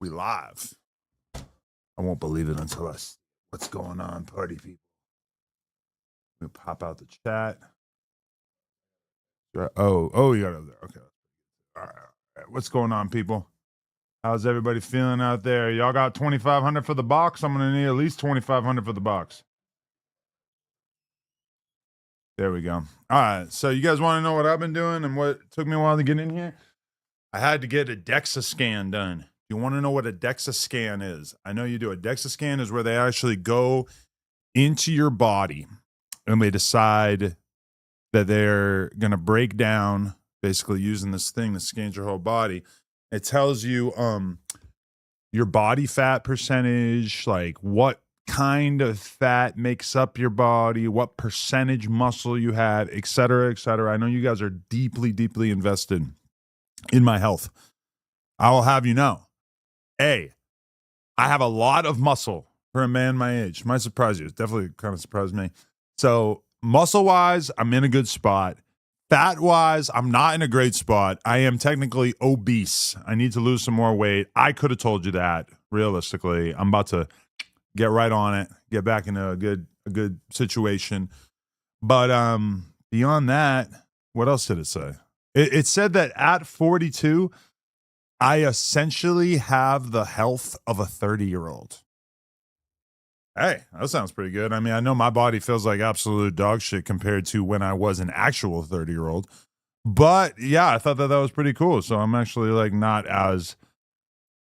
We live. I won't believe it until I see what's going on, party people. Let me pop out the chat. Oh, you got it over there. Okay. All right. What's going on, people? How's everybody feeling out there? Y'all got 2,500 for the box? I'm gonna need at least 2,500 for the box. There we go. All right. So you guys want to know what I've been doing and what took me a while to get in here? I had to get a DEXA scan done. You want to know what a DEXA scan is? I know you do. A DEXA scan is where they actually go into your body and they decide that they're going to break down, basically using this thing that scans your whole body. It tells you your body fat percentage, like what kind of fat makes up your body, what percentage muscle you have, et cetera, et cetera. I know you guys are deeply, deeply invested in my health. I will have you know, I have a lot of muscle for a man my age. Might surprise you. It definitely kind of surprised me. So muscle-wise, I'm in a good spot. Fat-wise, I'm not in a great spot. I am technically obese. I need to lose some more weight. I could have told you that, realistically. I'm about to get right on it, get back into a good situation. But beyond that, what else did it say? It said that at 42, I essentially have the health of a 30-year-old. Hey, that sounds pretty good. I mean, I know my body feels like absolute dog shit compared to when I was an actual 30-year-old. But yeah, I thought that was pretty cool. So I'm actually like not as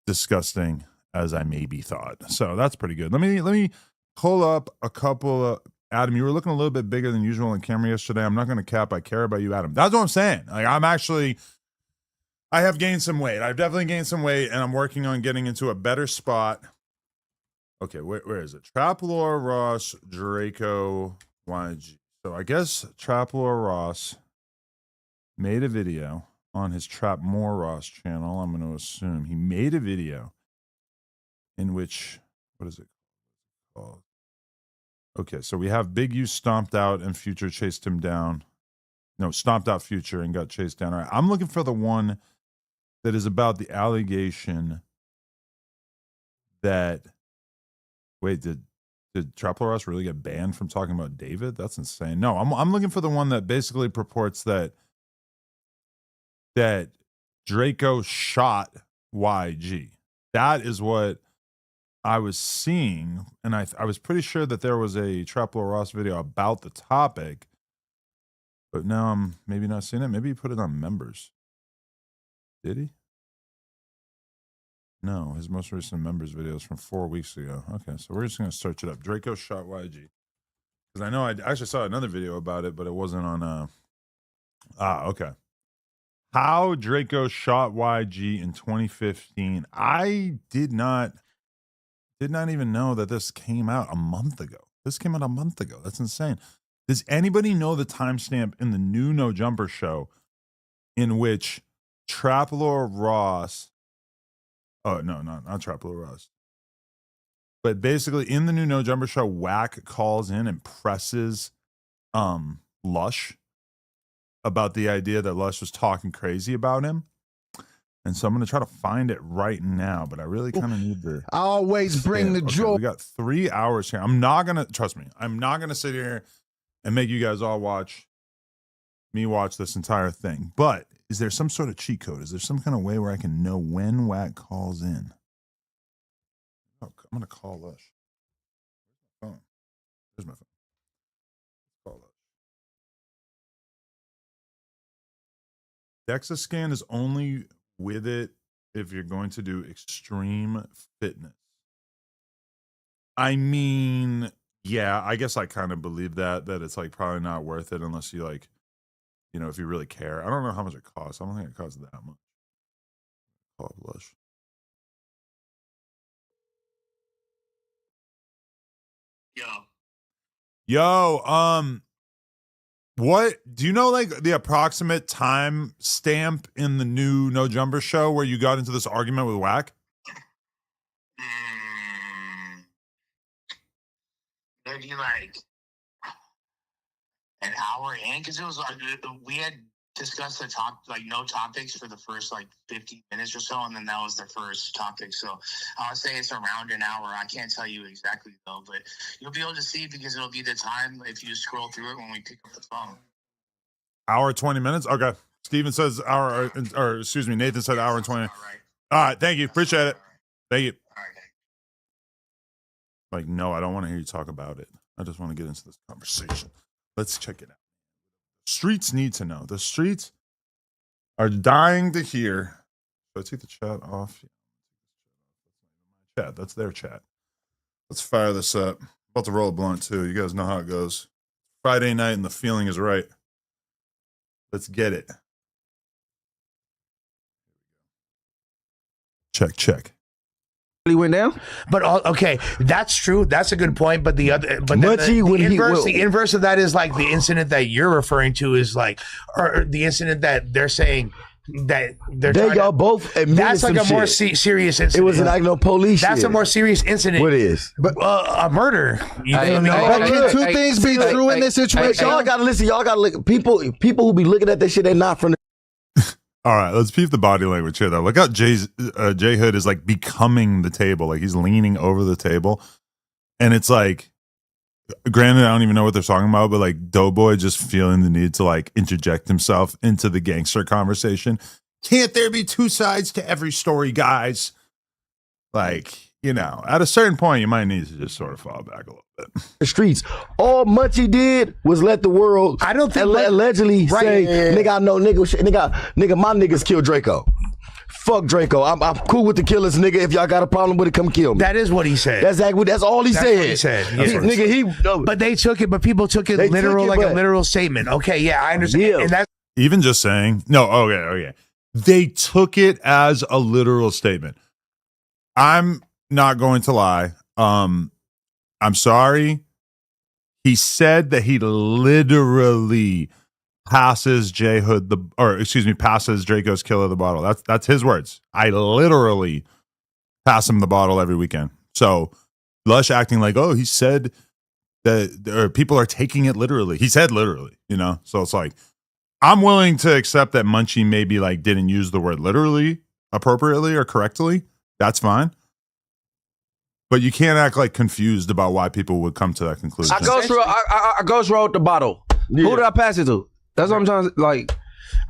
disgusting as I maybe thought. So that's pretty good. Let me pull up a couple of Adam, you were looking a little bit bigger than usual on camera yesterday. I'm not going to cap. I care about you, Adam. That's what I'm saying. Like I have gained some weight. I've definitely gained some weight, and I'm working on getting into a better spot. Okay, where is it? Traplor Ross, Drakeo, YG. So I guess Traplor Ross made a video on his Trapmore Ross channel. I'm going to assume he made a video in which, what is it called? Okay, so we have Big U stomped out and Future chased him down. No, stomped out Future and got chased down. All right, I'm looking for the one that is about the allegation that, wait, did Trapler Ross really get banned from talking about David? That's insane. No, I'm looking for the one that basically purports that Draco shot YG. That is what I was seeing, and I was pretty sure that there was a Trapler Ross video about the topic, but now I'm maybe not seeing it. Maybe he put it on members. Did he? No, his most recent members video is from 4 weeks ago. Okay, so we're just going to search it up. Draco shot YG. Because I know I actually saw another video about it, but it wasn't on... okay. How Draco shot YG in 2015. I did not even know that this came out a month ago. This came out a month ago. That's insane. Does anybody know the timestamp in the new No Jumper show in which Trapler Ross... Oh, no, not Trapler Ross. But basically, in the new No Jumper show, Wack calls in and presses Lush about the idea that Lush was talking crazy about him. And so I'm going to try to find it right now, but I really kind of need to... I always bring the joy. We got 3 hours here. I'm not going to... Trust me. I'm not going to sit here and make you guys all watch this entire thing. But is there some sort of cheat code? Is there some kind of way where I can know when Wack calls in? Oh, I'm going to call Lush. Oh, there's my phone. Call Lush. DEXA scan is only with it if you're going to do extreme fitness. I mean, yeah, I guess I kind of believe that it's like probably not worth it unless you like, you know, if you really care. I don't know how much it costs. I don't think it costs that much. Call up Lush. Yo, what do you know, like the approximate time stamp in the new No Jumper show where you got into this argument with Wack? Maybe like an hour in, because it was like we had discussed the no topics for the first 15 minutes or so, and then that was the first topic. So I'll say it's around an hour. I can't tell you exactly though, but you'll be able to see because it'll be the time if you scroll through it when we pick up the phone. Hour 20 minutes. Okay. Steven says hour, or excuse me, Nathan said hour and 20. Right. All right. Thank you. Appreciate it. Thank you. All right. No, I don't want to hear you talk about it. I just want to get into this conversation. Let's check it out. Streets need to know. The streets are dying to hear. So I take the chat off. Chat. That's their chat. Let's fire this up. About to roll a blunt too. You guys know how it goes. Friday night and the feeling is right. Let's get it. Check. He went down, but okay, that's true. That's a good point. But the inverse of that is the incident that you're referring to is or the incident that they're saying that y'all both admitted that's some a more shit. serious incident. It wasn't no police. That's shit. A more serious incident. What is? But a murder. You feel me? Can two things be true in this situation? Y'all gotta listen. Y'all gotta look. People who be looking at that shit, they're not from the. All right, let's peep the body language here, though. Look how Jay Hood is becoming the table. He's leaning over the table. And it's granted, I don't even know what they're talking about, but Doughboy just feeling the need to interject himself into the gangster conversation. Can't there be two sides to every story, guys? At a certain point, you might need to just sort of fall back a little bit. The streets. All Munchie did was let the world. I don't think allegedly say, nigga, I know nigga, my niggas killed Draco. Fuck Draco. I'm cool with the killers, nigga. If y'all got a problem with it, come kill me. That is what he said. That's all he said. What he said. Nigga, but they took it. But people took it literal, a literal statement. Okay, yeah, I understand. Yeah. And that's even just saying no. Okay. They took it as a literal statement. I'm not going to lie. I'm sorry. He said that he literally passes passes Draco's killer the bottle. That's his words. I literally pass him the bottle every weekend. So Lush acting he said that people are taking it literally. He said literally, So it's I'm willing to accept that Munchie maybe didn't use the word literally appropriately or correctly. That's fine. But you can't act confused about why people would come to that conclusion. I ghost wrote the bottle. Yeah. Who did I pass it to? That's what I'm trying to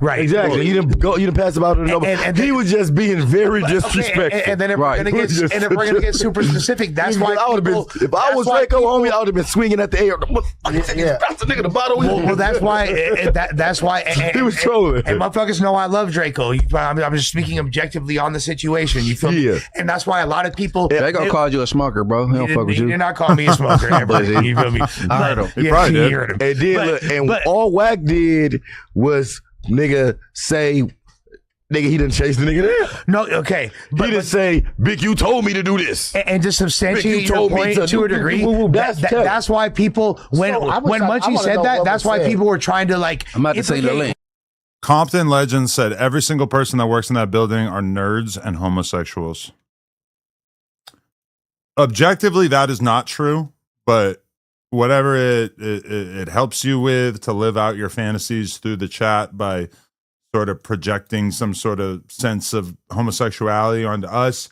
Right, exactly. You didn't pass about it. And he was just being very disrespectful. And then if we're gonna get super specific, that's why if I was Draco, homie, I would have been swinging at the air. Pass the nigga the bottle. Well, that's why. That's why. He was trolling. And motherfuckers know I love Draco. I'm just speaking objectively on the situation. You feel me? And that's why a lot of people. Draco called you a smoker, bro. He don't fuck with you. He did not call me a smoker ever. You feel me? I heard him. He probably did. Heard him. And then all Wack did was. Nigga say, nigga, he didn't chase the nigga there. No, okay. But he didn't say, Big, you told me to do this. And to substantiate your point to a degree, that's why people, when Munchie said that, that's why people were trying to I'm about to say the link. Compton Legends said every single person that works in that building are nerds and homosexuals. Objectively, that is not true, but whatever it helps you with to live out your fantasies through the chat by sort of projecting some sort of sense of homosexuality onto us.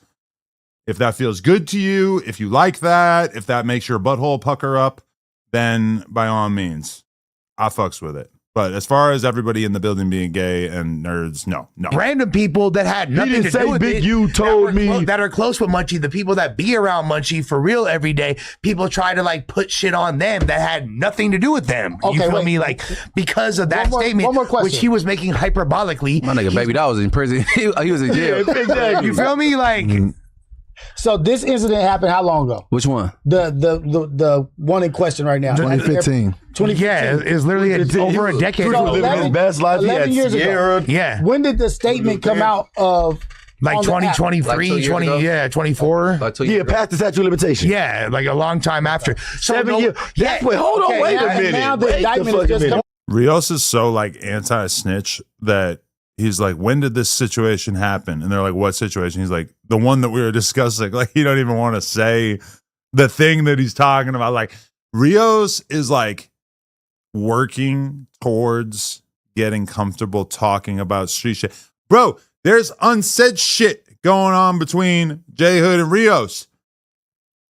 If that feels good to you, if you like that, if that makes your butthole pucker up, then by all means, I fucks with it. But as far as everybody in the building being gay and nerds, no. Random people that had nothing to do with Big, it, you told me that are close with Munchie, the people that be around Munchie for real every day, people try to put shit on them that had nothing to do with them. Okay, you feel me? Because of that statement, which he was making hyperbolically. My nigga, baby, that was in prison. he was in jail. Exactly. You feel me? So this incident happened how long ago? Which one? The one in question right now. 2015. 2015. Yeah, it's literally over a decade ago. ago. Living his best life. 11 years ago. Yeah. When did the statement come out of 2023, 24? Yeah, past the statute of limitations. Yeah, a long time after. 7 years. Yeah, wait, hold on, wait a minute. Now the indictment is just Rios is so anti-snitch that he's when did this situation happen? And they're what situation? He's the one that we were discussing. He don't even want to say the thing that he's talking about. Rios is working towards getting comfortable talking about street shit. Bro, there's unsaid shit going on between J Hood and Rios.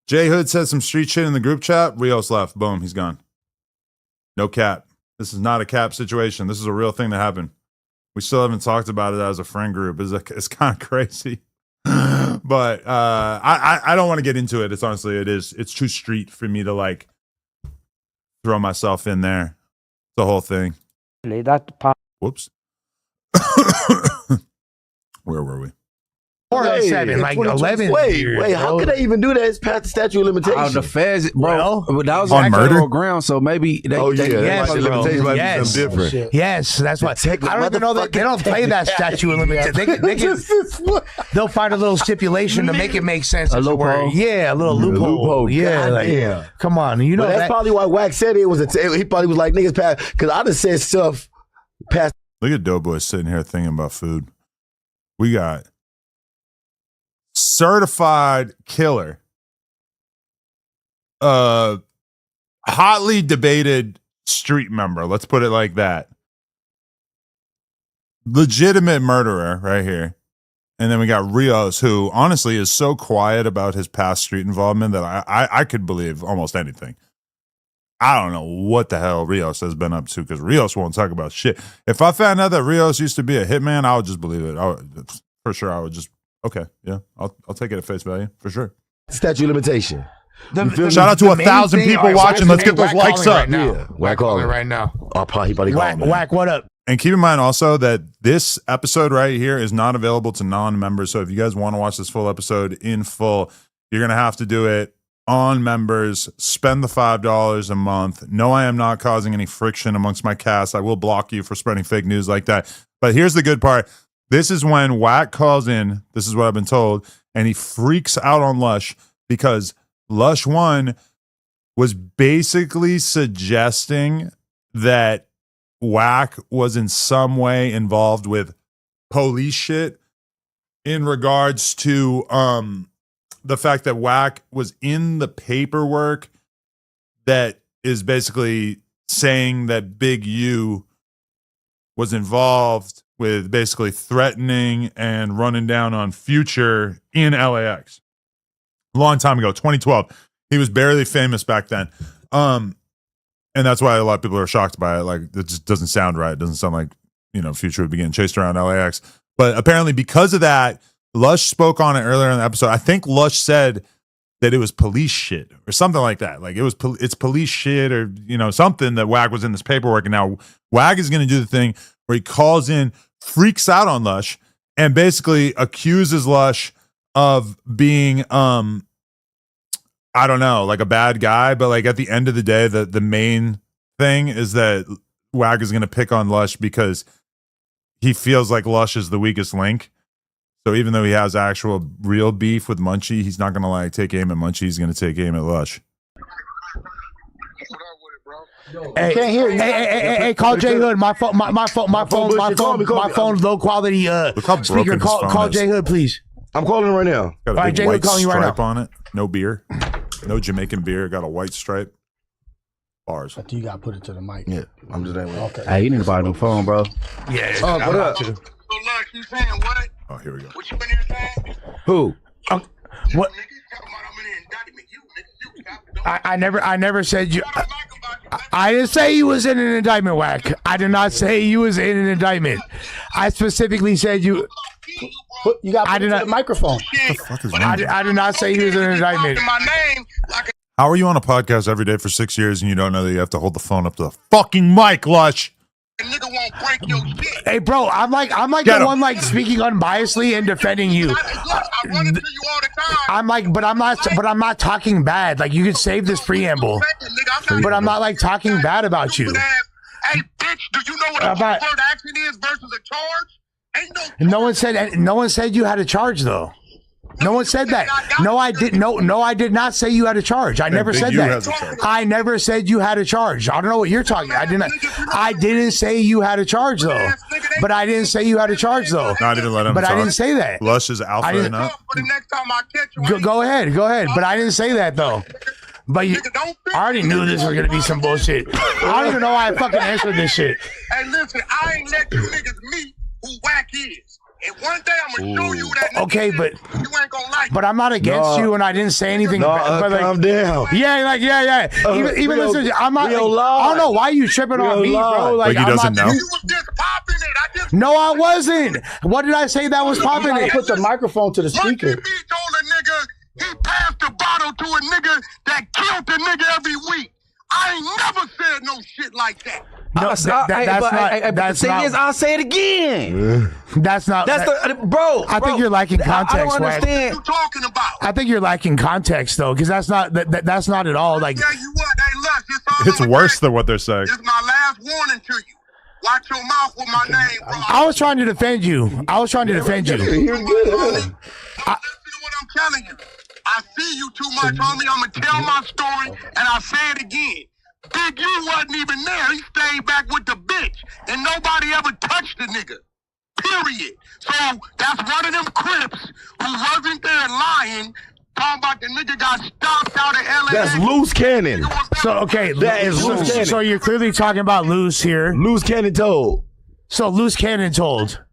J Hood said some street shit in the group chat. Rios left. Boom, he's gone. No cap. This is not a cap situation. This is a real thing that happened. We still haven't talked about it as a friend group. It's kind of crazy. But I don't want to get into it. It's honestly, it's too street for me to like throw myself in there. The whole thing. Whoops. Where were we? 7, like 11 years. Wait, how could they even do that? It's past the statute of limitations. The feds, bro. Well, that was on murder ground, so maybe they. Yes, limitations might be something different. Shit. Yes, that's why. I don't even know that they don't play that statute of limitations. They'll find a little stipulation to make it make sense. A loophole. Yeah, a little loophole. Yeah, like, come on. You know that's probably why Wack said it was he probably was like niggas past, because I just said stuff past. Look at Doughboy sitting here thinking about food. We got certified killer, hotly debated street member, let's put it like that, legitimate murderer right here, and then we got Rios, who honestly is so quiet about his past street involvement that I could believe almost anything. I don't know what the hell Rios has been up to, because Rios won't talk about shit. If I found out that Rios used to be a hitman, I would just believe it. For sure, I would just, okay, yeah, I'll take it at face value, for sure. Statute of limitation. Shout out to 1,000 people watching. Let's get those likes up. Right now. Yeah. Wack calling right now. Oh, he probably called, Wack, what up? And keep in mind also that this episode right here is not available to non-members. So if you guys want to watch this full episode in full, you're going to have to do it on members. Spend the $5 a month. No, I am not causing any friction amongst my cast. I will block you for spreading fake news like that. But here's the good part. This is when Wack calls in. This is what I've been told. And he freaks out on Lush because Lush 1 was basically suggesting that Wack was in some way involved with police shit in regards to the fact that Wack was in the paperwork that is basically saying that Big U was involved with basically threatening and running down on Future in LAX. A long time ago, 2012. He was barely famous back then. And that's why a lot of people are shocked by it. Like, it just doesn't sound right. It doesn't sound like, Future would be getting chased around LAX. But apparently because of that, Lush spoke on it earlier in the episode. I think Lush said that it was police shit or something like that. Like it's police shit or, something that Wack was in this paperwork. And now Wack is going to do the thing where he calls in, freaks out on Lush, and basically accuses Lush of being, I don't know, like a bad guy. But like at the end of the day, the main thing is that Wack is going to pick on Lush because he feels like Lush is the weakest link. So even though he has actual real beef with Munchie, he's not going to like take aim at Munchie. He's going to take aim at Lush. Hey, can't hear you. Hey, call J Hood. My phone, low quality speaker. Call J Hood, please. I'm calling him right now. Got a big white stripe on it. No beer. No Jamaican beer. Got a white stripe. Bars. But you got to put it to the mic. Yeah, I'm just that way. Okay. Hey, you need to buy a new phone, bro. Yeah. What up? So look, you saying what? Oh, here we go. What you been here saying? Who? What? I never said you. I didn't say you was in an indictment, Wack. I did not say you was in an indictment. I specifically said you. You got to put it to the microphone. What the fuck is wrong? I did not say he was in an indictment. How are you on a podcast every day for 6 years and you don't know that you have to hold the phone up to the fucking mic, Lush? Nigga won't break your shit. Hey, bro, I'm like the one like speaking unbiasedly and defending you. I run into you all the time. I'm like, but I'm not talking bad. Like, you could save this preamble, but I'm not like talking bad about you. Hey, bitch, do you know what a word action is versus a charge? Ain't No one said you had a charge though. No one said that. No, I didn't. No, I did not say you had a charge. I never said that. I never said you had a charge. I don't know what you're talking. I didn't say you had a charge though. But I didn't say you had a charge though. Not even let him But talk. I didn't say that. Lush is alpha enough. Go ahead. But I didn't say that though. But you, Nigga, don't I already knew this was gonna be some bullshit. I don't even know why I fucking answered this shit. Hey, listen, I ain't let you niggas meet who Wack is. And one day I'm gonna show you that nigga Okay, is, but you ain't gonna like but I'm not against you, and I didn't say anything. But like, calm down. yeah, like yeah. Even Rio- listen, I'm not. Rio Like, I don't know why you tripping on me, bro. Like he I'm doesn't not, know. You was just popping it. I just No, I wasn't. What did I say that was popping it? Put the microphone to the Monkey speaker. B told a nigga he passed the bottle to a nigga that killed the nigga every week. I ain't never said no shit like that. No, that's not. The thing is, I'll say it again. That's not. That's bro. I think you're lacking context. I don't Wack. understand. What you talking about? I think you're lacking context though, because that's not that's not at all like. Tell you what, hey, Lush, it's all It's I'ma worse tell than what they're saying. you. It's my last warning to you. Watch your mouth with my name, bro. I was trying to defend you. I was trying to defend you. You're good. Listen to what I'm telling you. I see you too much, homie. I'm going to tell my story, and I say it again. Big U wasn't even there. He stayed back with the bitch, and nobody ever touched the nigga. Period. So that's one of them Crips who wasn't there lying, talking about the nigga got stopped out of LA. That's loose cannon. So okay, That is loose cannon. so you're clearly talking about loose here. Loose cannon told. So loose cannon told.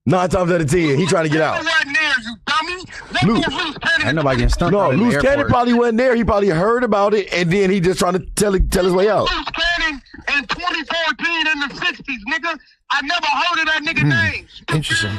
9 times out of 10, he trying to get out. wasn't there, you dummy. Loose. Ain't nobody getting stumped No, out in the loose cannon airport. probably wasn't there. He probably heard about it, and then he just trying to tell his way out. Loose cannon in 2014 in the 60s, nigga. I never heard of that nigga name. Interesting.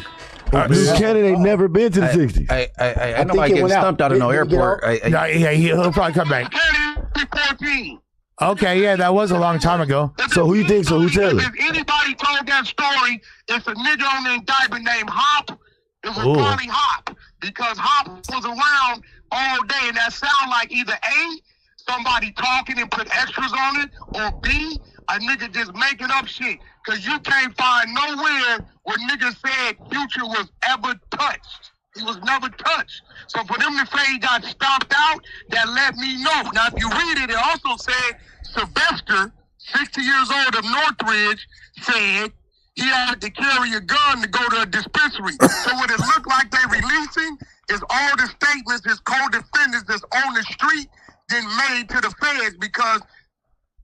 Loose cannon ain't never been to the 60s. Ain't nobody getting stumped out in no airport. No, yeah, he'll probably come back. Cannon 2014. Okay, yeah, that was a long time ago. So who you think? So who tell it? If anybody told that story, it's a nigga on the indictment named Hop. It was Ooh. probably Hop because Hop was around all day, and that sound like either A, somebody talking and put extras on it, or B, a nigga just making up shit. Cause you can't find nowhere where niggas said Future was ever touched. He was never touched. So for them to say he got stomped out, that let me know. Now, if you read it, it also said Sylvester, 60 years old of Northridge, said he had to carry a gun to go to a dispensary. So what it looked like they releasing is all the statements his co-defendants that's on the street then made to the feds, because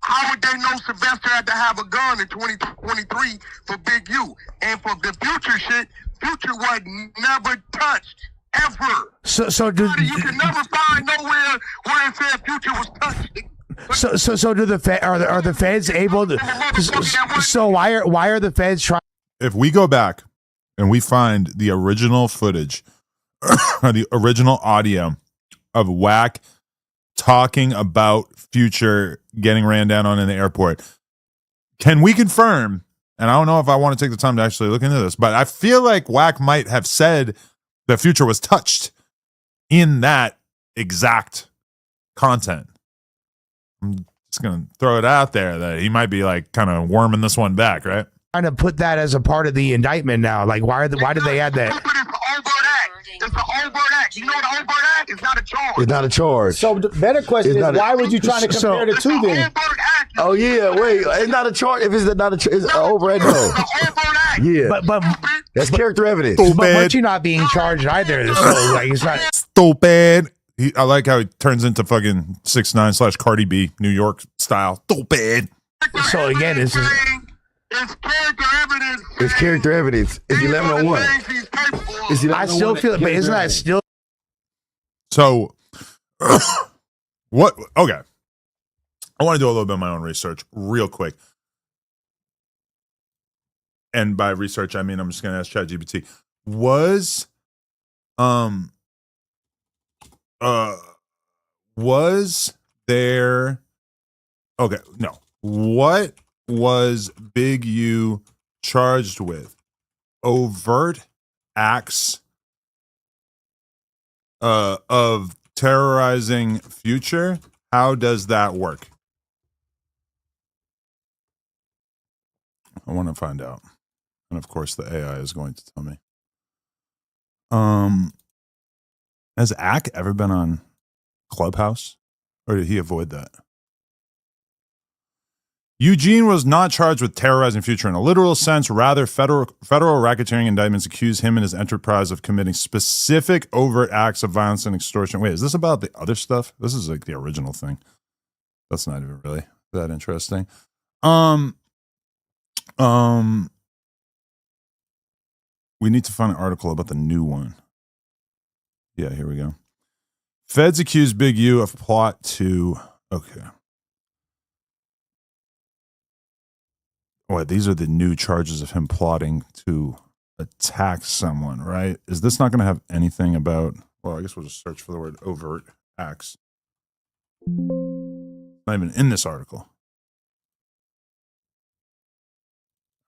how would they know Sylvester had to have a gun in 2023 for Big U? And for the Future shit, Future was never touched, ever. So do You can never find nowhere where it said Future was touched. so do the are the feds able to? So why are the feds trying? If we go back and we find the original footage or the original audio of Wack talking about Future getting ran down on in the airport, can we confirm? And I don't know if I want to take the time to actually look into this, but I feel like Wack might have said the Future was touched in that exact content. I'm just going to throw it out there that he might be like kind of worming this one back, right? Trying to put that as a part of the indictment now? Like, why did they add that? It's an overt act. You know what an overt act? It's not a charge. It's not a charge. So the better question is, why would you trying to compare the It's two an then? overt act. Oh yeah, wait. It's not a charge. If it's not a, it's overhead. No. It's an overt act. Yeah, But that's character evidence. but you're not being charged either. So like, it's not. Stupid. I like how he turns into fucking 6ix9ine / Cardi B, New York style. Stupid. So again, it's just, It's character evidence. It's character evidence. It's 1101. It's 1101. I still feel it, but isn't that still? So, what? Okay. I want to do a little bit of my own research real quick. And by research, I mean, I'm just going to ask ChatGPT. Was there, okay, no. What was Big U charged with? Overt acts of terrorizing Future? How does that work? I want to find out. And of course the AI is going to tell me. Has Ack ever been on Clubhouse? Or did he avoid that? Eugene was not charged with terrorizing Future in a literal sense. Rather, federal racketeering indictments accuse him and his enterprise of committing specific overt acts of violence and extortion. Wait, is this about the other stuff? This is like the original thing. That's not even really that interesting. We need to find an article about the new one. Yeah, here we go. Feds accuse Big U of plot to... Okay. Wait, these are the new charges of him plotting to attack someone, right? Is this not going to have anything about... Well, I guess we'll just search for the word overt acts. Not even in this article.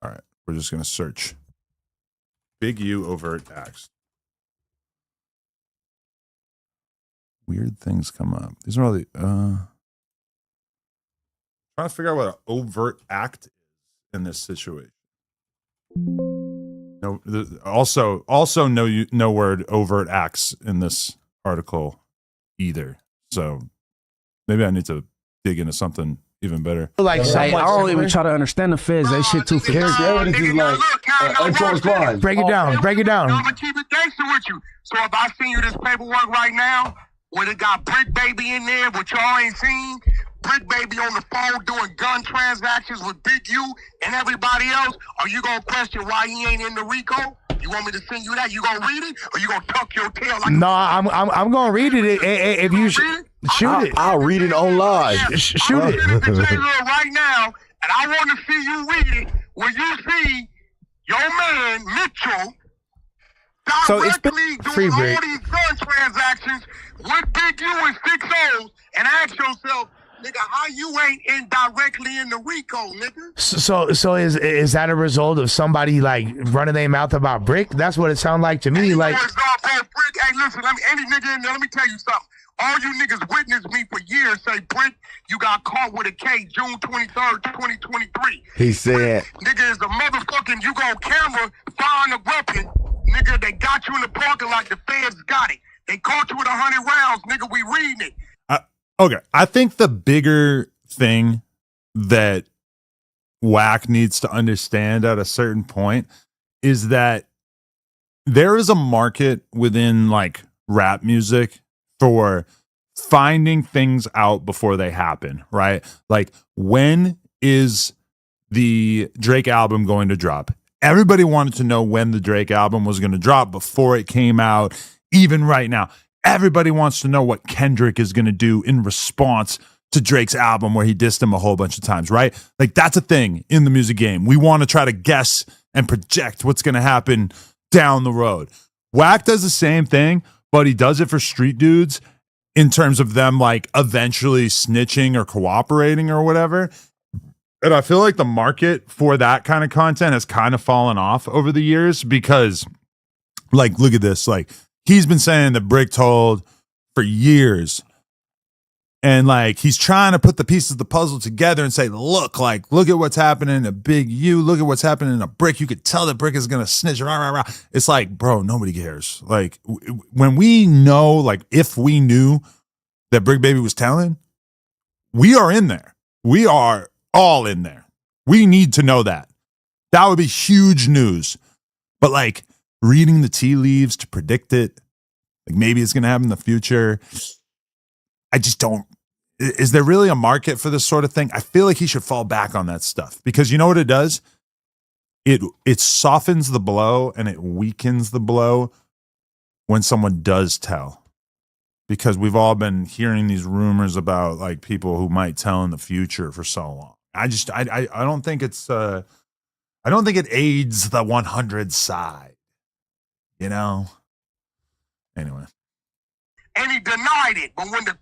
All right, we're just going to search Big U overt acts. Weird things come up. These are all the trying to figure out what an overt act is in this situation. No, also no word overt acts in this article either. So maybe I need to dig into something even better. Like, I don't even try to understand the feds. They shit too fair. Evidence is like untold crime. Break it down. Break it down. I'm gonna keep it gangster with you. So if I send you this paperwork right now, where it got Brick Baby in there, which y'all ain't seen, Brick Baby on the phone doing gun transactions with Big U and everybody else, are you gonna question why he ain't in the RICO? You want me to send you that? You gonna read it, or you gonna tuck your tail? Like no, I'm gonna read it. If you shoot it, I'll read it online. Shoot it. Right now, and I want to see you read it. Where you see your man Mitchell So it's been directly doing all these gun transactions with Big U and 6-0, and ask yourself, nigga, how you ain't indirectly in the RICO, nigga? So is that a result of somebody like running their mouth about Brick? That's what it sounded like to me. Like, Brick. Hey, listen, any nigga in there, let me tell you something. All you niggas witnessed me for years say, Brick, you got caught with a K June 23rd, 2023. He said, Nigga, is the motherfucking, you go camera, find a weapon. Nigga, they got you in the parking lot, the feds got it. They caught you with 100 rounds, nigga, we reading it. Okay, I think the bigger thing that Wack needs to understand at a certain point is that there is a market within like rap music for finding things out before they happen, right? Like, when is the Drake album going to drop? Everybody wanted to know when the Drake album was going to drop before it came out. Even right now, everybody wants to know what Kendrick is going to do in response to Drake's album where he dissed him a whole bunch of times, right? Like, that's a thing in the music game. We want to try to guess and project what's going to happen down the road. Wack does the same thing, but he does it for street dudes in terms of them like eventually snitching or cooperating or whatever. And I feel like the market for that kind of content has kind of fallen off over the years because, like, look at this. Like, he's been saying that Brick told for years. And like, he's trying to put the pieces of the puzzle together and say, look at what's happening in a Big U. Look at what's happening in a Brick. You could tell that Brick is going to snitch. Rah, rah, rah. It's like, bro, nobody cares. Like, when we know, like, if we knew that Brick Baby was telling, we are in there. We are all in there. We need to know that. That would be huge news. But like, reading the tea leaves to predict it, like maybe it's going to happen in the future, I just don't. Is there really a market for this sort of thing? I feel like he should fall back on that stuff because you know what it does? It softens the blow and it weakens the blow when someone does tell. Because we've all been hearing these rumors about like people who might tell in the future for so long. I don't think it's I don't think it aids the 100 side. You know? Anyway. And he denied it. But when the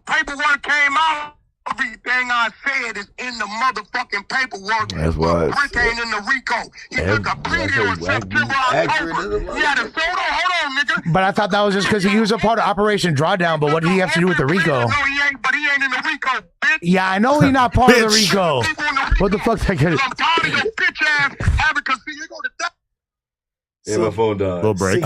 paperwork came out, everything I said is in the motherfucking paperwork. That's why Brick ain't in the RICO. He took a plea deal in September, October. He had a soda. Hold on, nigga. But I thought that was just because he was a part of Operation Drawdown. But what did he have to do with the RICO? No, he ain't. But he ain't in the RICO, bitch. Yeah, I know he's not part of the RICO. What the fuck? I'm tired of your bitch ass having you go to that. Yeah, my phone died. Little break.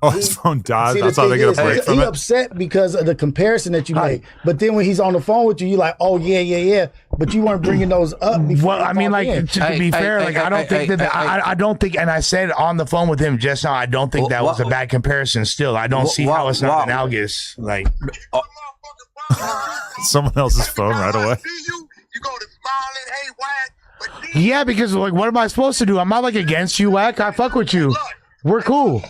Oh, his phone died. That's how they get a break from he it. upset because of the comparison that you made. But then when he's on the phone with you, you're like, oh, yeah. but you weren't bringing those up. Well, I mean, like to be fair, like I don't think that I don't think, and I said on the phone with him just now, I don't think that was a bad comparison. Still, I don't see how it's not analogous. Like someone else's phone right away. You go to smiling, hey, Wack. Yeah, because like, what am I supposed to do? I'm not like against you, Wack. I fuck with you. We're cool.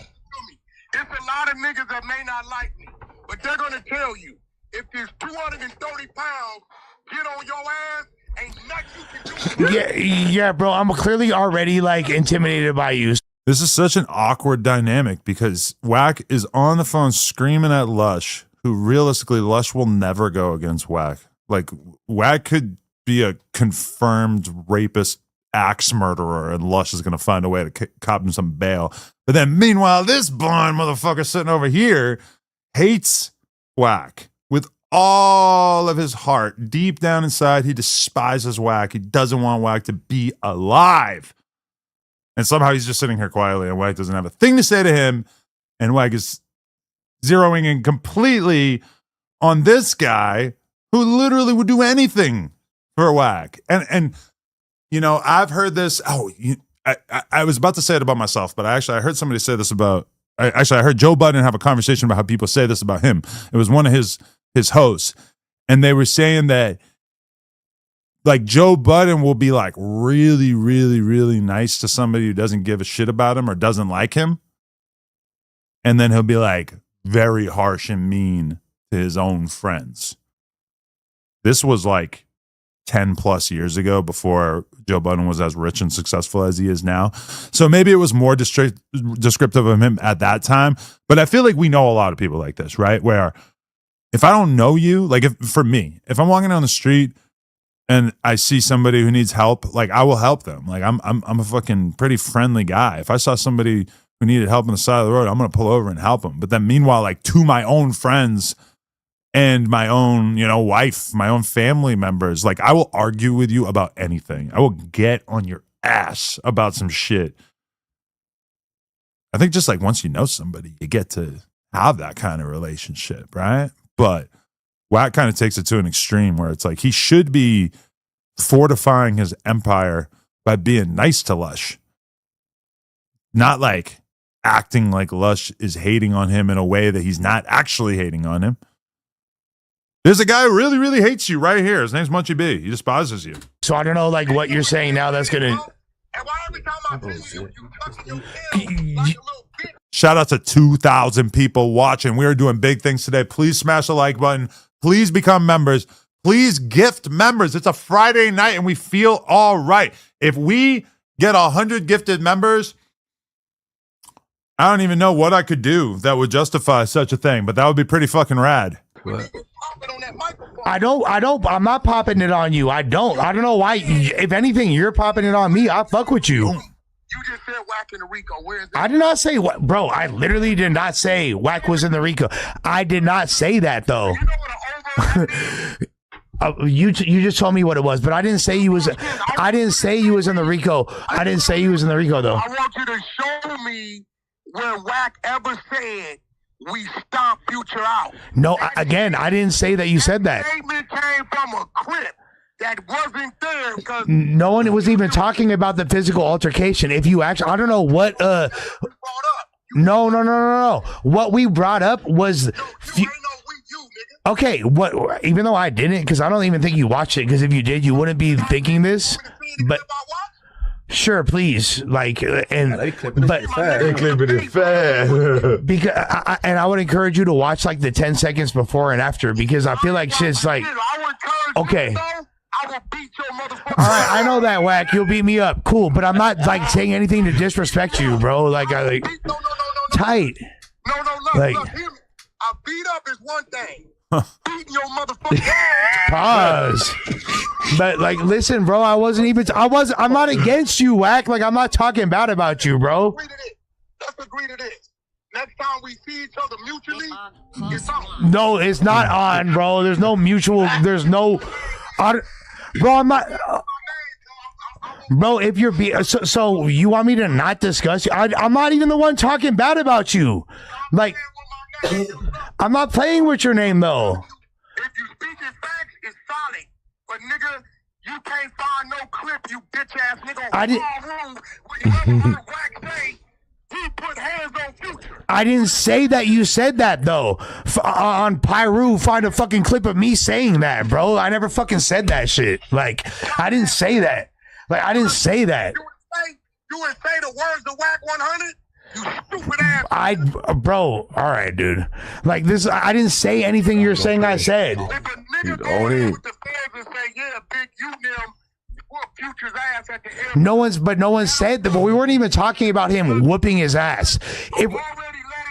It's a lot of niggas that may not like me, but they're gonna tell you if there's 230 pounds get on your ass, ain't nothing you can do. Yeah, bro. I'm clearly already like intimidated by you. This is such an awkward dynamic because Wack is on the phone screaming at Lush, who realistically Lush will never go against Wack. Like Wack could be a confirmed rapist, axe murderer, and Lush is going to find a way to cop him some bail. But then meanwhile, this blonde motherfucker sitting over here hates Wack with all of his heart. Deep down inside, he despises Wack. He doesn't want Wack to be alive. And somehow he's just sitting here quietly, and Wack doesn't have a thing to say to him. And Wack is zeroing in completely on this guy who literally would do anything for Wack. And you know, I've heard this. I was about to say it about myself, but I heard somebody say this about. I heard Joe Budden have a conversation about how people say this about him. It was one of his hosts, and they were saying that like Joe Budden will be like really, really, really nice to somebody who doesn't give a shit about him or doesn't like him, and then he'll be like very harsh and mean to his own friends. This was like 10 plus years ago, before Joe Budden was as rich and successful as he is now. So maybe it was more descriptive of him at that time. But I feel like we know a lot of people like this, right? Where if I don't know you, like if I'm walking down the street and I see somebody who needs help, like I will help them. Like I'm a fucking pretty friendly guy. If I saw somebody who needed help on the side of the road, I'm going to pull over and help them. But then meanwhile, like to my own friends and my own, you know, wife, my own family members, like I will argue with you about anything. I will get on your ass about some shit. I think just like once you know somebody, you get to have that kind of relationship, right? But Wack kind of takes it to an extreme where it's like he should be fortifying his empire by being nice to Lush, not like acting like Lush is hating on him in a way that he's not actually hating on him. There's a guy who really, really hates you right here. His name's Munchie B. He despises you. So I don't know, like, what you're saying now that's going to... And why every time I see you tucking your tail like a little bitch? Shout out to 2,000 people watching. We are doing big things today. Please smash the like button. Please become members. Please gift members. It's a Friday night and we feel all right. If we get 100 gifted members, I don't even know what I could do that would justify such a thing, but that would be pretty fucking rad. What? I'm not popping it on you. I don't know why. If anything, you're popping it on me. I fuck with you. You just said Wack in the Rico. Where is that? I did not say what, bro. I literally did not say Wack was in the Rico. I did not say that though. You know what an over You just told me what it was, but I didn't say he was. I didn't say he was in the Rico. I didn't say he was in the Rico though. I want you to show me where Wack ever said we stomp Future out. No, again, I didn't say that you said that. Statement came from a crib that wasn't there because no one was even talking about the physical altercation. If you actually, I don't know what. No. What we brought up was. Okay, what? Even though I didn't, because I don't even think you watched it. Because if you did, you wouldn't be thinking this. But. Sure, please. Like, and they clipping it fast. Because I would encourage you to watch like the 10 seconds before and after, because I feel like shit's like okay. I will beat your motherfucker. All right, I know that, Wack. You'll beat me up. Cool, but I'm not like saying anything to disrespect you, bro. Like I like No. tight. No, look, Like- look, hear me. A beat up is one thing. Beating your motherfucker. Pause. But like, listen, bro. I'm not against you, Wack. Like I'm not talking bad about you, bro. Let's agree to this. Next time we see each other mutually, it's on. No, it's not on, bro. There's no mutual. There's no. Bro, I'm not. Bro, if you're so you want me to not discuss you? I'm not even the one talking bad about you. Like, I'm not playing with your name though. If you speak in facts, it's solid. But nigga, clip, you bitch ass nigga. I didn't. He put hands on Future. I didn't say that you said that though. On Pyru, find a fucking clip of me saying that, bro. I never fucking said that shit. Like, I didn't say that. Like, I didn't say that. You would say the words of Wack 100? You stupid ass. Bro, all right, dude. Like this, I didn't say anything you're saying I said. If a nigga go in with the fans and say, yeah, big you them, whoop Future's ass at the end. No one said that, but we weren't even talking about him whooping his ass. Already let it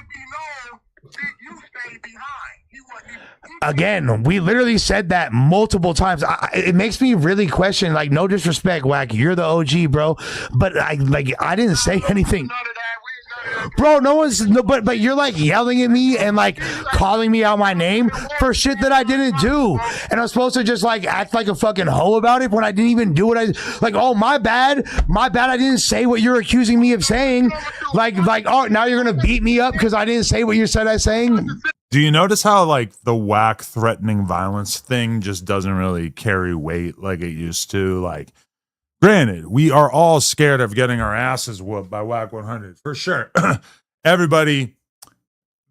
be known, big you stayed behind. He wasn't even. Again, we literally said that multiple times. It makes me really question, like, no disrespect, Wack, you're the OG, bro, but I didn't say anything. None of that. Bro, but you're like yelling at me and like calling me out my name for shit that I didn't do. And I'm supposed to just like act like a fucking hoe about it when I didn't even do what oh, my bad, I didn't say what you're accusing me of saying. Like, oh, now you're gonna beat me up because I didn't say what you said I was saying. Do you notice how like the Wack threatening violence thing just doesn't really carry weight like it used to? Like, granted, we are all scared of getting our asses whooped by Wack 100 for sure. Everybody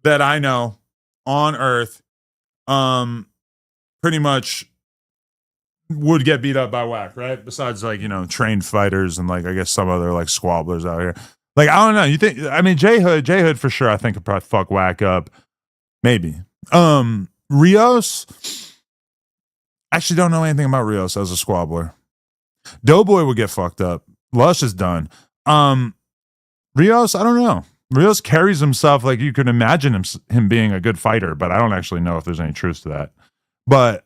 that I know on Earth, pretty much would get beat up by Wack, right? Besides, like, you know, trained fighters and like I guess some other like squabblers out here. Like, I don't know. You think? I mean, J Hood for sure. I think could probably fuck Wack up. Maybe. Rios. Actually, don't know anything about Rios as a squabbler. Doughboy would get fucked up. Lush is done. Rios, I don't know. Rios carries himself like you could imagine him being a good fighter, but I don't actually know if there's any truth to that. But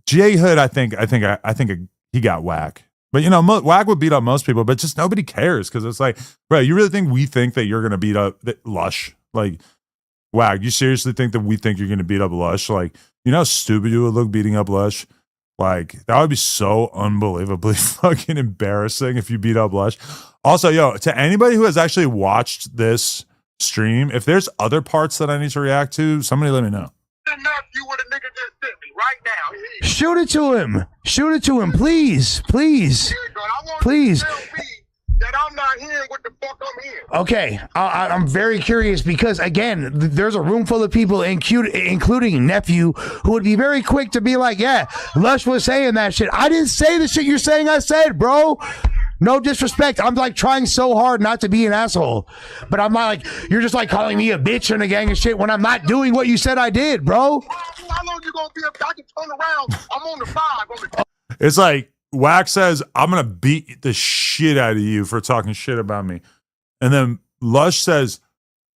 J Hood, I think he got Wack. But you know, Wack would beat up most people, but just nobody cares because it's like, bro, you really think we think that you're gonna beat up Lush? Like, Wack, you seriously think that we think you're gonna beat up Lush? Like, you know how stupid you would look beating up Lush? Like, that would be so unbelievably fucking embarrassing if you beat up Lush. Also, yo, to anybody who has actually watched this stream, if there's other parts that I need to react to, somebody let me know. Enough, you would a nigga just sent me right now. Shoot it to him. Shoot it to him, please. Please. Please. That I'm not hearing what the fuck I'm hearing. Okay, I'm very curious because, again, there's a room full of people, including Nephew, who would be very quick to be like, yeah, Lush was saying that shit. I didn't say the shit you're saying I said, bro. No disrespect. I'm like trying so hard not to be an asshole. But I'm not like, you're just like calling me a bitch and a gang of shit when I'm not doing what you said I did, bro. How long you gonna be up? I can turn around. I'm on the 5. It's like, Wack says, I'm going to beat the shit out of you for talking shit about me. And then Lush says,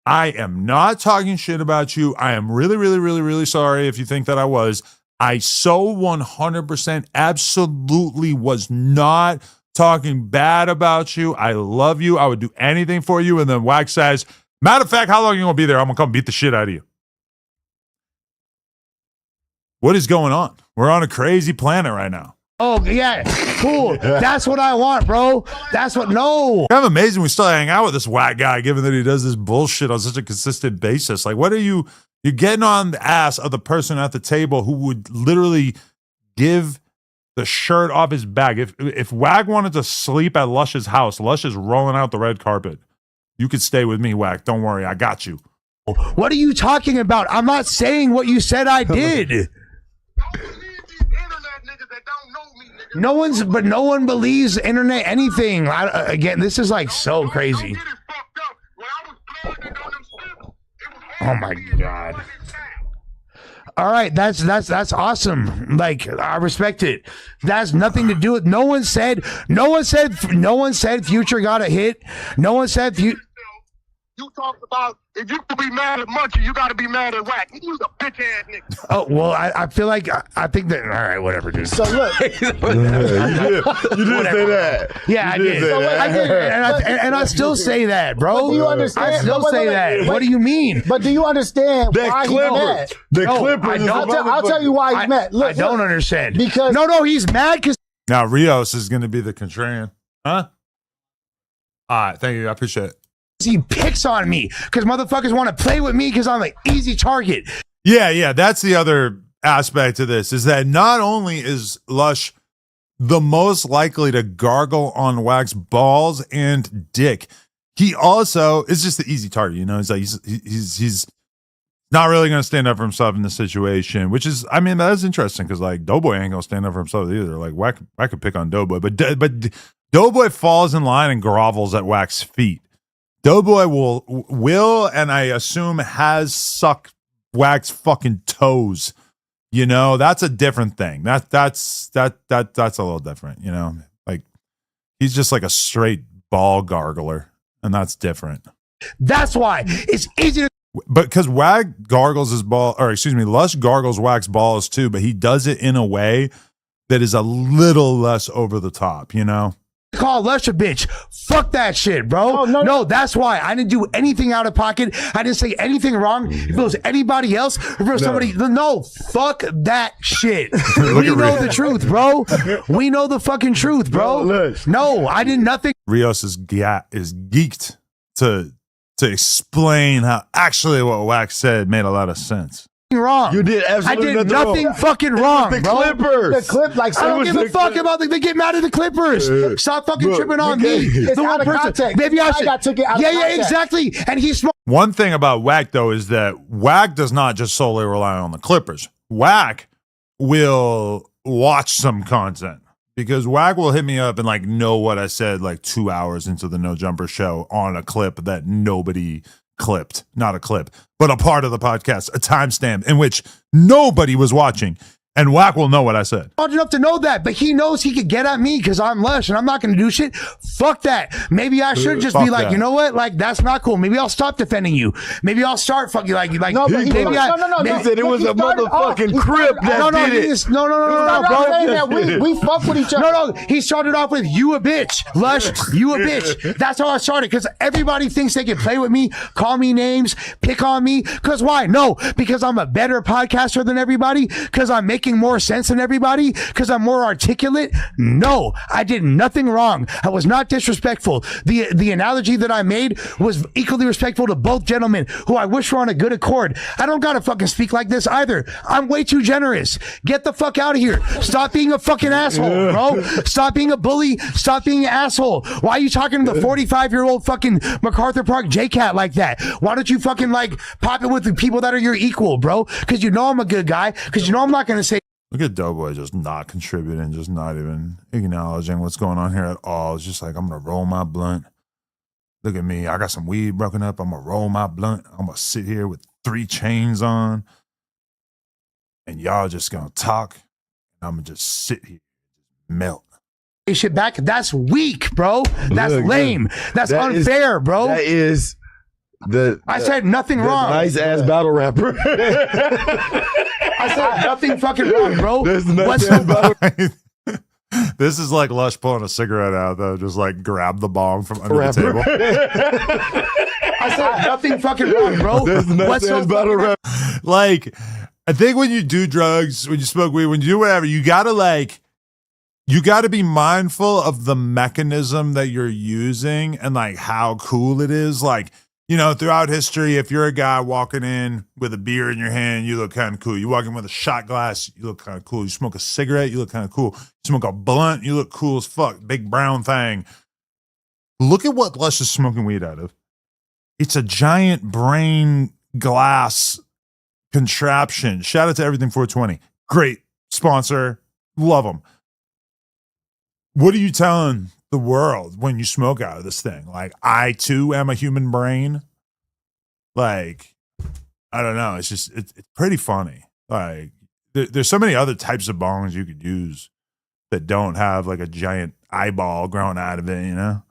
I am not talking shit about you. I am really, really, really, really sorry if you think that I was. I so 100% absolutely was not talking bad about you. I love you. I would do anything for you. And then Wack says, matter of fact, how long are you going to be there? I'm going to come beat the shit out of you. What is going on? We're on a crazy planet right now. Oh, yeah, cool. That's what I want, bro. That's what, no. Kind of amazing we still hang out with this Wack guy, given that he does this bullshit on such a consistent basis. Like, what are you're getting on the ass of the person at the table who would literally give the shirt off his back. If Wack wanted to sleep at Lush's house, Lush is rolling out the red carpet. You could stay with me, Wack. Don't worry, I got you. What are you talking about? I'm not saying what you said I did. No one believes internet anything. Again, this is like so crazy. Oh my God. All right, that's awesome. Like, I respect it. That's nothing to do with. No one said Future got a hit. No one said Future. You talked about if you could be mad at Munchie, you got to be mad at Wack. He was a bitch ass nigga. Oh well, I feel like I think that. All right, whatever, dude. So look, you did say that. Yeah, I did. I did, and I still say that, bro. But do you understand? I still say that. What do you mean? But do you understand why he's mad? The Clippers. I'll tell you why he's mad. Look, I don't understand. Because no, he's mad because now Rios is going to be the contrarian, huh? All right, thank you. I appreciate it. He picks on me because motherfuckers want to play with me because I'm an easy target. Yeah, that's the other aspect of this is that not only is Lush the most likely to gargle on Wack's balls and dick. He also is just the easy target, you know. He's like he's not really going to stand up for himself in this situation, which is, I mean, that is interesting because like Doughboy ain't going to stand up for himself either. Like Wack could pick on Doughboy, but Doughboy falls in line and grovels at Wack's feet. Doughboy will, and I assume has sucked Wack's fucking toes. You know, that's a different thing. That's a little different. You know, like he's just like a straight ball gargler, and that's different. That's why it's easy to. But because Wack gargles his ball, or excuse me, Lush gargles Wack's balls too, but he does it in a way that is a little less over the top, you know? Call Lush a bitch. Fuck that shit, bro. No, that's why. I didn't do anything out of pocket. I didn't say anything wrong. If it was anybody else, if it was somebody, no, fuck that shit. We know the truth, bro. We know the fucking truth, bro. No, I did nothing. Rios is geeked to explain how actually what Wack said made a lot of sense. Wrong. You did absolutely I did nothing fucking wrong, the bro. Clippers. The clip, like, I don't give a fuck about they get mad at the Clippers. Stop fucking tripping on me. It's out of context. Maybe I should. Took it out of context. Exactly. And he's smart. One thing about Wack though is that Wack does not just solely rely on the Clippers. Wack will watch some content because Wack will hit me up and like know what I said like 2 hours into the No Jumper show on a clip that nobody clipped, not a clip, but a part of the podcast, a timestamp in which nobody was watching. And Wack will know what I said. Hard enough to know that, but he knows he could get at me because I'm Lush and I'm not going to do shit. Fuck that. Maybe I should just be like, you know what? Like, that's not cool. Maybe I'll stop defending you. Maybe I'll start fucking like. No, He said it was a motherfucking crib that did it. No, bro. We fuck with each other. No, he started off with you a bitch, Lush, you a bitch. That's how I started because everybody thinks they can play with me, call me names, pick on me. Because why? No, because I'm a better podcaster than everybody, because I'm making more sense than everybody, because I'm more articulate. No, I did nothing wrong. I was not disrespectful. The analogy that I made was equally respectful to both gentlemen who I wish were on a good accord. I don't gotta fucking speak like this either. I'm way too generous. Get the fuck out of here. Stop being a fucking asshole, bro. Stop being a bully. Stop being an asshole. Why are you talking to the 45-year-old fucking MacArthur Park J-Cat like that? Why don't you fucking like pop it with the people that are your equal, bro? Because you know I'm a good guy. Because you know I'm not gonna say. Look at Doughboy just not contributing, just not even acknowledging what's going on here at all. It's just like, I'm going to roll my blunt. Look at me. I got some weed broken up. I'm going to roll my blunt. I'm going to sit here with 3 chains on. And y'all just going to talk. And I'm going to just sit here and melt. Shit back. That's weak, bro. That's lame. That's unfair, bro. That is I said nothing wrong. Nice ass battle rapper. I said nothing fucking wrong, bro. What's so This is like Lush pulling a cigarette out, though. Just like grab the bong from under the table. I said nothing fucking wrong, bro. What's so battle rap? Like, I think when you do drugs, when you smoke weed, when you do whatever, you gotta be mindful of the mechanism that you're using and like how cool it is. Like, you know, throughout history, if you're a guy walking in with a beer in your hand, you look kind of cool. You walk in with a shot glass, you look kind of cool. You smoke a cigarette, you look kind of cool. You smoke a blunt, you look cool as fuck. Big brown thing. Look at what Lush is smoking weed out of. It's a giant brain glass contraption. Shout out to Everything 420. Great sponsor. Love them. What are you telling the world when you smoke out of this thing? Like, I too am a human brain. Like, I don't know. It's just, it's pretty funny. Like, there's so many other types of bongs you could use that don't have like a giant eyeball growing out of it, you know?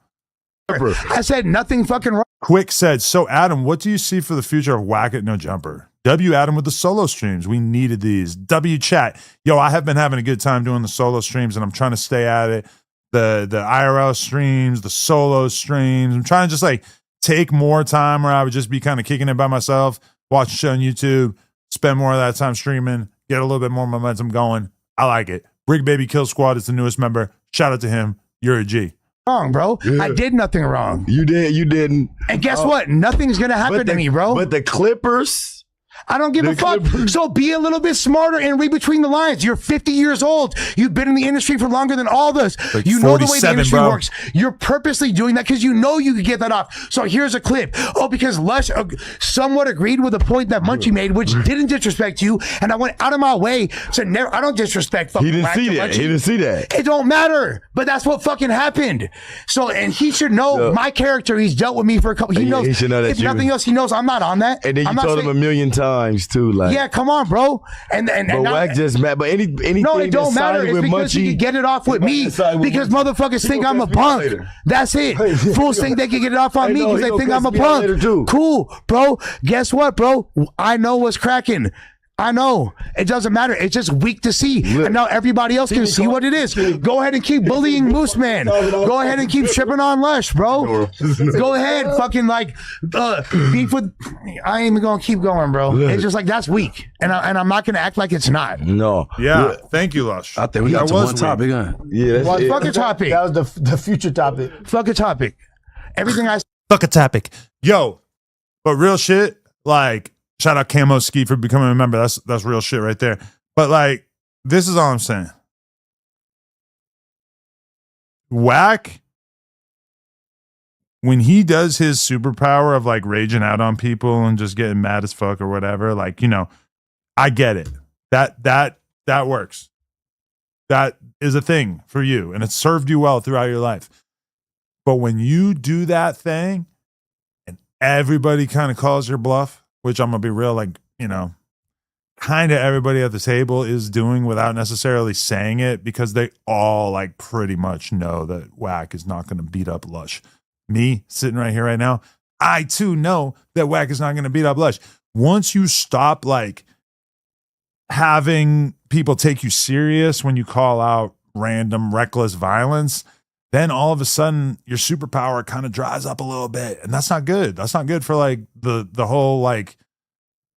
I said nothing fucking wrong. Quick said, so Adam, what do you see for the future of Wack at No Jumper? W Adam with the solo streams. We needed these. W chat. Yo, I have been having a good time doing the solo streams and I'm trying to stay at it. The IRL streams, the solo streams. I'm trying to just like take more time where I would just be kind of kicking it by myself, watch a show on YouTube, spend more of that time streaming, get a little bit more momentum going. I like it. Brick Baby Kill Squad is the newest member. Shout out to him. You're a G. Wrong, bro. I did nothing wrong. You didn't. And guess what? Nothing's gonna happen to me, bro. But the Clippers I don't give a fuck. So be a little bit smarter and read between the lines. You're 50 years old. You've been in the industry for longer than all of us. Like you know the way the industry bro. works. You're purposely doing that because you know you could get that off. So here's a clip. Oh, because Lush somewhat agreed with a point that Munchie made, which didn't disrespect you. And I went out of my way to never, I don't disrespect fucking He didn't Wack see to that. Munchie. He didn't see that. It don't matter, but that's what fucking happened. So, and he should know my character. He's dealt with me for a couple. He knows. He should know that if nothing else, he knows I'm not on that. And then I'm you not told him a million times too. Like, yeah, come on, bro. And but Wack just mad. But anything no, it don't that matter. sided It's with because he Munchie, can get it off with me because motherfuckers think I'm a catch me punk. later. That's it. Fools think they can get it off on I me know, because he they gonna think I'm a catch me out later, too. punk. Cool, bro. Guess what, bro? I know what's cracking. I know. It doesn't matter. It's just weak to see. Look. And now everybody else can see what it is. Go ahead and keep bullying Moose Man. Go ahead and keep tripping on Lush, bro. Go ahead. Fucking like beef with I ain't even gonna keep going, bro. It's just like that's weak. And I'm not gonna act like it's not. No. Yeah, thank you, Lush. I think we got That to was one topic, huh? Yeah. That's it. Fuck a topic. That was the future topic. Fuck a topic. Everything I Fuck a topic. Yo, but real shit, like, shout out Camo Ski for becoming a member. That's real shit right there. But like, this is all I'm saying. Wack, when he does his superpower of like raging out on people and just getting mad as fuck or whatever, like, you know, I get it. That works. That is a thing for you, and it served you well throughout your life. But when you do that thing and everybody kind of calls your bluff, which I'm going to be real, like, you know, kind of everybody at the table is doing without necessarily saying it because they all like pretty much know that Wack is not going to beat up Lush. Me sitting right here right now, I too know that Wack is not going to beat up Lush. Once you stop like having people take you serious when you call out random reckless violence, then all of a sudden your superpower kind of dries up a little bit. And that's not good. That's not good for like the whole like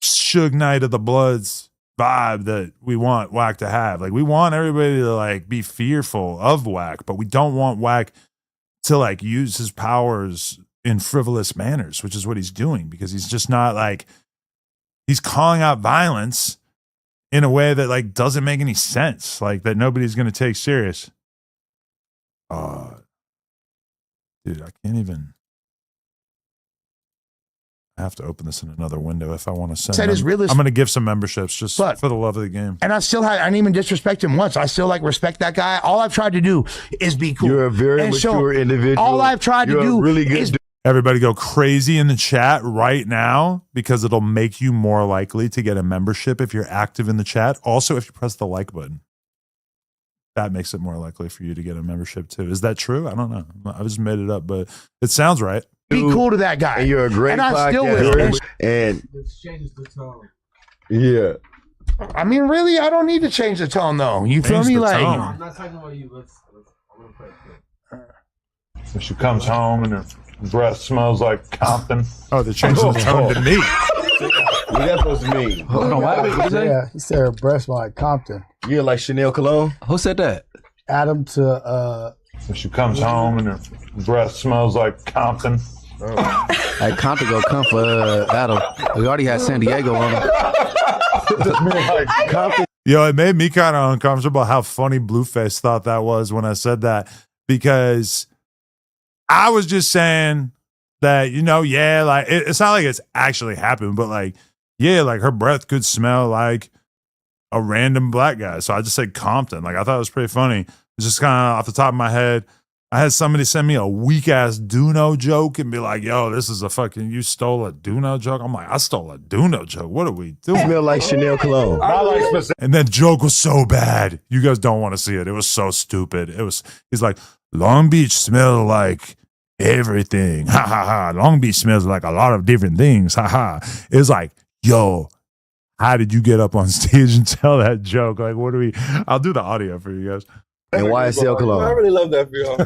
Suge Knight of the Bloods vibe that we want Wack to have. Like we want everybody to like be fearful of Wack, but we don't want Wack to like use his powers in frivolous manners, which is what he's doing because he's just not like, he's calling out violence in a way that like doesn't make any sense, like that nobody's going to take serious. Dude, I can't even. I have to open this in another window if I want to send. Said his realist- I'm going to give some memberships just But- for the love of the game. and I didn't even disrespect him once. I still like respect that guy. All I've tried to do is be cool. You're a very And so mature individual. all I've tried to You're a do really good is dude. Everybody go crazy in the chat right now because it'll make you more likely to get a membership if you're active in the chat. Also, if you press the like button, that makes it more likely for you to get a membership too. Is that true? I don't know. I just made it up, but it sounds right. be cool to that guy. And you're a great And I still podcaster. will. And This changes the tone. yeah. I mean, really, I don't need to change the tone though. You feel Change me? the Like, tone. I'm not talking about you. I'm gonna play it. When she comes home and her breath smells like Compton. Oh, they're changing the tone to me. What that supposed to mean? Hold on, what you say? Yeah, he said her breast smell like Compton. Yeah, like Chanel cologne. Who said that? Adam to When she comes home and her breath smells like Compton. Hey, Compton go come for Adam. We already had San Diego on him. Compton. Yo, it made me kind of uncomfortable how funny Blueface thought that was when I said that, because I was just saying that, you know, yeah, like it's not like it's actually happened, but like, yeah, like her breath could smell like a random black guy. So I just said Compton. Like I thought it was pretty funny. It's just kind of off the top of my head. I had somebody send me a weak ass Duno joke and be like, yo, this is a fucking, you stole a Duno joke. I'm like, I stole a Duno joke. What are we doing? Smell like Chanel cologne. And that joke was so bad. You guys don't want to see it. It was so stupid. He's like, Long Beach smell like everything. Ha ha ha. Long Beach smells like a lot of different things. Ha ha. It's like, yo, how did you get up on stage and tell that joke? Like, what do we, I'll do the audio for you guys. And YSL cologne. I really love that for y'all.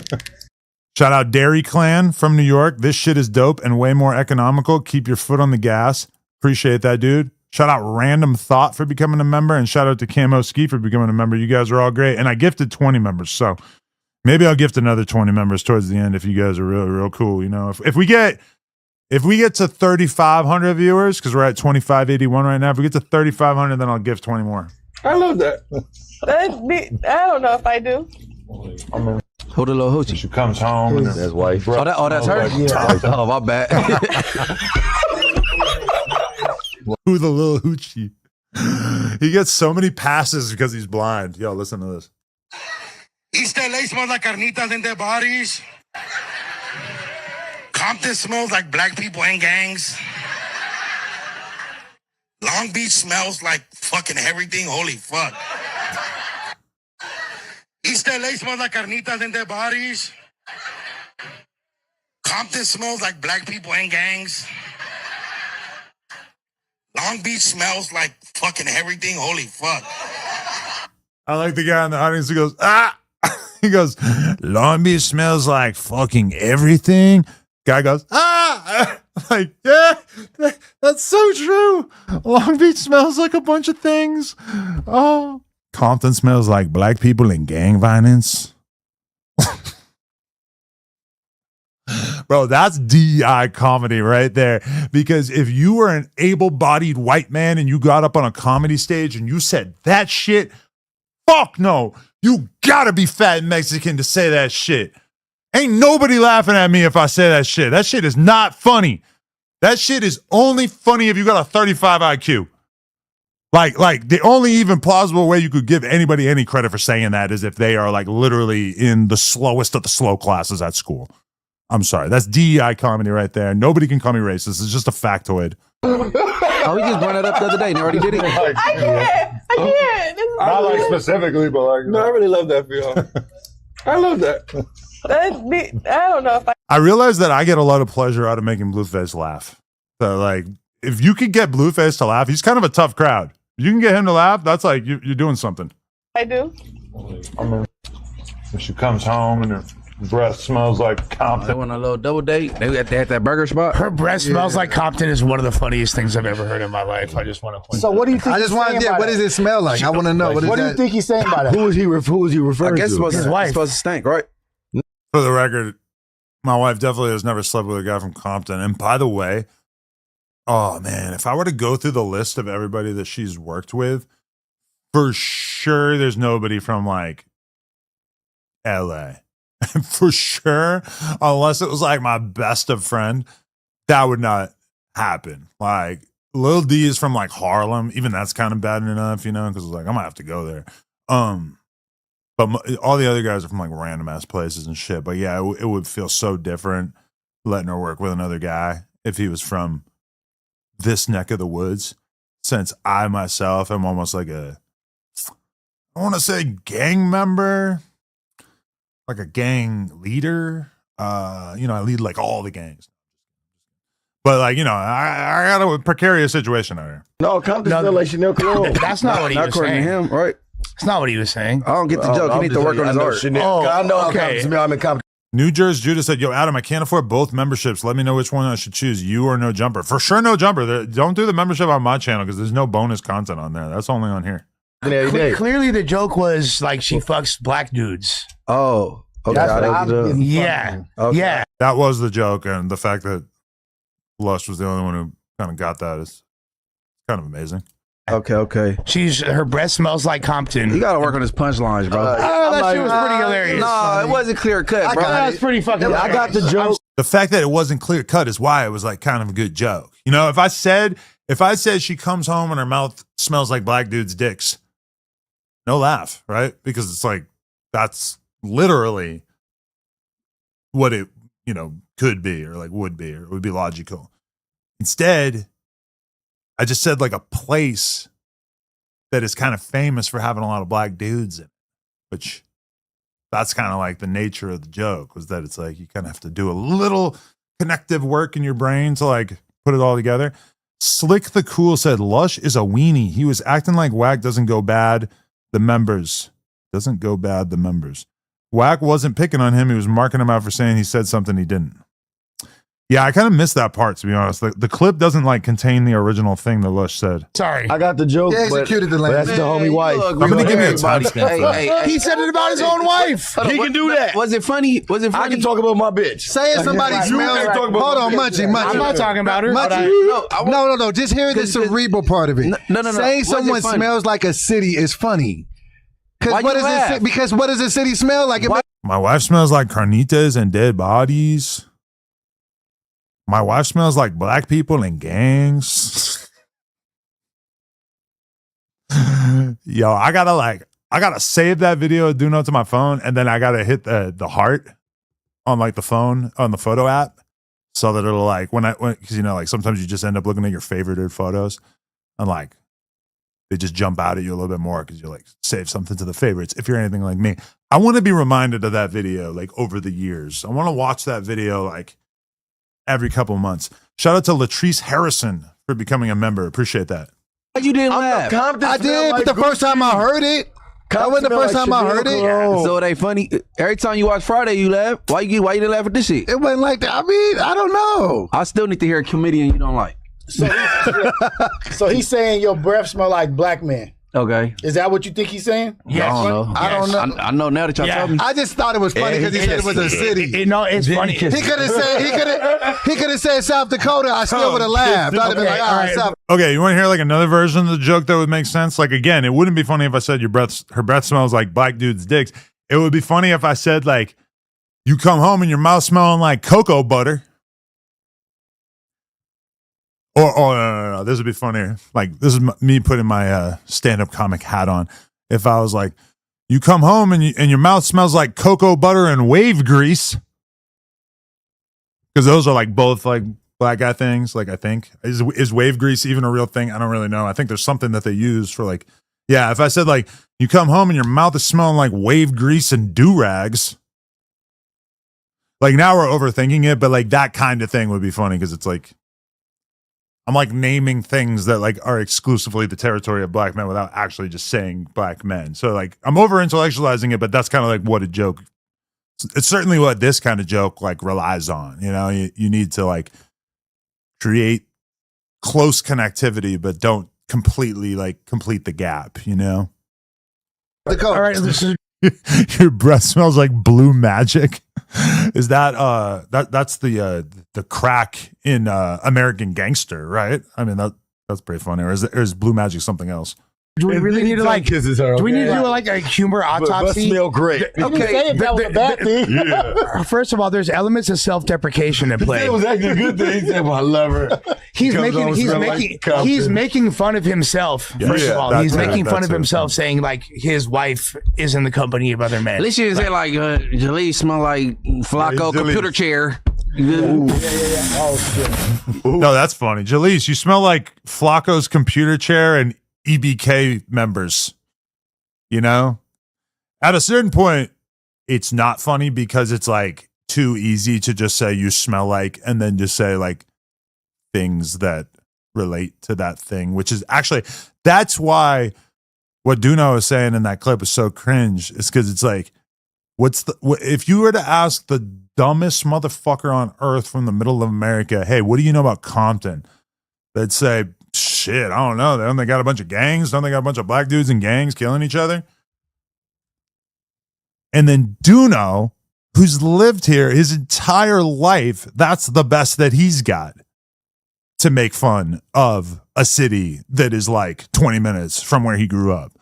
Shout out Dairy Clan from New York. This shit is dope and way more economical. Keep your foot on the gas. Appreciate that, dude. Shout out Random Thought for becoming a member, and shout out to Camo Ski for becoming a member. You guys are all great. And I gifted 20 members, so maybe I'll gift another 20 members towards the end if you guys are real, real cool. You know, if we get If we get to 3,500 viewers, because we're at 2,581 right now, if we get to 3,500, then I'll give 20 more. I love that. I don't know if I do. I mean, Who the little hoochie? she comes home and That's wife. Oh, that's her? Yeah. Oh, my bad. Who the little hoochie? He gets so many passes because he's blind. Yo, listen to this. East LA smells like carnitas in their bodies. Compton smells like black people and gangs. Long Beach smells like fucking everything. Holy fuck. East LA smells like carnitas in their bodies. Compton smells like black people and gangs. Long Beach smells like fucking everything. Holy fuck. I like the guy in the audience who goes, ah! He goes, Long Beach smells like fucking everything. Guy goes, ah! Like, yeah, that's so true. Long Beach smells like a bunch of things. Oh, Compton smells like black people and gang violence. Bro, that's DEI comedy right there. Because if you were an able-bodied white man and you got up on a comedy stage and you said that shit, fuck no. You gotta be fat and Mexican to say that shit. Ain't nobody laughing at me if I say that shit. That shit is not funny. That shit is only funny if you got a 35 IQ. Like the only even plausible way you could give anybody any credit for saying that is if they are like literally in the slowest of the slow classes at school. I'm sorry. That's DEI comedy right there. Nobody can call me racist. It's just a factoid. Oh, we just brought it up the other day and already did it. I can't. This is not like specifically, but like. No, I really love that for y'all. I love that. I don't know if I realize that I get a lot of pleasure out of making Blueface laugh. So, like, if you could get Blueface to laugh, he's kind of a tough crowd. If you can get him to laugh, that's like you're doing something. I do. I mean, when she comes home and her breath smells like Compton. They went on a little double date. They had that burger spot. Her breath smells like Compton is one of the funniest things I've ever heard in my life. I just want to point. So what do you think? I just want to. What does it smell like? I want to know. What do you think he's saying about it? Who is he referring I guess to? his wife. It's supposed to stink, right? For the record, my wife definitely has never slept with a guy from Compton. And by the way, oh man, if I were to go through the list of everybody that she's worked with, for sure there's nobody from like LA. For sure, unless it was like my best of friend, that would not happen. Like Lil D is from like Harlem. Even that's kind of bad enough, you know, because like I might have to go there. But all the other guys are from like random ass places and shit. But yeah, it would feel so different letting her work with another guy if he was from this neck of the woods. Since I myself am almost like I want to say gang member, like a gang leader. I lead like all the gangs. But like, I got a precarious situation out here. No, Compton's still like Chanel Cologne. That's not what he was according saying. to him, right? That's not what he was saying. I don't get the joke. He needs to work on his art. I know how okay. Compton's. I'm in Compton. New Jersey Judah said, yo, Adam, I can't afford both memberships. Let me know which one I should choose, you or No Jumper. For sure, No Jumper. Don't do the membership on my channel because there's no bonus content on there. That's only on here. Clearly, the joke was like she fucks black dudes. Oh, okay. Yeah. Okay. Yeah. That was the joke. And the fact that Lush was the only one who kind of got that is kind of amazing. Okay. Her breath smells like Compton. You got to work on his punchlines, bro. That shit was pretty hilarious. No, it wasn't clear cut, bro. That was pretty fucking hilarious. I got the joke. The fact that it wasn't clear cut is why it was like kind of a good joke. If I said she comes home and her mouth smells like black dudes' dicks, no laugh, right? Because it's like that's literally what it could be or like would be or it would be logical. Instead, I just said like a place that is kind of famous for having a lot of black dudes in it, which that's kind of like the nature of the joke was that it's like you kind of have to do a little connective work in your brain to like put it all together. Slick the Cool said Lush is a weenie. He was acting like Wack doesn't go bad. The members. Wack wasn't picking on him. He was marking him out for saying he said something he didn't. Yeah, I kind of missed that part, to be honest. The clip doesn't like contain the original thing that Lush said. Sorry. I got the joke, They but executed the that's the homie wife. Somebody give me a timestamp. He said it about his own wife. He can do that. Was it funny? Was it funny? I can talk about my bitch. Saying somebody smells. Hold on, Munchie. I'm not talking about her. No. Just hear the cerebral part of it. No. Saying Was it someone funny? smells like a city is funny. Why Because you laugh? because what does a city smell like? It My wife smells like carnitas and dead bodies. My wife smells like black people and gangs. Yo, I gotta save that video of Duno to my phone, and then I gotta hit the heart on like the phone on the photo app, so that it'll like because you know like sometimes you just end up looking at your favorited photos, and like they just jump out at you a little bit more because you like save something to the favorites. If you're anything like me, I want to be reminded of that video like over the years. I want to watch that video like every couple months. Shout out to Latrice Harrison for becoming a member. Appreciate that. You didn't laugh. I did, but the first time I heard it, that wasn't the first time I heard it. So it ain't funny. Every time you watch Friday, you laugh. Why you didn't laugh at this shit? It wasn't like that. I mean, I don't know. I still need to hear a comedian you don't like. So he's saying your breath smell like black men. Okay. Is that what you think he's saying? Yes. I don't know. I don't know. I know now that y'all told me. I just thought it was funny because he said it was a city. It's funny. He could have said South Dakota. I still would have laughed. I'd have been like, all right, South. Okay, you want to hear like another version of the joke that would make sense? Like again, it wouldn't be funny if I said her breath smells like black dudes' dicks. It would be funny if I said like, you come home and your mouth smelling like cocoa butter. Or no, this would be funnier. Like this is me putting my stand-up comic hat on. If I was like, you come home and your mouth smells like cocoa butter and wave grease, because those are like both like black guy things. Like I think is wave grease even a real thing? I don't really know. I think there's something that they use for like, yeah. If I said like, you come home and your mouth is smelling like wave grease and do-rags. Like now we're overthinking it, but like that kind of thing would be funny because it's like, I'm like naming things that like are exclusively the territory of black men without actually just saying black men. So like I'm over intellectualizing it, but that's kind of like what a joke. It's certainly what this kind of joke like relies on. You know, you need to like create close connectivity, but don't completely like complete the gap. You know. All right, listen. Your breath smells like blue magic. Is that that's the crack in American Gangster, right? I mean that's pretty funny. Or is blue magic something else? Do we really need to like? Do we need to do like a humor autopsy? But smell great. Okay, that was a bad thing. Yeah. First of all, there's elements of self-deprecation at play. It was actually a good thing. He said, "Well, I love her." He's making fun of himself. First of all, he's making fun of himself, saying like his wife is in the company of other men. At least you say like Jaleel smell like Flaco computer chair. Oh shit. No, that's funny. Jalise, you smell like Flaco's computer chair and EBK members. You know? At a certain point, it's not funny because it's like too easy to just say you smell like and then just say like things that relate to that thing, which is actually, that's why what Duno was saying in that clip is so cringe. Is because it's like, if you were to ask the dumbest motherfucker on earth from the middle of America, hey, what do you know about Compton? They'd say, shit, I don't know. Don't they got a bunch of gangs? Don't they got a bunch of black dudes in gangs killing each other? And then Duno, who's lived here his entire life, that's the best that he's got to make fun of a city that is like 20 minutes from where he grew up.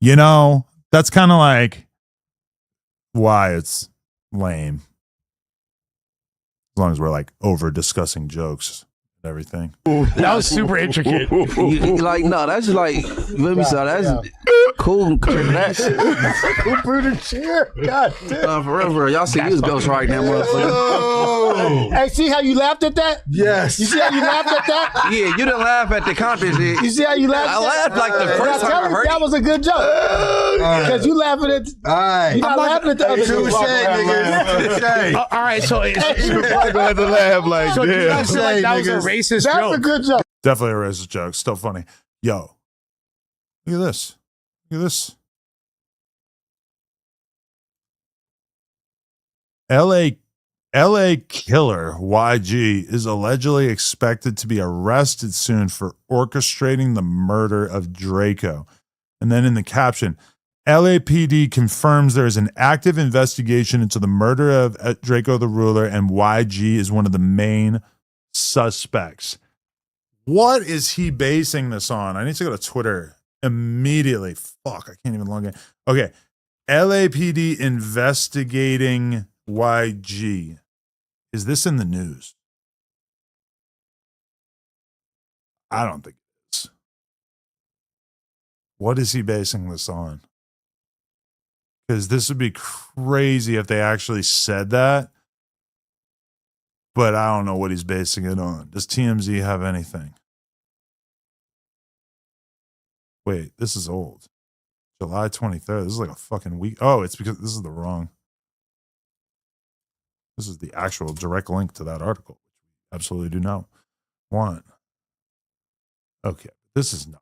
You know, that's kind of like why it's lame. As long as we're like over discussing jokes and everything. That was super intricate. Like, no, that's like, let me say, that's cool. That's Computer chair. God damn. for real. Y'all see these ghosts right now, motherfucker. Hey, see how you laughed at that? Yes. You see how you laughed at that? Yeah, you didn't laugh at the content shit. You see how you laughed? I laughed like the first time I heard that it. was a good joke. Because you laughing at. All right. You're not laughing at the other Touche, nigga. All right, so I had to laugh like so do you guys damn. feel like that was a racist That's joke? a good joke. Definitely a racist joke. Still funny. Yo, look at this. Look at this. LA LA killer YG is allegedly expected to be arrested soon for orchestrating the murder of Drakeo. And then in the caption, LAPD confirms there is an active investigation into the murder of Drakeo the Ruler, and YG is one of the main suspects. What is he basing this on? I need to go to Twitter immediately. Fuck, I can't even log in. Okay, LAPD investigating YG. Is this in the news? I don't think it is. What is he basing this on? Because this would be crazy if they actually said that. But I don't know what he's basing it on. Does TMZ have anything? Wait, this is old. July 23rd. This is like a fucking week. Oh, it's because this is the wrong. This is the actual direct link to that article. Absolutely do not want. Okay, this is not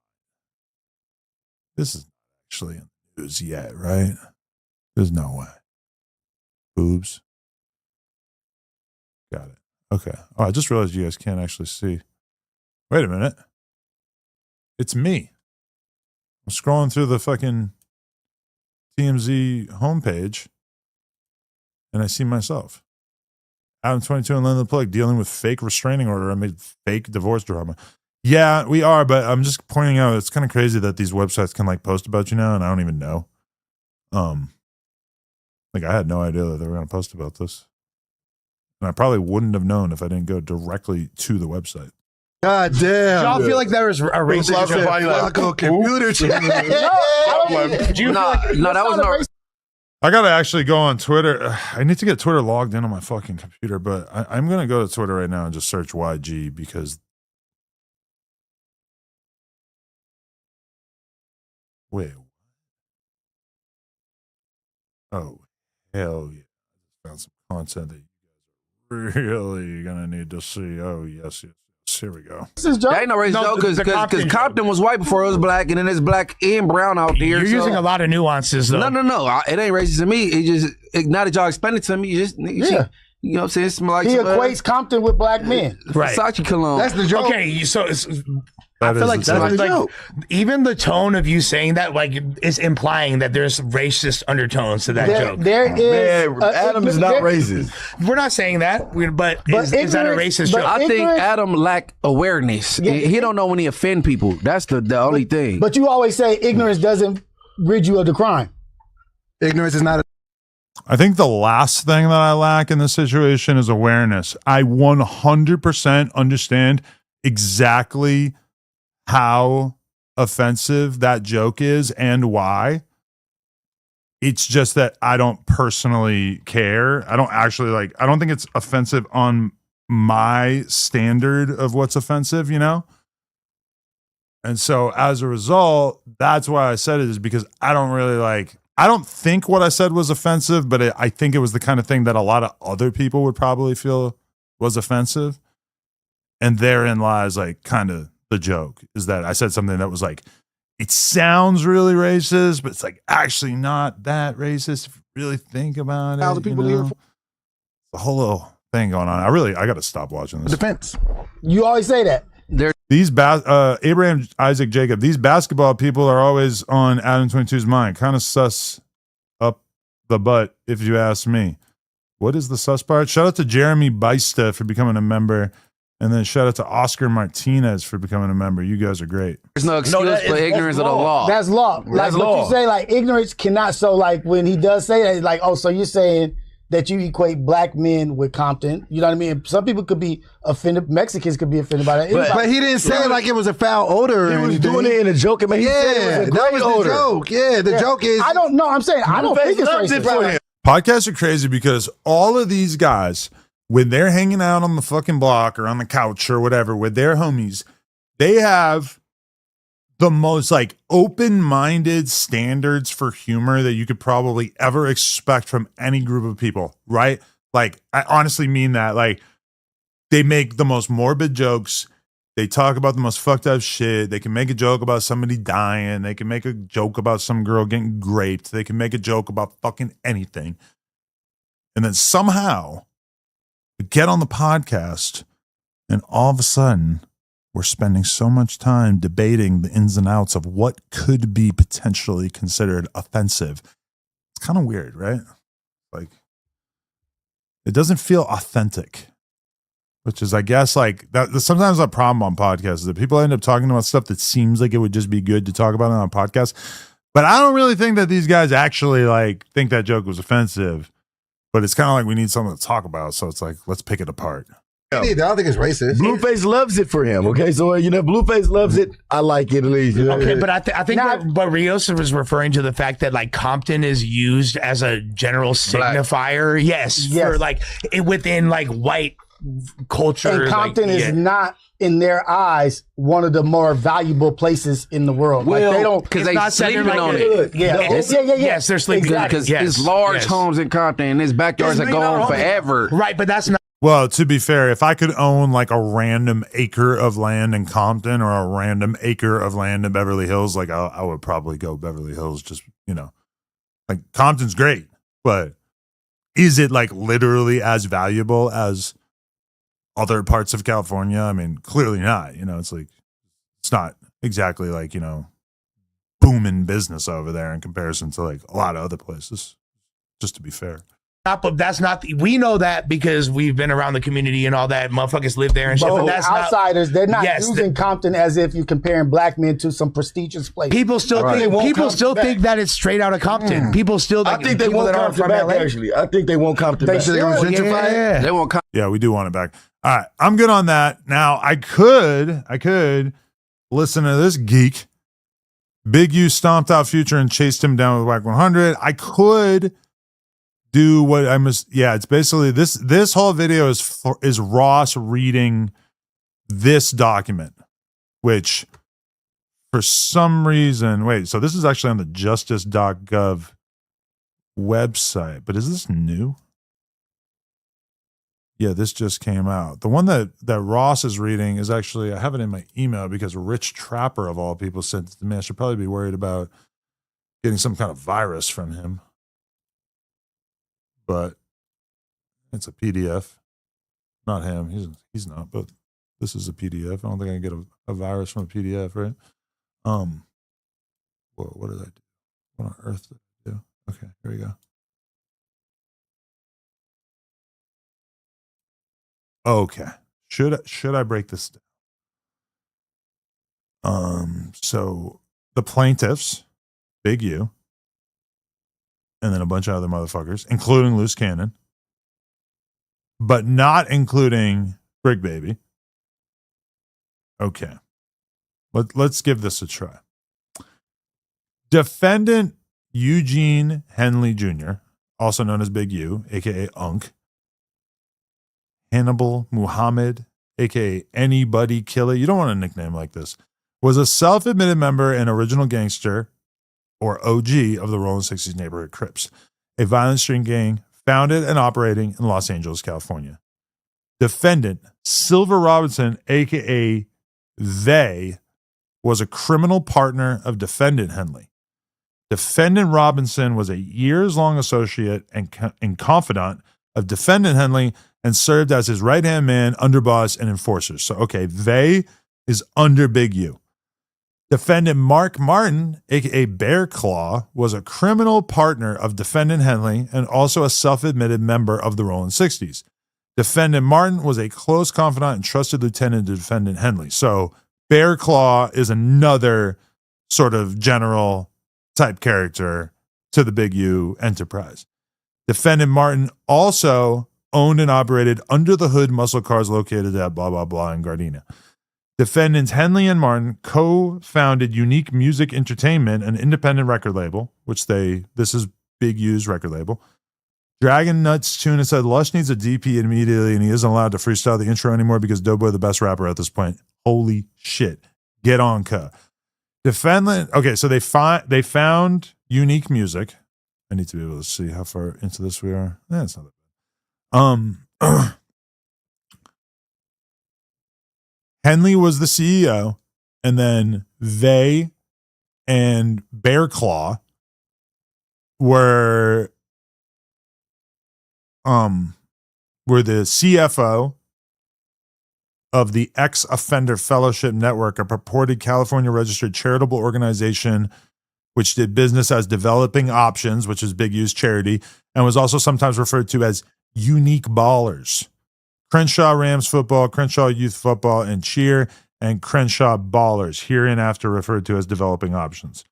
actually in the news yet, right? There's no way. Boobs. Got it. Okay. Oh, I just realized you guys can't actually see. Wait a minute. It's me. I'm scrolling through the fucking TMZ homepage and I see myself. Adam 22 and Lynn the Plug dealing with fake restraining order amid fake divorce drama. Yeah, we are, but I'm just pointing out it's kind of crazy that these websites can like post about you now and I don't even know. Like I had no idea that they were going to post about this. And I probably wouldn't have known if I didn't go directly to the website. God damn. Y'all feel like there was a racist joke? Flaco computer chat. Do you feel like No, that was not. I got to actually go on Twitter. I need to get Twitter logged in on my fucking computer, but I'm going to go to Twitter right now and just search YG because. Wait. Oh, hell yeah. I found some content that you guys are really going to need to see. Oh, yes. Here we go. That ain't no racist joke because Compton was white before it was black, and then there's black and brown out there. You're using a lot of nuances, though. No. It ain't racist to me. It just, now that y'all explain it to me, you just, you know what I'm saying? It's like he equates Compton with black men. Right. Versace cologne. That's the joke. Okay, so I feel like that's the joke. Even the tone of you saying that, like, is implying that there's racist undertones to that joke. There is. Man, Adam is not racist. We're not saying that, but is that a racist joke? I think Adam lack awareness. Yeah. He don't know when he offend people. That's the only thing. But you always say ignorance doesn't rid you of the crime. Ignorance is not a I think the last thing that I lack in this situation is awareness. I 100% understand exactly how offensive that joke is and why. It's just that I don't personally care. I don't actually I don't think it's offensive on my standard of what's offensive, you know? And so as a result, that's why I said it, is because I don't really I don't think what I said was offensive, but I think it was the kind of thing that a lot of other people would probably feel was offensive. And therein lies kind of the joke, is that I said something that was it sounds really racist, but it's actually not that racist if you really think about it. How the people here for the whole little thing going on. I got to stop watching this. defense. You always say that. These Abraham Isaac Jacob, these basketball people are always on Adam 22's mind. Kind of sus up the butt, if you ask me. What is the sus part? Shout out to Jeremy Beista for becoming a member. And then shout out to Oscar Martinez for becoming a member. You guys are great. There's no excuse for ignorance of the law. That's law. That's but law. you say ignorance cannot. So when he does say that, it's oh, so you're saying that you equate black men with Compton. You know what I mean? Some people could be offended. Mexicans could be offended by that. But he didn't say it was a foul odor. He was doing it in a joke. Man, he said it was a that great was odor. the joke. Yeah, the joke is. I don't know. I'm saying I don't think it's racist. Podcasts are crazy because all of these guys, when they're hanging out on the fucking block or on the couch or whatever with their homies, they have the most open-minded standards for humor that you could probably ever expect from any group of people, right? I honestly mean that. They make the most morbid jokes. They talk about the most fucked up shit. They can make a joke about somebody dying. They can make a joke about some girl getting raped. They can make a joke about fucking anything. And then somehow We get on the podcast, and all of a sudden, we're spending so much time debating the ins and outs of what could be potentially considered offensive. It's kind of weird, right? Like, it doesn't feel authentic, which is, I guess, like that. Sometimes a problem on podcasts is that people end up talking about stuff that seems like it would just be good to talk about on a podcast. But I don't really think that these guys actually like think that joke was offensive. But it's kind of like we need something to talk about. So it's like, let's pick it apart. I don't think it's racist. Blueface loves it for him. Okay, so Blueface loves it. I like it at least. Okay, but I think but Rios was referring to the fact that like Compton is used as a general signifier. Yes, for like within like white culture. And Compton is not, in their eyes, one of the more valuable places in the world. Well, like they don't, because they sleeping on it. Yes, they're sleeping on it. Because it's large homes in Compton, and his backyards are going forever. Right, but that's not. Well, to be fair, if I could own like a random acre of land in Compton or a random acre of land in Beverly Hills, like I would probably go Beverly Hills. Just, like Compton's great, but is it like literally as valuable as other parts of California? I mean, clearly not. It's like, it's not exactly like, booming business over there in comparison to like a lot of other places, just to be fair. But that's not. We know that because we've been around the community and all that. Motherfuckers live there and shit. But that's outsiders. They're not using Compton as if you're comparing black men to some prestigious place. People still think that it's straight out of Compton. People still. I think they want Compton back. Actually, I think they want Compton back. They want gentrify. They want. Yeah, we do want it back. All right, I'm good on that. Now I could listen to this geek. Big U stomped out Future and chased him down with Wack 100. I could do what I must. Yeah, it's basically this whole video is Ross reading this document, which for some reason, wait, so this is actually on the justice.gov website, but is this new? Yeah, this just came out. The one that Ross is reading is actually, I have it in my email because Rich Trapper of all people sent it to me. I should probably be worried about getting some kind of virus from him. But it's a PDF. Not him. He's not, but this is a PDF. I don't think I can get a virus from a PDF, right? What did I do? What on earth did I do? Okay, here we go. Okay. Should I break this down? So the plaintiffs, Big U, and then a bunch of other motherfuckers, including Loose Cannon, but not including Brick Baby. Okay. Let's give this a try. Defendant Eugene Henley Jr., also known as Big U, aka Unk, Hannibal Muhammad, aka Anybody Killer, you don't want a nickname like this, was a self-admitted member and original gangster, or OG, of the Rolling 60s Neighborhood Crips, a violent street gang founded and operating in Los Angeles, California. Defendant Silver Robinson, aka They, was a criminal partner of defendant Henley. Defendant Robinson was a years-long associate and confidant of defendant Henley and served as his right-hand man, underboss, and enforcer. So, okay, They is under Big U. Defendant Mark Martin, a.k.a. Bear Claw, was a criminal partner of defendant Henley and also a self-admitted member of the Rolling 60s. Defendant Martin was a close confidant and trusted lieutenant to defendant Henley. So Bear Claw is another sort of general type character to the Big U enterprise. Defendant Martin also owned and operated under the hood muscle cars located at blah, blah, blah in Gardena. Defendants Henley and Martin co-founded Unique Music Entertainment, an independent record label, this is Big U's record label. Dragon Nuts Tuna said Lush needs a DP immediately and he isn't allowed to freestyle the intro anymore because Doughboy the best rapper at this point. Holy shit. Get on, cuh. Defendant, okay, so they found Unique Music. I need to be able to see how far into this we are. It's not that bad. Henley was the CEO, and then They and Bear Claw were were the CFO of the Ex-Offender Fellowship Network, a purported California registered charitable organization which did business as Developing Options, which is Big U's charity, and was also sometimes referred to as Unique Ballers. Crenshaw Rams football, Crenshaw youth football and cheer, and Crenshaw Ballers, hereinafter referred to as Developing Options.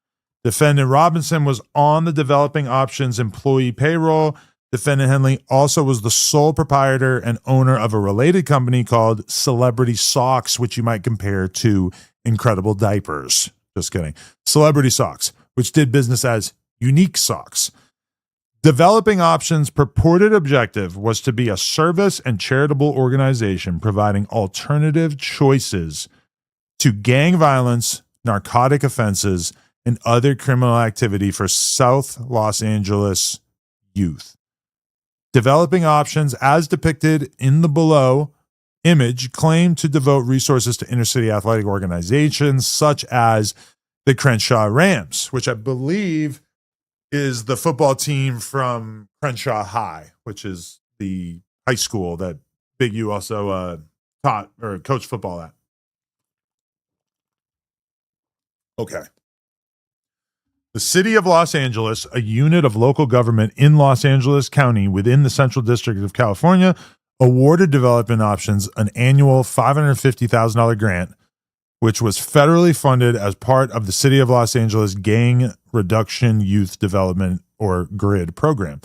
Defendant Robinson was on the Developing Options employee payroll. Defendant Henley also was the sole proprietor and owner of a related company called Celebrity Socks, which you might compare to Incredible Diapers. Just kidding. Celebrity Socks, which did business as Unique Socks. Developing Options' purported objective was to be a service and charitable organization providing alternative choices to gang violence, narcotic offenses, and other criminal activity for South Los Angeles youth. Developing Options, as depicted in the below image, claimed to devote resources to inner-city athletic organizations such as the Crenshaw Rams, which I believe is the football team from Crenshaw High, which is the high school that Big U also taught or coached football at. Okay. The city of Los Angeles, a unit of local government in Los Angeles County within the Central District of California, awarded Development Options an annual $550,000 grant, which was federally funded as part of the City of Los Angeles Gang Reduction Youth Development, or GRID, program.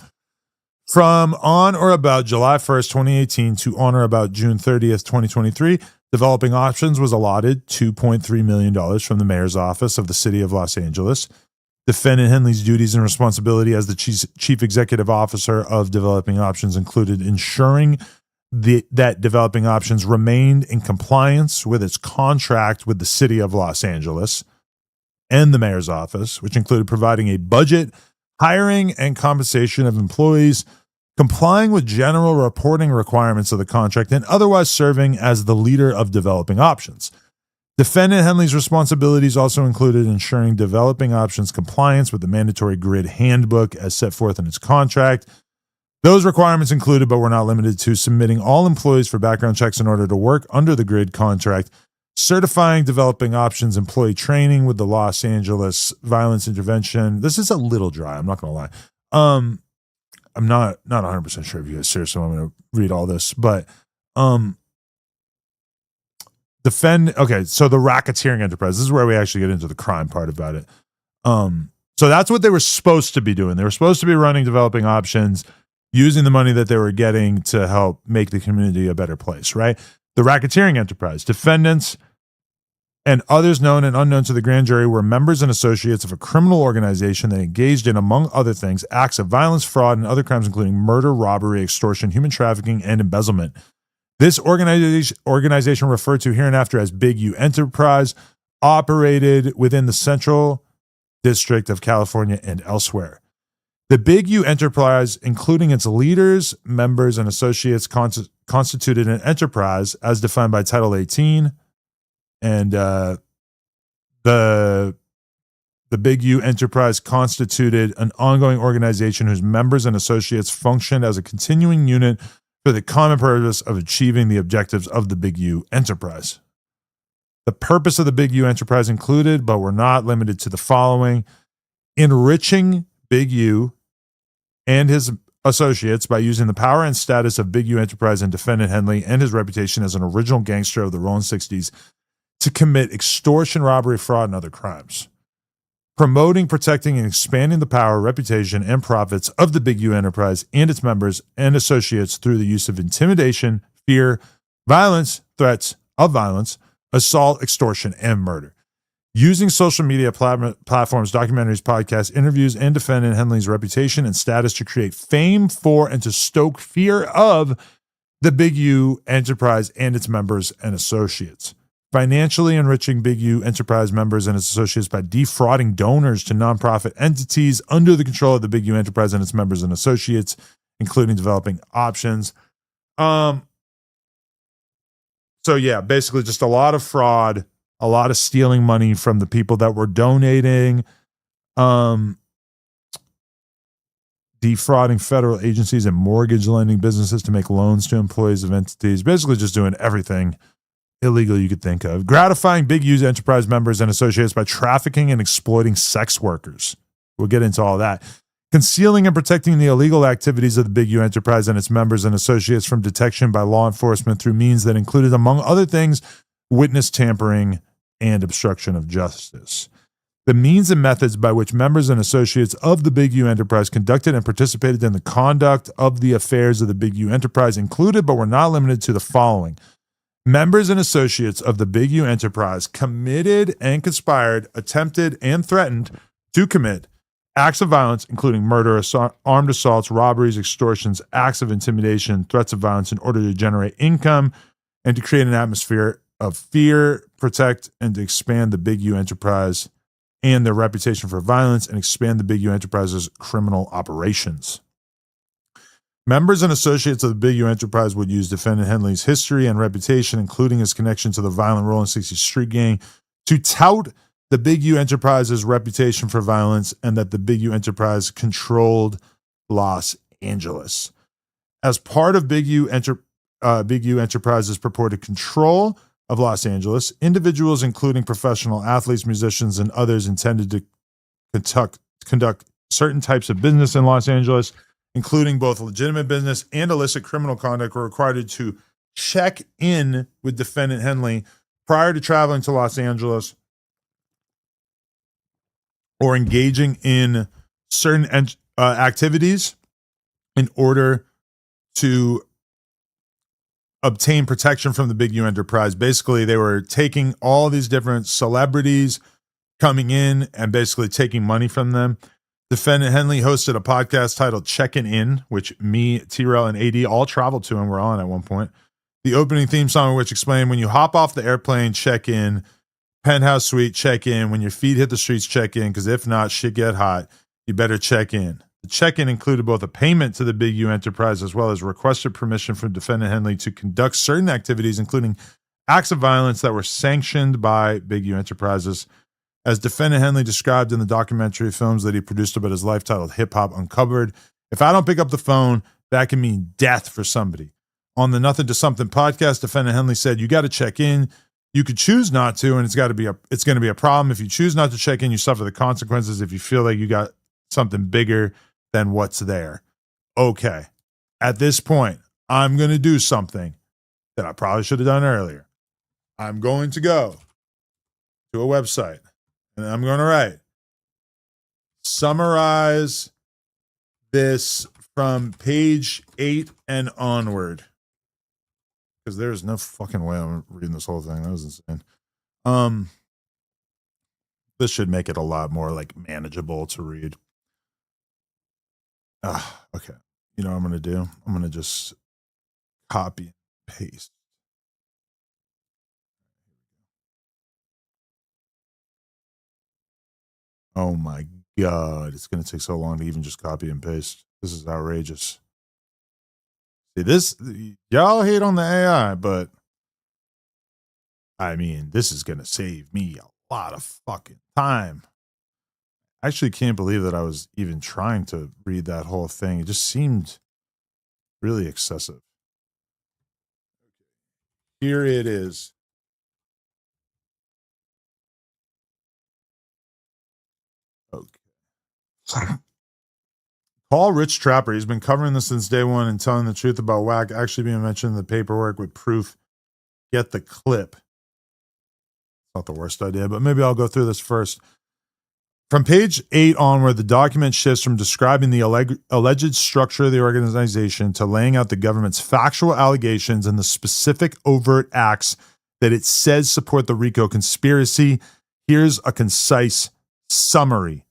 From on or about July 1st, 2018 to on or about June 30th, 2023, Developing Options was allotted $2.3 million from the mayor's office of the City of Los Angeles. Defendant Henley's duties and responsibility as the chief executive officer of Developing Options included ensuring that Developing Options remained in compliance with its contract with the City of Los Angeles and the mayor's office, which included providing a budget, hiring, and compensation of employees, complying with general reporting requirements of the contract, and otherwise serving as the leader of Developing Options. Defendant Henley's responsibilities also included ensuring Developing Options compliance with the mandatory GRID handbook as set forth in its contract. Those requirements included, but were not limited to, submitting all employees for background checks in order to work under the GRID contract, certifying Developing Options employee training with the Los Angeles Violence Intervention. This is a little dry, I'm not going to lie. I'm not 100% sure if you guys seriously want me to read all this, but okay, so the racketeering enterprise, this is where we actually get into the crime part about it. So that's what they were supposed to be doing. They were supposed to be running Developing Options, using the money that they were getting to help make the community a better place, right? The racketeering enterprise, defendants and others known and unknown to the grand jury were members and associates of a criminal organization that engaged in, among other things, acts of violence, fraud, and other crimes including murder, robbery, extortion, human trafficking, and embezzlement. This organization, referred to hereinafter as Big U Enterprise, operated within the Central District of California and elsewhere. The Big U Enterprise, including its leaders, members, and associates, constituted an enterprise as defined by Title 18, and the Big U Enterprise constituted an ongoing organization whose members and associates functioned as a continuing unit for the common purpose of achieving the objectives of the Big U Enterprise. The purpose of the Big U Enterprise included, but were not limited to, the following: enriching Big U and his associates by using the power and status of Big U Enterprise and Defendant Henley and his reputation as an original gangster of the Rolling 60s to commit extortion, robbery, fraud, and other crimes. Promoting, protecting, and expanding the power, reputation, and profits of the Big U Enterprise and its members and associates through the use of intimidation, fear, violence, threats of violence, assault, extortion, and murder. Using social media platforms, documentaries, podcasts, interviews, and Defendant Henley's reputation and status to create fame for and to stoke fear of the Big U Enterprise and its members and associates. Financially enriching Big U Enterprise members and its associates by defrauding donors to nonprofit entities under the control of the Big U Enterprise and its members and associates, including Developing Options. So yeah, basically just a lot of fraud, a lot of stealing money from the people that were donating. defrauding federal agencies and mortgage lending businesses to make loans to employees of entities, basically just doing everything illegal you could think of, gratifying Big U's enterprise members and associates by trafficking and exploiting sex workers. We'll get into all that. Concealing and protecting the illegal activities of the Big U enterprise and its members and associates from detection by law enforcement through means that included, among other things, witness tampering and obstruction of justice. The means and methods by which members and associates of the Big U enterprise conducted and participated in the conduct of the affairs of the Big U enterprise included, but were not limited to, the following. Members and associates of the Big U enterprise committed and conspired, attempted, and threatened to commit acts of violence, including murder, armed assaults, robberies, extortions, acts of intimidation, threats of violence in order to generate income and to create an atmosphere of fear, protect, and to expand the Big U enterprise and their reputation for violence and expand the Big U enterprise's criminal operations. Members and associates of the Big U enterprise would use defendant Henley's history and reputation, including his connection to the violent Rolling 60 Street Gang, to tout the Big U enterprise's reputation for violence and that the Big U enterprise controlled Los Angeles. As part of Big U enterprise's purported control of Los Angeles, individuals including professional athletes, musicians, and others intended to conduct certain types of business in Los Angeles, including both legitimate business and illicit criminal conduct, were required to check in with defendant Henley prior to traveling to Los Angeles or engaging in certain activities in order to obtain protection from the Big U enterprise. Basically, they were taking all these different celebrities coming in and basically taking money from them. Defendant Henley hosted a podcast titled Checkin' In, which me, Trell, and AD all traveled to and were on at one point. The opening theme song, which explained when you hop off the airplane, check in. Penthouse suite, check in. When your feet hit the streets, check in, because if not, shit get hot. You better check in. The check-in included both a payment to the Big U enterprise as well as requested permission from defendant Henley to conduct certain activities, including acts of violence that were sanctioned by Big U enterprises. As defendant Henley described in the documentary films that he produced about his life titled Hip Hop Uncovered, if I don't pick up the phone, that can mean death for somebody. On the Nothing to Something podcast, defendant Henley said, you got to check in. You could choose not to, and it's going to be a problem. If you choose not to check in, you suffer the consequences if you feel like you got something bigger than what's there. Okay. At this point, I'm going to do something that I probably should have done earlier. I'm going to go to a website and I'm going to write, summarize this from page 8 and onward. Because there's no fucking way I'm reading this whole thing. That was insane. This should make it a lot more like manageable to read. Okay. You know what I'm going to do? I'm going to just copy and paste. Oh my God. It's going to take so long to even just copy and paste. This is outrageous. See, this, y'all hate on the AI, but I mean, this is going to save me a lot of fucking time. I actually can't believe that I was even trying to read that whole thing. It just seemed really excessive. Here it is. Okay. Call Rich Trapper. He's been covering this since day one and telling the truth about Wack actually being mentioned in the paperwork with proof. Get the clip. Not the worst idea, but maybe I'll go through this first. From page 8 onward, the document shifts from describing the alleged structure of the organization to laying out the government's factual allegations and the specific overt acts that it says support the RICO conspiracy. Here's a concise summary.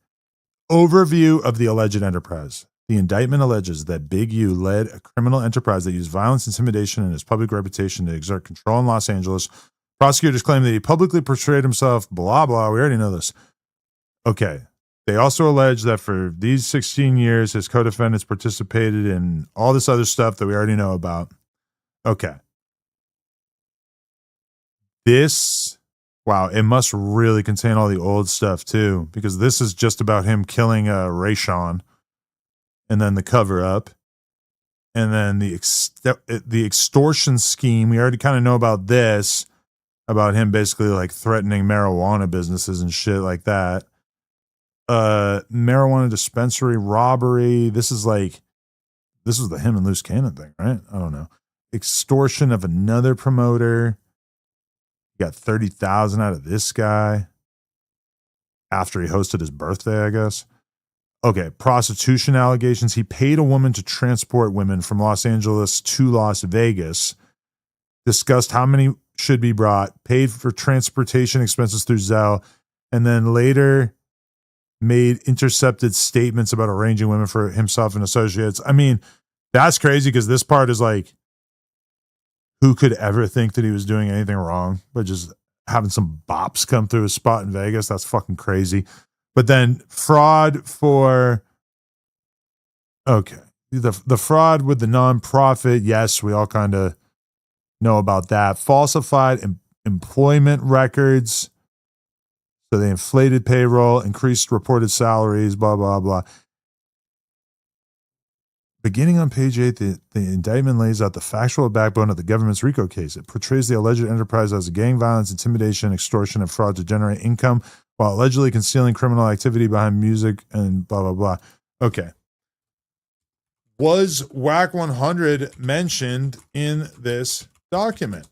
Overview of the alleged enterprise. The indictment alleges that Big U led a criminal enterprise that used violence, intimidation, and his public reputation to exert control in Los Angeles. Prosecutors claim that he publicly portrayed himself, blah, blah. We already know this. Okay. They also allege that for these 16 years, his co-defendants participated in all this other stuff that we already know about. Okay. This, wow, it must really contain all the old stuff too, because this is just about him killing Rayshawn and then the cover up, and then the extortion scheme. We already kind of know about this, about him basically like threatening marijuana businesses and shit like that. Marijuana dispensary robbery. This was the him and Loose Cannon thing, right? I don't know. Extortion of another promoter. Got 30,000 out of this guy after he hosted his birthday, I guess. Okay, prostitution allegations. He paid a woman to transport women from Los Angeles to Las Vegas. Discussed how many should be brought. Paid for transportation expenses through Zelle. And then later made intercepted statements about arranging women for himself and associates. I mean, that's crazy because this part is like, who could ever think that he was doing anything wrong but just having some bops come through his spot in Vegas? That's fucking crazy. But then fraud for, okay, the fraud with the nonprofit, yes, we all kind of know about that. Falsified employment records. So they inflated payroll, increased reported salaries, blah, blah, blah. Beginning on page 8, the indictment lays out the factual backbone of the government's RICO case. It portrays the alleged enterprise as a gang violence, intimidation, extortion, and fraud to generate income while allegedly concealing criminal activity behind music and blah, blah, blah. Okay. Was Wack 100 mentioned in this document?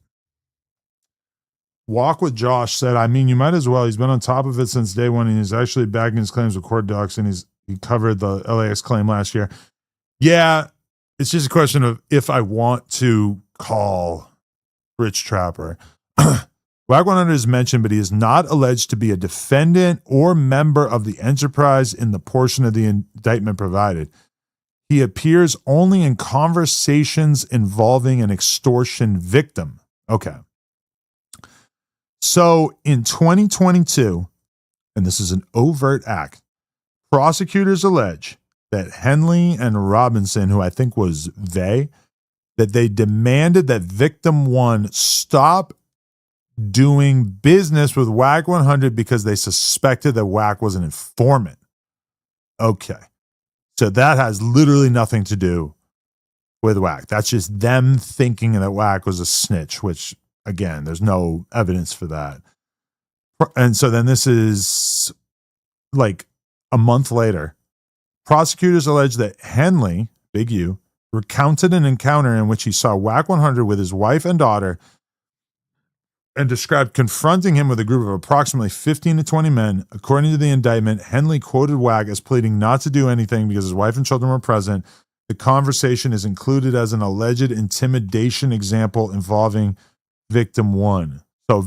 Walk with Josh said, I mean, you might as well. He's been on top of it since day one, and he's actually backing his claims with court docs, and he covered the LAX claim last year. Yeah, it's just a question of if I want to call Rich Trapper. Wack 100 is mentioned, but he is not alleged to be a defendant or member of the enterprise in the portion of the indictment provided. He appears only in conversations involving an extortion victim. Okay. So in 2022, and this is an overt act, prosecutors allege that Henley and Robinson, who I think was that they demanded that victim 1 stop doing business with Wack 100 because they suspected that Wack was an informant. Okay. So that has literally nothing to do with Wack. That's just them thinking that Wack was a snitch, which, again, there's no evidence for that. And so then this is like a month later. Prosecutors allege that Henley, Big U, recounted an encounter in which he saw Wack 100 with his wife and daughter and described confronting him with a group of approximately 15 to 20 men. According to the indictment, Henley quoted Wack as pleading not to do anything because his wife and children were present. The conversation is included as an alleged intimidation example involving victim 1. So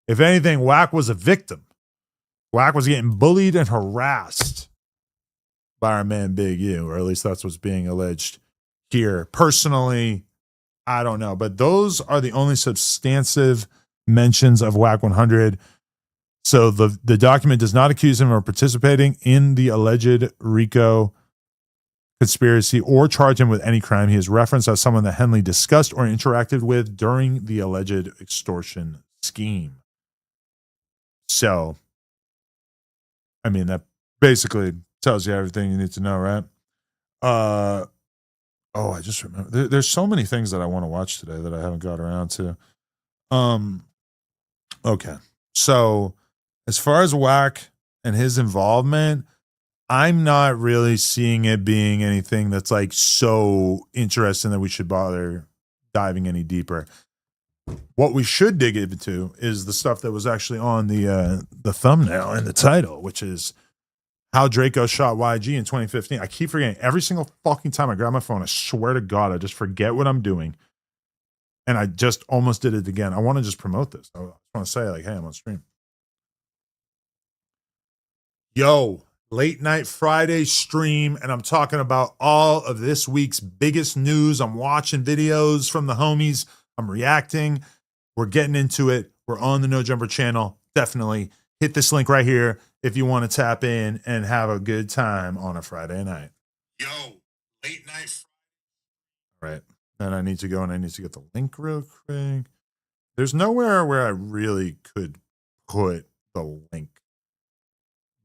if anything, Wack was a victim. Wack was getting bullied and harassed by our man Big U, or at least that's what's being alleged here. Personally, I don't know, but those are the only substantive mentions of Wack 100. So the document does not accuse him of participating in the alleged RICO conspiracy or charge him with any crime. He is referenced as someone that Henley discussed or interacted with during the alleged extortion scheme. So, I mean, that basically tells you everything you need to know, right? Oh, I just remember. There's so many things that I want to watch today that I haven't got around to. Okay. So, as far as Wack and his involvement, I'm not really seeing it being anything that's like so interesting that we should bother diving any deeper. What we should dig into is the stuff that was actually on the thumbnail and the title, which is how Drakeo shot YG in 2015. I keep forgetting every single fucking time I grab my phone. I swear to God, I just forget what I'm doing. And I just almost did it again. I want to just promote this. I want to say like, hey, I'm on stream. Yo, late night Friday stream. And I'm talking about all of this week's biggest news. I'm watching videos from the homies. I'm reacting. We're getting into it. We're on the No Jumper channel. Definitely hit this link right here if you want to tap in and have a good time on a Friday night. Yo, late night. All right. Then I need to go and I need to get the link real quick. There's nowhere where I really could put the link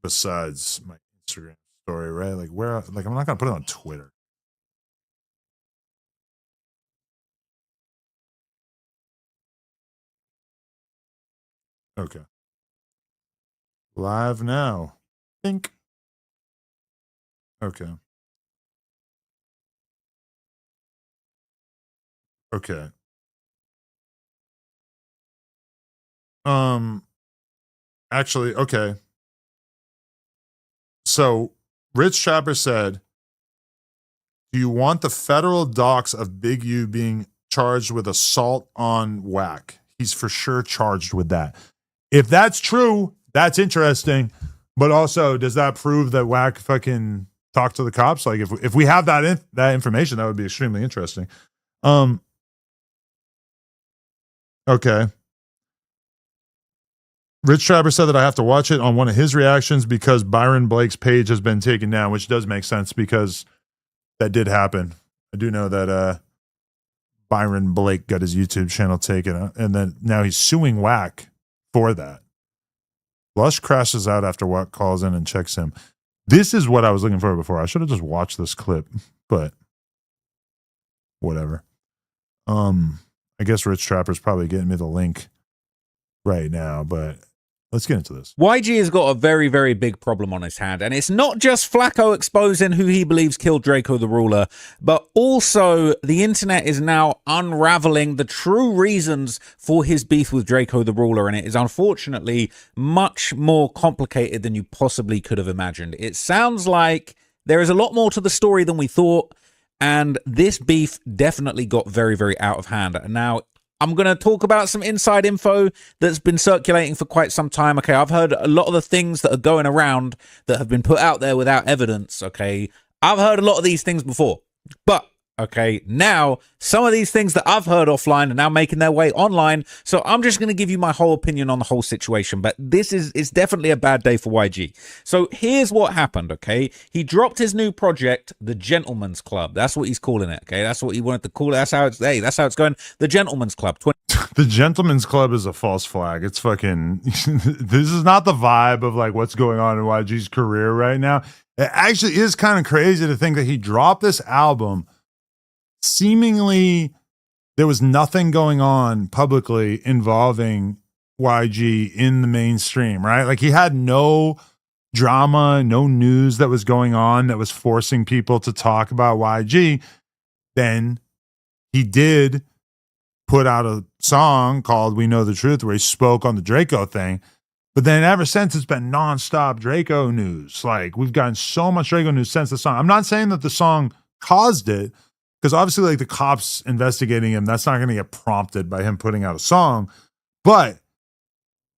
besides my Instagram story, right? Like where? Like I'm not gonna put it on Twitter. Okay. Live now. Think. Okay. Okay. Actually, okay. So Rich Trapper said, do you want the federal docs of Big U being charged with assault on Wack? He's for sure charged with that. If that's true, that's interesting. But also, does that prove that Wack fucking talked to the cops? Like, if we have that information, that would be extremely interesting. Okay. Rich Trapper said that I have to watch it on one of his reactions because Byron Blake's page has been taken down, which does make sense because that did happen. I do know that Byron Blake got his YouTube channel taken, and then now he's suing Wack for that. Lush crashes out after Wack calls in and checks him. This is what I was looking for before. I should have just watched this clip, but whatever. I guess Rich Trapper's probably getting me the link right now, but let's get into this. YG has got a very, very big problem on his hand, and it's not just Flaco exposing who he believes killed Drakeo the Ruler, but also the internet is now unraveling the true reasons for his beef with Drakeo the Ruler, and it is unfortunately much more complicated than you possibly could have imagined. It sounds like there is a lot more to the story than we thought, and this beef definitely got very, very out of hand. Now, I'm going to talk about some inside info that's been circulating for quite some time. Okay, I've heard a lot of the things that are going around that have been put out there without evidence. Okay, I've heard a lot of these things before. But, okay, now some of these things that I've heard offline are now making their way online. So I'm just going to give you my whole opinion on the whole situation. But it's definitely a bad day for YG. So here's what happened, okay? He dropped his new project, The Gentleman's Club. That's what he's calling it, okay? That's what he wanted to call it. That's how it's going. The Gentleman's Club. The Gentleman's Club is a false flag. It's fucking... this is not the vibe of like what's going on in YG's career right now. It actually is kind of crazy to think that he dropped this album seemingly there was nothing going on publicly involving YG in the mainstream, right? Like he had no drama, no news that was going on that was forcing people to talk about YG. Then he did put out a song called We Know the Truth where he spoke on the Drakeo thing. But then ever since, it's been nonstop Drakeo news. Like we've gotten so much Drakeo news since the song. I'm not saying that the song caused it, because obviously, like the cops investigating him, that's not going to get prompted by him putting out a song. But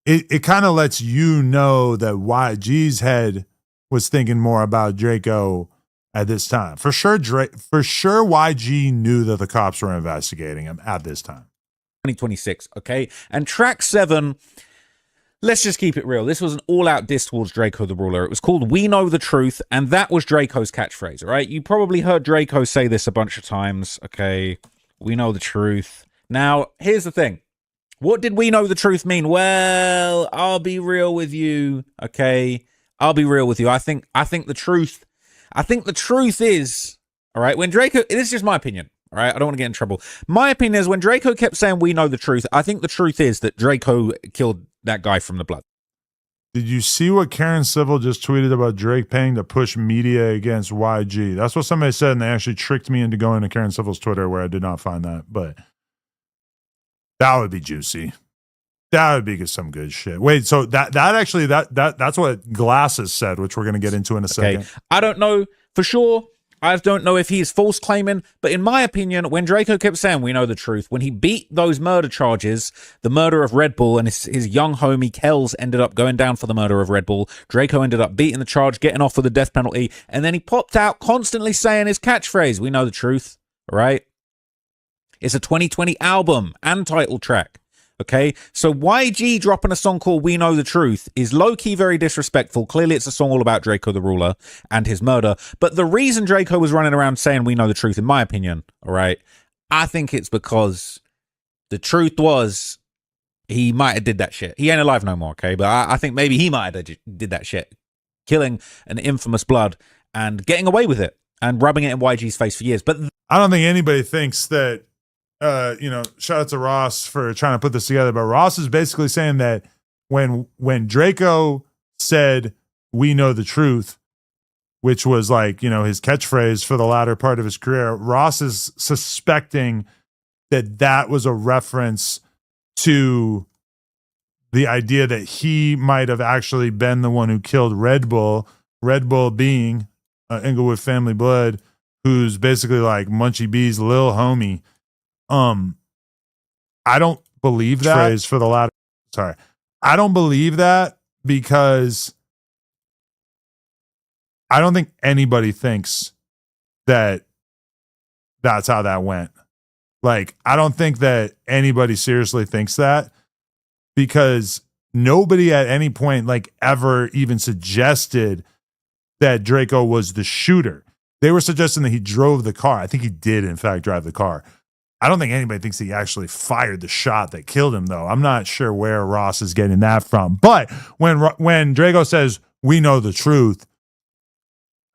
it kind of lets you know that YG's head was thinking more about Drakeo at this time. For sure, YG knew that the cops were investigating him at this time. 2026, okay? And track 7... let's just keep it real. This was an all-out diss towards Drakeo the Ruler. It was called We Know the Truth, and that was Drakeo's catchphrase, all right? You probably heard Drakeo say this a bunch of times, okay? We know the truth. Now, here's the thing. What did we know the truth mean? Well, I'll be real with you, okay? I'll be real with you. I think the truth is, all right, when Drakeo, this is just my opinion, all right? I don't want to get in trouble. My opinion is when Drakeo kept saying we know the truth, I think the truth is that Drakeo killed that guy from the blood. Did you see what Karen Civil just tweeted about Drake paying to push media against YG? That's what somebody said, and they actually tricked me into going to Karen Civil's Twitter where I did not find that. But that would be juicy. That would be some good shit. Wait, so that's what Glasses said, which we're going to get into in a second. I don't know for sure. I don't know if he's false claiming, but in my opinion, when Drakeo kept saying we know the truth, when he beat those murder charges, the murder of Red Bull and his young homie Kells ended up going down for the murder of Red Bull. Drakeo ended up beating the charge, getting off with the death penalty, and then he popped out constantly saying his catchphrase, we know the truth, right? It's a 2020 album and title track. Okay, so YG dropping a song called We Know the Truth is low-key very disrespectful. Clearly, it's a song all about Drakeo the Ruler and his murder. But the reason Drakeo was running around saying we know the truth, in my opinion, all right, I think it's because the truth was he might have did that shit. He ain't alive no more, okay? But I think maybe he might have did that shit. Killing an infamous blood and getting away with it and rubbing it in YG's face for years. But I don't think anybody thinks that, shout out to Ross for trying to put this together, but Ross is basically saying that when Drakeo said, "We know the truth," which was like, his catchphrase for the latter part of his career, Ross is suspecting that was a reference to the idea that he might have actually been the one who killed Red Bull being Inglewood family blood, who's basically like Munchie B's lil homie. I don't believe that phrase for the latter. Sorry. I don't believe that because I don't think anybody thinks that that's how that went. Like, I don't think that anybody seriously thinks that, because nobody at any point like ever even suggested that Drakeo was the shooter. They were suggesting that he drove the car. I think he did, in fact, drive the car. I don't think anybody thinks he actually fired the shot that killed him, though. I'm not sure where Ross is getting that from. But when Drakeo says, "We know the truth,"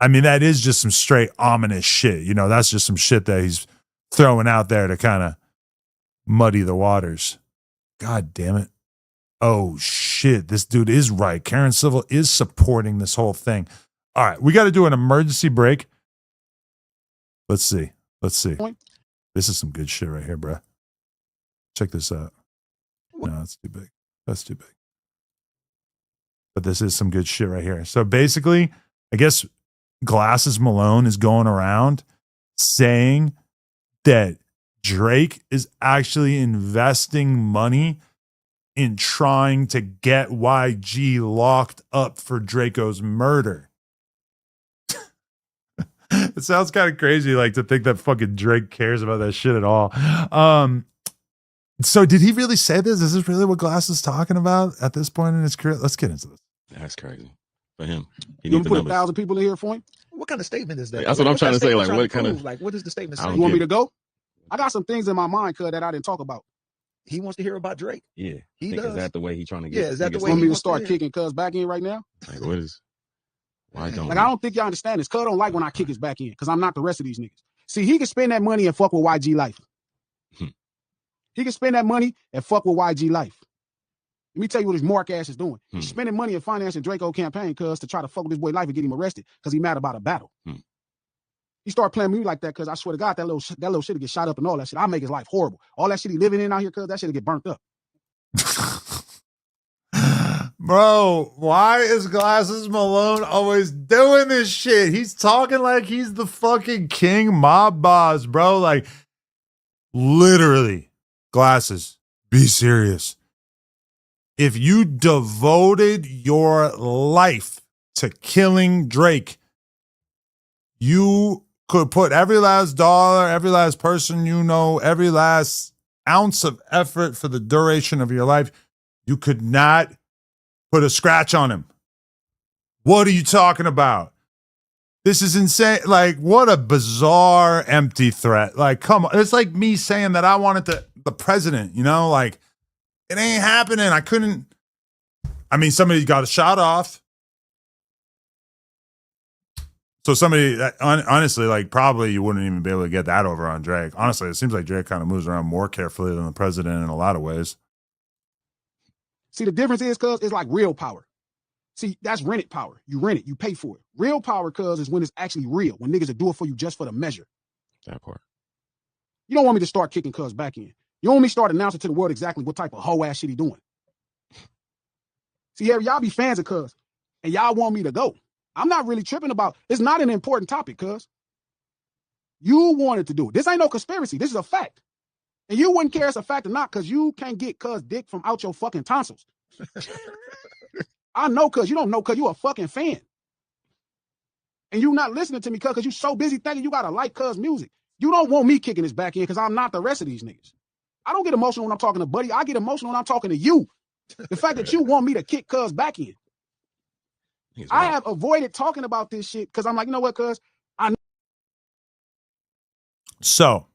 I mean, that is just some straight ominous shit. That's just some shit that he's throwing out there to kind of muddy the waters. God damn it. Oh, shit. This dude is right. Karen Civil is supporting this whole thing. All right. We got to do an emergency break. Let's see. This is some good shit right here, bro. Check this out. No, that's too big. But this is some good shit right here. So basically, I guess Glasses Malone is going around saying that Drake is actually investing money in trying to get YG locked up for Draco's murder. It sounds kind of crazy, like, to think that fucking Drake cares about that shit at all. So did he really say this? Is this really what Glass is talking about at this point in his career? Let's get into this. That's crazy for him. He You needs put the 1,000 people in here for him? What kind of statement is that? That's what I'm trying to say. Like, what kind of? Like, what is the statement saying? You want me to go? I got some things in my mind, cuz, that I didn't talk about. He wants to hear about Drake. Yeah, he does. Is that the way he's trying to get? Yeah, is that the way? Want me to start kicking cuz back in right now? Like, what is? Why don't? Like, I don't think y'all understand this. Cuz don't like when I kick his back in, because I'm not the rest of these niggas. See, he can spend that money and fuck with YG life. He can spend that money and fuck with YG life. Let me tell you what his mark ass is doing. He's spending money and financing Draco campaign, cuz, to try to fuck with his boy life and get him arrested because he mad about a battle. He started playing me like that, cuz I swear to God, that little shit will get shot up and all that shit. I'll make his life horrible. All that shit he living in out here, cuz, that shit will get burnt up. Bro, why is Glasses Malone always doing this shit? He's talking like he's the fucking king mob boss, bro. Like, literally, Glasses, be serious. If you devoted your life to killing Drake, you could put every last dollar, every last person you know, every last ounce of effort for the duration of your life. You could not put a scratch on him. What are you talking about? This is insane. Like, what a bizarre, empty threat. Like, come on. It's like me saying that I wanted the president, like, it ain't happening. I couldn't. I mean, somebody got a shot off. So somebody, honestly, like, probably you wouldn't even be able to get that over on Drake. Honestly, it seems like Drake kind of moves around more carefully than the president in a lot of ways. See, the difference is, cuz, it's like real power. See, that's rented power. You rent it, you pay for it. Real power, cuz, is when it's actually real, when niggas will do it for you just for the measure. That part. You don't want me to start kicking cuz back in. You want me to start announcing to the world exactly what type of hoe ass shit he doing. See, y'all be fans of cuz, and y'all want me to go. I'm not really tripping about, it's not an important topic, cuz. You wanted to do it. This ain't no conspiracy. This is a fact. And you wouldn't care it's a fact or not, because you can't get cuz dick from out your fucking tonsils. I know, cuz you don't know, cuz you a fucking fan. And you not listening to me, cuz you so busy thinking you gotta like cuz music. You don't want me kicking this back in, because I'm not the rest of these niggas. I don't get emotional when I'm talking to Buddy. I get emotional when I'm talking to you. The fact that you want me to kick cuz back in. I have avoided talking about this shit because I'm like, you know what, cuz? So,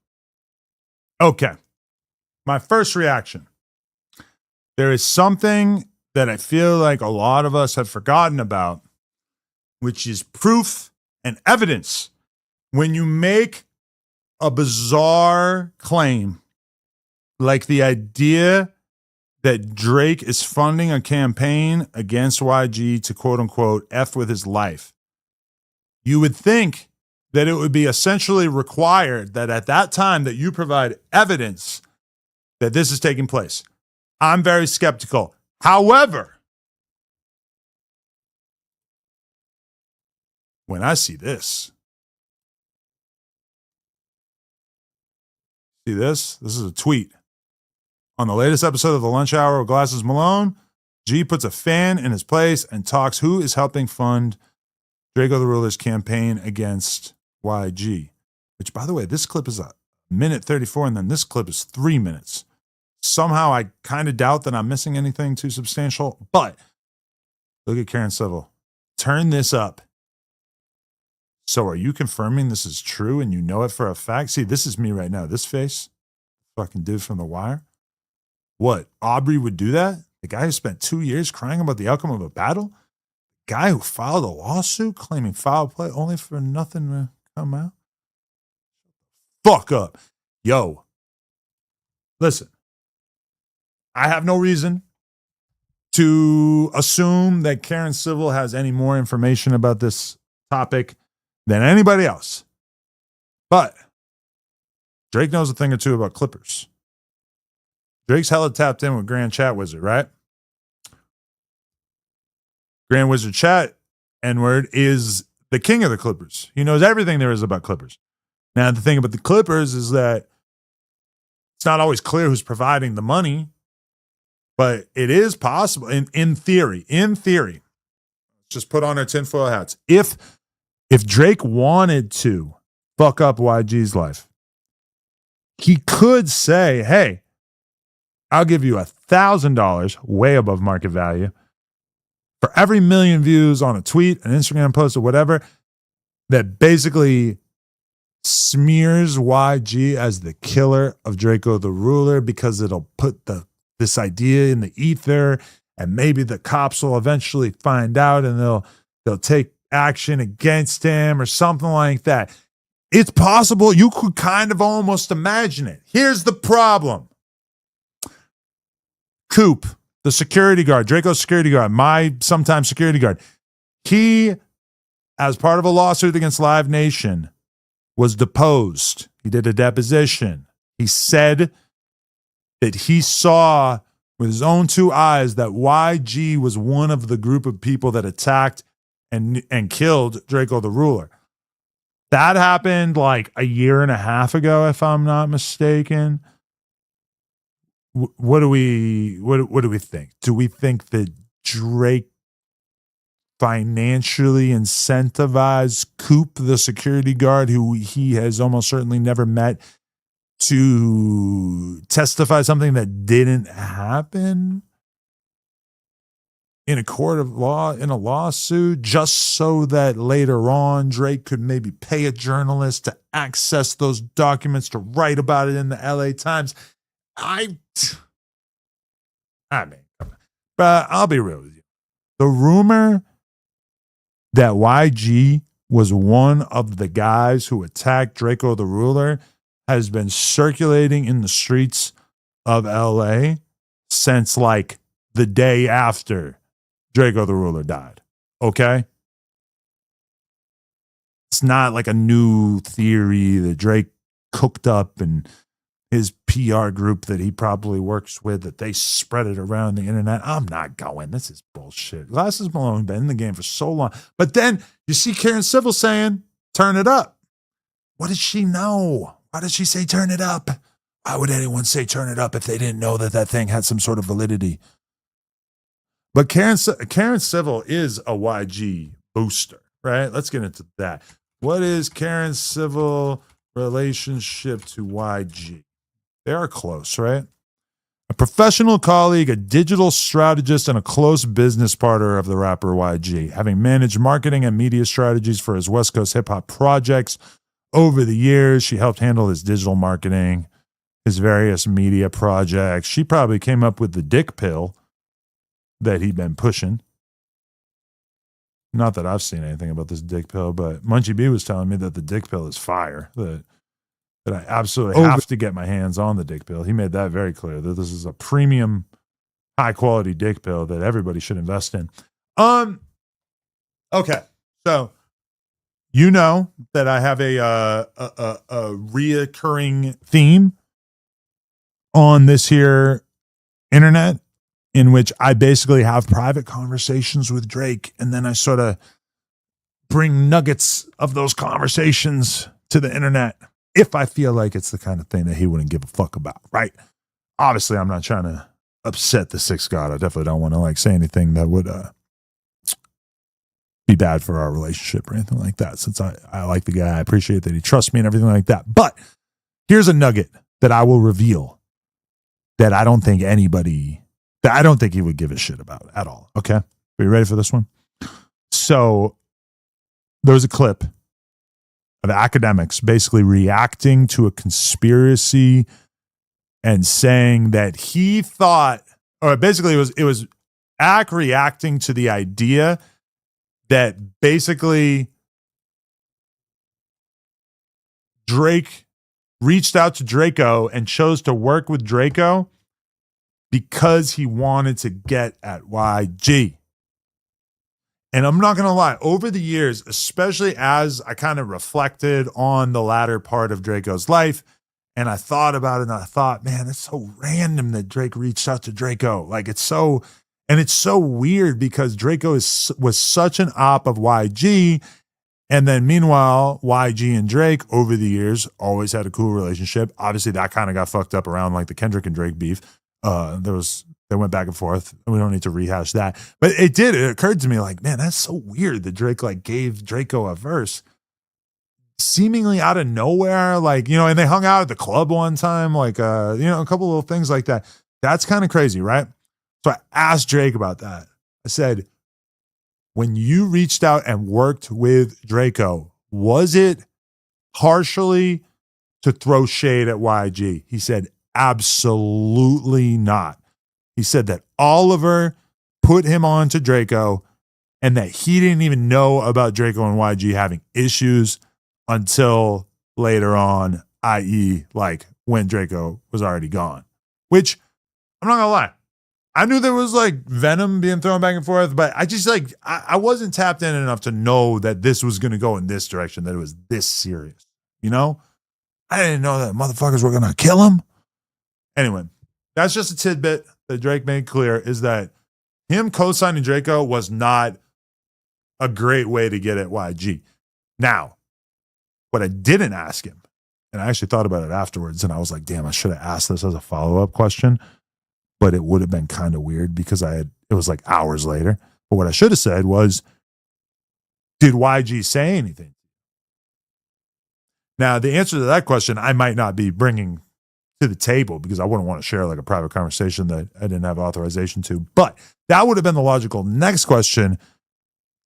okay. My first reaction. There is something that I feel like a lot of us have forgotten about, which is proof and evidence. When you make a bizarre claim like the idea that Drake is funding a campaign against YG to quote unquote F with his life, you would think that it would be essentially required that at that time that you provide evidence that this is taking place. I'm very skeptical. However, when I see this, this is a tweet. On the latest episode of the Lunch Hour with Glasses Malone, G puts a fan in his place and talks who is helping fund Drakeo the Ruler's campaign against YG. Which, by the way, this clip is a minute 34, and then this clip is 3 minutes. Somehow I kind of doubt that I'm missing anything too substantial, but look at Karen Civil. Turn this up. So are you confirming this is true and you know it for a fact? See, this is me right now. This face, fucking dude from The Wire. What, Aubrey would do that? The guy who spent 2 years crying about the outcome of a battle? The guy who filed a lawsuit claiming foul play only for nothing to come out? Fuck up. Yo, listen, I have no reason to assume that Karen Civil has any more information about this topic than anybody else. But Drake knows a thing or two about Clippers. Drake's hella tapped in with Grand Chat Wizard, right? Grand Wizard Chat, N-word, is the king of the Clippers. He knows everything there is about Clippers. Now, the thing about the Clippers is that it's not always clear who's providing the money, but it is possible, in theory, just put on our tinfoil hats. If Drake wanted to fuck up YG's life, he could say, hey, I'll give you $1,000, way above market value, for every 1 million views on a tweet, an Instagram post, or whatever, that basically smears YG as the killer of Drakeo the Ruler, because it'll put this idea in the ether, and maybe the cops will eventually find out and they'll take action against him or something like that. It's possible. You could kind of almost imagine it. Here's the problem. Coop, the security guard, Draco's security guard, my sometime security guard, he, as part of a lawsuit against Live Nation, was deposed. He did a deposition. He said that he saw with his own 2 eyes that YG was one of the group of people that attacked and killed Drakeo the Ruler. That happened like a year and a half ago, if I'm not mistaken. What do we think? Do we think that Drake financially incentivized Coop, the security guard, who he has almost certainly never met, to testify something that didn't happen in a court of law, in a lawsuit, just so that later on Drake could maybe pay a journalist to access those documents to write about it in the LA Times? I mean, but I'll be real with you. The rumor that YG was one of the guys who attacked Drakeo the Ruler has been circulating in the streets of LA since like the day after Drakeo the Ruler died. Okay? It's not like a new theory that Drake cooked up and his PR group that he probably works with, that they spread it around the internet. I'm not going. This is bullshit. Glasses Malone been in the game for so long. But then you see Karen Civil saying, turn it up. What did she know? Why did she say turn it up? Why would anyone say turn it up if they didn't know that thing had some sort of validity? But Karen Civil is a YG booster, right? Let's get into that. What is Karen Civil relationship to YG? They are close, right? A professional colleague, a digital strategist, and a close business partner of the rapper YG, having managed marketing and media strategies for his West Coast hip-hop projects. Over the years, she helped handle his digital marketing, his various media projects. She probably came up with the dick pill that he'd been pushing. not that I've seen anything about this dick pill, but Munchie B was telling me that the dick pill is fire. That I absolutely have to get my hands on the dick pill. He made that very clear that this is a premium, high quality dick pill that everybody should invest in. Okay, so you know that I have a reoccurring theme on this here internet in which I basically have private conversations with Drake, and then I sort of bring nuggets of those conversations to the internet if I feel like it's the kind of thing that he wouldn't give a fuck about, right? Obviously, I'm not trying to upset the sixth god. I definitely don't want to like say anything that would be bad for our relationship or anything like that, since I like the guy. I appreciate that he trusts me and everything like that. But here's a nugget that I will reveal that I don't think he would give a shit about at all. Okay? Are you ready for this one? So there was a clip of academics basically reacting to a conspiracy and saying that he thought, or basically it was Ack reacting to the idea that basically Drake reached out to Drakeo and chose to work with Drakeo because he wanted to get at YG. And I'm not going to lie, over the years, especially as I kind of reflected on the latter part of Drakeo's life, and I thought about it, and I thought, man, it's so random that Drake reached out to Drakeo. Like, it's so weird because Drakeo was such an op of YG. And then meanwhile, YG and Drake over the years always had a cool relationship. Obviously, that kind of got fucked up around like the Kendrick and Drake beef. They went back and forth. We don't need to rehash that. But it occurred to me like, man, that's so weird that Drake like gave Drakeo a verse seemingly out of nowhere. Like, you know, and they hung out at the club one time, like, a couple little things like that. That's kind of crazy, right? So I asked Drake about that. I said, when you reached out and worked with Drakeo, was it partially to throw shade at YG? He said, absolutely not. He said that Oliver put him on to Drakeo and that he didn't even know about Drakeo and YG having issues until later on, i.e. like when Drakeo was already gone. Which, I'm not gonna lie, I knew there was like venom being thrown back and forth, but I just like, I wasn't tapped in enough to know that this was going to go in this direction, that it was this serious. You know? I didn't know that motherfuckers were going to kill him. Anyway, that's just a tidbit that Drake made clear, is that him co-signing Drakeo was not a great way to get at YG. Now, what I didn't ask him, and I actually thought about it afterwards, and I was like, damn, I should have asked this as a follow-up question. But it would have been kind of weird because it was like hours later. But what I should have said was, did YG say anything? Now, the answer to that question, I might not be bringing to the table because I wouldn't want to share like a private conversation that I didn't have authorization to. But that would have been the logical next question.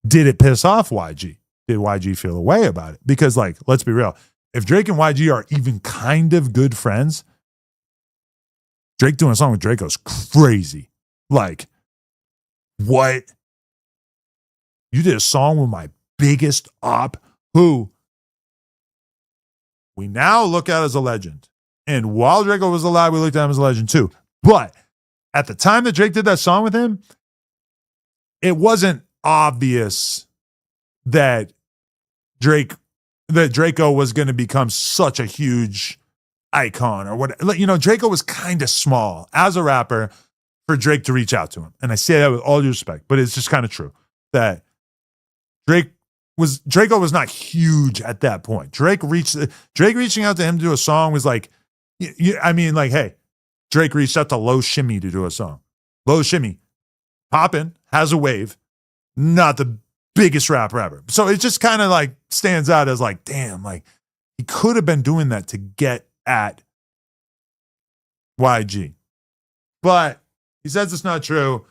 Did it piss off YG? Did YG feel a way about it? Because like, let's be real. If Drake and YG are even kind of good friends, Drake doing a song with Drakeo's crazy. Like, what? You did a song with my biggest op, who we now look at as a legend. And while Drakeo was alive, we looked at him as a legend too. But at the time that Drake did that song with him, it wasn't obvious that Drakeo was going to become such a huge icon or what. You know, Drakeo was kind of small as a rapper for Drake to reach out to him. And I say that with all due respect, but it's just kind of true that Drakeo was not huge at that point. Drake reaching out to him to do a song was like, I mean, like, hey, Drake reached out to Low Shimmy to do a song. Low Shimmy, poppin', has a wave, not the biggest rapper ever. So it just kind of like stands out as like, damn, like he could have been doing that to get at YG. But he says it's not true.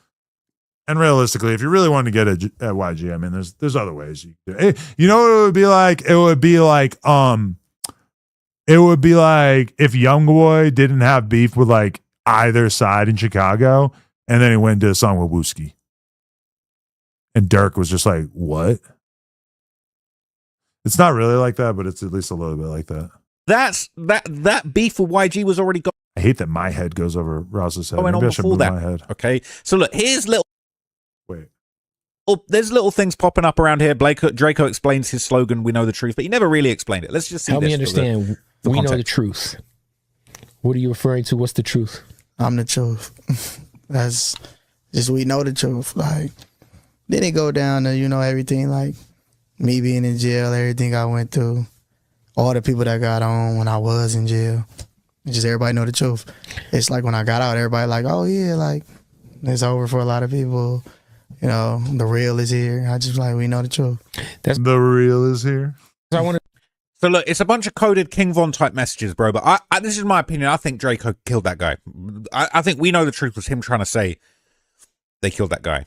And realistically, if you really want to get at YG, I mean, there's other ways you can do it. You know what it would be like? It would be like if Youngboy didn't have beef with like either side in Chicago, and then he went and did a song with Wooski. And Dirk was just like, what? It's not really like that, but it's at least a little bit like that. That beef with YG was already gone. I hate that my head goes over Ross's head. Going on Maybe I should before move that. my head. Okay, so look, here's little. Wait. Oh, there's little things popping up around here. Draco explains his slogan, "We know the truth," but he never really explained it. Let's just see. Help this me understand. We know the truth. What are you referring to? What's the truth? I'm the truth. That's just we know the truth. Like, then it go down to, you know, everything, like me being in jail, everything I went through, all the people that got on when I was in jail. Just everybody know the truth. It's like when I got out, everybody like, oh yeah, like it's over for a lot of people. You know, the real is here. I just like, we know the truth. The real is here. I want to. So look, it's a bunch of coded King Von type messages, bro. But I this is my opinion. I think Draco killed that guy. I think we know the truth was him trying to say they killed that guy.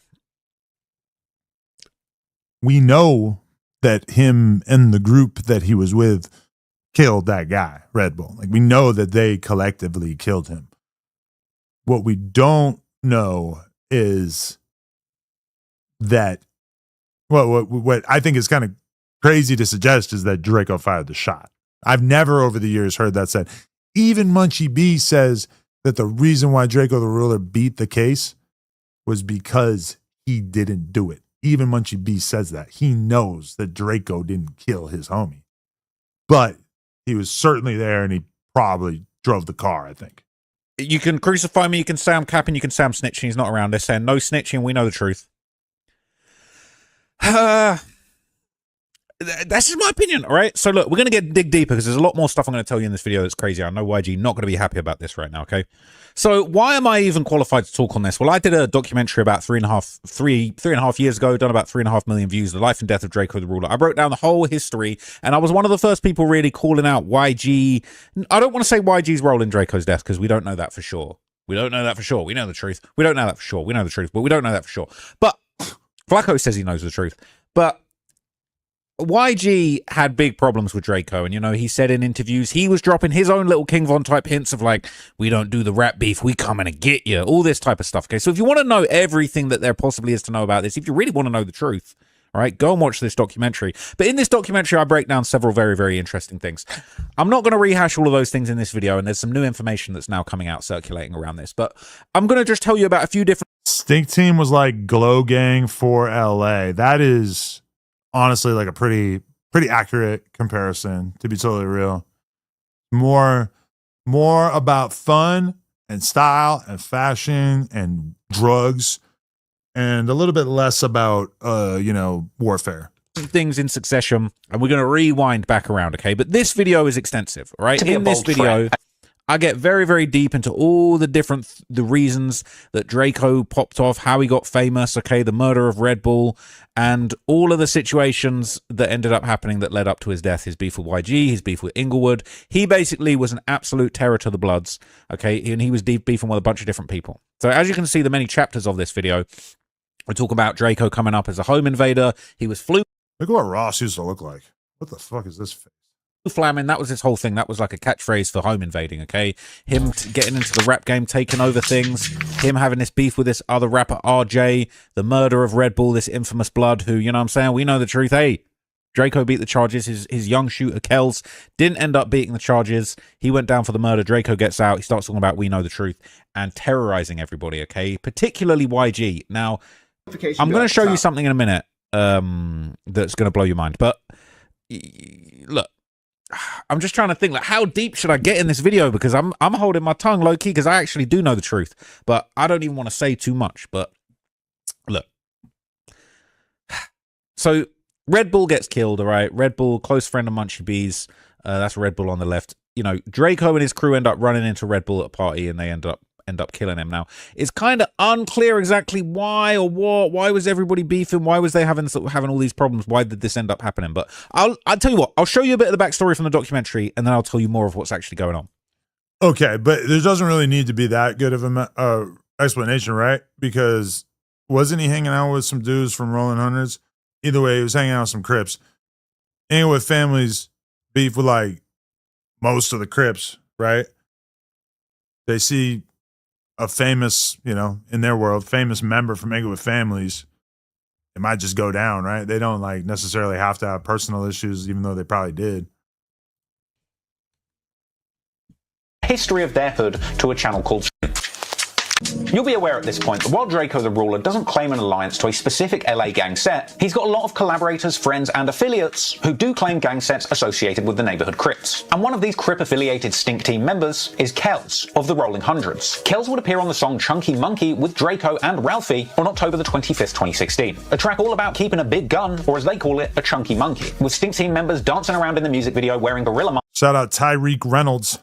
We know that him and the group that he was with killed that guy, Red Bull. Like, we know that they collectively killed him. What we don't know is that, well, what I think is kind of crazy to suggest is that Draco fired the shot. I've never over the years heard that said. Even Munchie B says that the reason why Draco the Ruler beat the case was because he didn't do it. Even Munchie B says that. He knows that Draco didn't kill his homie. But he was certainly there, and he probably drove the car, I think. You can crucify me, you can say I'm capping, you can say I'm snitching. He's not around. They're saying no snitching, we know the truth. That's just my opinion, all right? So look, we're going to dig deeper because there's a lot more stuff I'm going to tell you in this video that's crazy. I know YG not going to be happy about this right now, okay? So why am I even qualified to talk on this? Well, I did a documentary about three and a half years ago, done about 3.5 million views, The Life and Death of Draco the Ruler. I broke down the whole history, and I was one of the first people really calling out YG. I don't want to say YG's role in Draco's death because we don't know that for sure. We don't know that for sure. We know the truth. We don't know that for sure. We know the truth, but we don't know that for sure. But Flaco says he knows the truth. But YG had big problems with Draco, and, you know, he said in interviews he was dropping his own little King Von type hints of like, we don't do the rap beef, we coming to get you, all this type of stuff. Okay, so if you want to know everything that there possibly is to know about this, if you really want to know the truth, all right, go and watch this documentary. But in this documentary, I break down several very, very interesting things. I'm not going to rehash all of those things in this video, and there's some new information that's now coming out circulating around this, but I'm going to just tell you about a few different... Stink Team was like Glow Gang for LA. That is honestly like a pretty accurate comparison, to be totally real. More about fun and style and fashion and drugs, and a little bit less about you know, warfare. Things in succession, and we're going to rewind back around, okay? But this video is extensive, all right? In this video, I get very, very deep into all the reasons that Draco popped off, how he got famous, okay, the murder of Red Bull, and all of the situations that ended up happening that led up to his death, his beef with YG, his beef with Inglewood. He basically was an absolute terror to the Bloods, okay, and he was deep beefing with a bunch of different people. So as you can see, the many chapters of this video, we talk about Draco coming up as a home invader. He was Look at what Ross used to look like. What the fuck is this face? Flamming, that was his whole thing. That was like a catchphrase for home invading, okay? Him getting into the rap game, taking over things, him having this beef with this other rapper RJ, the murder of Red Bull, this infamous Blood, who, you know what I'm saying, we know the truth. Hey, Draco beat the charges. His young shooter Kells didn't end up beating the charges. He went down for the murder. Draco gets out. He starts talking about we know the truth and terrorizing everybody, okay? Particularly YG. Now, I'm going to show you something in a minute that's going to blow your mind, but look, I'm just trying to think, like, how deep should I get in this video? Because I'm holding my tongue low key because I actually do know the truth, but I don't even want to say too much. But look, so Red Bull gets killed, all right? Red Bull, close friend of Munchie B's. That's Red Bull on the left. You know, Draco and his crew end up running into Red Bull at a party, and they end up killing him. Now, it's kind of unclear exactly why or what. Why was everybody beefing? Why was they having all these problems? Why did this end up happening? But I'll tell you what, I'll show you a bit of the backstory from the documentary, and then I'll tell you more of what's actually going on. Okay, but there doesn't really need to be that good of an explanation, right? Because wasn't he hanging out with some dudes from Rolling Hundreds? Either way, he was hanging out with some Crips. And with families beef with like most of the Crips, right? They see a famous, you know, in their world, famous member from Inglewood Families it might just go down, right? They don't like necessarily have to have personal issues, even though they probably did. History of their hood to a channel called You'll be aware at this point that while Drakeo the Ruler doesn't claim an alliance to a specific LA gang set, he's got a lot of collaborators, friends, and affiliates who do claim gang sets associated with the neighborhood Crips. And one of these Crip-affiliated Stink Team members is Kells of the Rolling Hundreds. Kells would appear on the song Chunky Monkey with Drakeo and Ralphie on October the 25th, 2016. A track all about keeping a big gun, or as they call it, a chunky monkey, with Stink Team members dancing around in the music video wearing gorilla masks. Shout out Tyreek Reynolds.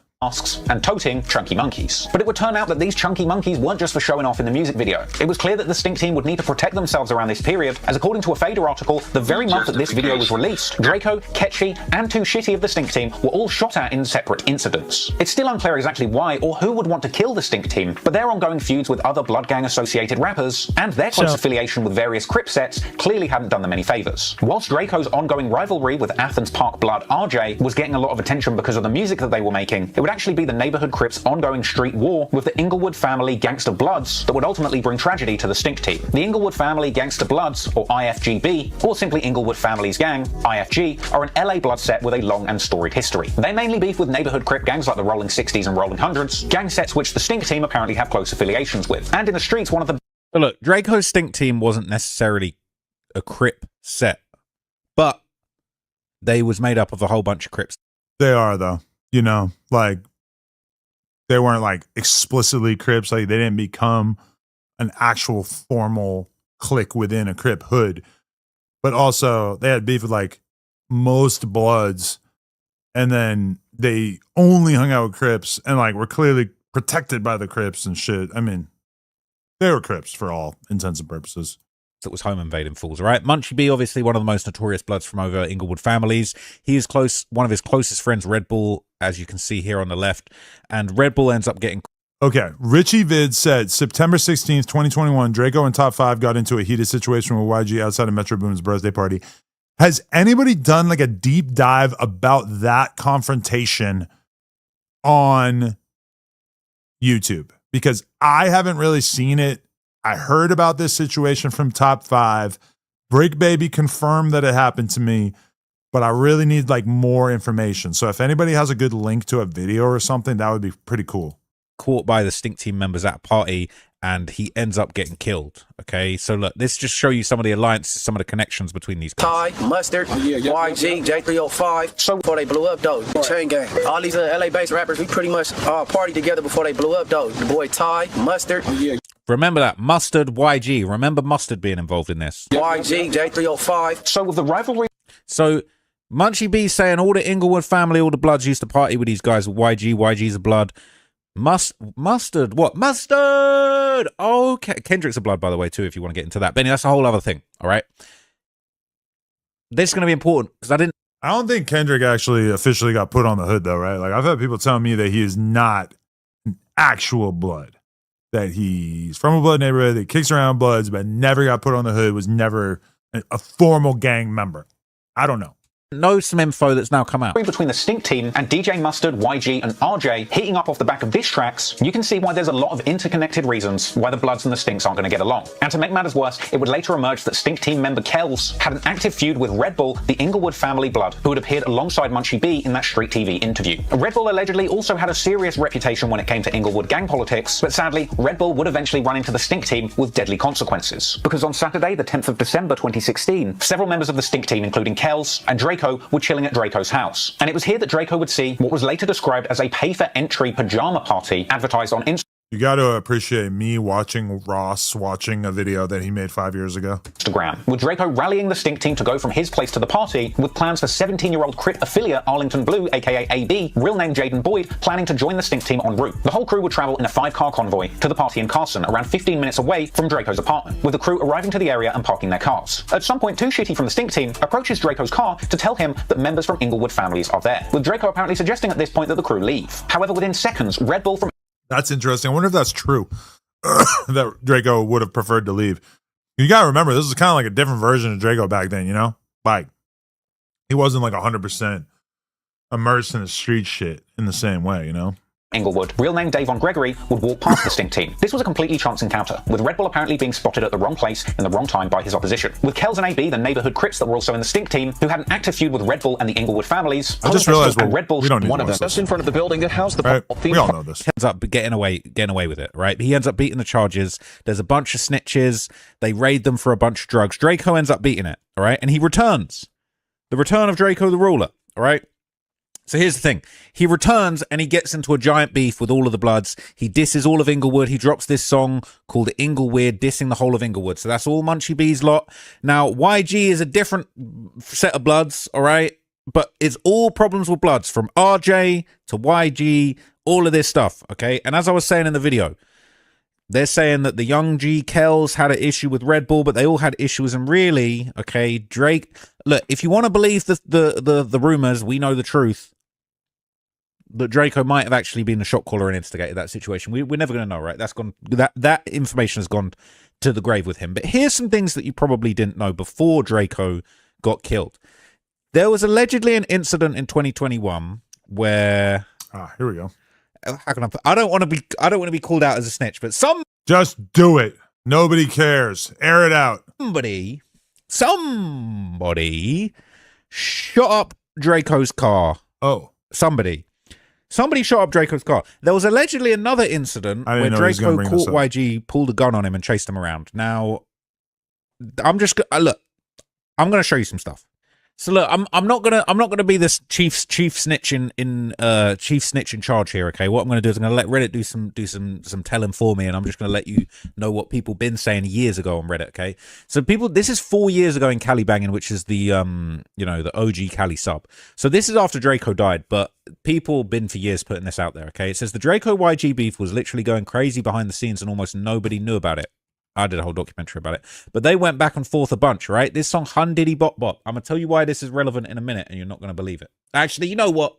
And toting chunky monkeys. But it would turn out that these chunky monkeys weren't just for showing off in the music video. It was clear that the Stink Team would need to protect themselves around this period, as according to a Fader article, the very month that this video was released, Drakeo, Ketchy, and Too Shitty of the Stink Team were all shot at in separate incidents. It's still unclear exactly why or who would want to kill the Stink Team, but their ongoing feuds with other Blood Gang associated rappers and their close affiliation with various Crip sets clearly hadn't done them any favors. Whilst Draco's ongoing rivalry with Athens Park Blood RJ was getting a lot of attention because of the music that they were making, it would actually be the neighborhood Crips' ongoing street war with the Inglewood Family Gangster Bloods that would ultimately bring tragedy to the Stink Team. The Inglewood Family Gangster Bloods, or IFGB, or simply Inglewood Family's Gang, IFG, are an LA blood set with a long and storied history. They mainly beef with neighborhood Crip gangs like the Rolling 60s and Rolling Hundreds, gang sets which the Stink Team apparently have close affiliations with. And in the streets, one of the... But look, Draco's Stink Team wasn't necessarily a Crip set, but they was made up of a whole bunch of Crips. They are, though. You know, like, they weren't like explicitly Crips. Like, they didn't become an actual formal clique within a Crip hood. But also, they had beef with like most Bloods, and then they only hung out with Crips and like were clearly protected by the Crips and shit. I mean, they were Crips for all intents and purposes. That was home invading fools, right? Munchie B, obviously one of the most notorious Bloods from over Inglewood families. He is one of his closest friends, Red Bull, as you can see here on the left. And Red Bull ends up getting... Okay, Richie Vid said, September 16th, 2021, Drakeo and Top 5 got into a heated situation with YG outside of Metro Boomin's birthday party. Has anybody done like a deep dive about that confrontation on YouTube? Because I haven't really seen it. I heard about this situation from Top 5. Brick Baby confirmed that it happened to me, but I really need like more information. So if anybody has a good link to a video or something, that would be pretty cool. Caught by the Stink Team members at a party, and he ends up getting killed. Okay, so look, this just show you some of the alliances, some of the connections between these guys. Ty, Mustard, YG, J305. So before they blew up, though, Chain Gang. All these LA-based rappers, we pretty much partied together before they blew up, though. The boy Ty, Mustard. Remember that. Mustard, YG. Remember Mustard being involved in this. YG, J305. So with the rivalry... So Munchie B saying all the Inglewood family, all the Bloods used to party with these guys with YG. YG's a Blood. Mustard. What? Mustard! Oh, Kendrick's a Blood, by the way, too, if you want to get into that. Benny, that's a whole other thing, all right? This is going to be important, because I don't think Kendrick actually officially got put on the hood, though, right? Like, I've had people tell me that he is not an actual Blood. That he's from a Blood neighborhood, that kicks around Bloods, but never got put on the hood, was never a formal gang member. I don't know. Know some info that's now come out. Between the Stink Team and DJ Mustard, YG, and RJ heating up off the back of diss tracks, you can see why there's a lot of interconnected reasons why the Bloods and the Stinks aren't going to get along. And to make matters worse, it would later emerge that Stink Team member Kells had an active feud with Red Bull, the Inglewood family Blood, who had appeared alongside Munchie B in that Street TV interview. Red Bull allegedly also had a serious reputation when it came to Inglewood gang politics, but sadly, Red Bull would eventually run into the Stink Team with deadly consequences. Because on Saturday, the 10th of December 2016, several members of the Stink Team, including Kells and Drakeo, were chilling at Draco's house. And it was here that Drakeo would see what was later described as a pay-for-entry pajama party advertised on Instagram. You got to appreciate me watching Ross watching a video that he made 5 years ago. With Drakeo rallying the Stink Team to go from his place to the party, with plans for 17-year-old Crip affiliate Arlington Blue, aka AB, real name Jaden Boyd, planning to join the Stink Team en route. The whole crew would travel in a 5-car convoy to the party in Carson, around 15 minutes away from Draco's apartment, with the crew arriving to the area and parking their cars. At some point, Too Shitty from the Stink Team approaches Draco's car to tell him that members from Inglewood families are there, with Drakeo apparently suggesting at this point that the crew leave. However, within seconds, Red Bull from... That's interesting. I wonder if that's true, that Drakeo would have preferred to leave. You got to remember, this is kind of like a different version of Drakeo back then, you know? Like, he wasn't like 100% immersed in the street shit in the same way, you know? Inglewood, real name Davon Gregory, would walk past the Stink team. This was a completely chance encounter, with Red Bull apparently being spotted at the wrong place in the wrong time by his opposition. With Kells and AB, the neighborhood Crips that were also in the Stink team, who had an active feud with Red Bull and the Inglewood families. I just realized Red Bull, we don't need one of them, just in front of the building that housed the right? We all know this. Ends up getting away with it, right? He ends up beating the charges. There's a bunch of snitches. They raid them for a bunch of drugs. Draco ends up beating it, all right? And he returns. The return of Draco the Ruler, all right? So here's the thing. He returns and he gets into a giant beef with all of the Bloods. He disses all of Inglewood. He drops this song called Ingleweird, dissing the whole of Inglewood. So that's all Munchie B's lot. Now, YG is a different set of Bloods, all right? But it's all problems with Bloods, from RJ to YG, all of this stuff, okay? And as I was saying in the video, they're saying that the Young G Kells had an issue with Red Bull, but they all had issues. And really, okay, Drake, look, if you want to believe the rumors, we know the truth, that Draco might have actually been the shot caller and instigated that situation. We're never going to know, right? That's gone. That information has gone to the grave with him. But here's some things that you probably didn't know before Draco got killed. There was allegedly an incident in 2021 where here we go. How can I don't want to be called out as a snitch, but just do it. Nobody cares. Air it out. Somebody shot up Draco's car. Oh. Somebody shot up Draco's car. There was allegedly another incident where Draco caught YG, pulled a gun on him, and chased him around. Now, I'm going to show you some stuff. So look, I'm not gonna be this chief snitch in charge here. Okay, what I'm gonna do is I'm gonna let Reddit do some telling for me, and I'm just gonna let you know what people been saying years ago on Reddit. Okay, so this is 4 years ago in Cali Banging, which is the the OG Cali sub. So this is after Draco died, but people been for years putting this out there. Okay, it says the Draco YG beef was literally going crazy behind the scenes, and almost nobody knew about it. I did a whole documentary about it, but they went back and forth a bunch, right? This song, Hun Diddy Bop Bop. I'm going to tell you why this is relevant in a minute, and you're not going to believe it. Actually, you know what?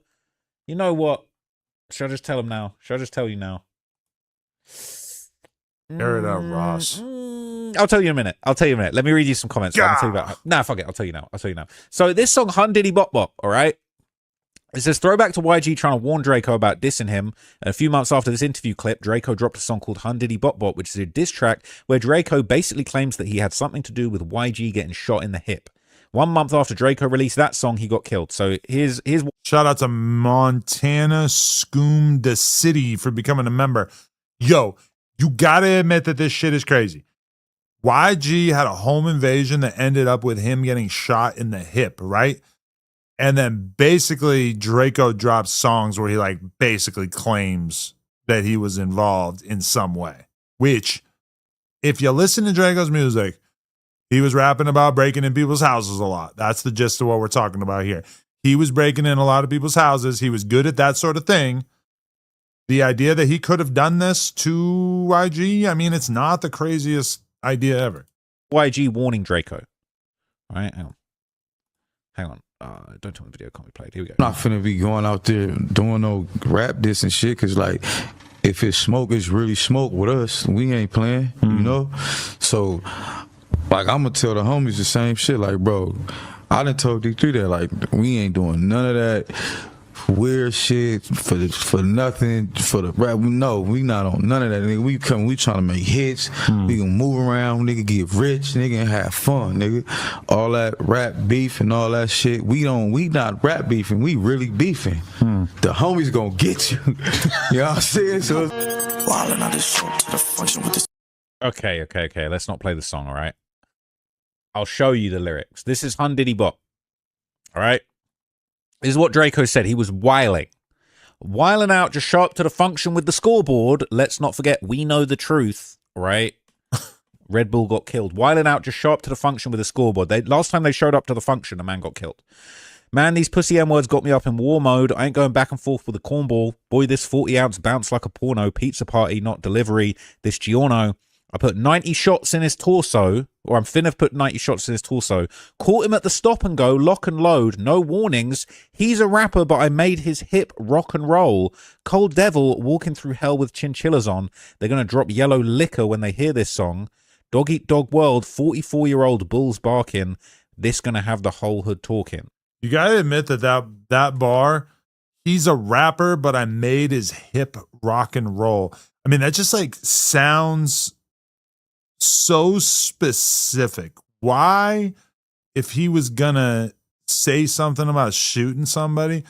Should I just tell him now? Should I just tell you now? Air it out, Ross. I'll tell you in a minute. Let me read you some comments. I'll tell you about. Nah, fuck it. I'll tell you now. So this song, Hun Diddy Bop Bop, all right? It says, throwback to YG trying to warn Draco about dissing him. And a few months after this interview clip, Draco dropped a song called Hun Diddy Bop Bop, which is a diss track where Draco basically claims that he had something to do with YG getting shot in the hip. 1 month after Draco released that song, he got killed. So here's shout out to Montana Scoom the City for becoming a member. Yo, you gotta admit that this shit is crazy. YG had a home invasion that ended up with him getting shot in the hip, right? And then basically Draco drops songs where he basically claims that he was involved in some way, which if you listen to Draco's music, he was rapping about breaking in people's houses a lot. That's the gist of what we're talking about here. He was breaking in a lot of people's houses. He was good at that sort of thing. The idea that he could have done this to YG, I mean, it's not the craziest idea ever. YG warning Draco. All right, hang on. Don't tell me the video can't be played. Here we go. I'm not finna be going out there doing no rap diss and shit, cause if it's smoke, it's really smoke with us. We ain't playing, you know? So, I'm gonna tell the homies the same shit. Bro, I done told D3 that, we ain't doing none of that weird shit for nothing, for the rap. No, we not on none of that, nigga. We trying to make hits. We gonna move around, nigga, get rich, nigga, and have fun, nigga. All that rap beef and all that shit, we not rap beefing, we really beefing. The homies gonna get you. You know what I'm saying? So Okay. Let's not play the song, all right? I'll show you the lyrics. This is Hun Diddy Bop. All right? This is what Draco said. He was wiling out, just show up to the function with the scoreboard. Let's not forget, we know the truth, right? Red Bull got killed. Wiling out, just show up to the function with the scoreboard. Last time they showed up to the function, a man got killed. Man, these pussy M-words got me up in war mode. I ain't going back and forth with a cornball. Boy, this 40-ounce bounce like a porno. Pizza party, not delivery. This Giorno. I put 90 shots in his torso, or I'm finna put 90 shots in his torso. Caught him at the stop and go, lock and load, no warnings. He's a rapper, but I made his hip rock and roll. Cold Devil walking through hell with chinchillas on. They're gonna drop yellow liquor when they hear this song. Dog Eat Dog World, 44-year-old bulls barking. This gonna have the whole hood talking. You gotta admit that bar, he's a rapper, but I made his hip rock and roll. I mean, that just like sounds so specific. Why, if he was gonna say something about shooting somebody,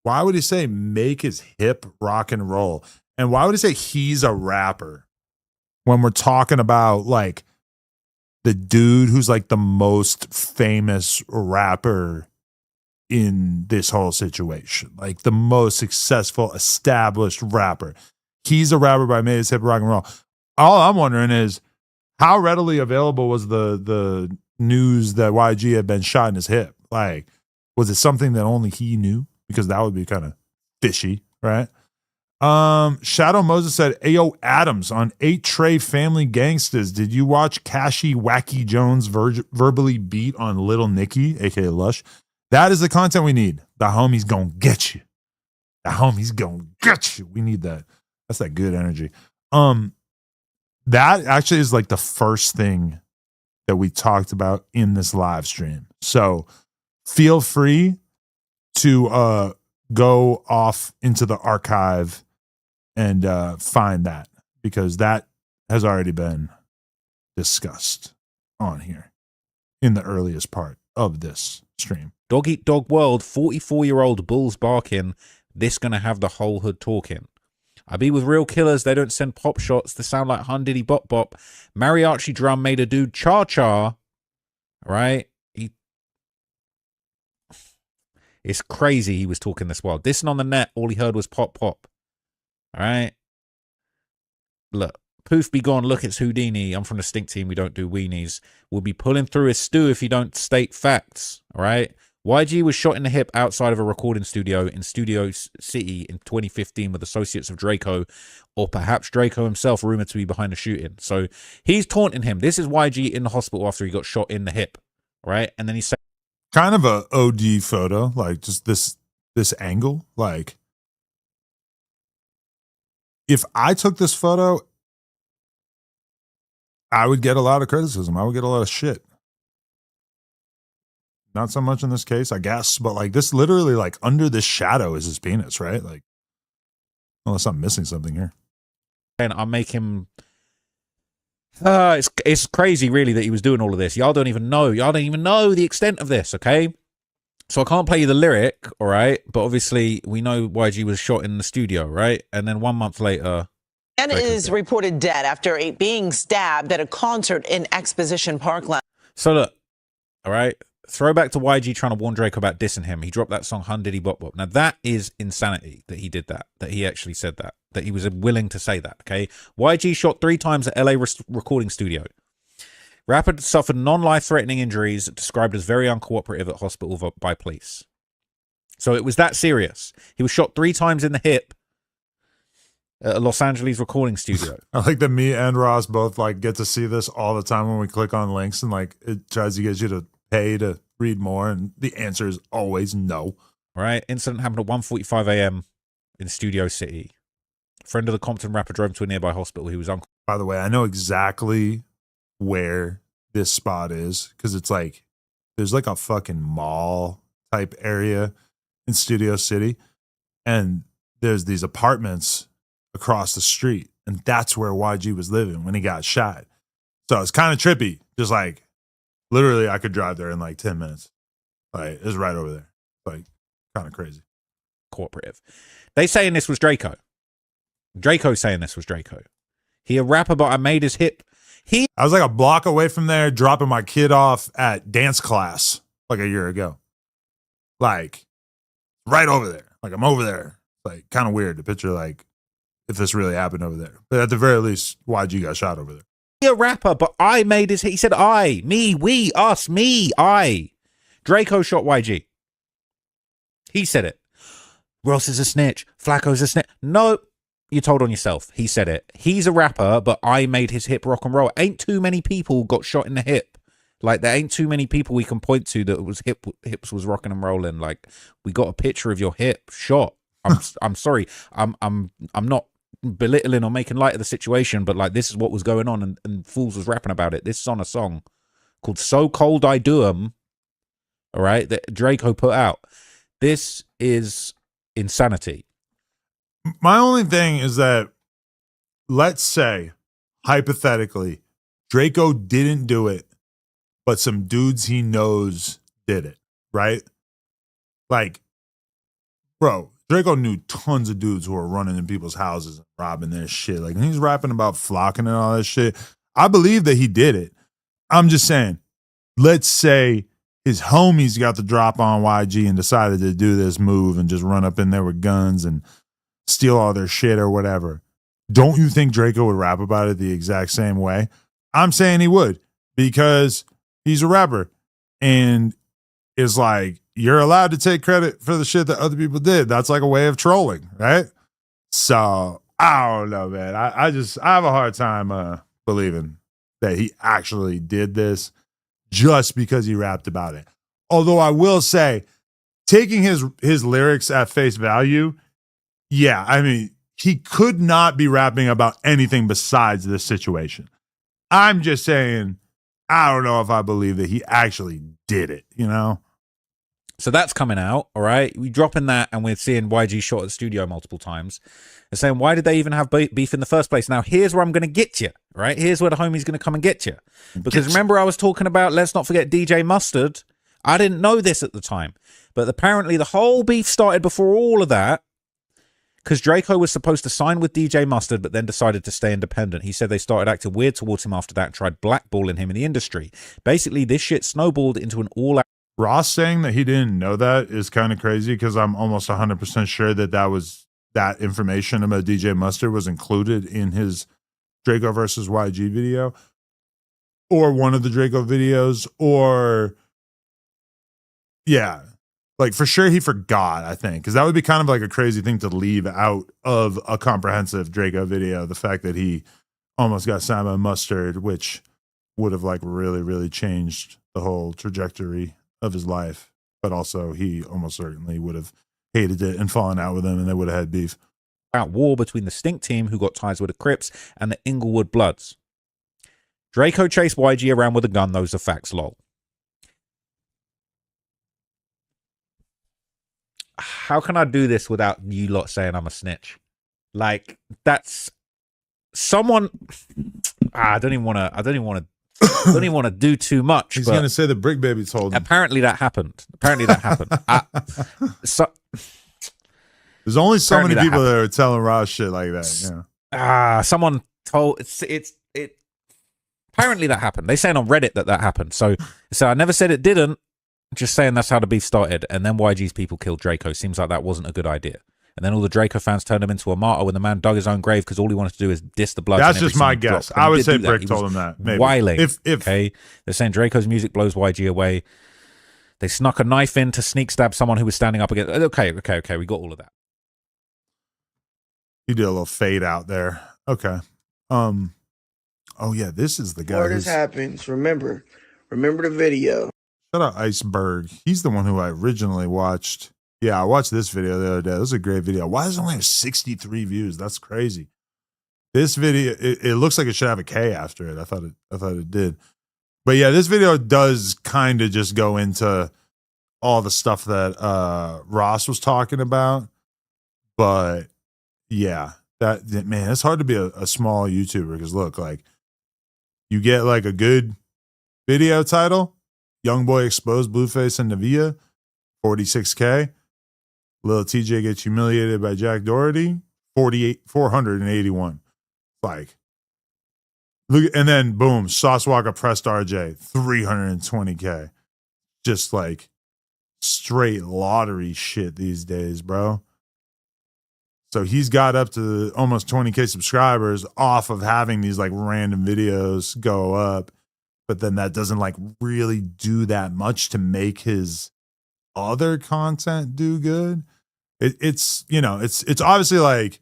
why would he say make his hip rock and roll? And why would he say he's a rapper when we're talking about like the dude who's like the most famous rapper in this whole situation, like the most successful, established rapper? He's a rapper, but I made his hip rock and roll. All I'm wondering is how readily available was the news that YG had been shot in his hip? Like, was it something that only he knew? Because that would be kind of fishy, right? Shadow Moses said, Ayo Adams on 8 Tray Family Gangsters. Did you watch Cashy Wacky Jones verbally beat on Little Nicky, aka Lush? That is the content we need. The homie's gonna get you. The homie's gonna get you. We need that. That's that good energy. That actually is like the first thing that we talked about in this live stream. So feel free to go off into the archive and find that, because that has already been discussed on here in the earliest part of this stream. Dog Eat Dog World, 44-year-old bulls barking. This gonna have the whole hood talking. I be with real killers. They don't send pop shots. They sound like Hun Diddy Bop Bop. Mariachi drum made a dude cha-cha. Right? It's crazy he was talking this wild. Dissing on the net, all he heard was pop pop. All right? Look, poof be gone. Look, it's Houdini. I'm from the stink team. We don't do weenies. We'll be pulling through his stew if you don't state facts. All right? YG was shot in the hip outside of a recording studio in Studio City in 2015 with associates of Drakeo, or perhaps Drakeo himself, rumored to be behind the shooting. So he's taunting him. This is YG in the hospital after he got shot in the hip, right? And then he said, kind of a OD photo, like just this angle. Like, if I took this photo, I would get a lot of criticism. I would get a lot of shit. Not so much in this case, I guess, but like this literally, like under this shadow is his penis, right? Like, unless I'm missing something here. and I'll make him. It's crazy, really, that he was doing all of this. Y'all don't even know. Y'all don't even know the extent of this, okay? So I can't play you the lyric, all right? But obviously, we know YG was shot in the studio, right? And then 1 month later... And is reported dead after being stabbed at a concert in Exposition Parkland. So look, all right? Throwback to YG trying to warn Drake about dissing him. He dropped that song, Hun Diddy Bop Bop. Now, that is insanity that he did that he actually said that he was willing to say that, okay? YG shot 3 times at LA recording studio. Rapper suffered non-life-threatening injuries described as very uncooperative at hospital by police. So it was that serious. He was shot 3 times in the hip at a Los Angeles recording studio. I like that me and Ross both like get to see this all the time when we click on links, and like it tries to get you to pay to read more, and the answer is always no. Right? Incident happened at 1:45 a.m. in Studio City. A friend of the Compton rapper drove him to a nearby hospital. He was on. By the way, I know exactly where this spot is, because it's like there's like a fucking mall type area in Studio City, and there's these apartments across the street, and that's where YG was living when he got shot. So it's kind of trippy. Just like literally I could drive there in like 10 minutes. Like it's right over there. Like kind of crazy. Cooperative. They saying this was Drakeo. Drakeo saying this was Drakeo. He a rapper, but I made his hip. I was like a block away from there, dropping my kid off at dance class like a year ago. Like right over there. Like I'm over there. Like kind of weird to picture like if this really happened over there. But at the very least, YG got shot over there. He a rapper, but I made his hit. He said I, me, we, us, me, I. Drakeo shot YG. He said it. Ross is a snitch. Flaco's a snitch. No, you told on yourself. He said it. He's a rapper, but I made his hip rock and roll. Ain't too many people got shot in the hip. Like there ain't too many people we can point to that was hips was rocking and rolling. Like we got a picture of your hip shot. I'm sorry. I'm not belittling or making light of the situation, but like this is what was going on, and Fools was rapping about it. This is on a song called So Cold I Do 'Em, all right, that Drakeo put out. This is insanity. My only thing is that, let's say, hypothetically, Draco didn't do it, but some dudes he knows did it, right? Like, bro, Draco knew tons of dudes who were running in people's houses and robbing their shit. Like, when he's rapping about flocking and all that shit, I believe that he did it. I'm just saying, let's say his homies got the drop on YG and decided to do this move and just run up in there with guns and steal all their shit or whatever. Don't you think Draco would rap about it the exact same way? I'm saying he would, because he's a rapper and it's like, you're allowed to take credit for the shit that other people did. That's like a way of trolling, right? So I don't know, man. I have a hard time believing that he actually did this just because he rapped about it. Although I will say, taking his lyrics at face value, yeah, I mean, he could not be rapping about anything besides this situation. I'm just saying, I don't know if I believe that he actually did it, you know? So that's coming out, all right? We dropping that, and we're seeing YG shot at the studio multiple times. They're saying, why did they even have beef in the first place? Now, here's where I'm going to get you, right? Here's where the homie's going to come and get you. Because remember I was talking about, let's not forget DJ Mustard? I didn't know this at the time. But apparently the whole beef started before all of that, because Draco was supposed to sign with DJ Mustard, but then decided to stay independent. He said they started acting weird towards him after that and tried blackballing him in the industry. Basically, this shit snowballed into an all-out... Ross saying that he didn't know that is kind of crazy, because I'm almost 100% sure that information about DJ Mustard was included in his Draco versus YG video, or one of the Draco videos, or yeah, like for sure he forgot, I think, because that would be kind of like a crazy thing to leave out of a comprehensive Draco video, the fact that he almost got signed by Mustard, which would have like really, really changed the whole trajectory of his life. But also he almost certainly would have hated it and fallen out with him, and they would have had beef. War between the Stink team, who got ties with the Crips, and the Inglewood Bloods. Draco chased YG around with a gun. Those are facts, lol. How can I do this without you lot saying I'm a snitch? Like, that's someone. I don't even want to do too much. He's gonna say the Brick Baby told him. Apparently that happened. There's only so many people that are telling Ross shit like that. Yeah. Someone told it. Apparently that happened. They saying on Reddit that happened. So I never said it didn't. Just saying that's how the beef started. And then YG's people killed Draco. Seems like that wasn't a good idea. And then all the Draco fans turned him into a martyr when the man dug his own grave because all he wanted to do is diss the blood. That's just my guess. I would say Brick told him that. Maybe. Wiling. If okay, they're saying Draco's music blows YG away. They snuck a knife in to sneak stab someone who was standing up against. Okay. We got all of that. You did a little fade out there. Okay. Oh yeah, this is the guy. Before this happens, remember the video. Shout out Iceberg. He's the one who I originally watched. Yeah, I watched this video the other day. This is a great video. Why does it only have 63 views? That's crazy. This video, it looks like it should have a K after it. I thought it did. But yeah, this video does kind of just go into all the stuff that Ross was talking about. But yeah, that man, it's hard to be a small YouTuber, because look, like, you get like a good video title, Young Boy exposed Blueface and Navia, 46K. Lil TJ gets humiliated by Jack Doherty, 481. Like, look, and then boom, Sauce Walker pressed RJ, 320K. Just like straight lottery shit these days, bro. So he's got up to almost 20K subscribers off of having these like random videos go up. But then that doesn't like really do that much to make his other content do good. It's obviously like,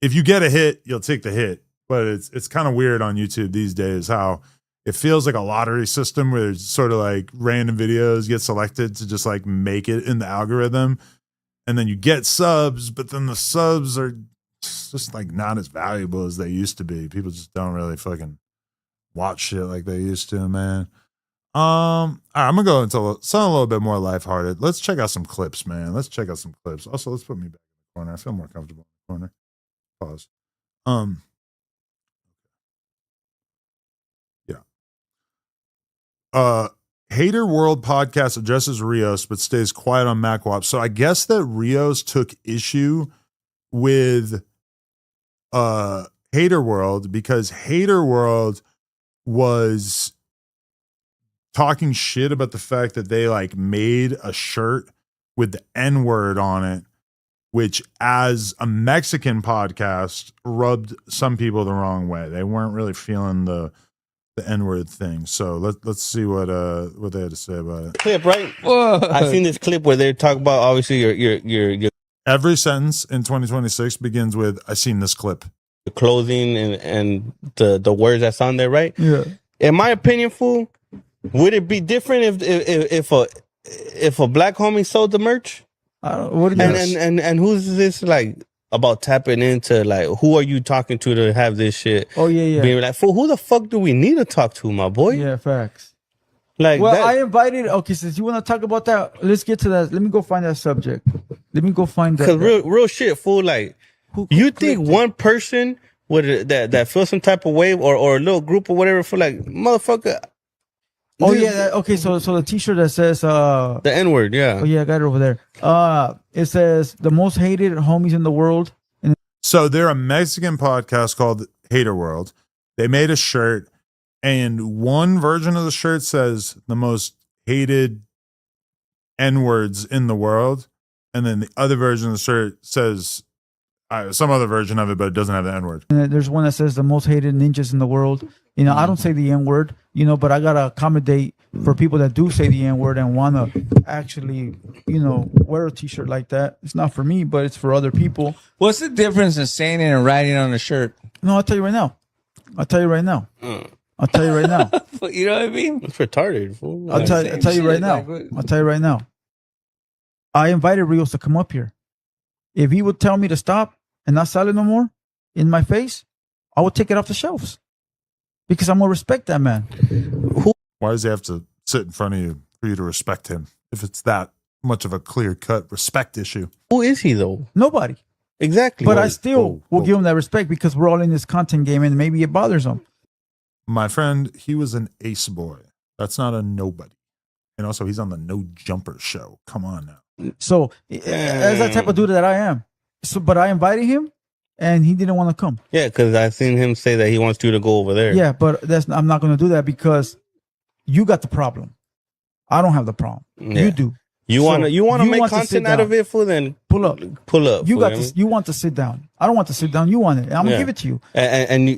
if you get a hit, you'll take the hit. But it's kind of weird on YouTube these days how it feels like a lottery system where it's sort of like random videos get selected to just like make it in the algorithm. And then you get subs, but then the subs are just like not as valuable as they used to be. People just don't really fucking watch shit like they used to, man. right, I'm gonna go into something a little bit more lighthearted. Let's check out some clips, man. Let's check out some clips. Also, let's put me back in the corner. I feel more comfortable in the corner. Pause. Yeah. Hater World podcast addresses Rios, but stays quiet on MacWap. So I guess that Rios took issue with Hater World because Hater World was talking shit about the fact that they like made a shirt with the N-word on it, which as a Mexican podcast rubbed some people the wrong way. They weren't really feeling the N-word thing. So let's see what they had to say about it. Clip, right? I've seen this clip where they talk about obviously your every sentence in 2026 begins with "I seen this clip." The clothing and the words that's on there, right? Yeah. In my opinion, fool, would it be different if a black homie sold the merch? What do you and who's this like about tapping into, like, who are you talking to have this shit? Oh yeah. Being like, fool, who the fuck do we need to talk to, my boy? Yeah, facts. Like, well, that, I invited. Okay, since you want to talk about that, let's get to that. Let me go find that subject. Let me go find that. Because real shit, fool. Like, you think one person would that feels some type of way, or a little group or whatever, for like, motherfucker. Oh yeah. Okay. So the T-shirt that says the N-word. Yeah. Oh yeah, I got it over there. It says the most hated homies in the world. So they're a Mexican podcast called Hater World. They made a shirt, and one version of the shirt says the most hated N-words in the world, and then the other version of the shirt says some other version of it, but it doesn't have the N-word. And there's one that says the most hated ninjas in the world. You know, I don't say the N-word, you know, but I gotta accommodate for people that do say the N-word and wanna actually, you know, wear a T-shirt like that. It's not for me, but it's for other people. What's the difference in saying it and writing on a shirt? No, I'll tell you right now. I'll tell you right now. I'll tell you right now. You know what I mean? It's retarded, fool. I'll tell you right now. I'll tell you right now. I invited Rios to come up here. If he would tell me to stop and not sell it no more in my face, I would take it off the shelves. Because I'm gonna respect that man. Why does he have to sit in front of you for you to respect him? If it's that much of a clear-cut respect issue. Who is he though? Nobody. Exactly. But I still will give him that respect because we're all in this content game and maybe it bothers him. My friend, he was an ace boy. That's not a nobody. And also, he's on the No Jumper show. Come on now. So, as that type of dude that I am. So, but I invited him, and he didn't want to come. Yeah, because I seen him say that he wants you to go over there. Yeah, but I'm not going to do that because you got the problem. I don't have the problem. Yeah. You do. You want to make content out of it, fool? Then pull up. You got this. You want to sit down. I don't want to sit down. You want it. And I'm gonna give it to you. And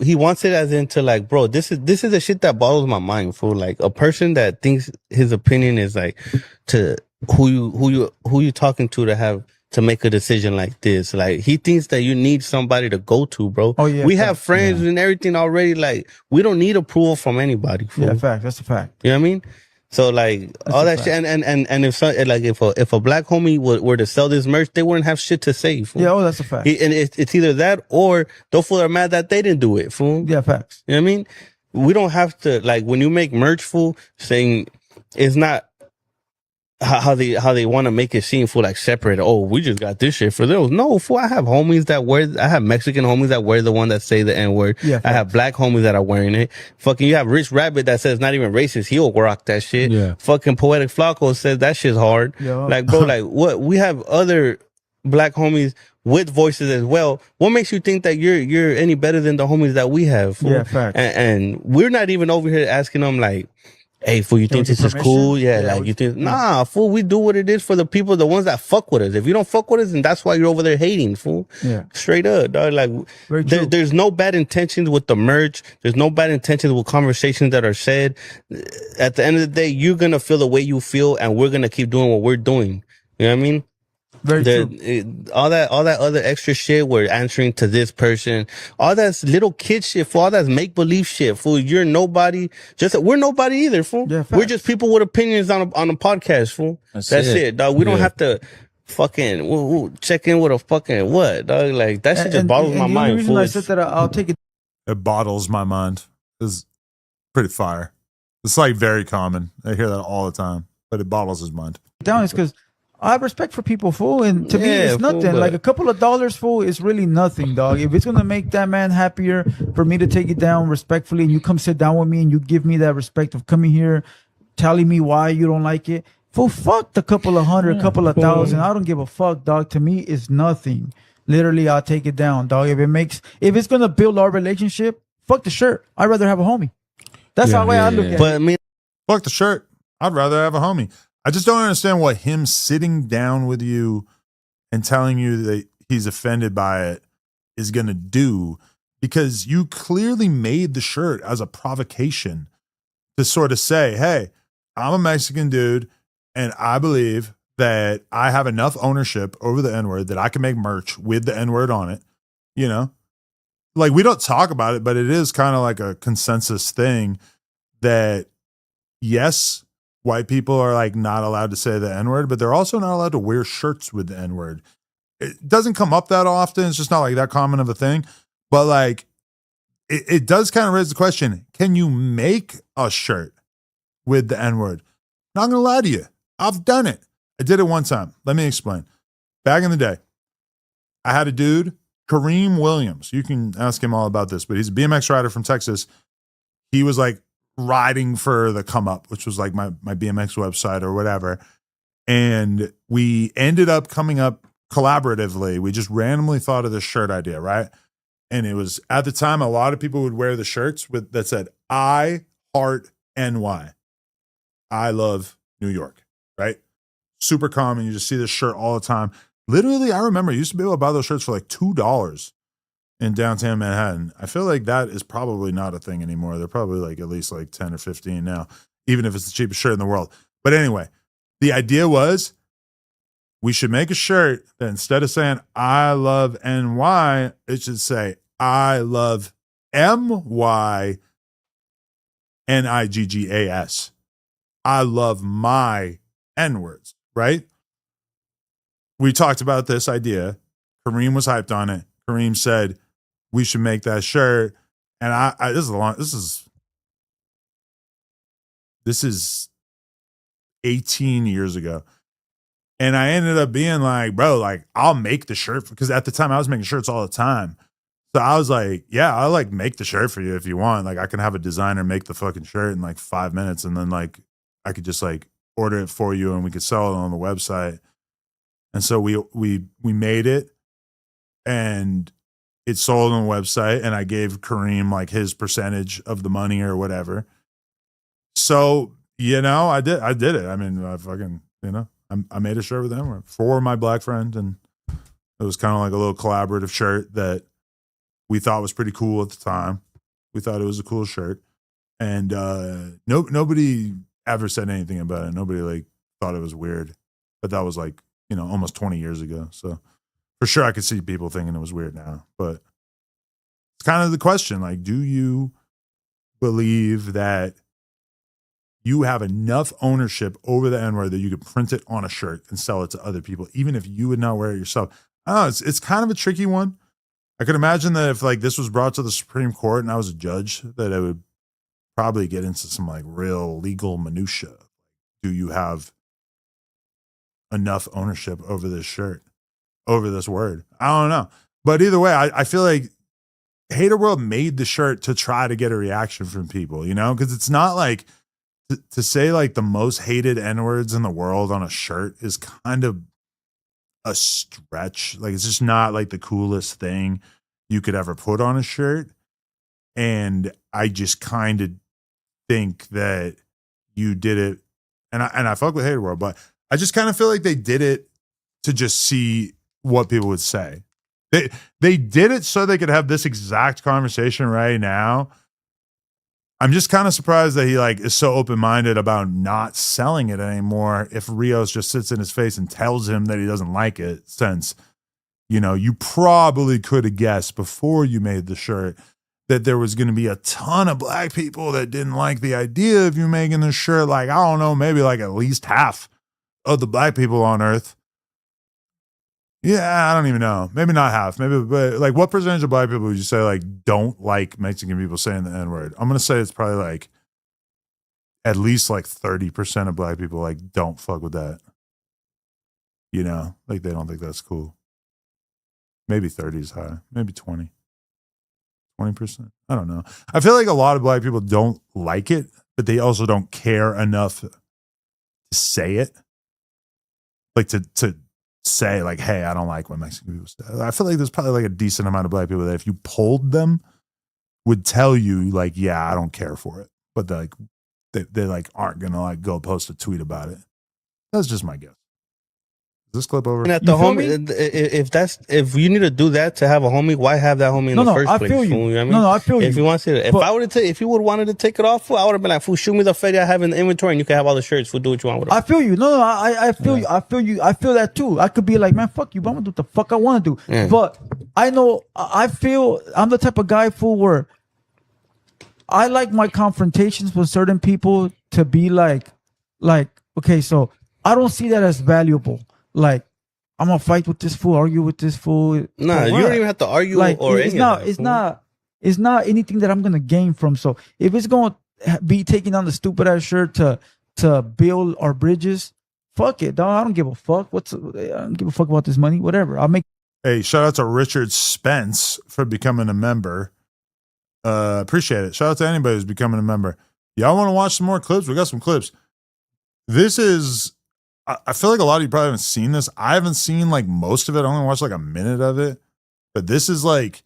he wants it as into like, bro, this is the shit that boggles my mind, fool. Like a person that thinks his opinion is like to who you talking to make a decision like this. Like he thinks that you need somebody to go to, bro. Oh yeah. We have friends and everything already. Like we don't need approval from anybody, fool. Yeah, fact. That's a fact. You know what I mean? So like all that shit, and if a black homie were to sell this merch, they wouldn't have shit to say. Fool. Yeah, that's a fact. And it's either that or those fools are mad that they didn't do it, fool. Yeah, facts. You know what I mean? We don't have to, like, when you make merch, fool, saying it's not how they want to make it seem, fool, like separate. Oh, we just got this shit for those. No, fool, I have homies I have Mexican homies that wear the one that say the N-word. Yeah, I have black homies that are wearing it. Fucking, you have Rich Rabbit that says not even racist. He'll rock that shit. Yeah. Fucking Poetic Flaco says that shit's hard. Yeah. Like, bro, like, what? We have other black homies with voices as well. What makes you think that you're any better than the homies that we have? Fool? Yeah, fact. And we're not even over here asking them like, hey, fool, you think this is cool? Yeah, like you think, nah, fool, we do what it is for the people, the ones that fuck with us. If you don't fuck with us, then that's why you're over there hating, fool. Yeah. Straight up, dog. Like, there's no bad intentions with the merch. There's no bad intentions with conversations that are said. At the end of the day, you're going to feel the way you feel, and we're going to keep doing what we're doing. You know what I mean? Very true. All that other extra shit, we're answering to this person. All that's little kid shit, fool. All that's make believe shit, fool. You're nobody. We're nobody either, fool. Yeah, we're just people with opinions on a podcast, fool. That's it, dog. We don't have to fucking check in with a fucking what, dog. Like that shit just boggles my mind, reason fool. I said that I'll take it. It bottles my mind. Is pretty fire. It's like very common. I hear that all the time, but it boggles his mind. Down is because I have respect for people, fool, and to me Yeah, it's nothing. fool, Like but- a couple of dollars, fool, is really nothing, dog. If it's gonna make that man happier for me to take it down respectfully, and you come sit down with me and you give me that respect of coming here, telling me why you don't like it, fool, fuck the couple of hundred, couple of thousand. I don't give a fuck, dog. To me, it's nothing. Literally, I'll take it down, dog. If it's gonna build our relationship, fuck the shirt. I'd rather have a homie. That's how I look at it. But I mean, Fuck the shirt. I'd rather have a homie. I just don't understand what him sitting down with you and telling you that he's offended by it is going to do, because you clearly made the shirt as a provocation to sort of say, hey, I'm a Mexican dude and I believe that I have enough ownership over the N-word that I can make merch with the N-word on it. You know, like we don't talk about it, but it is kind of like a consensus thing that yes, white people are like not allowed to say the N-word, but they're also not allowed to wear shirts with the N-word. It doesn't come up that often. It's just not like that common of a thing. But like it does kind of raise the question, can you make a shirt with the N-word? Not gonna lie to you. I've done it. I did it one time. Let me explain. Back in the day, I had a dude, Kareem Williams. You can ask him all about this, but he's a BMX rider from Texas. He was like riding for the Come Up, which was like my BMX website or whatever. And we ended up coming up collaboratively. We just randomly thought of this shirt idea, right? And it was, at the time, a lot of people would wear the shirts that said, I heart NY. I love New York, right? Super common. You just see this shirt all the time. Literally, I remember I used to be able to buy those shirts for like $2 in downtown Manhattan. I feel like that is probably not a thing anymore. They're probably like at least like 10 or 15 now, even if it's the cheapest shirt in the world. But anyway, the idea was we should make a shirt that instead of saying I love NY, it should say I love MY NIGGAS. I love my N-words, right? We talked about this idea. Kareem was hyped on it. Kareem said, we should make that shirt. And this is 18 years ago. And I ended up being like, bro, like I'll make the shirt, because at the time I was making shirts all the time. So I was like, yeah, I'll like make the shirt for you if you want. Like I can have a designer make the fucking shirt in like 5 minutes. And then like, I could just like order it for you and we could sell it on the website. And so we made it and it sold on the website, and I gave Kareem like his percentage of the money or whatever. So, you know, I did it. I mean, I fucking, you know, I made a shirt with them for my black friend, and it was kind of like a little collaborative shirt that we thought was pretty cool at the time. We thought it was a cool shirt, and nobody ever said anything about it. Nobody like thought it was weird, but that was like, you know, almost 20 years ago. So for sure I could see people thinking it was weird now, but it's kind of the question. Like, do you believe that you have enough ownership over the N-word that you could print it on a shirt and sell it to other people, even if you would not wear it yourself? I don't know. It's kind of a tricky one. I could imagine that if like this was brought to the Supreme Court and I was a judge, that it would probably get into some like real legal minutia. Do you have enough ownership over this shirt, over this word? I don't know. But either way, I feel like Hater World made the shirt to try to get a reaction from people, you know, because it's not like to say like the most hated N-words in the world on a shirt is kind of a stretch. Like, it's just not like the coolest thing you could ever put on a shirt. And I just kind of think that you did it, and I fuck with Hater World, but I just kind of feel like they did it to just see what people would say. They did it so they could have this exact conversation right now. I'm just kind of surprised that he like is so open-minded about not selling it anymore if Rios just sits in his face and tells him that he doesn't like it, since, you know, you probably could have guessed before you made the shirt that there was going to be a ton of black people that didn't like the idea of you making this shirt. Like, I don't know, maybe like at least half of the black people on earth. Yeah, I don't even know. Maybe not half. Maybe, but like, what percentage of black people would you say like don't like Mexican people saying the N-word? I'm gonna say it's probably like at least like 30% of black people like don't fuck with that. You know, like they don't think that's cool. Maybe 30 is high. Maybe 20%. I don't know. I feel like a lot of black people don't like it, but they also don't care enough to say it. Like to say like, hey, I don't like what Mexican people say. I feel like there's probably like a decent amount of black people that if you polled them would tell you like, yeah, I don't care for it. But they like aren't gonna like go post a tweet about it. That's just my guess. Is this clip over? And at the homie, if you need to do that to have a homie, why have that homie in the first place? I feel you. Fool, you know what I mean? No, I feel you. If he wants to, if you would wanted to take it off, fool, I would have been like, fool, shoot me the fade I have in the inventory, and you can have all the shirts. Fool, do what you want with them. I feel you. No, I feel you. I feel you. I feel that too. I could be like, man, fuck you, but I'm gonna do what the fuck I want to do. Yeah. But I know, I feel I'm the type of guy, fool, where I like my confrontations with certain people to be like, okay, so I don't see that as valuable. Like, I'm gonna fight with this fool, argue with this fool. Nah, you don't even have to argue like, or it's any not. of that, It's not anything that I'm gonna gain from. So if it's gonna be taking on the stupid ass shirt to build our bridges, fuck it, dog. I don't give a fuck. I don't give a fuck about this money. Whatever. I'll make. Hey, shout out to Richard Spence for becoming a member. Appreciate it. Shout out to anybody who's becoming a member. Y'all want to watch some more clips? We got some clips. This is. I feel like a lot of you probably haven't seen this. I haven't seen like most of it. I only watched like a minute of it. But this is like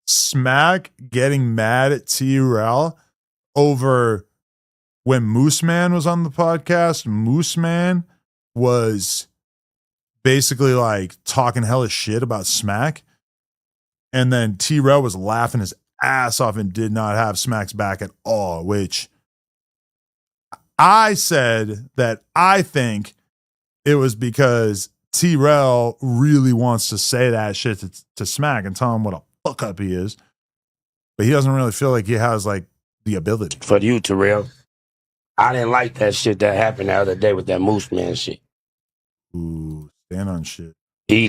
Smack getting mad at Trell over when Moose Man was on the podcast. Moose Man was basically like talking hella shit about Smack. And then Trell was laughing his ass off and did not have Smack's back at all, which I said that I think it was because Trell really wants to say that shit to Smack and tell him what a fuck up he is. But he doesn't really feel like he has like the ability. For you, Terrell, I didn't like that shit that happened the other day with that Moose Man shit. Ooh, stand on shit. He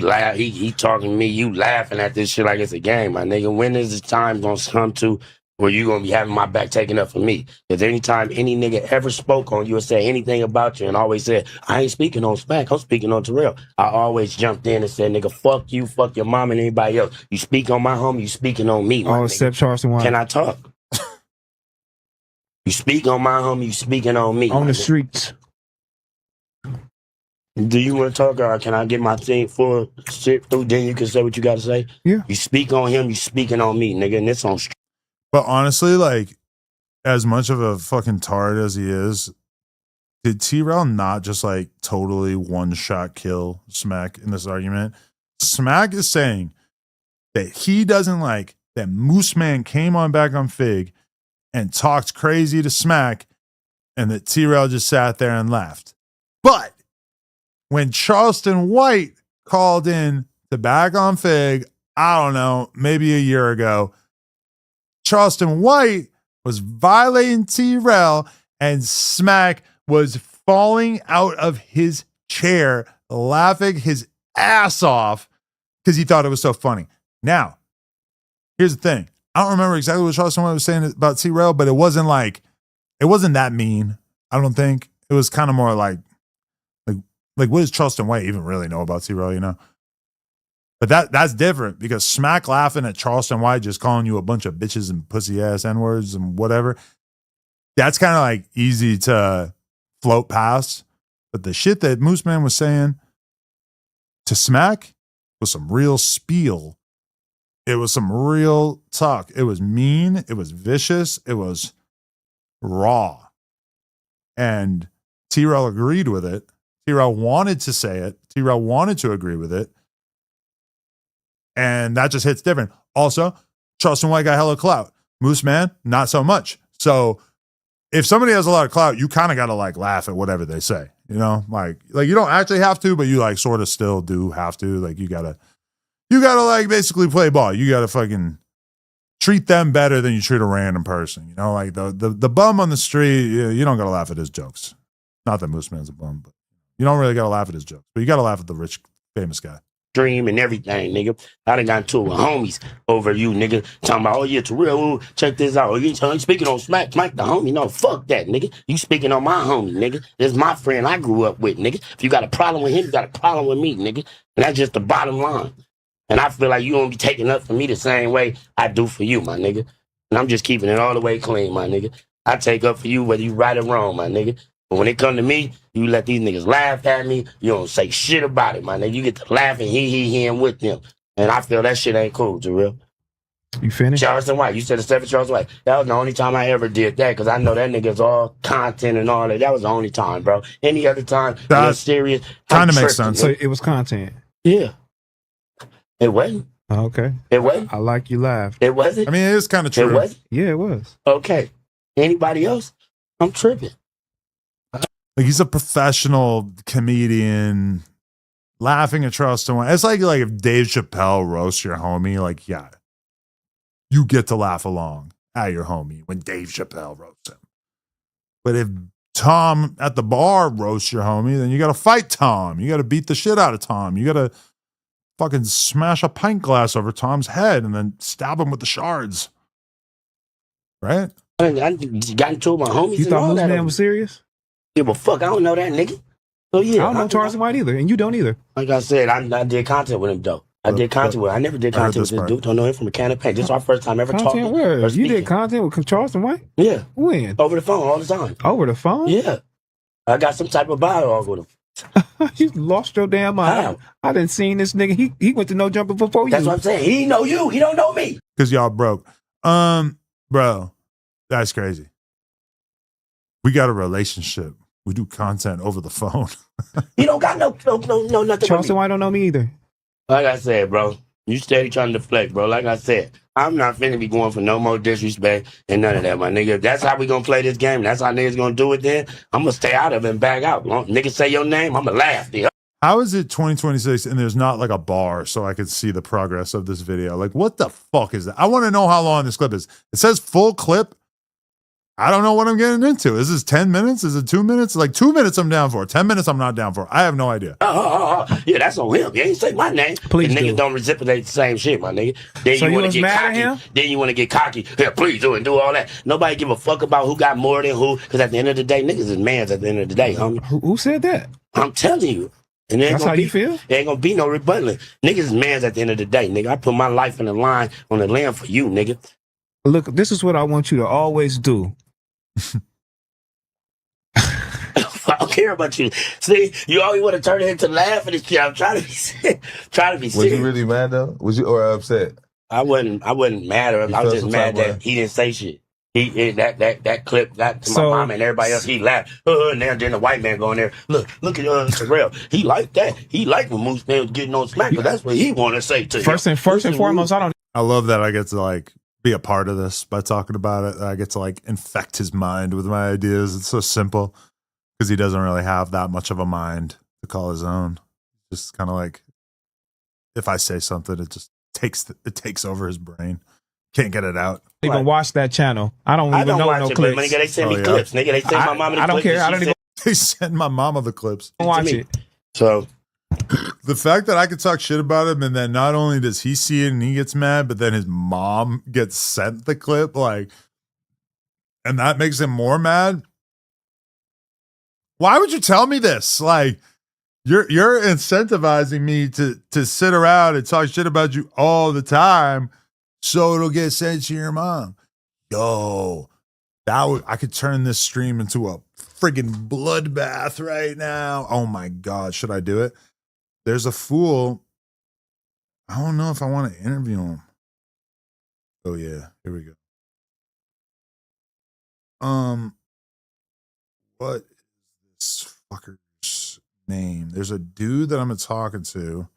talking to me, you laughing at this shit like it's a game, my nigga. When is the time gonna come to where you gonna be having my back taken up for me? Because anytime any nigga ever spoke on you or said anything about you and always said, I ain't speaking on Smack, I'm speaking on Terrell, I always jumped in and said, nigga, fuck you, fuck your mom and anybody else. You speak on my homie, you speaking on me. All except Charleston White. Can I talk? You speak on my homie, you speaking on me. On the streets. Do you want to talk, or can I get my thing full shit through? Then you can say what you got to say. Yeah. You speak on him, you speaking on me, nigga, and it's on. But honestly, like, as much of a fucking tard as he is, did Trell not just like totally one-shot kill Smack in this argument? Smack is saying that he doesn't like that Moose Man came on back on Fig and talked crazy to Smack, and that Trell just sat there and laughed. But when Charleston White called in to back on Fig, I don't know, maybe a year ago, Charleston White was violating Trell and Smack was falling out of his chair, laughing his ass off because he thought it was so funny. Now, here's the thing. I don't remember exactly what Charleston White was saying about Trell, but it wasn't that mean. I don't think. It was kind of more like what does Charleston White even really know about Trell, you know? But that's different because Smack laughing at Charleston White just calling you a bunch of bitches and pussy ass N-words and whatever, that's kind of like easy to float past. But the shit that Moose Man was saying to Smack was some real spiel. It was some real talk. It was mean. It was vicious. It was raw. And Trell agreed with it. Trell wanted to say it. Trell wanted to agree with it. And that just hits different. Also, Charleston White got hella clout. Moose Man, not so much. So if somebody has a lot of clout, you kind of got to like laugh at whatever they say, you know, like you don't actually have to, but you like sort of still do have to. Like you gotta like basically play ball. You gotta fucking treat them better than you treat a random person. You know, like the bum on the street, you don't gotta laugh at his jokes. Not that Moose Man's a bum, but you don't really gotta laugh at his jokes. But you gotta laugh at the rich, famous guy. stream and everything, nigga. I done got into it with homies over you, nigga. Talking about, oh yeah, Trell, check this out. Oh, you speaking on Smack the homie. No, fuck that, nigga. You speaking on my homie, nigga. This is my friend I grew up with, nigga. If you got a problem with him, you got a problem with me, nigga. And that's just the bottom line. And I feel like you don't be taking up for me the same way I do for you, my nigga. And I'm just keeping it all the way clean, my nigga. I take up for you whether you right or wrong, my nigga. But when it come to me, you let these niggas laugh at me. You don't say shit about it, my nigga. You get to laughing, he with them. And I feel that shit ain't cool, Jarrell. You finished? Charleston White. You said the stuff for Charleston White. That was the only time I ever did that because I know that nigga's all content and all that. That was the only time, bro. Any other time, real serious. Kind of makes sense. So it was content. Yeah. It wasn't. Okay. It wasn't. I like you laughed. It wasn't. I mean, it is kind of true. It wasn't. Yeah, it was. Okay. Anybody else? I'm tripping. Like he's a professional comedian, laughing at Charleston White. It's like if Dave Chappelle roasts your homie, like yeah, you get to laugh along at your homie when Dave Chappelle roasts him. But if Tom at the bar roasts your homie, then you got to fight Tom. You got to beat the shit out of Tom. You got to fucking smash a pint glass over Tom's head and then stab him with the shards. Right? I got into my homies. You thought Moose Man was serious? Yeah, but fuck, I don't know that nigga. So yeah, I don't know Charleston White either, and you don't either. Like I said, I did content with him though. I did content with him. I never did content with this dude. Don't know him from a can of paint. This is our first time ever talking. Content where? You did content with Charleston White? Yeah. When? Over the phone all the time. Over the phone? Yeah. I got some type of dialogue with him. You lost your damn mind. How? I didn't seen this nigga. He went to No Jumper before you. That's what I'm saying. He know you. He don't know me. Because y'all broke. Bro, that's crazy. We got a relationship. We do content over the phone. He don't got no nothing. Charleston White don't know me either. Like I said, bro, you steady trying to deflect, bro. Like I said, I'm not finna be going for no more disrespect and none of that, my nigga. If that's how we gonna play this game, that's how niggas gonna do it then, I'm gonna stay out of it and back out. Niggas say your name, I'm gonna laugh. How is it 2026 and there's not like a bar so I could see the progress of this video? Like, what the fuck is that? I want to know how long this clip is. It says full clip. I don't know what I'm getting into. Is this 10 minutes? Is it 2 minutes? Like 2 minutes I'm down for. 10 minutes I'm not down for. I have no idea. Yeah, that's on him. You ain't say my name. Please the niggas don't reciprocate the same shit, my nigga. Then So you you want was to get mad at cocky. him? Then you want to get cocky. Yeah, please do and do all that. Nobody give a fuck about who got more than who. Because at the end of the day, niggas is mans at the end of the day, homie. Who said that? I'm telling you. And That's how you feel? There ain't gonna be no rebutting. Niggas is mans at the end of the day, nigga. I put my life in the line on the land for you, nigga. Look, this is what I want you to always do. I don't care about you. See, you always want to turn it into laughing and shit. I'm trying to be serious. Was you really mad though? Was you or upset? I wasn't mad at him. I was just mad that he didn't say shit. That clip got to my mom and everybody else. He laughed. And then the white man going there. Look at Trell. He liked that. He liked when Moose Man was getting on smack. But that's what he want to say to you. First and foremost, I love that I get to like be a part of this by talking about it. I get to like infect his mind with my ideas. It's so simple because he doesn't really have that much of a mind to call his own. Just kind of like if I say something, it just takes over his brain. Can't get it out. Even watch that channel. I don't even know watch no it, clips. But nigga, they send me clips. Nigga, they send my mama the clips. I don't care. I don't even They send my mama the clips. watch it. So the fact that I could talk shit about him and then not only does he see it and he gets mad, but then his mom gets sent the clip, like, and that makes him more mad. Why would you tell me this? Like, you're incentivizing me to sit around and talk shit about you all the time, so it'll get sent to your mom. Yo, I could turn this stream into a friggin' bloodbath right now. Oh my God, should I do it? There's a fool. I don't know if I want to interview him. Oh yeah, here we go. What is this fucker's name? There's a dude that I'm talking to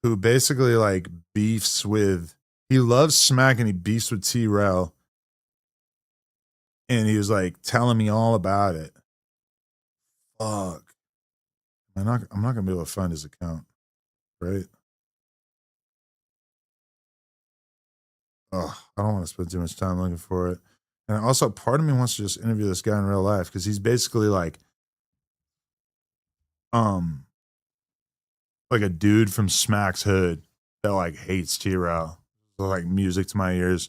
who basically like beefs with, he loves Smack and he beefs with Trell. And he was like telling me all about it. Fuck. I'm not gonna be able to find his account, right? Oh, I don't want to spend too much time looking for it. And also, part of me wants to just interview this guy in real life because he's basically like, like a dude from Smack's hood that like hates T-Rail. Like music to my ears.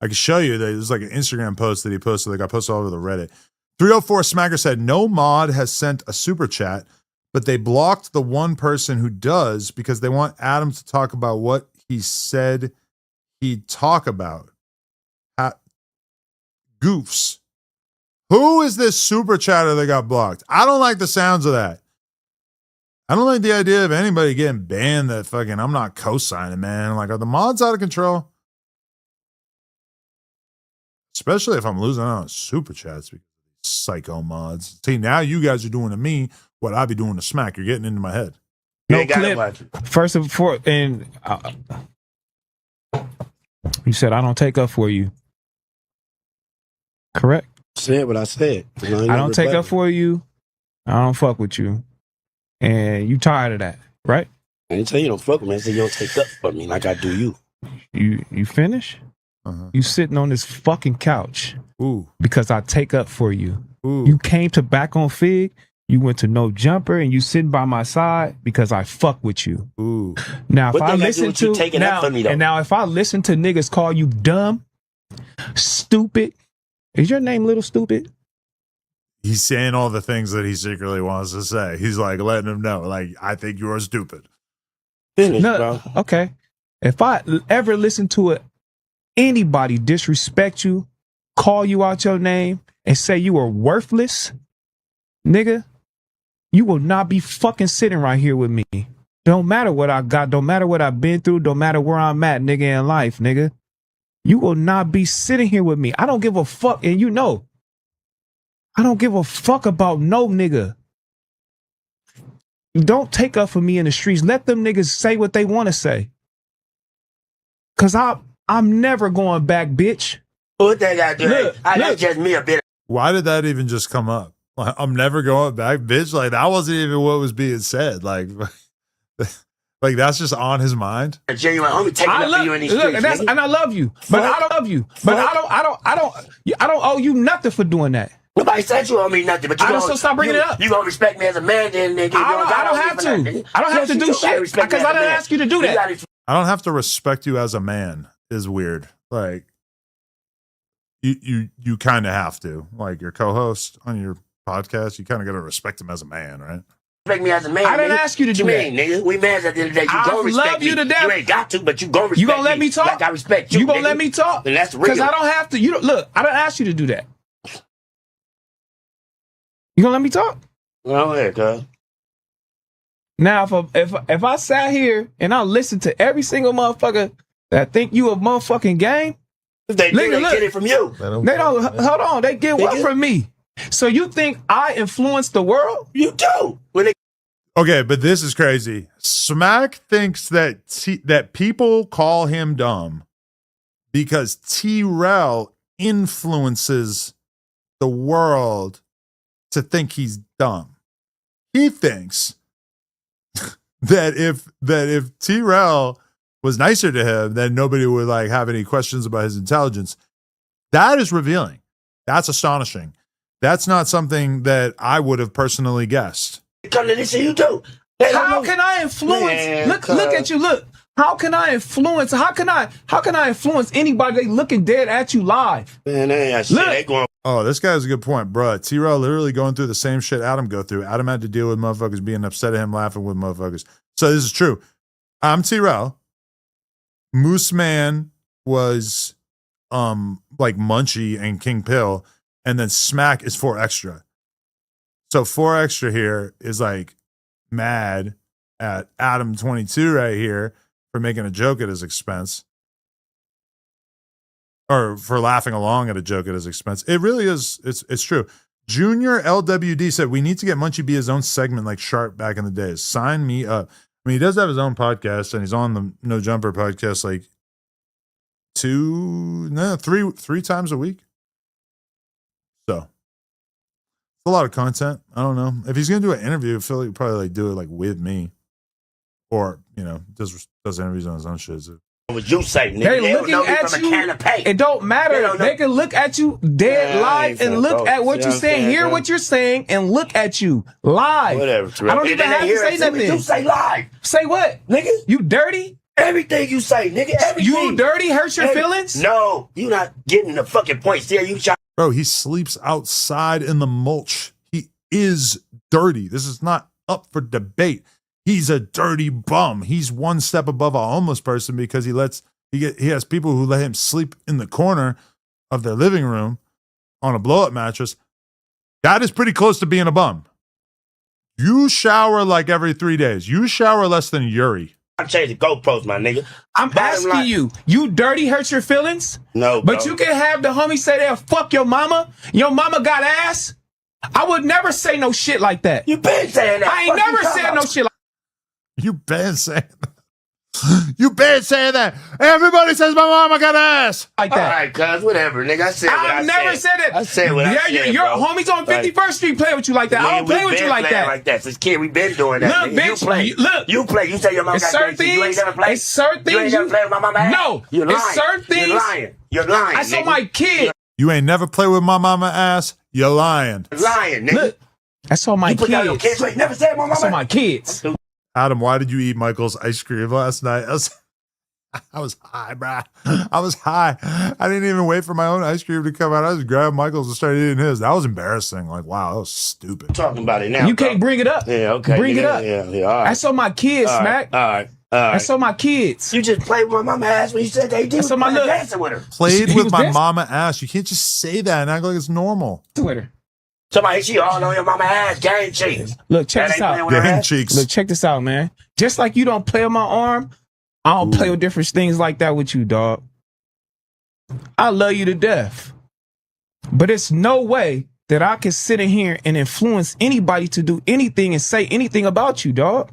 I can show you that there's like an Instagram post that he posted, like I posted all over the Reddit. 304 Smacker said, no mod has sent a super chat, but they blocked the one person who does because they want Adam to talk about what he said he'd talk about. Goofs. Who is this super chatter that got blocked? I don't like the sounds of that. I don't like the idea of anybody getting banned that fucking I'm not co-signing, man. Like, are the mods out of control? Especially if I'm losing out on super chats because of these psycho mods. See, now you guys are doing to me what I be doing to Smack. You're getting into my head. No clip. First and foremost, and you said I don't take up for you. Correct. Said what I said. I don't take up for you. I don't fuck with you. And you tired of that, right? I didn't tell you don't fuck with me. I said you don't take up for me like I do you. You finish? You sitting on this fucking couch because I take up for you. You came to Back on Fig. You went to No Jumper and you sitting by my side because I fuck with you. Now, if I listen to if I listen to niggas call you dumb, stupid, is your name Little Stupid? He's saying all the things that he secretly wants to say. He's like letting him know, like, I think you're stupid. No, okay. If I ever listen to anybody disrespect you, call you out your name, and say you are worthless, nigga, you will not be fucking sitting right here with me. Don't matter what I got, don't matter what I've been through, don't matter where I'm at, nigga, in life, nigga. You will not be sitting here with me. I don't give a fuck, and you know, I don't give a fuck about no nigga. Don't take up for me in the streets. Let them niggas say what they want to say. Cause I'm never going back, bitch. What they got to do? That's just me a bit. Why did that even just come up? Like, I'm never going back, bitch. Like, that wasn't even what was being said. Like that's just on his mind. Genuine, I'm taking up for you in these streets, and I love you, but I don't love you. But I don't owe you nothing for doing that. Nobody said you owe me nothing, but so stop bringing it up. You gonna respect me as a man, then nigga. I don't have to. I don't have to do shit because I didn't ask you to do that. I don't have to respect you as a man is weird. Like you kind of have to. Like your co-host on your podcast, you kind of got to respect him as a man, right? Respect me as a man. I didn't ask you to do that. Nigga. We mans at the end of the day. You gonna respect me. You to death. You ain't got to, but you gonna respect me. You gonna let me talk? Like I respect you. You gonna let me talk? Then that's real. Because I don't have to. You don't, look. I didn't ask you to do that. You gonna let me talk? Go ahead, cuz. Now, if I sat here and I listened to every single motherfucker that think you a motherfucking game, they get it from you. They don't. Hold on, they get what from me? So you think I influence the world? You do. Okay, but this is crazy. Smack thinks that people call him dumb because Trell influences the world to think he's dumb. He thinks that if Trell was nicer to him, then nobody would like have any questions about his intelligence. That is revealing. That's astonishing. That's not something that I would have personally guessed. Come to this, you do. How can I influence? Man, look at you. Look. How can I influence? How can I influence anybody? They looking dead at you live. Man, they going. Oh, this guy's a good point, bro. T-Rail literally going through the same shit Adam go through. Adam had to deal with motherfuckers being upset at him, laughing with motherfuckers. So this is true. I'm T-Rail. Moose Man was like Munchie and King Pill, and then Smack is 4 Extra. So 4 Extra here is like mad at Adam 22 right here for making a joke at his expense. Or for laughing along at a joke at his expense. It really is. It's true. Junior LWD said, we need to get Munchie be his own segment like Sharp back in the days. Sign me up. I mean, he does have his own podcast, and he's on the No Jumper podcast like 3 times a week. So it's a lot of content. I don't know. If he's going to do an interview, I feel like he'd probably like do it like with me. Or, you know, does interviews on his own shit. What you say, nigga? They're They don't looking know me at from you. a can of paint. It don't matter. They can look at you dead Yeah, I live ain't and finna look go. at what See you're what I'm saying, saying, hear bro? what you're saying, and look at you live. Whatever, Trell. I don't And even then they have to hear say it, see what nothing. you say live. Say what? Nigga? You dirty? Everything you say, nigga. Everything. You dirty? Hurt your feelings? No, you not getting the fucking point. See, you try. Bro, he sleeps outside in the mulch. He is dirty. This is not up for debate. He's a dirty bum. He's one step above a homeless person because he has people who let him sleep in the corner of their living room on a blow-up mattress. That is pretty close to being a bum. You shower like every 3 days. You shower less than Yuri. I'm changing goalposts, my nigga. I'm asking you dirty hurt your feelings? No, But bro. you can have the homie say they'll fuck your mama. Your mama got ass. I would never say no shit like that. You been saying that. I ain't Fuck you never talking said no about? shit like You been saying that. You been saying that. Everybody says my mama got ass. that. All right, cuz, whatever, nigga. I said what I I've never said. said it. I said what I said, Your bro. homies on 51st Street play with you like that. I don't Nigga, we play with been you like playing that. like that. Since kid, we been doing that. Look, nigga. bitch, You play. look. You play. You say your mama It's got certain gay shit. You ain't things. never played. It's certain things. You ain't never played with my mama ass? No. You're lying. It's certain things. You're lying. You're lying, I saw nigga. my kid. You ain't never play with my mama ass. You're lying. You're lying, nigga. Look, I saw my You put down your kids. kids. You ain't never said my I mama. saw my kids. Adam, why did you eat Michael's ice cream last night? I was high, bruh. I was high. I didn't even wait for my own ice cream to come out. I just grabbed Michael's and started eating his. That was embarrassing. Like, wow, that was stupid. Talking about it now. You bro. can't bring it up. Yeah, okay. Bring it nigga. up. Yeah, all right. I saw my kids, All right, Smack. All right. All right. I saw my kids. You just played with my mama ass when you said they did. I saw my little- dancing with her. Played He with was my dancing? mama ass. You can't just say that and act like it's normal. Twitter. Somebody, she all on your mama ass, game cheeks. Look, check That this ain't playing out. with her Gang ass? cheeks. Look, check this out, man. Just like you don't play with my arm, I don't play with different things like that with you, dog. I love you to death. But it's no way that I can sit in here and influence anybody to do anything and say anything about you, dog.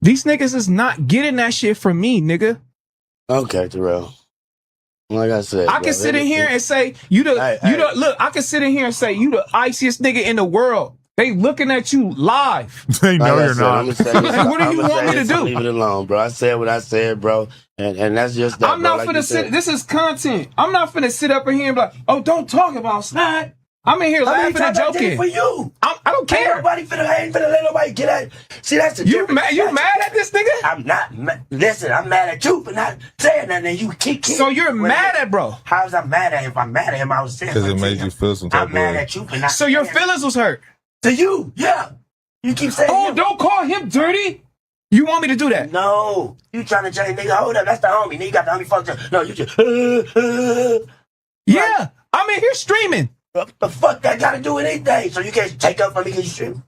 These niggas is not getting that shit from me, nigga. Okay, Terrell. Like I said, I can sit in here and say look, I can sit in here and say you the iciest nigga in the world. They looking at you live. They know you're not. What do you want me to do? Leave it alone, bro. I said what I said, bro, and that's just that. I'm not bro, like finna you sit. said. This is content. I'm not finna sit up in here and be like, oh, don't talk about Snide. I'm in here How many laughing and times I did it joking. for you? I don't care. I ain't finna let nobody get at. See, that's the You difference. mad at this nigga? I'm not. Listen, I'm mad at you for not saying nothing. And you keep. So you're mad at bro? How's I mad at him? If I'm mad at him, I was saying. Because it made you feel some type I'm of mad way. at you for not. So your saying feelings was hurt. to you, yeah. You keep saying. Oh, him. don't call him dirty. You want me to do that? No, you trying to change, nigga? Hold up, that's the homie. Nigga, you got the homie fucked up. No, you just. Yeah, I'm in here streaming. What the fuck that got to do with anything? So you can't take up for me because you stream?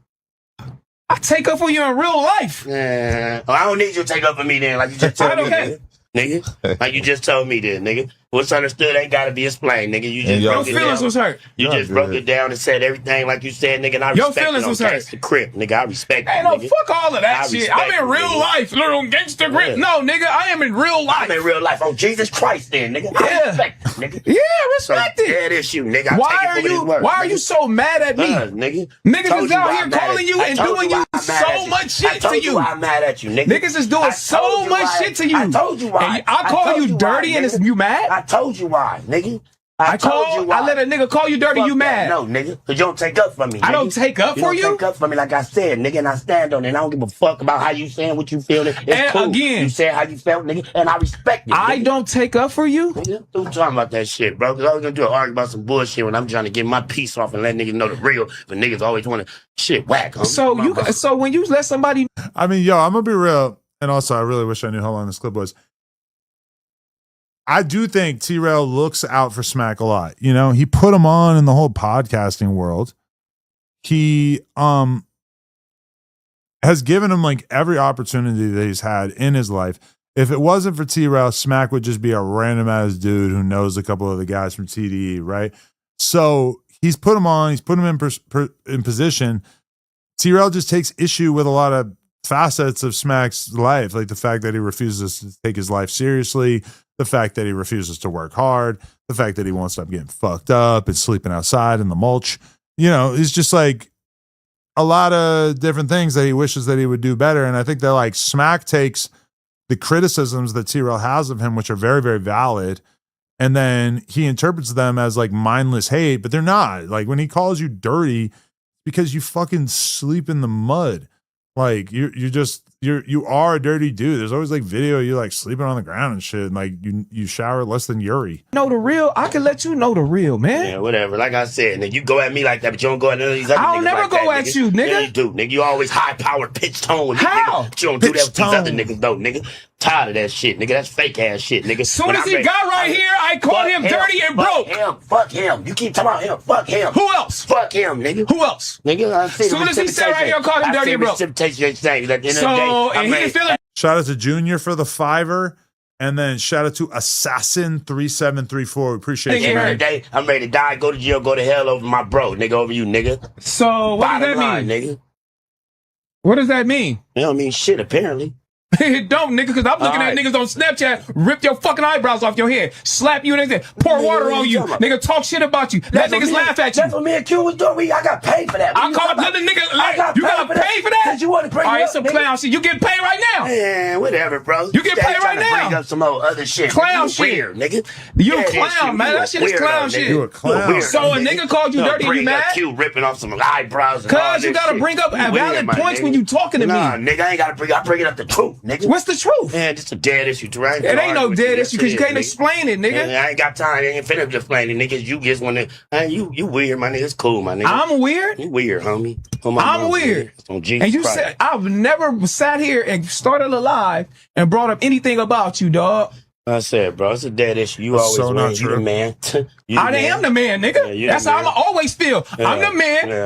I take up for you in real life. Yeah. Oh, I don't need you to take up for me then, like you just told me, Okay. nigga. Like you just told me then, nigga. What's understood ain't got to be explained, nigga. You just Your broke it feelings down. was hurt. You just broke it down and said everything like you said, nigga. And I Your respect feelings it on was hurt. Gangsta Crip, nigga. I respect Hey, it, no, nigga. fuck all of that I shit. respect I'm in it, real nigga. life, little gangster grip. Yeah. No, nigga, I am in real life. I'm in real life on Jesus Christ then, nigga. I Yeah. respect it, nigga. Yeah, So, respect it. yeah, it is you, nigga. I Why take it are for what you? it's worth, Why are nigga. you so mad at me? Nigga. Niggas Told is you out why here I'm mad calling at you I and told doing why you I'm mad so at you. much I shit told to you you. why I'm mad at you, nigga. Niggas is doing I so told you much why. shit to you. I told you why. And I call told you why, dirty and nigga. you mad? I told you why, nigga. I let a nigga call you dirty, Fuck you that. mad. No, nigga. Because you don't take up for me, I nigga. don't take up for you? don't take up for me like I said, nigga, and I stand on it. And I don't give a fuck about how you saying what you feeling. It's And cool. again, you said how you felt, nigga, and I respect it, I nigga. don't take up for you? Nigga, who talking about that shit, bro? Because I was going to do an argument about some bullshit when I'm trying to get my piece off and let niggas know the real. But niggas always want to shit whack, homie. So when you let somebody... I mean, yo, I'm going to be real. And also, I really wish I knew how long this clip was. I do think T-Rail looks out for Smack a lot. You know, he put him on in the whole podcasting world. He has given him like every opportunity that he's had in his life. If it wasn't for T-Rail, Smack would just be a random ass dude who knows a couple of the guys from TDE, right? So he's put him on. He's put him in position. T-Rail just takes issue with a lot of facets of Smack's life, like the fact that he refuses to take his life seriously, the fact that he refuses to work hard, the fact that he won't stop getting fucked up and sleeping outside in the mulch. You know, it's just like a lot of different things that he wishes that he would do better. And I think that like Smack takes the criticisms that Trell has of him, which are very, very valid. And then he interprets them as like mindless hate, but they're not. Like when he calls you dirty, because you fucking sleep in the mud. Like you are a dirty dude. There's always like video of you like sleeping on the ground and shit. And like you shower less than Yuri. Know the real. I can let you know the real, man. Yeah, whatever. Like I said, nigga, you go at me like that, but you don't go at none of these other niggas. I don't never like go that, at you, nigga. Yeah, you do, nigga. You always high powered pitch tone with me, How? nigga. But you don't do that with these other niggas though, nigga. Tired of that shit, nigga. That's fake ass shit, nigga. Soon as he got right here, I called him dirty and broke. Fuck him. You keep talking about him. Fuck him. Who else? Fuck him, nigga. Who else? Nigga, I see Soon as he said right here, I called him dirty and broke. So, and he didn't feel it. Shout out to Junior for the $5. And then shout out to Assassin3734. We appreciate you, man. I'm ready to die, go to jail, go to hell over my bro, nigga, over you, nigga. So what does that mean? Nigga? What does that mean? It don't mean shit, apparently. It don't, nigga, because I'm looking at niggas on Snapchat, rip your fucking eyebrows off your head, slap you and everything, pour water on you, nigga, talk shit about you, let niggas laugh at you. That's what me and Q was doing. I got paid for that. I called another nigga, you got paid for that? You want to bring all right, some clown shit. You get paid right now. Man, whatever, bro. You get paid right now. Bring up some old other shit. Clown shit. Weird, nigga. You a clown, man. That shit is clown shit. You a clown. So a nigga called you dirty and you mad? Q ripping off some eyebrows. Cause you gotta bring up valid points when you talking to me. Nah, nigga, I ain't gotta bring. I bring it up the truth, nigga. What's the truth? Man, it's a dead issue, right? It ain't no dead issue because you can't explain it, nigga. I ain't got time. I ain't finna explain it, niggas. You just wanna. You weird, my nigga. It's cool, my nigga. I'm weird. You weird, homie. I'm weird. On Jesus and you Christ. said I've never sat here and started a live and brought up anything about you, dog. I said, bro, it's a dead issue. You always so not win. You true. the man. I am the man, nigga. Yeah, that's how I'm always feel. Yeah, I'm the man. yeah.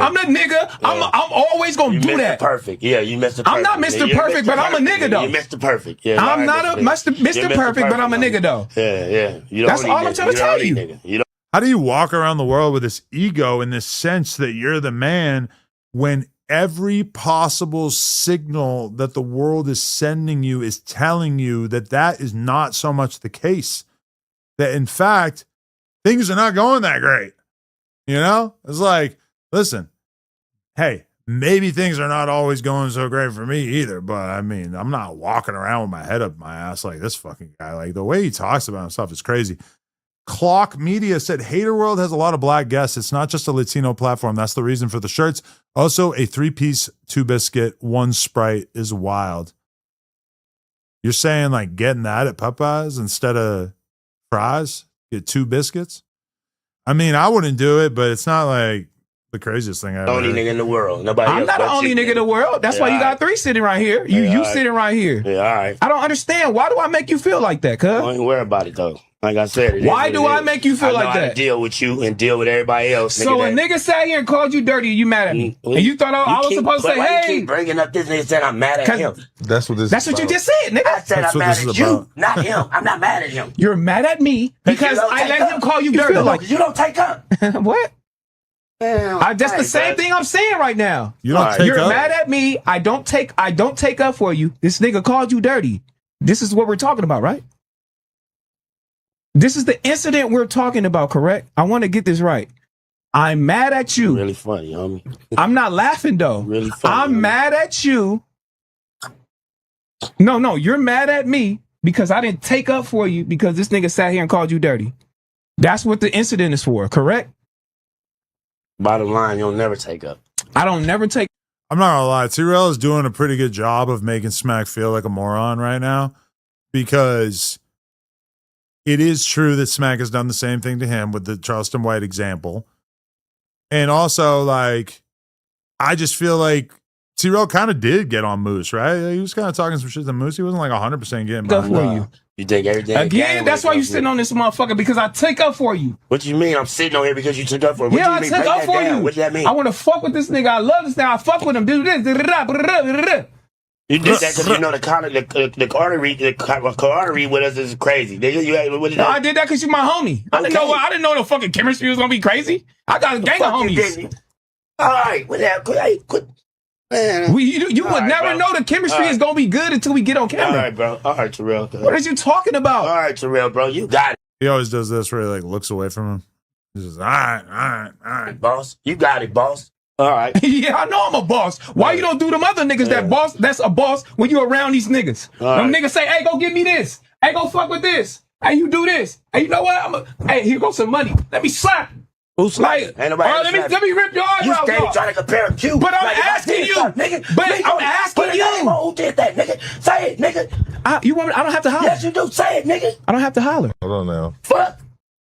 I'm the nigga. Yeah. I'm always gonna You do Mr. that. Perfect. Yeah, you Mr. Perfect. I'm not Mr. Yeah, Perfect, but I'm a nigga though. You Mr. Perfect. Yeah, I'm not a Mr. Perfect, but I'm a nigga though. Yeah. You That's all I'm trying to tell you. Nigga. How do you walk around the world with this ego in this sense that you're the man when every possible signal that the world is sending you is telling you that that is not so much the case? That in fact, things are not going that great. You know, it's like, listen, hey, maybe things are not always going so great for me either. But I mean, I'm not walking around with my head up my ass like this fucking guy. Like the way he talks about himself is crazy. Clock Media said Hater World has a lot of black guests. It's not just a Latino platform. That's the reason for the shirts. Also, a 3-piece, 2 biscuit, 1 Sprite is wild. You're saying like getting that at Popeyes instead of fries? Get 2 biscuits? I mean, I wouldn't do it, but it's not like the craziest thing I ever Only heard. nigga in the world. Nobody I'm else not the but only you, nigga in the world. That's why you got 3 sitting right here. You sitting right here. Yeah, all right. I don't understand. Why do I make you feel like that, cuz? Don't even worry about it though. Like I said, why do I make you feel like I know how that? to deal with you and deal with everybody else. So a nigga sat here and called you dirty and you mad at me. And you thought I was supposed to say, why hey. you keep bringing up this nigga saying I'm mad at him? That's what this That's is what you about. just said, nigga. I said I'm mad at you, not him. I'm not mad at him. You're mad at me because I let him call you dirty. You don't take up. What? Damn, that's the same thing I'm saying right now. You don't take You're up? mad at me. I don't take up for you. This nigga called you dirty. This is what we're talking about, right? This is the incident we're talking about, correct? I want to get this right. I'm mad at you. Really funny, homie. I'm not laughing though. Really funny. I'm mad at you. No, you're mad at me because I didn't take up for you because this nigga sat here and called you dirty. That's what the incident is for, correct? Bottom line, you'll never take up. I don't never take. I'm not gonna lie, Trell is doing a pretty good job of making Smack feel like a moron right now, because it is true that Smack has done the same thing to him with the Charleston White example. And also, like, I just feel like Trell kind of did get on Moose, right? He was kind of talking some shit to Moose. He wasn't like 100% getting Good for behind you. You think everything Again, that's why you sitting on this motherfucker, because I take up for you. What you mean? I'm sitting on here because you took up for me. Yeah, I took up for you. What does that mean? I want to fuck with this nigga. I love this nigga. I fuck with him. Do this. You did that because you know the artery with us is crazy. No, I did that because you're my homie. I didn't know the fucking chemistry was gonna be crazy. I got a gang of homies. All right, man. You would never know the chemistry is gonna be good until we get on camera. All right, bro. All right, Terrell. What are you talking about? All right, Terrell, bro. You got it. He always does this where he like looks away from him. He's just, all right. Boss. You got it, boss. All right. Yeah, I know I'm a boss. Why you don't do them other niggas that boss? That's a boss when you around these niggas. Them niggas say, hey, go get me this. Hey, go fuck with this. Hey, you do this. Hey, you know what? Hey, here goes some money. Let me slap. Who's like? Let me rip your eyebrows off. You stay trying to compare Q. But I'm asking you. Nigga. But I'm asking you. Who did that, nigga? Say it, nigga. You want me? I don't have to holler. Yes, you do. Say it, nigga. I don't have to holler. Hold on now. Fuck.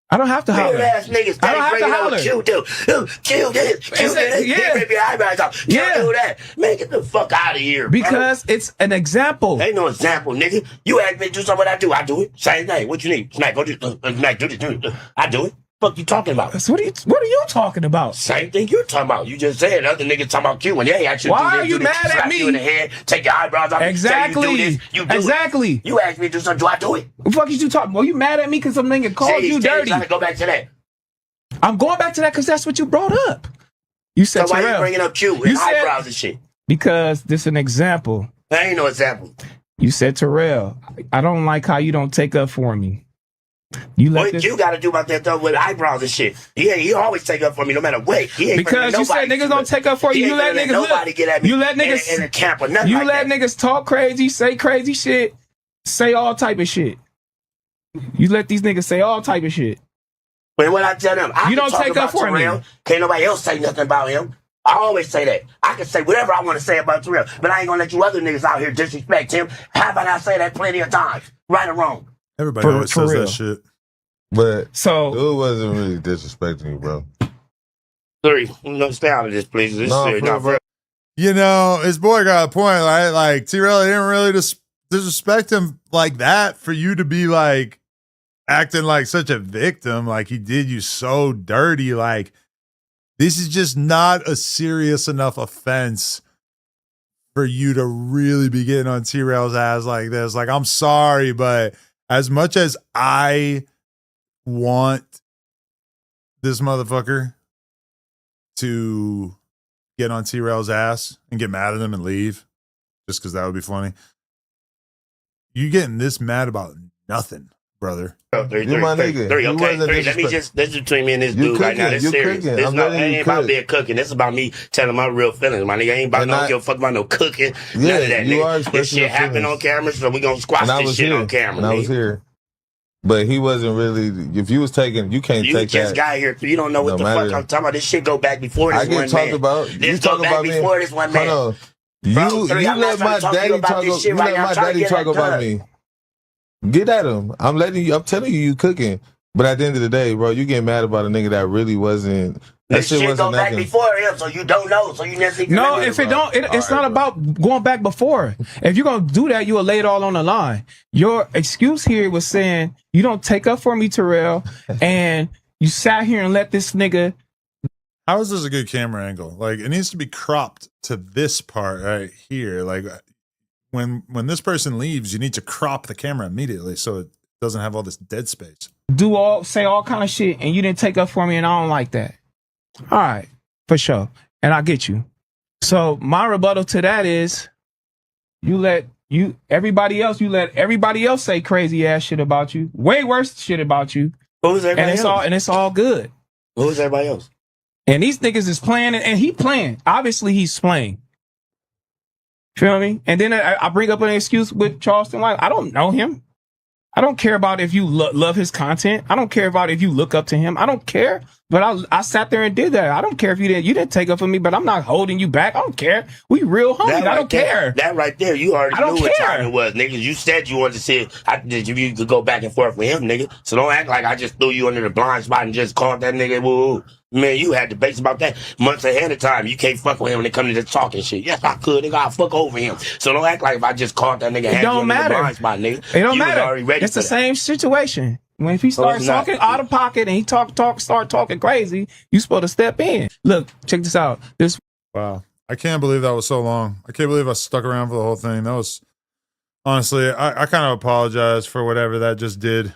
I don't have to holler. Ass niggas. I don't have to holler. Q do. Q this. Q this. Yeah. Rip your eyebrows off. Yeah. Do that. Man, get the fuck out of here. Because it's an example. Ain't no example, nigga. You ask me to do something, I do. I do it. Same thing. What you need? Smack, go do Smack, do this. I do it. Fuck you talking about? So what are you talking about? Same thing you're talking about. You just said other niggas talking about Q and they actually why are you mad at me? You in the head, take your eyebrows off. Exactly. You do this. You do exactly. It. You asked me to do something. Do I do it? What the fuck is you talking? Well, you mad at me because some nigga called you dirty? Trying to go back to that. I'm going back to that because that's what you brought up. You said so why you bringing up Q and eyebrows and shit? Because this is an example. That ain't no example. You said Terrell, I don't like how you don't take up for me. You got to do about that though with eyebrows and shit. He always take up for me no matter what. Because you said niggas don't take up for you. You let niggas nobody get at me. You let niggas in a camp or nothing. You let niggas talk crazy, say crazy shit, say all type of shit. You let these niggas say all type of shit. But what I tell them, you don't take up for me. Can't nobody else say nothing about him. I always say that. I can say whatever I want to say about Terrell, but I ain't gonna let you other niggas out here disrespect him. How about I say that plenty of times, right or wrong? Everybody always says that shit. But so dude wasn't really disrespecting you, bro. Sorry, stay out of this, please. This shit not fair. You know, his boy got a point, right? Like T-Rail didn't really disrespect him like that for you to be like acting like such a victim. Like he did you so dirty. Like this is just not a serious enough offense for you to really be getting on T-Rail's ass like this. Like, I'm sorry, but as much as I want this motherfucker to get on T-Rail's ass and get mad at him and leave just because that would be funny, you getting this mad about nothing, brother. You my nigga. Let me just, this is between me and this dude right now. This serious. This ain't about being cooking. This is about me telling my real feelings. My nigga ain't about no give a fuck about no cooking. None of that, nigga. This shit happened on camera, so we gonna squash this shit on camera. And I was here. But he wasn't really, if you was taking, you can't take that. You just got here. You don't know what the fuck I'm talking about. This shit go back before this one man. I get talked about. This go back before this one man. Hold on. You let my daddy talk about me. Get at him. I'm telling you, you cooking. But at the end of the day, bro, you get mad about a nigga that really wasn't. This shit go back before him, so you don't know. So you never think. No, if it don't, it's not about going back before. If you're gonna do that, you will lay it all on the line. Your excuse here was saying you don't take up for me, Terrell, and you sat here and let this nigga. How is this a good camera angle? Like it needs to be cropped to this part right here. Like when this person leaves, you need to crop the camera immediately so it doesn't have all this dead space. Say all kind of shit, and you didn't take up for me, and I don't like that. All right, for sure. And I get you. So my rebuttal to that is you let everybody else say crazy ass shit about you. Way worse shit about you. Who's everybody else? And it's all good. Who's everybody else? And these niggas is playing and he playing. Obviously he's playing. Feel me? And then I bring up an excuse with Charleston White. I don't know him. I don't care about if you love his content. I don't care about if you look up to him. I don't care. But I sat there and did that. I don't care if you didn't take up for me, but I'm not holding you back. I don't care. We real homies. I don't care. That right there, you already knew what time it was, nigga. You said you wanted to see if you could go back and forth with him, nigga. So don't act like I just threw you under the blind spot and just called that nigga woo. Man, you had debates about that months ahead of time. You can't fuck with him when it comes to just talking shit. Yes, I could. Nigga, I'll fuck over him. So don't act like if I just called that nigga, it don't matter. The blind spot, nigga. It don't you matter. Was already ready it's the same situation. When he starts talking out of pocket and he start talking crazy, you supposed to step in. Look, check this out. Wow. I can't believe that was so long. I can't believe I stuck around for the whole thing. That was honestly, I kind of apologize for whatever that just did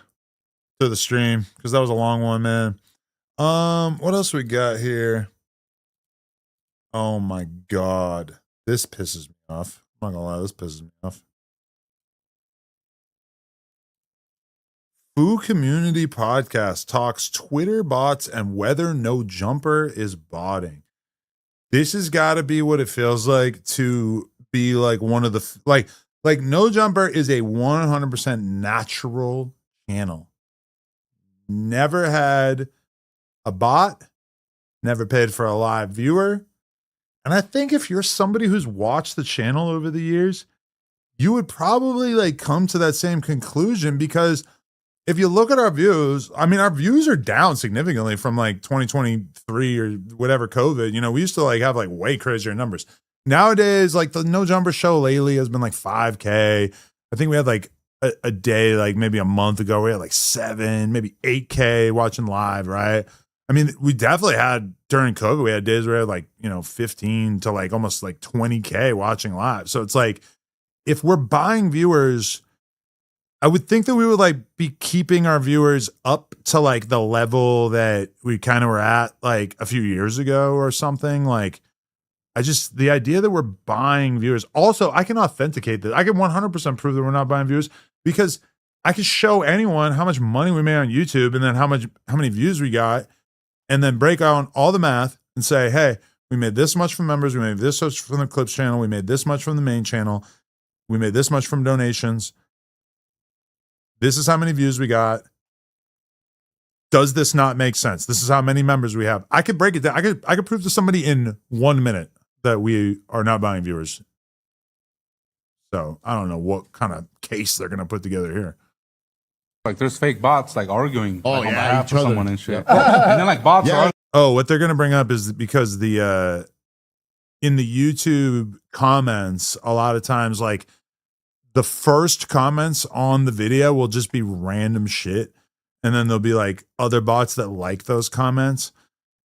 to the stream because that was a long one, man. What else we got here? Oh my God. This pisses me off. I'm not gonna lie, this pisses me off. Foo Community Podcast talks Twitter bots and whether No Jumper is botting. This has got to be what it feels like to be like one of the like No Jumper is a 100% natural channel. Never had a bot, never paid for a live viewer. And I think if you're somebody who's watched the channel over the years, you would probably like come to that same conclusion, because if you look at our views, I mean, our views are down significantly from like 2023 or whatever COVID. You know, we used to like have like way crazier numbers. Nowadays, like the No Jumper show lately has been like 5K. I think we had like a day, like maybe a month ago, we had like 7, maybe 8K watching live, right? I mean, we definitely had during COVID, we had days where we had like, you know, 15 to like almost like 20K watching live. So it's like, if we're buying viewers, I would think that we would like be keeping our viewers up to like the level that we kind of were at like a few years ago or something. Like, the idea that we're buying viewers. Also, I can authenticate that. I can 100% prove that we're not buying viewers, because I can show anyone how much money we made on YouTube and then how many views we got, and then break out all the math and say, hey, we made this much from members, we made this much from the Clips channel, we made this much from the main channel, we made this much from donations. This is how many views we got. Does this not make sense? This is how many members we have. I could break it down. I could prove to somebody in 1 minute that we are not buying viewers. So I don't know what kind of case they're going to put together here. Like there's fake bots like arguing Oh, like, on yeah, behalf each of other. someone and shit. Yeah. And then like bots are Oh, what they're going to bring up is because the in the YouTube comments, a lot of times like the first comments on the video will just be random shit, and then there'll be like other bots that like those comments.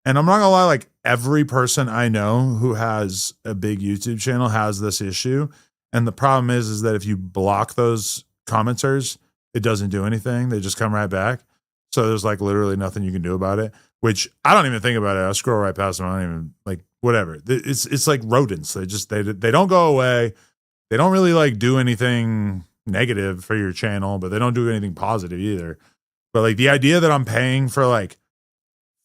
And I'm not gonna lie, like every person I know who has a big YouTube channel has this issue. And the problem is that if you block those commenters, it doesn't do anything. They just come right back. So there's like literally nothing you can do about it, which I don't even think about it. I scroll right past them. I don't even like whatever. It's like rodents. They don't go away. They don't really like do anything negative for your channel, but they don't do anything positive either. But like the idea that I'm paying for like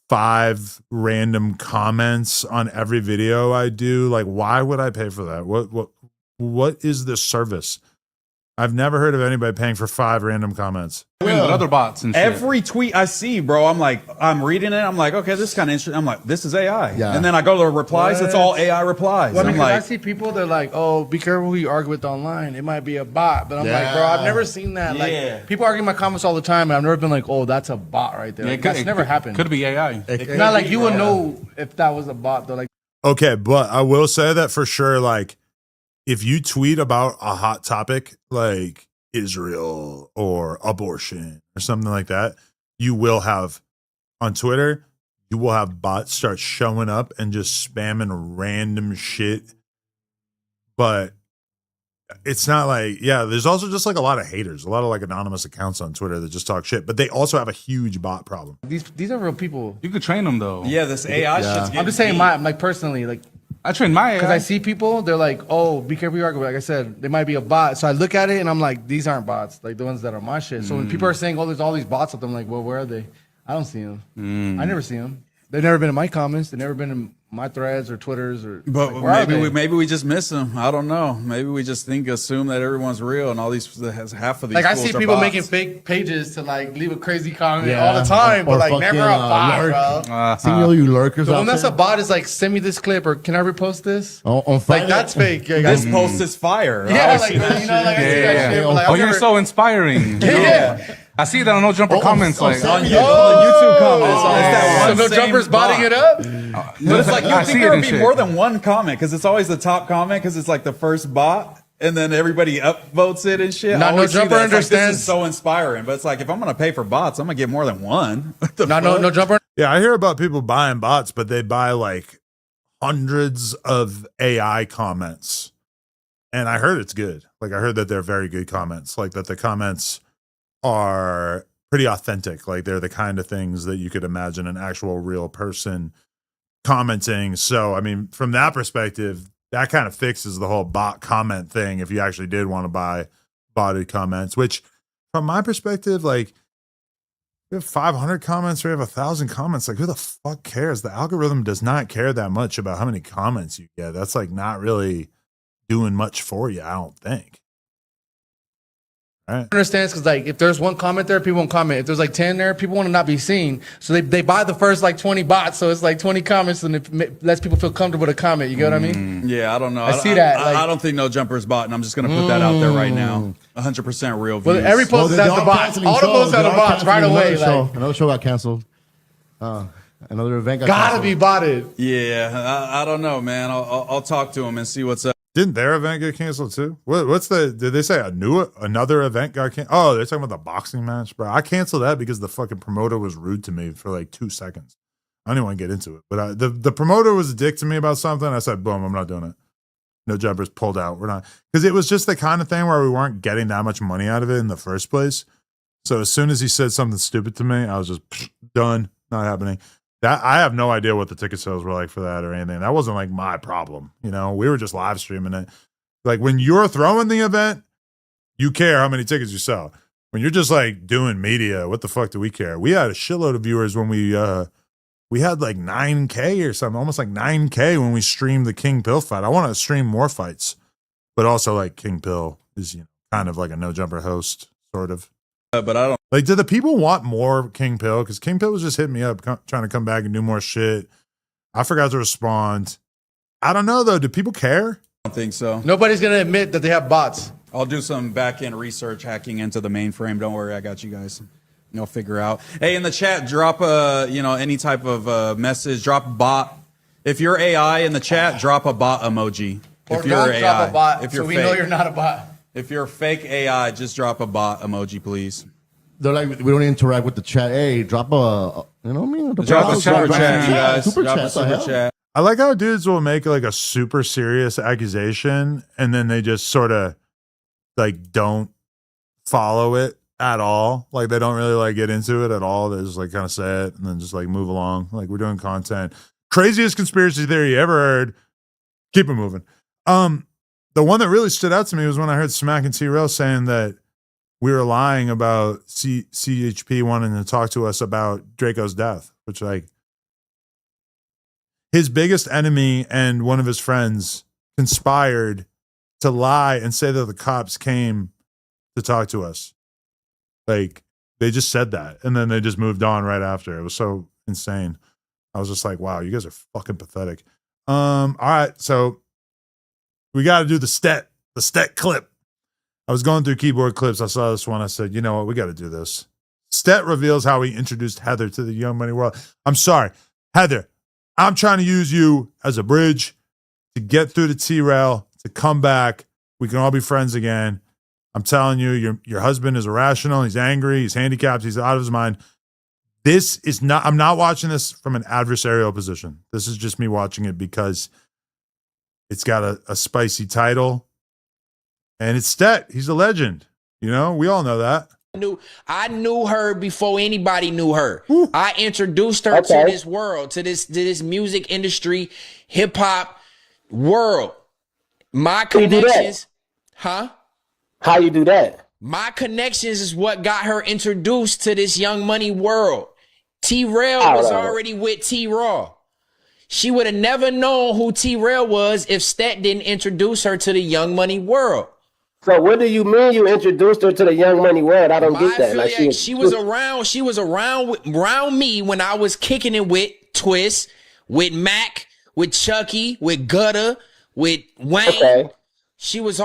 5 random comments on every video I do, like why would I pay for that? What is this service? I've never heard of anybody paying for 5 random comments. with other bots and shit. Every tweet I see, bro, I'm reading it. I'm like, okay, this is kind of interesting. I'm like, this is AI. Yeah. And then I go to the replies. It's all AI replies. Well, I'm because I like, see people, they're like, oh, be careful who you argue with online. It might be a bot. But I'm like, bro, I've never seen that. Yeah. Like, people argue in my comments all the time, and I've never been like, oh, that's a bot right there. Yeah, Like, that's never happened. Could be AI. Not like you would know if that was a bot, though. Like, Okay, but I will say that for sure, like, if you tweet about a hot topic like Israel or abortion or something like that, you will have on Twitter, you will have bots start showing up and just spamming random shit. But it's not like, yeah, there's also just like a lot of haters, a lot of like anonymous accounts on Twitter that just talk shit, but they also have a huge bot problem. these are real people. You could train them though. yeah, this AI shit's getting I'm just saying, deep. like personally, like, I train my AI. because I see people, they're like, oh, be careful who you argue with. Like I said, they might be a bot. So I look at it and I'm like, these aren't bots, like the ones that are my shit. So when people are saying, oh, there's all these bots up there, I'm like, well, where are they? I don't see them. I never see them. They've never been in my comments. They've never been in my threads or Twitters or. But like, where are they? maybe we just miss them. I don't know. Maybe we just assume that everyone's real and all these half of these. Like I fools see are people bots. making fake pages to like leave a crazy comment all the time, but like never a bot, bro. See, you lurkers The out one that's there? a bot is like, send me this clip or can I repost this? On Like Friday? that's fake. Yeah, This post is fire. Yeah, I always like, see that you know, like I see shit. that shit. But like, Oh, I'll you're never- so inspiring. Yeah. I see that on No Jumper comments. Like, on YouTube comments. It's that So one no same jumpers botting bot. it up? But it's like you I think see there it would and be shit. more than one comment because it's always the top comment because it's like the first bot and then everybody upvotes it and shit. Not I No always see Jumper that. It's like, understands- this is so inspiring, but it's like if I'm gonna pay for bots, I'm gonna get more than one. What the No fuck? jumper. Yeah, I hear about people buying bots, but they buy like hundreds of AI comments. And I heard it's good. Like I heard that they're very good comments. Like that the comments are pretty authentic. Like they're the kind of things that you could imagine an actual real person commenting. So, I mean, from that perspective, that kind of fixes the whole bot comment thing if you actually did want to buy botted comments, which from my perspective, like We have 500 comments. We have 1,000 comments. Like, who the fuck cares? The algorithm does not care that much about how many comments you get. That's like not really doing much for you, I don't think. Right. I understand because like if there's one comment there, people won't comment. If there's like 10 there, people want to not be seen. So they buy the first like 20 bots. So it's like 20 comments and it lets people feel comfortable to comment. You get what I mean? Yeah, I don't know. I see that. I don't think No Jumper's bot, and I'm just going to put that out there right now. 100% real views. Well, every post has the bots. All the posts have the bots right away. Like, another show got canceled. Another event got gotta canceled. be botted. Yeah, I don't know, man. I'll talk to him and see what's up. Didn't their event get canceled too? What's the? Did they say another event got canceled? Oh, they're talking about the boxing match, bro. I canceled that because the fucking promoter was rude to me for like 2 seconds. I didn't want to get into it, but the promoter was a dick to me about something. I said, boom, I'm not doing it. No Jumpers pulled out. We're not, because it was just the kind of thing where we weren't getting that much money out of it in the first place. So as soon as he said something stupid to me, I was just done. Not happening. That I have no idea what the ticket sales were like for that or anything. That wasn't like my problem. You know, we were just live streaming it. Like when you're throwing the event, you care how many tickets you sell. When you're just like doing media, what the fuck do we care? We had a shitload of viewers when we had like 9K or something, almost like 9K when we streamed the King Pill fight. I want to stream more fights, but also like King Pill is, you know, kind of like a No Jumper host, sort of. But I don't like. Do the people want more King Pill? Because King Pill was just hitting me up, trying to come back and do more shit. I forgot to respond. I don't know though. Do people care? I don't think so. Nobody's gonna admit that they have bots. I'll do some back end research hacking into the mainframe. Don't worry, I got you guys. You'll figure out. Hey, in the chat, drop any type of message. Drop a bot. If you're AI in the chat, drop a bot emoji. Or if you're don't AI, drop a bot, if you're so we fake, know you're not a bot. If you're fake AI, just drop a bot emoji, please. They're like, we don't interact with the chat. Hey, drop a, you know what I mean? Drop a super chat, you guys. Drop a super hell? chat. I like how dudes will make like a super serious accusation and then they just sort of like don't follow it at all. Like they don't really like get into it at all. They just like kind of say it and then just like move along. Like we're doing content. Craziest conspiracy theory you ever heard. Keep it moving. The one that really stood out to me was when I heard Smack and T-Rail saying that we were lying about CHP wanting to talk to us about Draco's death, which like his biggest enemy and one of his friends conspired to lie and say that the cops came to talk to us. Like they just said that and then they just moved on right after. It was so insane. I was just like, wow, you guys are fucking pathetic. All right, so we got to do the stet clip. I was going through keyboard clips. I saw this one. I said, you know what? We got to do this. Stet reveals how he introduced Heather to the Young Money world. I'm sorry, Heather. I'm trying to use you as a bridge to get through the T-Rail, to come back. We can all be friends again. I'm telling you, your husband is irrational. He's angry. He's handicapped. He's out of his mind. This is not, I'm not watching this from an adversarial position. This is just me watching it because it's got a spicy title. And it's Stet. He's a legend. You know, we all know that. I knew her before anybody knew her. I introduced her to this world, to this music industry, hip hop world. My connections, huh? How you do that? My connections is what got her introduced to this Young Money world. T-Rail was already with T-Raw. She would have never known who T-Rail was if Stet didn't introduce her to the Young Money world. So what do you mean you introduced her to the Young Money world? I don't get that. Like she was around me when I was kicking it with Twist, with Mac, with Chucky, with Gutter, with Wayne. Okay. She was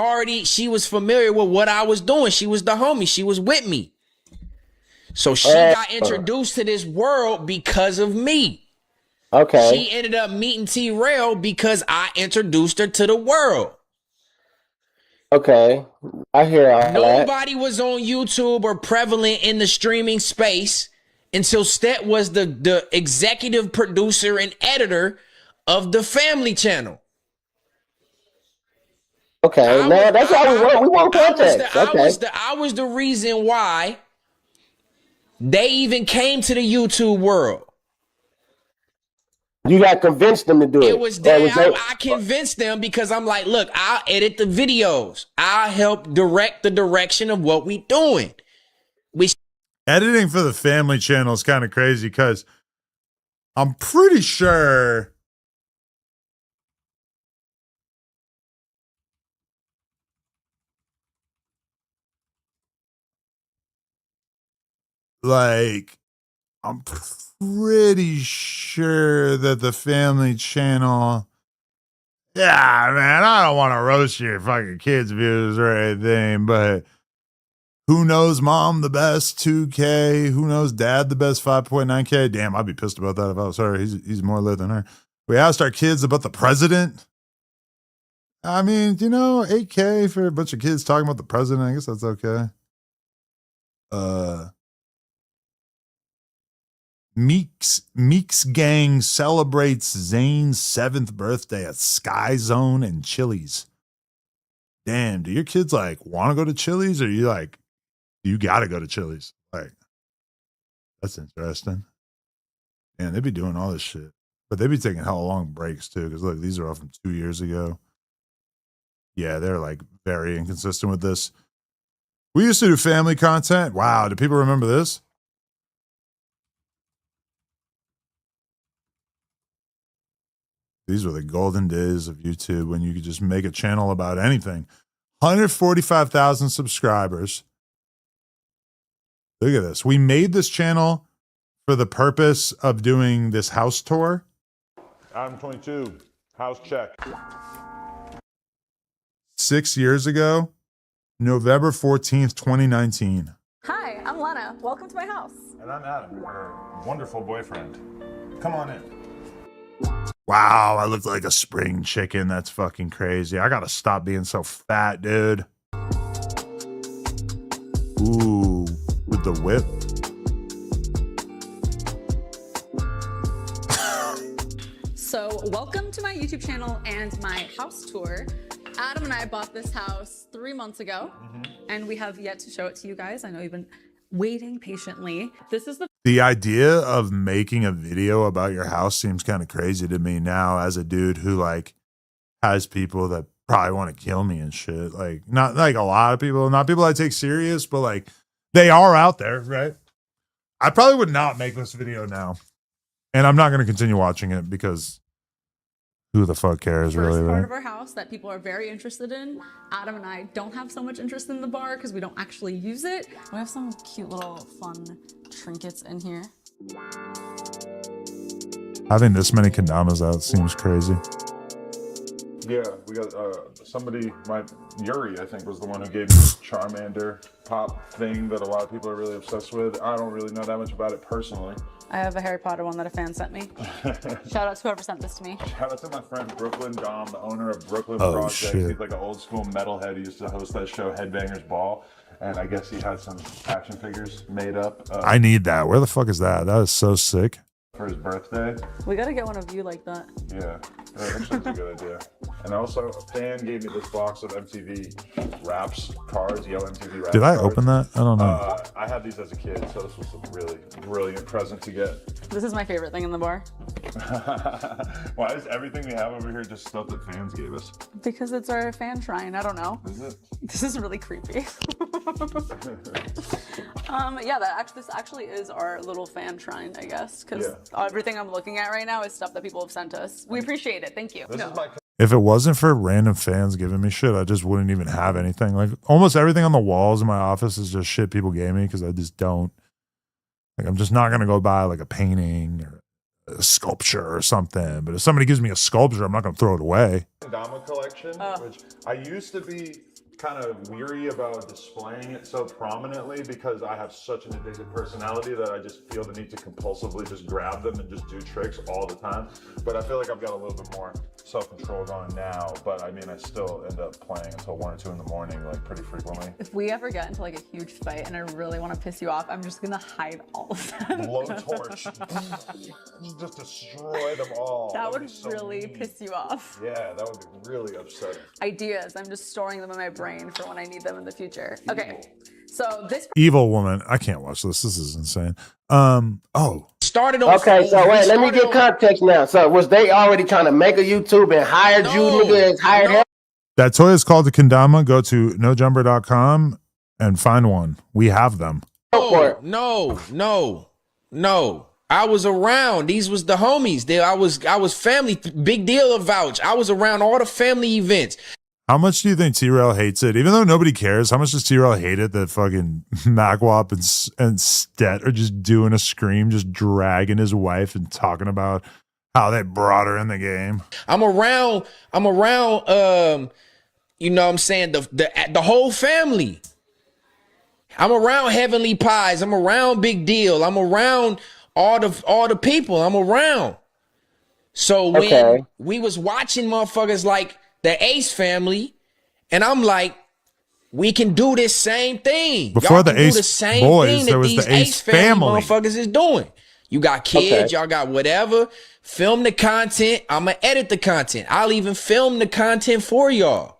familiar with what I was doing. She was the homie. She was with me. So she got introduced to this world because of me. Okay. She ended up meeting T-Rail because I introduced her to the world. Okay, I hear all that. Nobody was on YouTube or prevalent in the streaming space until Stet was the executive producer and editor of the Family Channel. Okay, no, that's how we want. We want context. I was the reason why they even came to the YouTube world. You got convinced them to do it. It was that I convinced them because I'm like, look, I'll edit the videos. I'll help direct the direction of what we doing. Editing for the Family Channel is kind of crazy because I'm pretty sure like I'm pretty sure that the Family Channel. Yeah, man, I don't want to roast your fucking kids' views or anything, but who knows mom the best 2K? Who knows dad the best 5.9K? Damn, I'd be pissed about that if I was her. He's more lit than her. We asked our kids about the president. I mean, 8K for a bunch of kids talking about the president. I guess that's okay. Meeks Gang celebrates Zayn's 7th birthday at Sky Zone and Chili's. Damn, do your kids like want to go to Chili's, or you like you gotta go to Chili's? Like, that's interesting. And they be doing all this shit, but they be taking hella long breaks too. Because look, these are all from 2 years ago. Yeah, they're like very inconsistent with this. We used to do family content. Wow, do people remember this? These were the golden days of YouTube when you could just make a channel about anything. 145,000 subscribers. Look at this. We made this channel for the purpose of doing this house tour. I'm 22. House check. 6 years ago, November 14th, 2019. Hi, I'm Lena. Welcome to my house. And I'm Adam, your wonderful boyfriend. Come on in. Wow, I look like a spring chicken. That's fucking crazy. I gotta stop being so fat, dude. Ooh, with the whip. So, welcome to my YouTube channel and my house tour. Adam and I bought this house 3 months ago, and we have yet to show it to you guys. I know you've been waiting patiently. This is the idea of making a video about your house seems kind of crazy to me now as a dude who like has people that probably want to kill me and shit. Like, not like a lot of people, not people I take serious, but like they are out there, right? I probably would not make this video now. And I'm not going to continue watching it because who the fuck cares, really, part right? of our house that people are very interested in. Adam and I don't have so much interest in the bar because we don't actually use it. We have some cute little fun trinkets in here. Having this many kendamas out seems crazy. Yeah, we got somebody, Yuri, I think, was the one who gave me this Charmander pop thing that a lot of people are really obsessed with. I don't really know that much about it personally. I have a Harry Potter one that a fan sent me. Shout out to whoever sent this to me. Shout out to my friend Brooklyn Dom, the owner of Brooklyn Oh, Project. shit. He's like an old school metalhead. He used to host that show Headbangers Ball. And I guess he had some action figures made up. I need that. Where the fuck is that? That is so sick. For his birthday. We gotta get one of you like that. Yeah, that actually is a good idea. And also, a fan gave me this box of MTV Raps cards, yellow MTV Raps Did I cards. open that? I don't know. I had these as a kid, so this was a really brilliant present to get. This is my favorite thing in the bar. Why is everything we have over here just stuff that fans gave us? Because it's our fan shrine, I don't know. Is it? This is really creepy. Yeah, this actually is our little fan shrine, I guess, because everything I'm looking at right now is stuff that people have sent us. We appreciate it. Thank you. If it wasn't for random fans giving me shit, I just wouldn't even have anything. Like almost everything on the walls in my office is just shit people gave me because I just don't. Like I'm just not gonna go buy like a painting or a sculpture or something. But if somebody gives me a sculpture, I'm not gonna throw it away. Kendama collection, which I used to be kind of weary about displaying it so prominently because I have such an addictive personality that I just feel the need to compulsively just grab them and just do tricks all the time. But I feel like I've got a little bit more self-control going now, but I mean, I still end up playing until 1 or 2 in the morning, like pretty frequently. If we ever get into like a huge fight and I really want to piss you off, I'm just gonna hide all of them. Blowtorch. Just destroy them all. That would be so really mean. piss you off. Yeah, that would be really upsetting. Ideas, I'm just storing them in my brain for when I need them in the future. Okay, so this Evil woman. I can't watch this. This is insane. Started on. Okay, so wait, let me get context now. So was they already trying to make a YouTube and hired you niggas, hired him? That toy is called the kendama. Go to nojumper.com and find one. We have them. No. I was around. These was the homies. I was family. Big deal of vouch. I was around all the family events. How much do you think T-Rail hates it? Even though nobody cares, how much does T-Rail hate it that fucking Macwop and Stet are just doing a scream, just dragging his wife and talking about how they brought her in the game? I'm around, you know what I'm saying, the whole family. I'm around Heavenly Pies. I'm around Big Deal. I'm around all the people. I'm around. So when we was watching motherfuckers like the Ace family, and I'm like, we can do this same thing. Before y'all the can do Ace the same boys, thing there that was these the Ace family motherfuckers is doing. You got kids, y'all got whatever. Film the content. I'ma edit the content. I'll even film the content for y'all.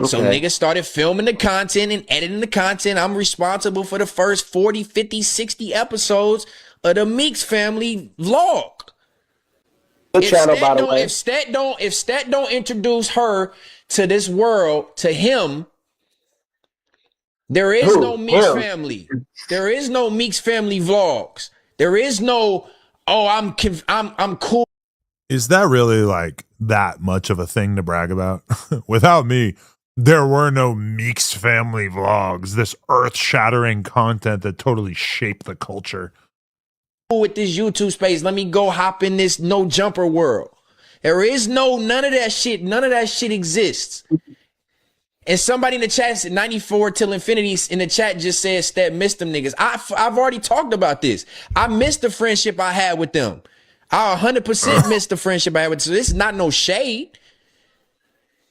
So niggas started filming the content and editing the content. I'm responsible for the first 40, 50, 60 episodes of the Meeks family vlog. Good channel, by the way. If Stat don't introduce her to this world, to him, there is no Meeks family. There is no Meeks family vlogs. There is no, I'm cool. Is that really like that much of a thing to brag about? Without me, there were no Meeks family vlogs, this earth-shattering content that totally shaped the culture. With this YouTube space, let me go hop in this no jumper world. There is none of that shit. None of that shit exists. And somebody in the chat said 94 till infinity in the chat just says that missed them niggas. I've already talked about this. I missed the friendship I had with them. I 100% missed the friendship I had with them. So this is not no shade.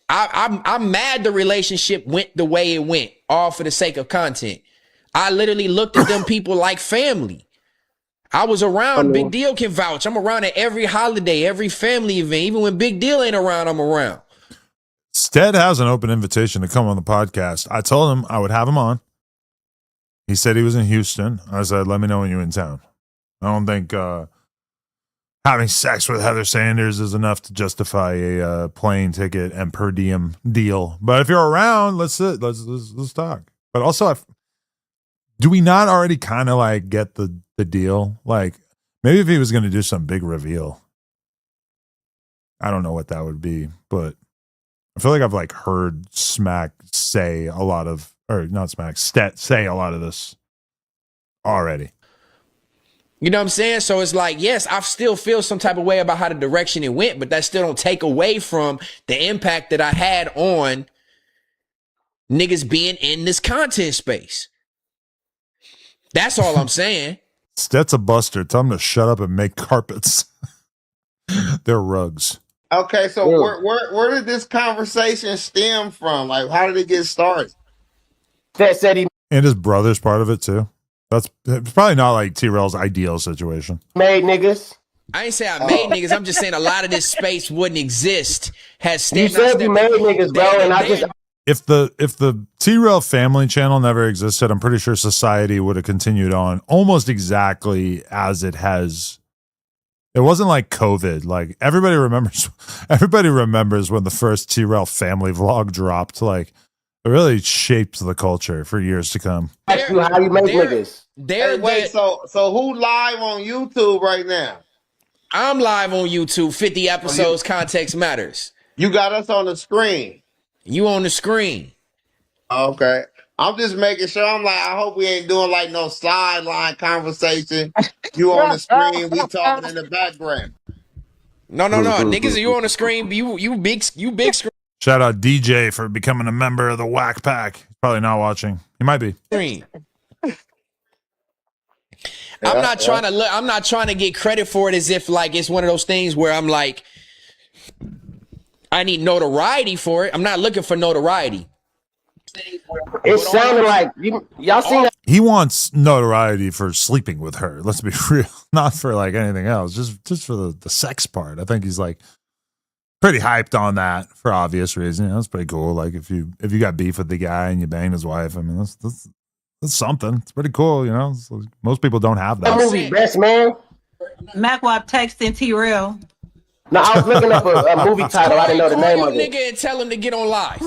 I'm mad the relationship went the way it went, all for the sake of content. I literally looked at them people like family. I was around. Big Deal can vouch. I'm around at every holiday, every family event. Even when Big Deal ain't around, I'm around. Stead has an open invitation to come on the podcast. I told him I would have him on. He said he was in Houston. I said, let me know when you're in town. I don't think having sex with Heather Sanders is enough to justify a plane ticket and per diem deal. But if you're around, let's talk. But also, do we not already kind of like get the deal? Like maybe if he was going to do some big reveal, I don't know what that would be, but I feel like I've like heard Smack say a lot of, or not Smack, Stet say a lot of this already. You know what I'm saying? So it's like, yes, I still feel some type of way about how the direction it went, but that still don't take away from the impact that I had on niggas being in this content space. That's all I'm saying. Stet's a buster. Tell him to shut up and make carpets. They're rugs. Okay, so where did this conversation stem from? Like, how did it get started? That said he And his brother's part of it too. It's probably not like T-Rail's ideal situation. made niggas. I ain't say I made niggas. I'm just saying a lot of this space wouldn't exist. You said you made niggas, bro, and I just If the T-Rail family channel never existed, I'm pretty sure society would have continued on almost exactly as it has. It wasn't like COVID. Like everybody remembers when the first T-Rail family vlog dropped. Like it really shaped the culture for years to come. ask you how you make niggas. So who live on YouTube right now? I'm live on YouTube, 50 episodes, context matters. You got us on the screen. You on the screen. Okay. I'm just making sure. I'm like, I hope we ain't doing like no sideline conversation. You on the screen, we talking in the background. No. Niggas, you on the screen, you big screen. Shout out DJ for becoming a member of the Wack Pack. Probably not watching. He might be. I'm not trying to get credit for it as if like it's one of those things where I'm like, I need notoriety for it. I'm not looking for notoriety. It sounded like y'all seen that. He wants notoriety for sleeping with her. Let's be real. Not for like anything else. Just for the sex part. I think he's like pretty hyped on that for obvious reasons. You know, that's pretty cool. Like if you got beef with the guy and you banged his wife, I mean that's something. It's pretty cool, you know. So most people don't have that. That movie, Best Man. Macwop texting T-Rail. No, I was looking up a movie title. I didn't know the name of it. Nigga, and tell him to get on live.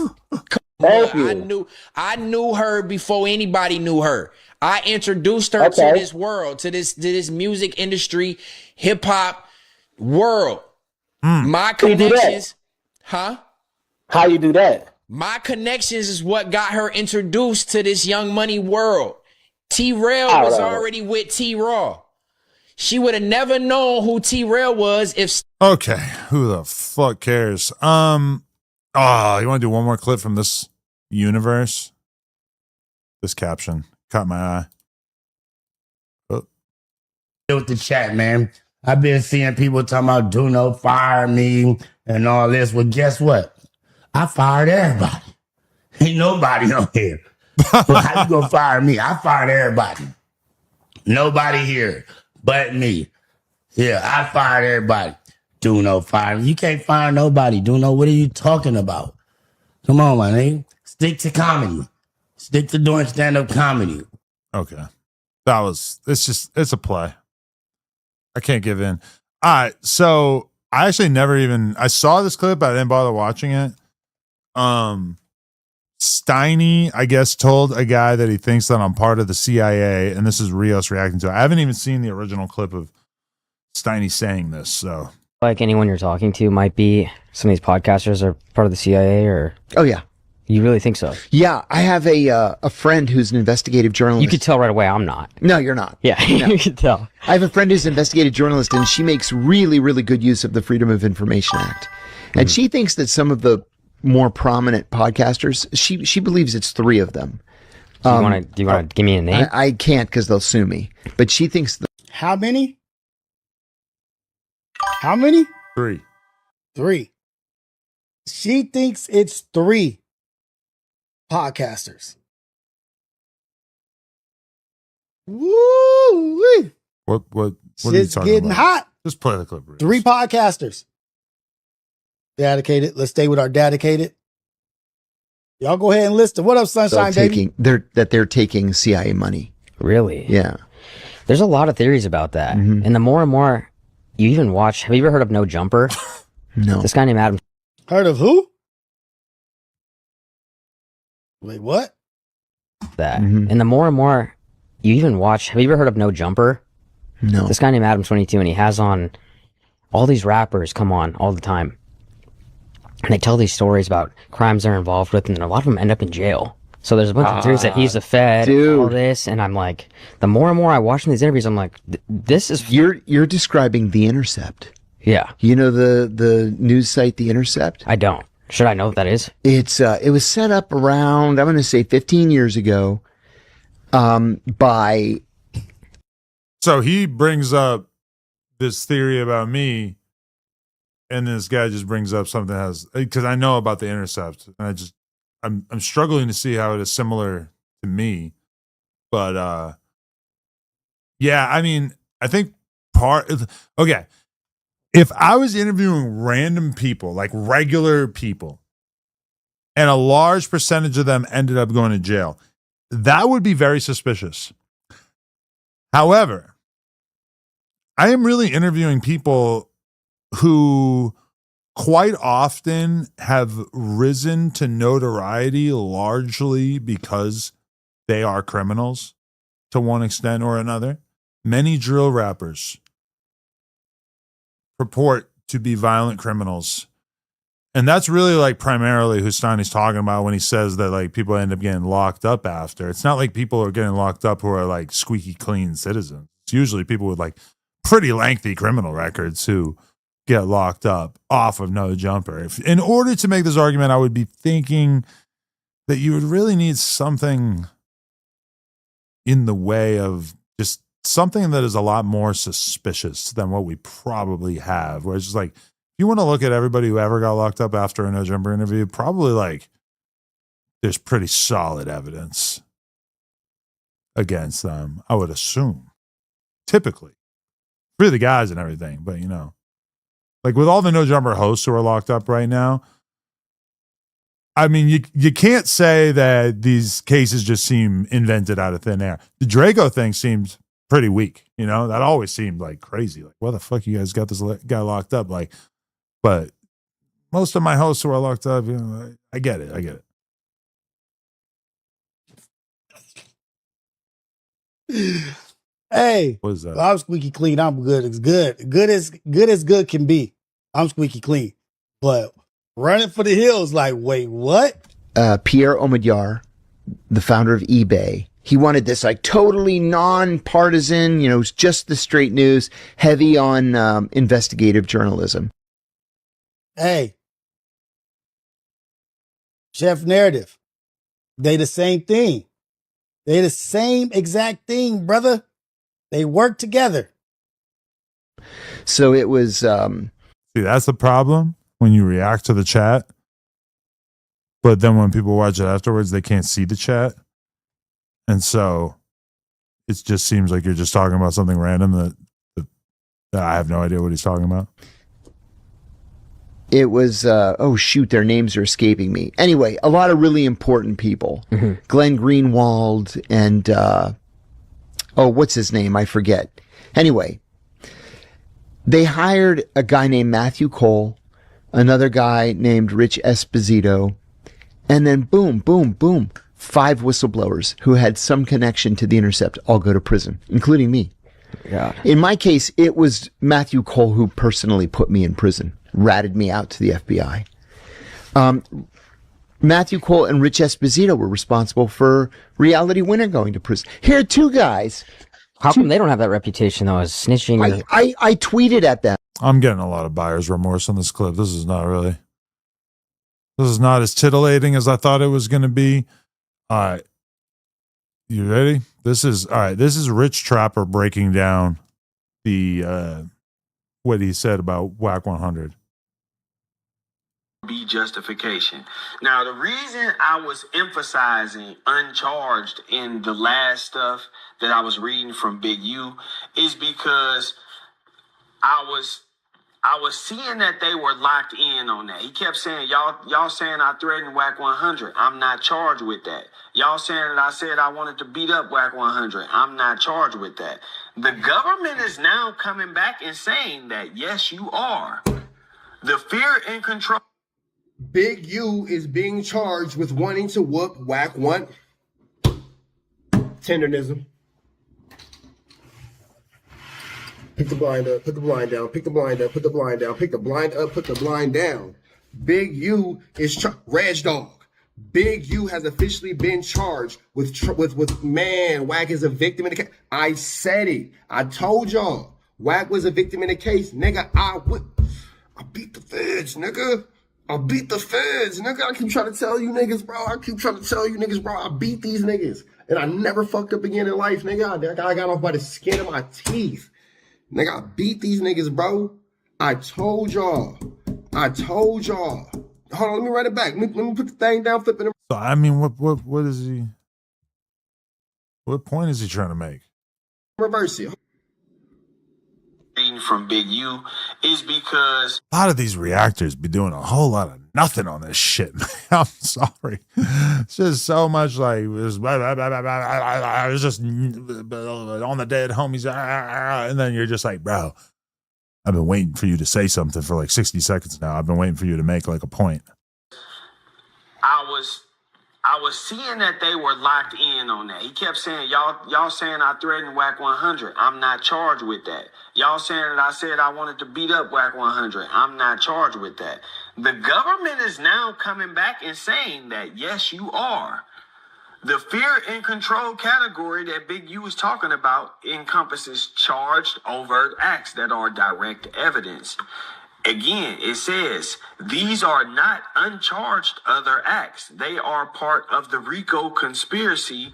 Thank you. I knew her before anybody knew her. I introduced her to this world, to this music industry, hip hop world. My connections, huh? How you do that? My connections is what got her introduced to this Young Money world. Trell was already with T-Raw. She would have never known who Trell was if. Okay, who the fuck cares? You want to do one more clip from this universe? This caption caught my eye. With the chat, man. I've been seeing people talking about do no fire me and all this. Well, guess what? I fired everybody. Ain't nobody on here. Well, how you gonna fire me? I fired everybody. Nobody here but me. Yeah, I fired everybody. Do no fire. You can't fire nobody. Do no. What are you talking about? Come on, my nigga. Stick to comedy. Stick to doing stand-up comedy. Okay. It's a play. I can't give in. All right. So I actually I saw this clip, but I didn't bother watching it. Steiny, I guess, told a guy that he thinks that I'm part of the CIA, and this is Rios reacting to it. I haven't even seen the original clip of Steiny saying this, so. Like anyone you're talking to might be some of these podcasters are part of the CIA, or? Oh, yeah. You really think so? Yeah, I have a friend who's an investigative journalist. You could tell right away I'm not. No, you're not. Yeah, No. you could tell. I have a friend who's an investigative journalist, and she makes really, really good use of the Freedom of Information Act. And she thinks that some of the more prominent podcasters, she believes it's 3 of them. Do you want to give me a name? I can't because they'll sue me. But she thinks How many? How many? 3. 3. She thinks it's 3 podcasters. Woo! What are you Shit's talking getting about? hot. Just play the clip. 3 podcasters. Dedicated. Let's stay with our dedicated. Y'all go ahead and list it. What up, Sunshine Baby? they're taking CIA money. Really? Yeah. There's a lot of theories about that. And the more and more you even watch, have you ever heard of No Jumper? No. This guy named Adam. Heard of who? Wait, what? That. And the more and more you even watch, have you ever heard of No Jumper? No. This guy named Adam 22, and he has on all these rappers come on all the time. And they tell these stories about crimes they're involved with, and a lot of them end up in jail. So there's a bunch of theories that he's the Fed, all this, and I'm like, the more and more I watch these interviews, I'm like, this is... You're describing The Intercept. Yeah. You know the news site The Intercept? I don't. Should I know what that is? It was set up around, I'm going to say 15 years ago, by... So he brings up this theory about me, and this guy just brings up something that has, because I know about The Intercept, and I'm struggling to see how it is similar to me. But yeah, I mean, I think okay. If I was interviewing random people, like regular people, and a large percentage of them ended up going to jail, that would be very suspicious. However, I am really interviewing people who quite often have risen to notoriety largely because they are criminals to one extent or another. Many drill rappers purport to be violent criminals. And that's really like primarily who Steiny's talking about when he says that like people end up getting locked up after. It's not like people are getting locked up who are like squeaky clean citizens. It's usually people with like pretty lengthy criminal records who get locked up off of No Jumper. In order to make this argument, I would be thinking that you would really need something in the way of just something that is a lot more suspicious than what we probably have. Where it's just like, if you want to look at everybody who ever got locked up after a No Jumper interview, probably like there's pretty solid evidence against them, I would assume. Typically. For the guys and everything, but you know. Like with all the No Jumper hosts who are locked up right now, I mean, you can't say that these cases just seem invented out of thin air. The Drakeo thing seems pretty weak, you know? That always seemed like crazy. Like, why the fuck you guys got this guy locked up? Like, but most of my hosts who are locked up, you know, I get it. Hey, what is that? I'm squeaky clean. I'm good. It's good. Good as good can be. I'm squeaky clean. But running for the hills, like, wait, what? Pierre Omidyar, the founder of eBay, he wanted this like totally non-partisan, just the straight news, heavy on investigative journalism. Hey, Chef Narrative, they the same thing. They the same exact thing, brother. They work together. So it was. See, that's the problem when you react to the chat, but then when people watch it afterwards, they can't see the chat, and so it just seems like you're just talking about something random that I have no idea what he's talking about. It was, oh shoot, their names are escaping me. Anyway, a lot of really important people. Mm-hmm. Glenn Greenwald and, what's his name? I forget. Anyway, they hired a guy named Matthew Cole, another guy named Rich Esposito, and then boom, boom, boom, 5 whistleblowers who had some connection to The Intercept all go to prison, including me. Yeah. In my case, it was Matthew Cole who personally put me in prison, ratted me out to the FBI. Matthew Cole and Rich Esposito were responsible for Reality Winner going to prison. Here are 2 guys. How come they don't have that reputation, though, as snitching? I tweeted at them. I'm getting a lot of buyer's remorse on this clip. This is not as titillating as I thought it was going to be. All right. You ready? This is Rich Trapper breaking down the what he said about Wack 100. Be justification. Now, the reason I was emphasizing uncharged in the last stuff that I was reading from Big U is because I was seeing that they were locked in on that. He kept saying, y'all saying I threatened Wack 100. I'm not charged with that. Y'all saying that I said I wanted to beat up Wack 100. I'm not charged with that. The government is now coming back and saying that, yes, you are. The fear and control. Big U is being charged with wanting to whoop Wack 1. Tendernism. Pick the blind up, put the blind down, pick the blind up, put the blind down, pick the blind up, put the blind down. Big U is Reg Dog. Big U has officially been charged with man, Wack is a victim in the case. I said it. I told y'all. Wack was a victim in the case. Nigga, I beat the feds, nigga. I beat the feds, nigga. I keep trying to tell you niggas, bro. I beat these niggas. And I never fucked up again in life, nigga. I got off by the skin of my teeth. Nigga, I beat these niggas, bro. I told y'all. Hold on, let me write it back. Let me put the thing down, flip it. So I mean, what is he? What point is he trying to make? Reverse it. From Big U is because A lot of these reactors be doing a whole lot of nothing on this shit, man. I'm sorry. It's just so much like it's just on the dead homies, and then you're just like, bro, I've been waiting for you to say something for like 60 seconds now. I've been waiting for you to make like a point. I was seeing that they were locked in on that. He kept saying, y'all saying I threatened Wack 100. I'm not charged with that. Y'all saying that I said I wanted to beat up Wack 100. I'm not charged with that. The government is now coming back and saying that, yes, you are. The fear and control category that Big U is talking about encompasses charged overt acts that are direct evidence. Again, it says these are not uncharged other acts. They are part of the RICO conspiracy,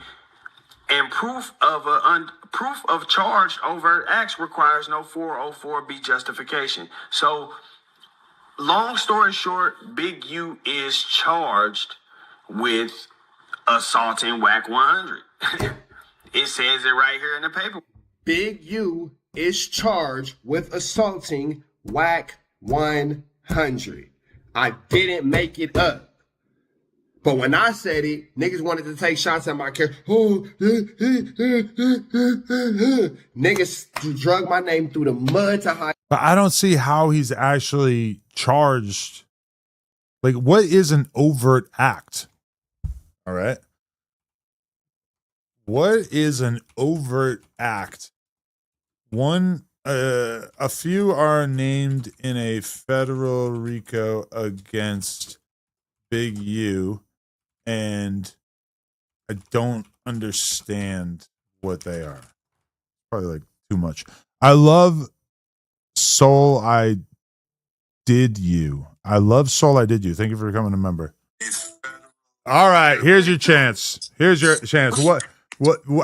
and proof of charged overt acts requires no 404B justification. So, long story short, Big U is charged with assaulting Wack 100. It says it right here in the paper. Big U is charged with assaulting Wack 100. I didn't make it up. But when I said it, niggas wanted to take shots at my character. Niggas drug my name through the mud to hide. But I don't see how he's actually charged. Like, what is an overt act? All right. What is an overt act? A few are named in a federal RICO against Big U, and I don't understand what they are. Probably like too much. I love Soul I Did You. I love Soul I Did You. Thank you for becoming a member. All right, here's your chance. Here's your chance. What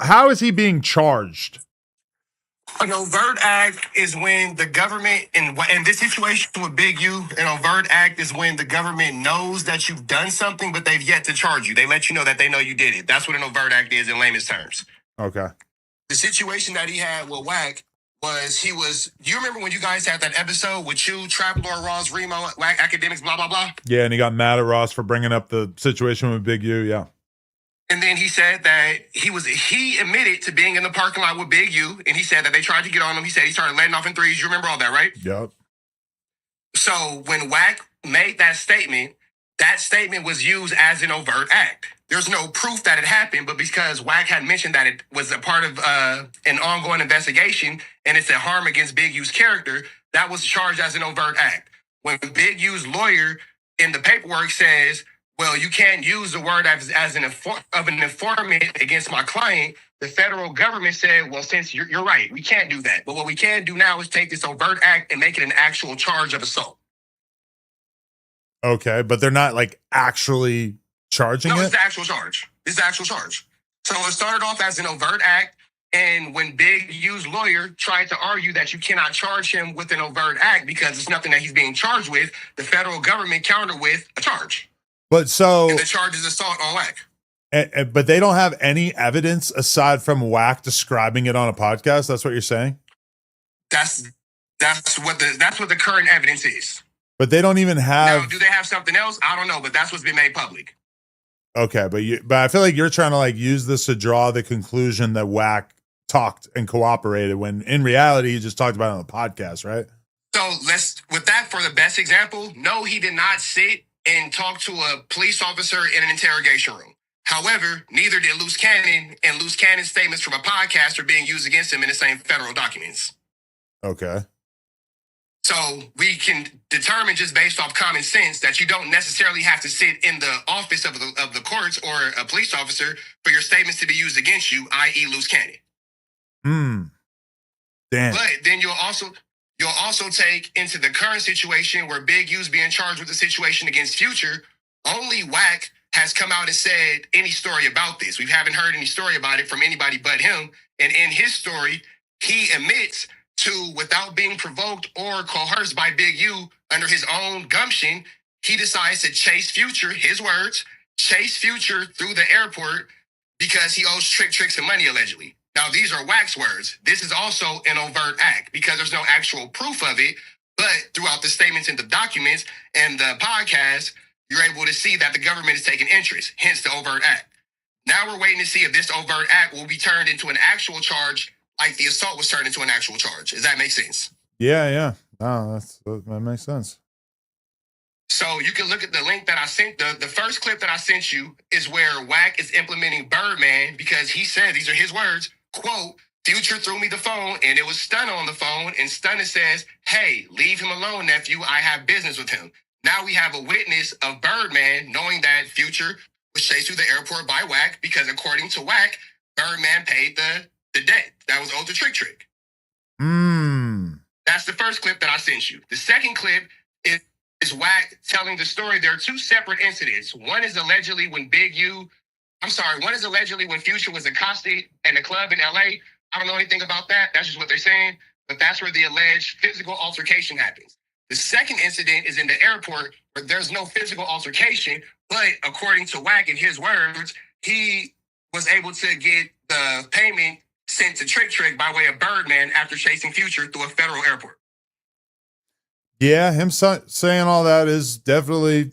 how is he being charged? An overt act is when the government, in this situation with Big U, an overt act is when the government knows that you've done something, but they've yet to charge you. They let you know that they know you did it. That's what an overt act is in layman's terms. Okay. The situation that he had with Wack was you remember when you guys had that episode with you, Trap Lord Ross, Remo, Wack, Academics, blah, blah, blah? Yeah, and he got mad at Ross for bringing up the situation with Big U, yeah. And then he said that he admitted to being in the parking lot with Big U, and he said that they tried to get on him. He said he started letting off in threes. You remember all that, right? Yep. So when Wack made that statement was used as an overt act. There's no proof that it happened, but because Wack had mentioned that it was a part of an ongoing investigation and it's a harm against Big U's character, that was charged as an overt act. When Big U's lawyer in the paperwork says, well, you can't use the word as an informant against my client, the federal government said, well, since you're right, we can't do that. But what we can do now is take this overt act and make it an actual charge of assault. Okay, but they're not like actually charging it? No, it's the actual charge. It's the actual charge. So it started off as an overt act, and when Big U's lawyer tried to argue that you cannot charge him with an overt act because it's nothing that he's being charged with, the federal government countered with a charge. But so, and the charge is assault on Wack. But they don't have any evidence aside from Wack describing it on a podcast. That's what you're saying? That's what the current evidence is. But they don't even have. Now, do they have something else? I don't know, but that's what's been made public. Okay, but I feel like you're trying to like use this to draw the conclusion that Wack talked and cooperated when in reality he just talked about it on the podcast, right? So with that for the best example, no, he did not sit and talk to a police officer in an interrogation room. However, neither did Loose Cannon, and Loose Cannon's statements from a podcast are being used against him in the same federal documents. Okay. So we can determine just based off common sense that you don't necessarily have to sit in the office of the courts or a police officer for your statements to be used against you, i.e. Loose Cannon. Damn. But then you'll also take into the current situation where Big U's being charged with the situation against Future. Only Wack has come out and said any story about this. We haven't heard any story about it from anybody but him. And in his story, he admits to, without being provoked or coerced by Big U, under his own gumption, he decides to chase Future, his words, chase Future through the airport because he owes Trick some money, allegedly. Now, these are Wack's words. This is also an overt act because there's no actual proof of it, but throughout the statements in the documents and the podcast, you're able to see that the government is taking interest, hence the overt act. Now we're waiting to see if this overt act will be turned into an actual charge like the assault was turned into an actual charge. Does that make sense? Yeah. Oh, that makes sense. So you can look at the link that I sent. The first clip that I sent you is where Wack is implementing Birdman because he said, these are his words, quote, Future threw me the phone and it was Stunner on the phone, and Stunner says, hey, leave him alone, nephew. I have business with him. Now we have a witness of Birdman knowing that Future was chased through the airport by Wack because according to Wack, Birdman paid the debt that was owed to Trick. That's the first clip that I sent you. The second clip is Wack telling the story. There are two separate incidents. One is allegedly when Future was accosted in a club in LA. I don't know anything about that. That's just what they're saying. But that's where the alleged physical altercation happens. The second incident is in the airport where there's no physical altercation, but according to Wack in his words, he was able to get the payment sent to Trick by way of Birdman after chasing Future through a federal airport. Yeah, him saying all that is definitely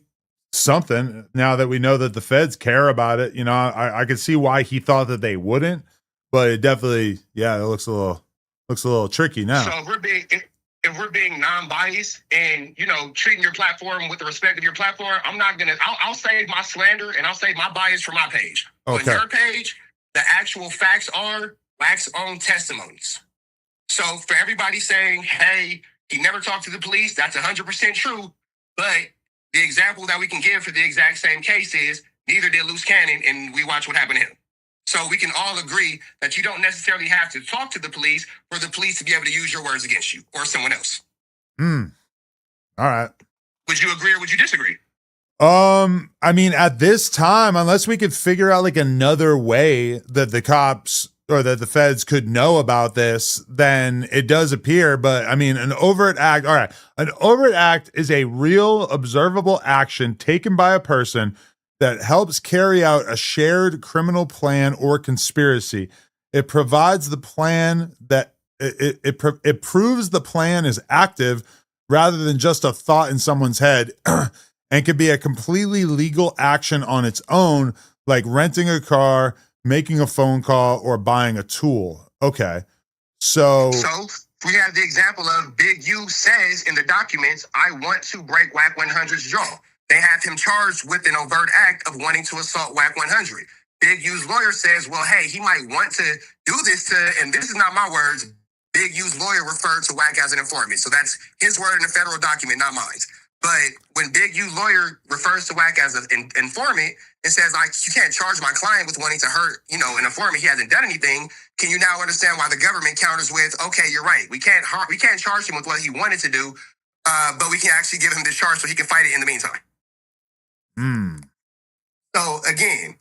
something. Now that we know that the feds care about it, you know, I could see why he thought that they wouldn't, but it definitely, it looks a little tricky now. So if we're being non-biased and, you know, treating your platform with the respect of your platform, I'll save my slander and I'll save my bias for my page. Okay. On your page, The actual facts are Wack's own testimonies. So for everybody saying, hey, he never talked to the police, that's 100% true. But the example that we can give for the exact same case is neither did Loose Cannon, and we watch what happened to him. So we can all agree that you don't necessarily have to talk to the police for the police to be able to use your words against you or someone else. All right. Would you agree or would you disagree? I mean, at this time, unless we could figure out like another way that the cops or that the feds could know about this, then it does appear. But I mean, an overt act. All right. An overt act is a real observable action taken by a person that helps carry out a shared criminal plan or conspiracy. It provides the plan that it proves the plan is active rather than just a thought in someone's head. And could be a completely legal action on its own, like renting a car, making a phone call, or buying a tool. Okay. So we have the example of Big U says in the documents, I want to break Wack 100's jaw. They have him charged with an overt act of wanting to assault Wack 100. Big U's lawyer says, well, hey, he might want to do this to, and this is not my words, Big U's lawyer referred to Wack as an informant. So that's his word in a federal document, not mine. But when Big U lawyer refers to Wack as an informant, it says, like, you can't charge my client with wanting to hurt, an informant. He hasn't done anything. Can you now understand why the government counters with, okay, you're right. We can't charge him with what he wanted to do, but we can actually give him this charge so he can fight it in the meantime. So again,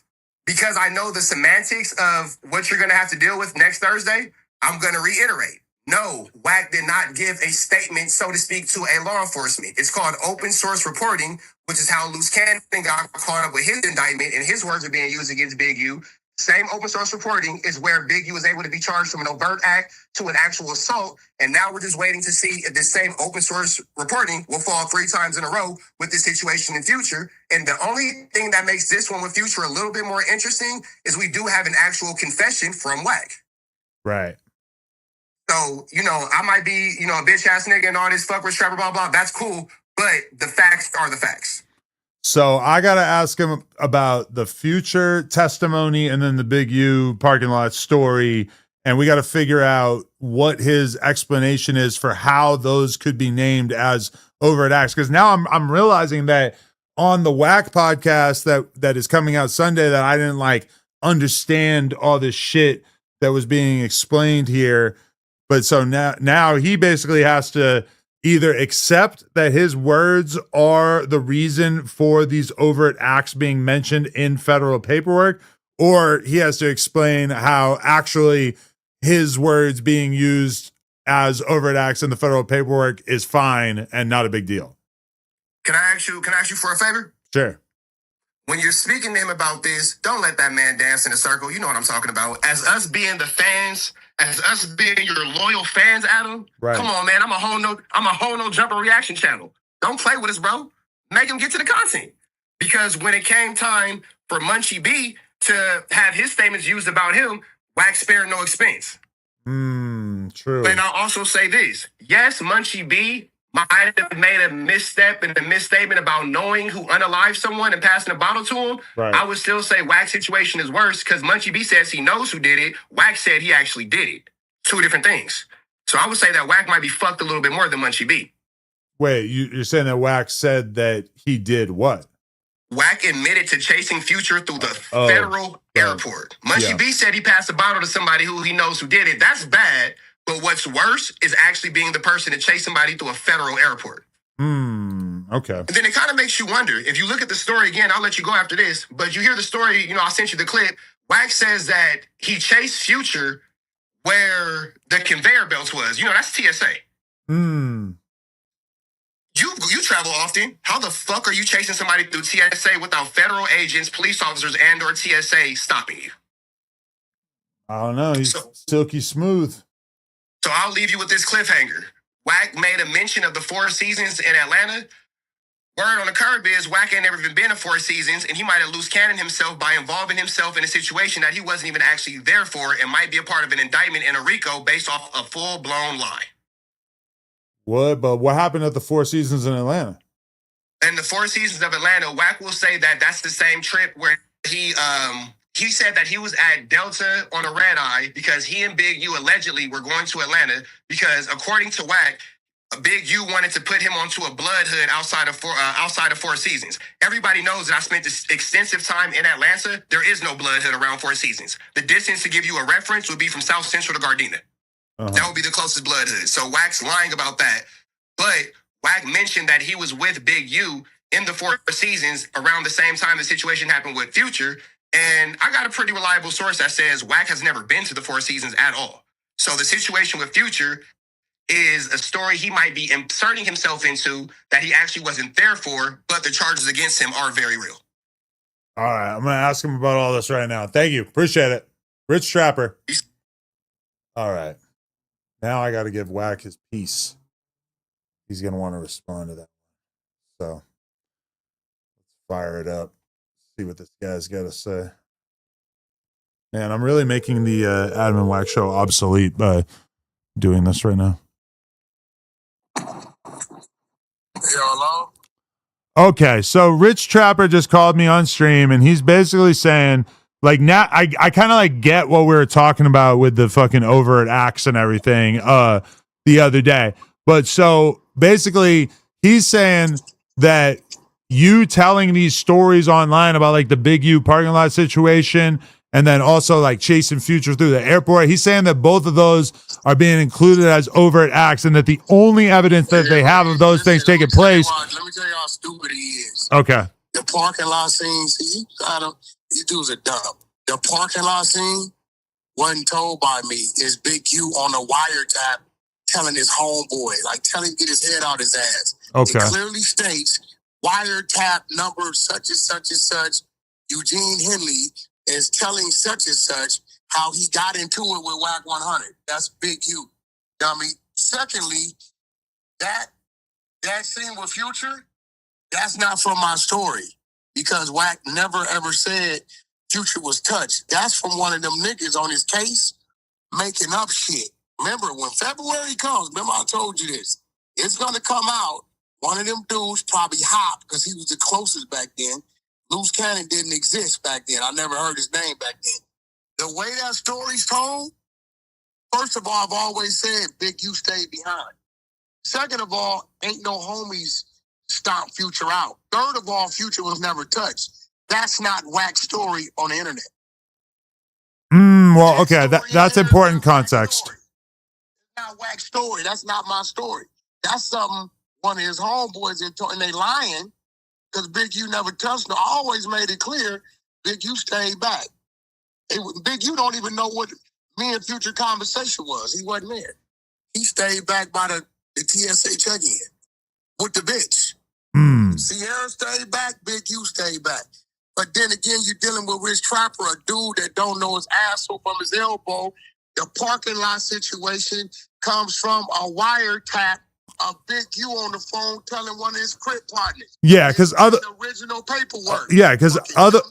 because I know the semantics of what you're going to have to deal with next Thursday, I'm going to reiterate. No, Wack did not give a statement, so to speak, to a law enforcement. It's called open source reporting, which is how Loose Cannon got caught up with his indictment, and his words are being used against Big U. Same open source reporting is where Big U was able to be charged from an overt act to an actual assault, and now we're just waiting to see if this same open source reporting will fall 3 times in a row with this situation in future. And the only thing that makes this one with future a little bit more interesting is we do have an actual confession from Wack. Right. So, I might be, a bitch ass nigga and all this fuck with strapper, blah, blah. That's cool. But the facts are the facts. So I got to ask him about the future testimony and then the Big U parking lot story. And we got to figure out what his explanation is for how those could be named as overt acts. Because now I'm realizing that on the Wack podcast that is coming out Sunday that I didn't understand all this shit that was being explained here. But so now he basically has to either accept that his words are the reason for these overt acts being mentioned in federal paperwork, or he has to explain how actually his words being used as overt acts in the federal paperwork is fine and not a big deal. Can I ask you for a favor? Sure. When you're speaking to him about this, don't let that man dance in a circle. You know what I'm talking about. As us being the fans, as us being your loyal fans, Adam. Right. Come on, man. I'm a whole no jumper reaction channel. Don't play with us, bro. Make him get to the content. Because when it came time for Munchie B to have his statements used about him, Wack spared no expense. True. And I'll also say this. Yes, Munchie B might have made a misstep and a misstatement about knowing who unalived someone and passing a bottle to him. Right. I would still say Wack's situation is worse because Munchie B says he knows who did it. Wack said he actually did it. 2 different things. So I would say that Wack might be fucked a little bit more than Munchie B. Wait, you're saying that Wack said that he did what? Wack admitted to chasing Future through the federal airport. Munchie B said he passed a bottle to somebody who he knows who did it. That's bad. But what's worse is actually being the person to chase somebody through a federal airport. Okay. And then it kind of makes you wonder. If you look at the story again, I'll let you go after this. But you hear the story, I sent you the clip. Wack says that he chased Future where the conveyor belts was. That's TSA. You travel often. How the fuck are you chasing somebody through TSA without federal agents, police officers, and or TSA stopping you? I don't know. He's silky smooth. So I'll leave you with this cliffhanger. Wack made a mention of the 4 Seasons in Atlanta. Word on the curb is Wack ain't never even been to 4 Seasons, and he might have loose cannon himself by involving himself in a situation that he wasn't even actually there for and might be a part of an indictment in a RICO based off a full-blown lie. What? But what happened at the 4 Seasons in Atlanta? And the 4 Seasons of Atlanta, Wack will say that that's the same trip where he he said that he was at Delta on a red eye because he and Big U allegedly were going to Atlanta because, according to Wack, Big U wanted to put him onto a blood hood outside of Four Seasons. Everybody knows that I spent this extensive time in Atlanta. There is no blood hood around Four Seasons. The distance to give you a reference would be from South Central to Gardena. That would be the closest blood hood. So Wack's lying about that. But Wack mentioned that he was with Big U in the Four Seasons around the same time the situation happened with Future. And I got a pretty reliable source that says Wack has never been to the Four Seasons at all. So the situation with Future is a story he might be inserting himself into that he actually wasn't there for, but the charges against him are very real. All right, I'm going to ask him about all this right now. Thank you. Appreciate it. Rich Trapper. All right. Now I got to give Wack his piece. He's going to want to respond to that. So let's fire it up. See what this guy's got to say. Man, I'm really making the Adam and Wack show obsolete by doing this right now. Hello? Okay, so Rich Trapper just called me on stream, and he's basically saying, like, now I kind of like get what we were talking about with the fucking overt acts and everything the other day. But so basically, he's saying that you telling these stories online about like the Big U parking lot situation and then also like chasing Future through the airport, he's saying that both of those are being included as overt acts and that the only evidence that they have of those things taking place. Let me tell you how stupid he is. Okay. The parking lot scene, see, these dudes are dumb. The parking lot scene wasn't told by me. It's Big U on the wiretap telling his homeboy, like telling him to get his head out his ass. Okay. It clearly states wiretap number such and such and such. Eugene Henley is telling such and such how he got into it with Wack 100. That's Big U, dummy. Secondly, that scene with Future, that's not from my story because Wack never ever said Future was touched. That's from one of them niggas on his case making up shit. Remember, when February comes, remember I told you this, it's going to come out, one of them dudes, probably Hop, because he was the closest back then. Loose Cannon didn't exist back then. I never heard his name back then. The way that story's told, first of all, I've always said Big U stayed behind. Second of all, ain't no homies stomp Future out. Third of all, Future was never touched. That's not Wack's story on the internet. Well, okay, that's important context. Not Wack's story. That's not my story. That's something one of his homeboys and they lying because Big U never touched him. I always made it clear Big U stayed back. Big U don't even know what me and Future conversation was. He wasn't there. He stayed back by the TSA check-in with the bitch. Sierra stayed back, Big U stayed back. But then again, you're dealing with Rich Trapper, a dude that don't know his asshole from his elbow. The parking lot situation comes from a wiretap of Big U on the phone telling one of his crip partners. Yeah, because original paperwork. Yeah, because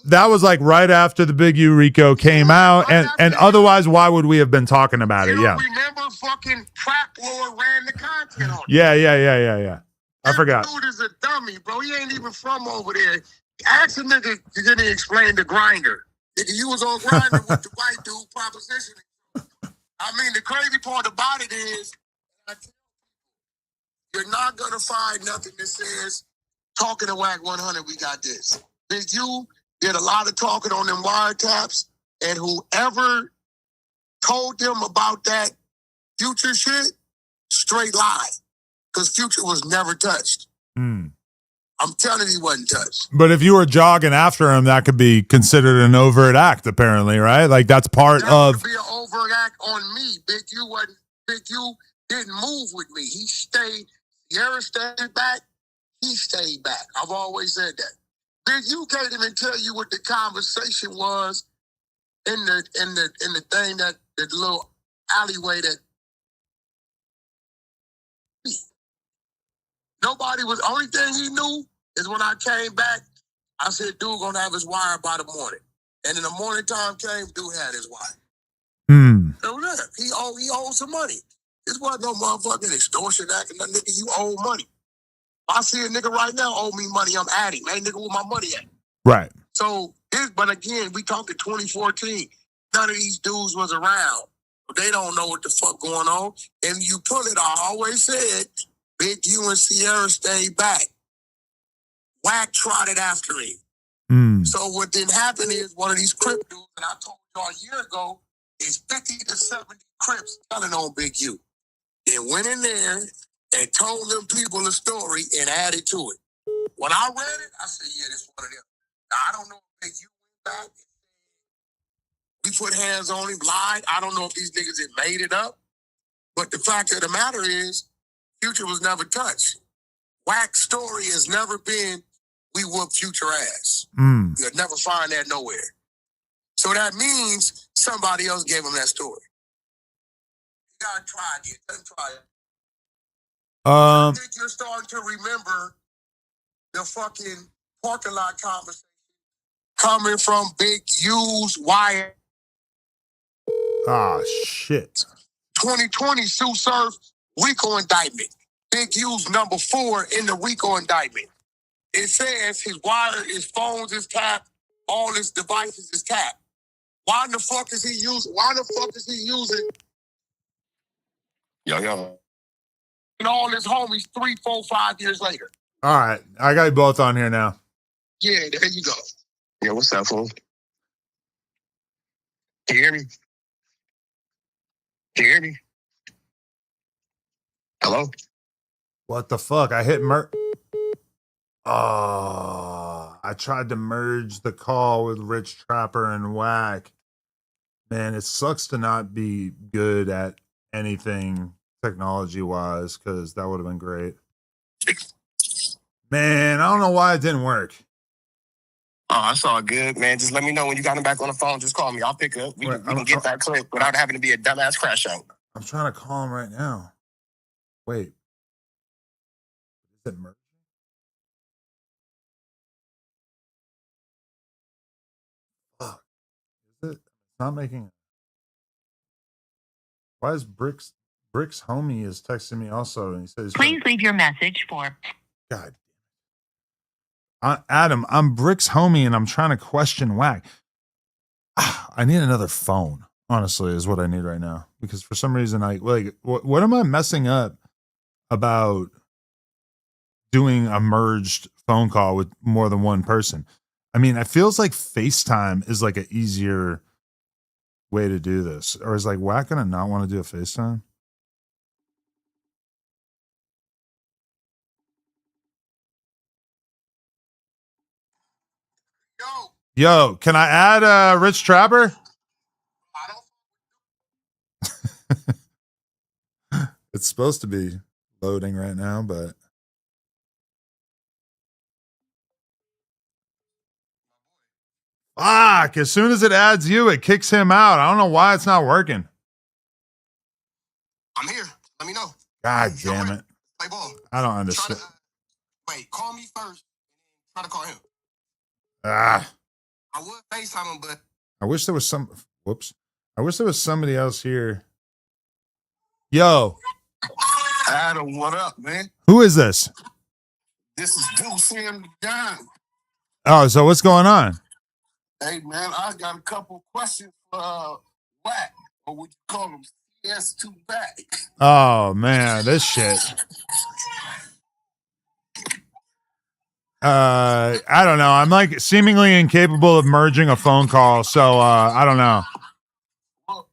that was like right after the Big U Rico came out, and otherwise, why would we have been talking about it? Yeah. Remember, fucking Trap Lord ran the content on it. Yeah. I forgot. Dude is a dummy, bro. He ain't even from over there. Ask a nigga, did he explain the grinder? Nigga, you was on grinder with the white dude propositioning. I mean, the crazy part about it is, you're not going to find nothing that says, talking to Wack 100, we got this. Big U did a lot of talking on them wiretaps, and whoever told them about that Future shit, straight lie. Because Future was never touched. I'm telling you he wasn't touched. But if you were jogging after him, that could be considered an overt act, apparently, right? Like that's part of. That would be an overt act on me. Big U didn't move with me. He stayed. Sierra stayed back. He stayed back. I've always said that. Big U can't even tell you what the conversation was in the thing that the little alleyway that. Nobody was. Only thing he knew is when I came back, I said, "Dude, gonna have his wire by the morning." And in the morning time came, dude had his wire. So look, he owed some money. This wasn't no motherfucking extortion act. No nigga, you owe money. If I see a nigga right now owe me money, I'm at him. Hey, nigga, where my money at? Right. So But again, we talked in 2014. None of these dudes was around. They don't know what the fuck going on. And you pull it, I always said, Big U and Sierra stayed back. Wack trotted after him. So what didn't happen is one of these Crip dudes, and I told y'all a year ago, is 50 to 70 Crips telling on Big U. And went in there and told them people the story and added to it. When I read it, I said, yeah, this one of them. Now, I don't know if Big U went back. We put hands on him, lied. I don't know if these niggas had made it up. But the fact of the matter is, Future was never touched. Wack's story has never been, we whoop Future ass. You'll never find that nowhere. So that means somebody else gave him that story. You gotta try again. Let him try it. I think you're starting to remember the fucking parking lot conversation coming from Big U's wire. Ah, shit. 2020 Sue Surf RICO indictment. Big U's number 4 in the RICO indictment. It says his wire, his phones is tapped, all his devices is tapped. Why the fuck is he using? Yo. And all his homies 3, 4, 5 years later. All right. I got you both on here now. Yeah, there you go. Yeah, what's up, fool? Can you hear me? Can you hear me? Hello? What the fuck? I hit I tried to merge the call with Rich Trapper and Wack. Man, it sucks to not be good at anything technology-wise, because that would have been great. Man, I don't know why it didn't work. Oh, that's all good, man. Just let me know when you got him back on the phone. Just call me. I'll pick up. We can get that clip without having to be a dumbass crash out. I'm trying to call him right now. Wait. Is it merging? Fuck. Is it? It's not making it. Why is Brick's homie is texting me also, and he says, please leave your message for. God. Adam, I'm Brick's homie, and I'm trying to question Wack. I need another phone, honestly, is what I need right now. Because for some reason, what am I messing up about doing a merged phone call with more than one person? I mean, it feels like FaceTime is like an easier way to do this. Or is like Wack gonna not want to do a FaceTime? Yo, can I add Rich Trapper? It's supposed to be loading right now, but fuck, as soon as it adds you, it kicks him out. I don't know why it's not working. I'm here. Let me know. God damn it. Play ball. I don't understand. Wait, call me first. Try to call him. I would FaceTime him, but I wish there was some. Whoops. I wish there was somebody else here. Yo. Adam, what up, man? Who is this? This is Deuce and John. Oh, so what's going on? Hey, man, I got a couple questions for Wack, or would you call him CS2 back? Oh man, this shit. I don't know. I'm like seemingly incapable of merging a phone call, so I don't know. Well,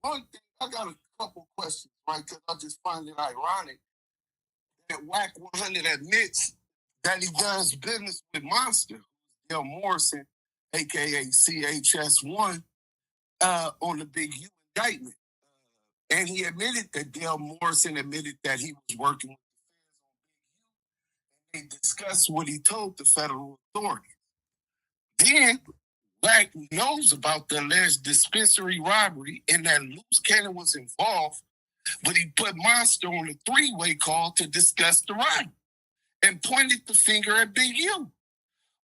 one thing, I got a couple questions, right? Because I just find it ironic that Wack 100 admits that he does business with Monster, Dale Morrison, aka CHS1, on the Big U indictment. And he admitted that Dale Morrison admitted that he was working with the feds on Big U. They discussed what he told the federal authorities. Then Wack knows about the alleged dispensary robbery and that Loose Cannon was involved, but he put Monster on a 3-way call to discuss the robbery and pointed the finger at Big U.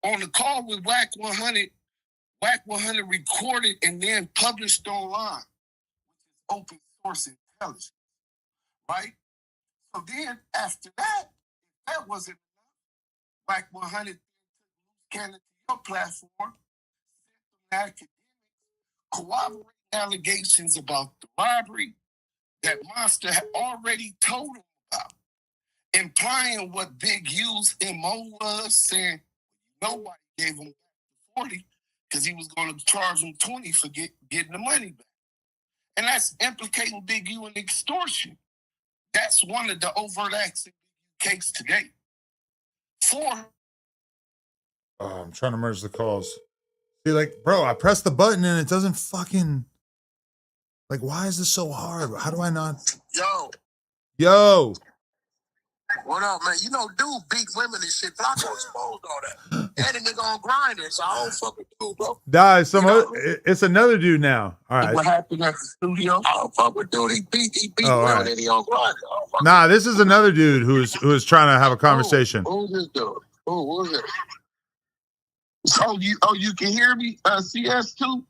On the call with Wack 100, Wack 100 recorded and then published online, which is open source intelligence, right? So then after that, if that wasn't enough, Wack 100 took Loose Cannon to your platform academics corroborating allegations about the robbery that Monster had already told him about, implying what Big U's MO was, saying nobody gave him 40 because he was going to charge him 20 for getting the money back. And that's implicating Big U in extortion. That's one of the overt acts in Big U case today. 4. Oh, I'm trying to merge the calls. See, like, bro, I press the button and it doesn't fucking. Like, why is this so hard? How do I not? Yo. What up, man? You know, dude beat women and shit. Flaco exposed all that. And a nigga on Grindr, so I don't fuck with dude, bro. Nah, it's another dude now. All right. What happened at the studio? I don't fuck with dude. He beat all women right. and he on Grindr. Nah, this is another dude who's trying to have a conversation. Who's this dude? Who's it? So you can hear me, CS2?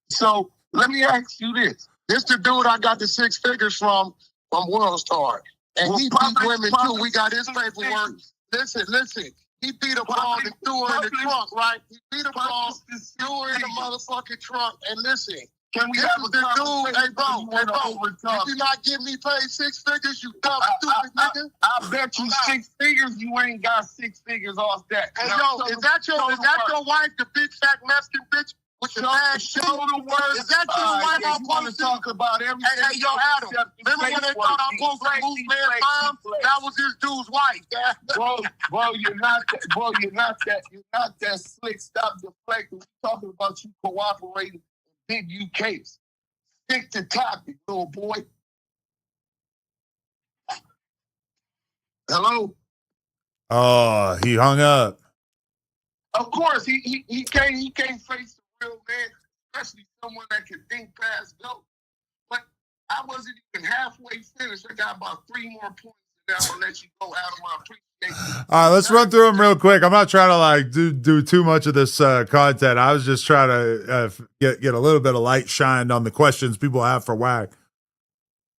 So let me ask you this. This the dude I got the 6 figures from World Star. And he beat women too. We got his paperwork. Listen. He beat a ball and threw her in the trunk, right? He beat a ball, threw her in the motherfucking trunk. And listen, can we have the dude? Hey, bro, if you not give me paid 6 figures, you dumb stupid nigga. I bet you 6 figures you ain't got 6 figures off that. Hey, yo, is that your wife, the big fat Mexican bitch? With the bad show the word. Is that your wife I'm supposed to talk about everything? Hey, yo, Adam. Remember when they thought I'm supposed to lose man time? That was this dude's wife. Bro, you're not that slick. Stop deflecting. We're talking about you cooperating in Big U case. Stick to topic, little boy. Hello? Oh, he hung up. Of course, he can't face the real man, especially someone that can think past go. But I wasn't even halfway finished. I got about 3 more points, and I'm gonna let you go out of my appreciation. All right, let's run through them real quick. I'm not trying to like do too much of this content. I was just trying to get a little bit of light shined on the questions people have for Wack.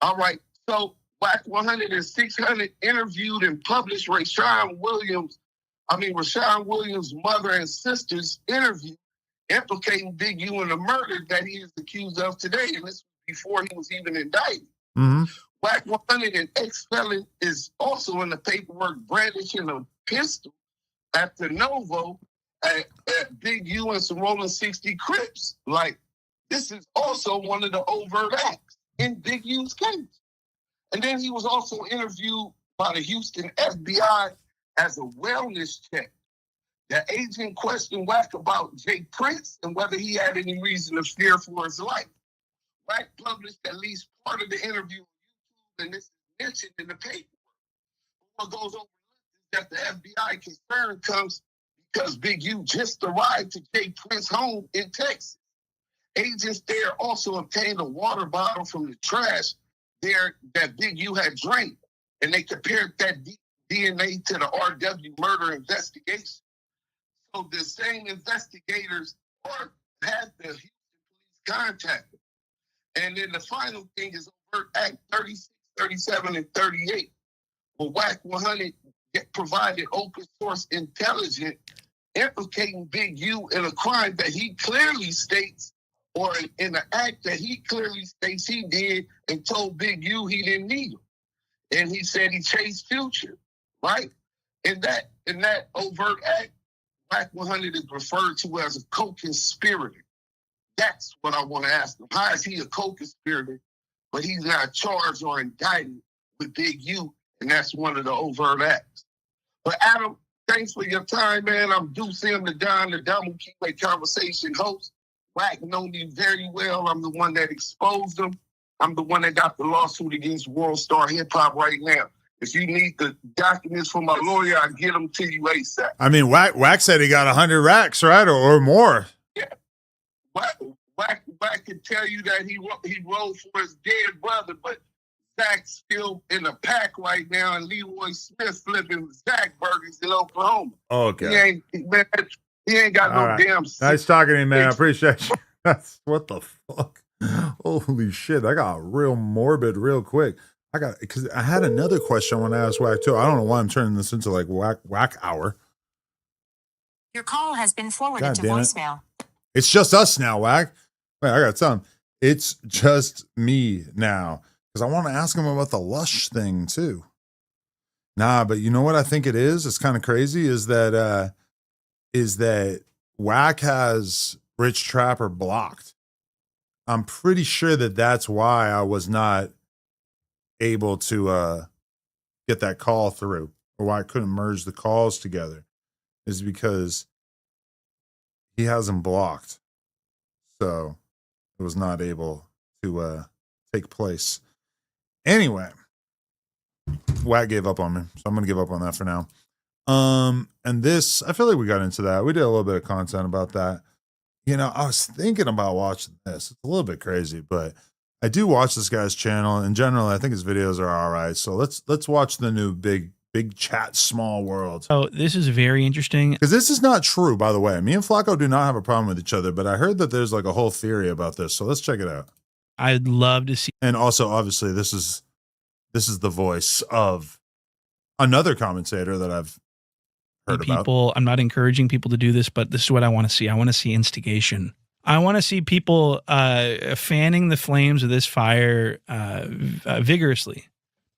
All right, so Wack 100 and 600 interviewed and published Rashawn Williams' mother and sister's interview implicating Big U in the murder that he is accused of today, and this was before he was even indicted. Mm-hmm. Wack 100, an ex-felon, is also in the paperwork brandishing a pistol at the Novo at Big U and some Rolling 60 Crips. Like, this is also one of the overt acts in Big U's case. And then he was also interviewed by the Houston FBI as a wellness check. The agent questioned Wack about Jay Prince and whether he had any reason to fear for his life. Wack published at least part of the interview on YouTube, and this is mentioned in the paper. What goes over is that the FBI concern comes because Big U just arrived to Jay Prince's home in Texas. Agents there also obtained a water bottle from the trash there that Big U had drank, and they compared that DNA to the RW murder investigation. So the same investigators had the Houston police contact. And then the final thing is overt act 36, 37, and 38. Well, Wack 100 provided open source intelligence implicating Big U in a crime that he clearly states, or in an act that he clearly states he did and told Big U he didn't need him. And he said he chased Future, right? In that overt act, Wack 100 is referred to as a co-conspirator. That's what I want to ask him. How is he a co-conspirator, but he's not charged or indicted with Big U, and that's one of the overt acts? But Adam, thanks for your time, man. I'm Deuce M, the Don, the Double Keyway Conversation host. Wack know me very well. I'm the one that exposed him. I'm the one that got the lawsuit against World Star Hip Hop right now. If you need the documents from my lawyer, I'll get them to you ASAP. I mean, Wack said he got 100 racks, right, or more. Yeah, Wack can tell you that he rode for his dead brother, but Zach's still in the pack right now, and Leroy Smith flipping Zach burgers in Oklahoma. Okay. He ain't got no damn. Nice talking to you, man. I appreciate you. That's what the fuck. Holy shit! I got real morbid real quick. Because I had another question I want to ask Wack too. I don't know why I'm turning this into like Wack hour. Your call has been forwarded to voicemail. It's just us now, Wack. Wait, I got some. It's just me now. Because I want to ask him about the Lush thing too. Nah, but you know what I think it is? It's kind of crazy. Is that Wack has Rich Trapper blocked. I'm pretty sure that that's why I was not able to get that call through, or why I couldn't merge the calls together, is because he has him blocked. So it was not able to take place. Anyway, Wack gave up on me, so I'm going to give up on that for now. And this, I feel like we got into that. We did a little bit of content about that. You know, I was thinking about watching this. It's a little bit crazy, but I do watch this guy's channel. In general, I think his videos are all right. So let's watch the new Big Chat Small World. Oh, this is very interesting. Because this is not true, by the way. Me and Flaco do not have a problem with each other, but I heard that there's like a whole theory about this. So let's check it out. I'd love to see. And also, obviously, this is the voice of another commentator that I've heard about. People, I'm not encouraging people to do this, but this is what I want to see. I want to see instigation. I want to see people fanning the flames of this fire vigorously,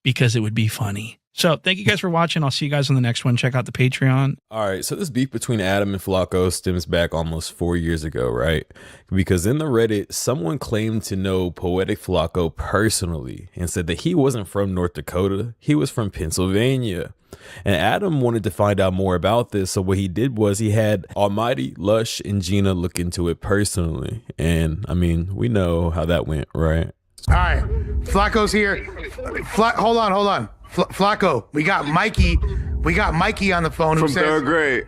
because it would be funny. So thank you guys for watching. I'll see you guys on the next one. Check out the Patreon. All right, so this beef between Adam and Flaco stems back almost 4 years ago, right? Because in the Reddit, someone claimed to know Poetic Flaco personally and said that he wasn't from North Dakota, he was from Pennsylvania. And Adam wanted to find out more about this, so what he did was he had Almighty, Lush, and Gina look into it personally. And I mean, we know how that went, right? All right, Flaco's here. Hold on. Flaco, we got Mikey. We got Mikey on the phone from third grade.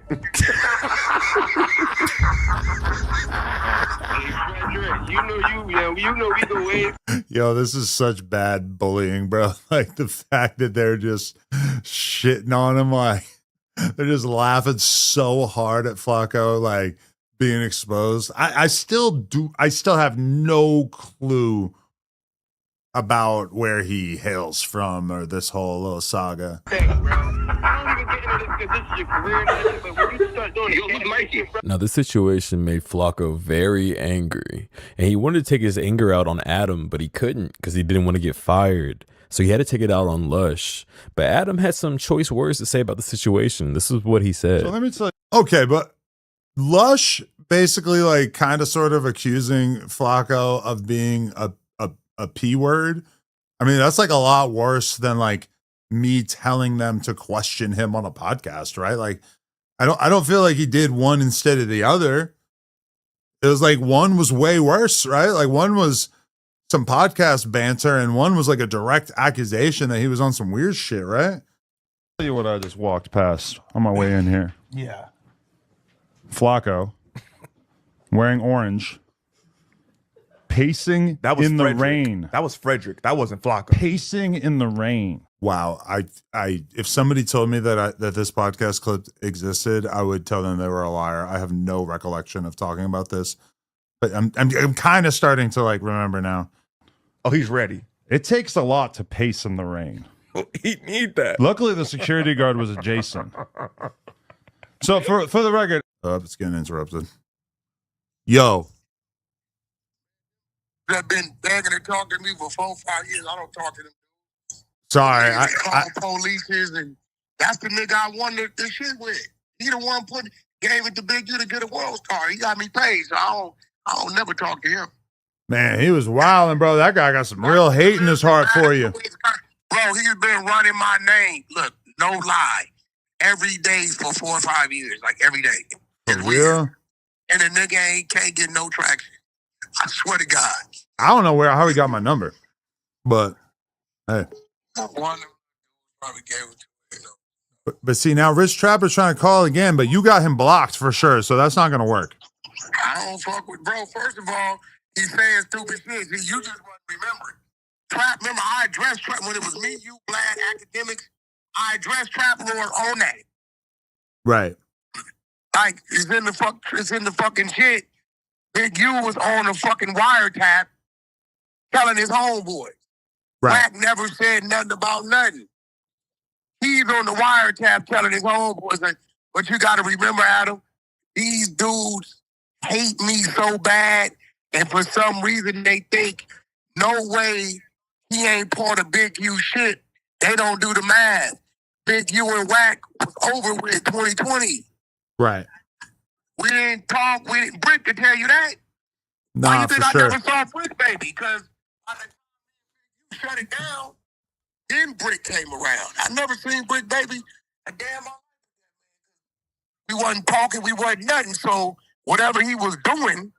You know either way. Yo, this is such bad bullying, bro. Like the fact that they're just shitting on him, like they're just laughing so hard at Flaco, like being exposed. I still have no clue about where he hails from or this whole little saga. Now, this situation made Flaco very angry, and he wanted to take his anger out on Adam, but he couldn't because he didn't want to get fired. So he had to take it out on Lush. But Adam had some choice words to say about the situation. This is what he said. So let me tell you. Okay, but Lush basically like kind of sort of accusing Flaco of being a P word. I mean, that's like a lot worse than like me telling them to question him on a podcast, right? Like, I don't feel like he did one instead of the other. It was like one was way worse, right? Like one was some podcast banter and one was like a direct accusation that he was on some weird shit, right? I'll tell you what I just walked past on my way in here. Yeah. Flaco wearing orange, pacing in the rain. That was Frederick. That wasn't Flaco. Pacing in the rain. Wow. I if somebody told me that this podcast clip existed, I would tell them they were a liar. I have no recollection of talking about this, but I'm kind of starting to like remember now. Oh, he's ready. It takes a lot to pace in the rain. He need that. Luckily, the security guard was adjacent. So for the record, it's getting interrupted. Yo. That been begging to talk to me for 4 or 5 years. I don't talk to them. Sorry, I police and that's the nigga I won the shit with. He the one gave it to Big U to get a world star. He got me paid, so I don't never talk to him. Man, he was wilding, bro. That guy got some real hate in his heart for you. Bro, he's been running my name. Look, no lie. Every day for 4 or 5 years. Like every day. For real? And the nigga can't get no traction. I swear to God. I don't know how he got my number. But hey. Probably gave it to me. But see, now Rich Trapper's trying to call again, but you got him blocked for sure, so that's not going to work. I don't fuck with bro. First of all, he's saying stupid shit. See, you just wasn't remembering. Trap, remember I addressed Trap when it was me, you, Black Academics. I addressed Trap Lord on that. Right. Like, it's in the fucking shit. Big U was on the fucking wiretap telling his homeboys. Right. Wack never said nothing about nothing. He's on the wiretap telling his homeboys, but you got to remember, Adam, these dudes hate me so bad, and for some reason they think, no way he ain't part of Big U shit. They don't do the math. Big U and Wack was over with 2020. Right. We didn't talk. We didn't. Brick to tell you that. Why Nah, you think for I sure. never saw Brick, baby? Because by the time you shut it down, then Brick came around. I never seen Brick, baby, a damn life. We wasn't talking. We wasn't nothing. So whatever he was doing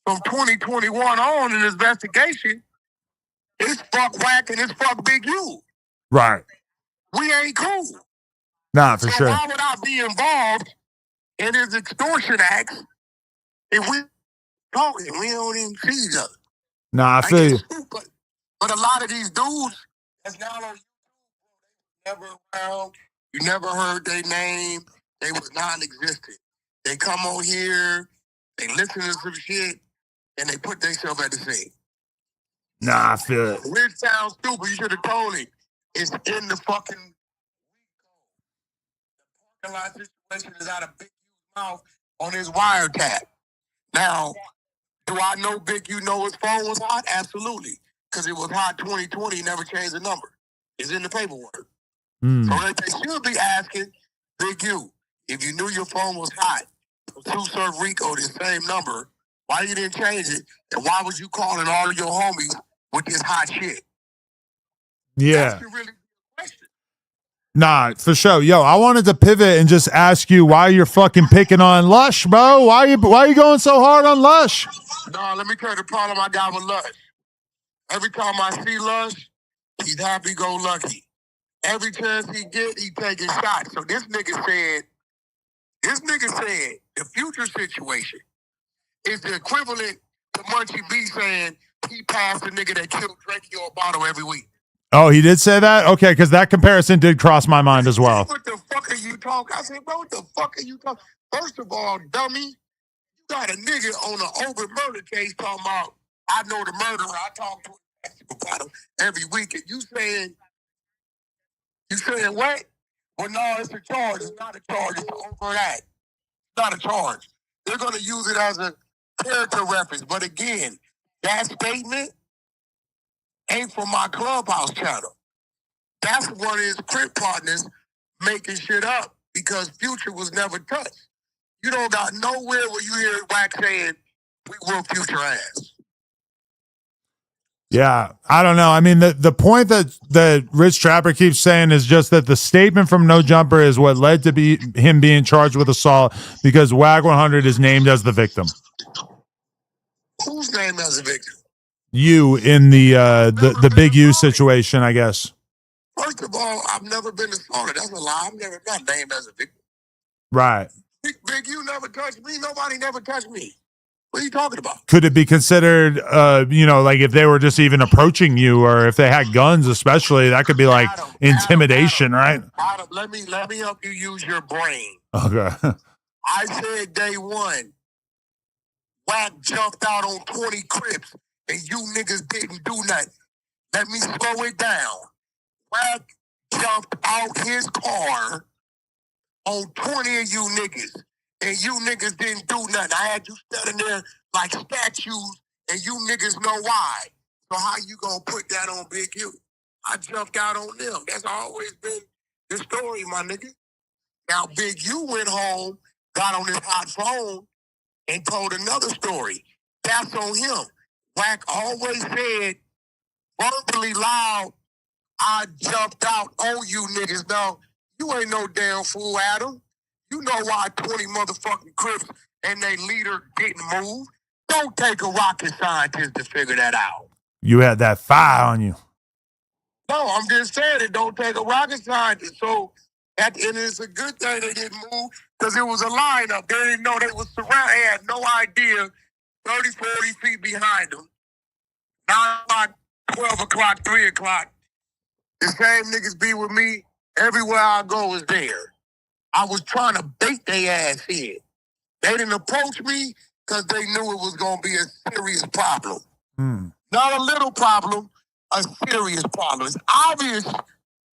from 2021 on in his investigation, it's fuck Wack and it's fuck Big U. Right. We ain't cool. Nah, for So sure. why would I be involved in his extortion acts if we talking? We don't even see each other. Nah, I feel you. But a lot of these dudes that's now on YouTube, never around. You never heard their name. They was non-existent. They come on here, they listen to some shit, and they put themselves at the scene. Nah, I feel it. Rich sounds stupid. You should have told him. It's in the fucking parking lot situation is out of Big U's mouth on his wiretap. Now, do I know Big U know his phone was hot? Absolutely. Because it was hot 2020, never changed the number. It's in the paperwork. So they should be asking Big U, if you knew your phone was hot, to serve Rico the same number, why you didn't change it? And why was you calling all of your homies with this hot shit? Yeah. Nah, for sure. Yo, I wanted to pivot and just ask you why you're fucking picking on Lush, bro. Why you going so hard on Lush? No, let me tell you the problem I got with Lush. Every time I see Lush, he's happy-go-lucky. Every chance he get, he taking shots. So this nigga said, the future situation is the equivalent to Munchie B saying he passed the nigga that killed Drakeo a bottle every week. Oh, he did say that? Okay, because that comparison did cross my mind as well. What the fuck are you talking? I said, bro, what the fuck are you talking? First of all, dummy, you got a nigga on an over murder case talking about, I know the murderer, I talk to him every week. And you saying what? Well, no, it's a charge. It's not a charge. It's an overt act. It's not a charge. They're going to use it as a character reference. But again, that statement ain't from my Clubhouse channel. That's one of his Crip partners making shit up because Future was never touched. You don't got nowhere where you hear Wack saying, we will Future ass. Yeah, I don't know. I mean, the point that Rich Trapper keeps saying is just that the statement from No Jumper is what led to him being charged with assault because WAG 100 is named as the victim. Who's named as the victim? You in the Big U situation, I guess. First of all, I've never been assaulted. That's a lie. I've never been named as a victim. Right. Big U never touched me. Nobody never touched me. What are you talking about? Could it be considered, like if they were just even approaching you or if they had guns, especially, that could be like intimidation, right? Adam, let me help you use your brain. Okay. I said day one, Wack jumped out on 20 Crips and you niggas didn't do nothing. Let me slow it down. Wack jumped out his car on 20 of you niggas. And you niggas didn't do nothing. I had you standing there like statues, and you niggas know why. So how you gonna put that on Big U? I jumped out on them. That's always been the story, my nigga. Now Big U went home, got on his hot phone, and told another story. That's on him. Wack always said, verbally loud, I jumped out on you niggas. Now, you ain't no damn fool, Adam. You know why 20 motherfucking Crips and their leader didn't move? Don't take a rocket scientist to figure that out. You had that fire on you. No, I'm just saying it don't take a rocket scientist. So, and it's a good thing they didn't move because it was a lineup. They didn't know they was surrounded. They had no idea 30, 40 feet behind them. 9 o'clock, 12 o'clock, 3 o'clock. The same niggas be with me. Everywhere I go is there. I was trying to bait their ass in. They didn't approach me because they knew it was going to be a serious problem. Not a little problem, a serious problem. It's obvious